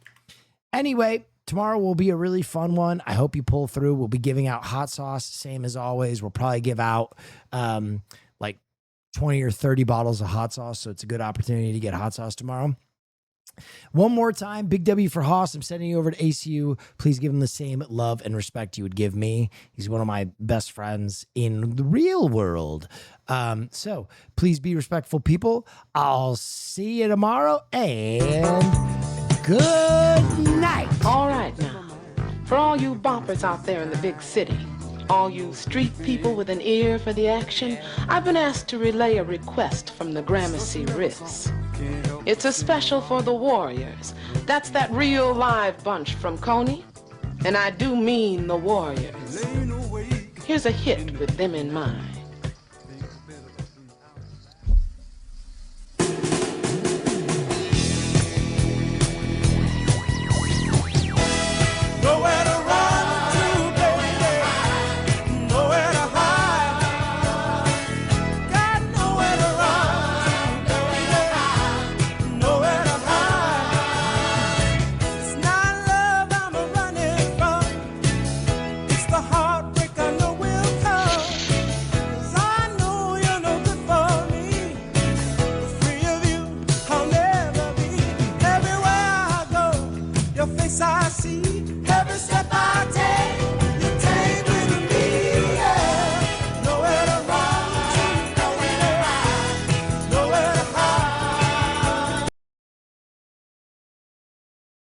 Anyway, tomorrow will be a really fun one. I hope you pull through. We'll be giving out hot sauce, same as always. We'll probably give out like 20 or 30 bottles of hot sauce. So it's a good opportunity to get hot sauce tomorrow. One more time, big W for Haas. I'm sending you over to ACU. Please give him the same love and respect you would give me. He's one of my best friends in the real world. So please be respectful, people. I'll see you tomorrow, and good night. All right now, for all you boppers out there in the big city, all you street people with an ear for the action, I've been asked to relay a request from the Gramercy Riffs. It's a special for the Warriors. That's that real live bunch from Coney. And I do mean the Warriors. Here's a hit with them in mind.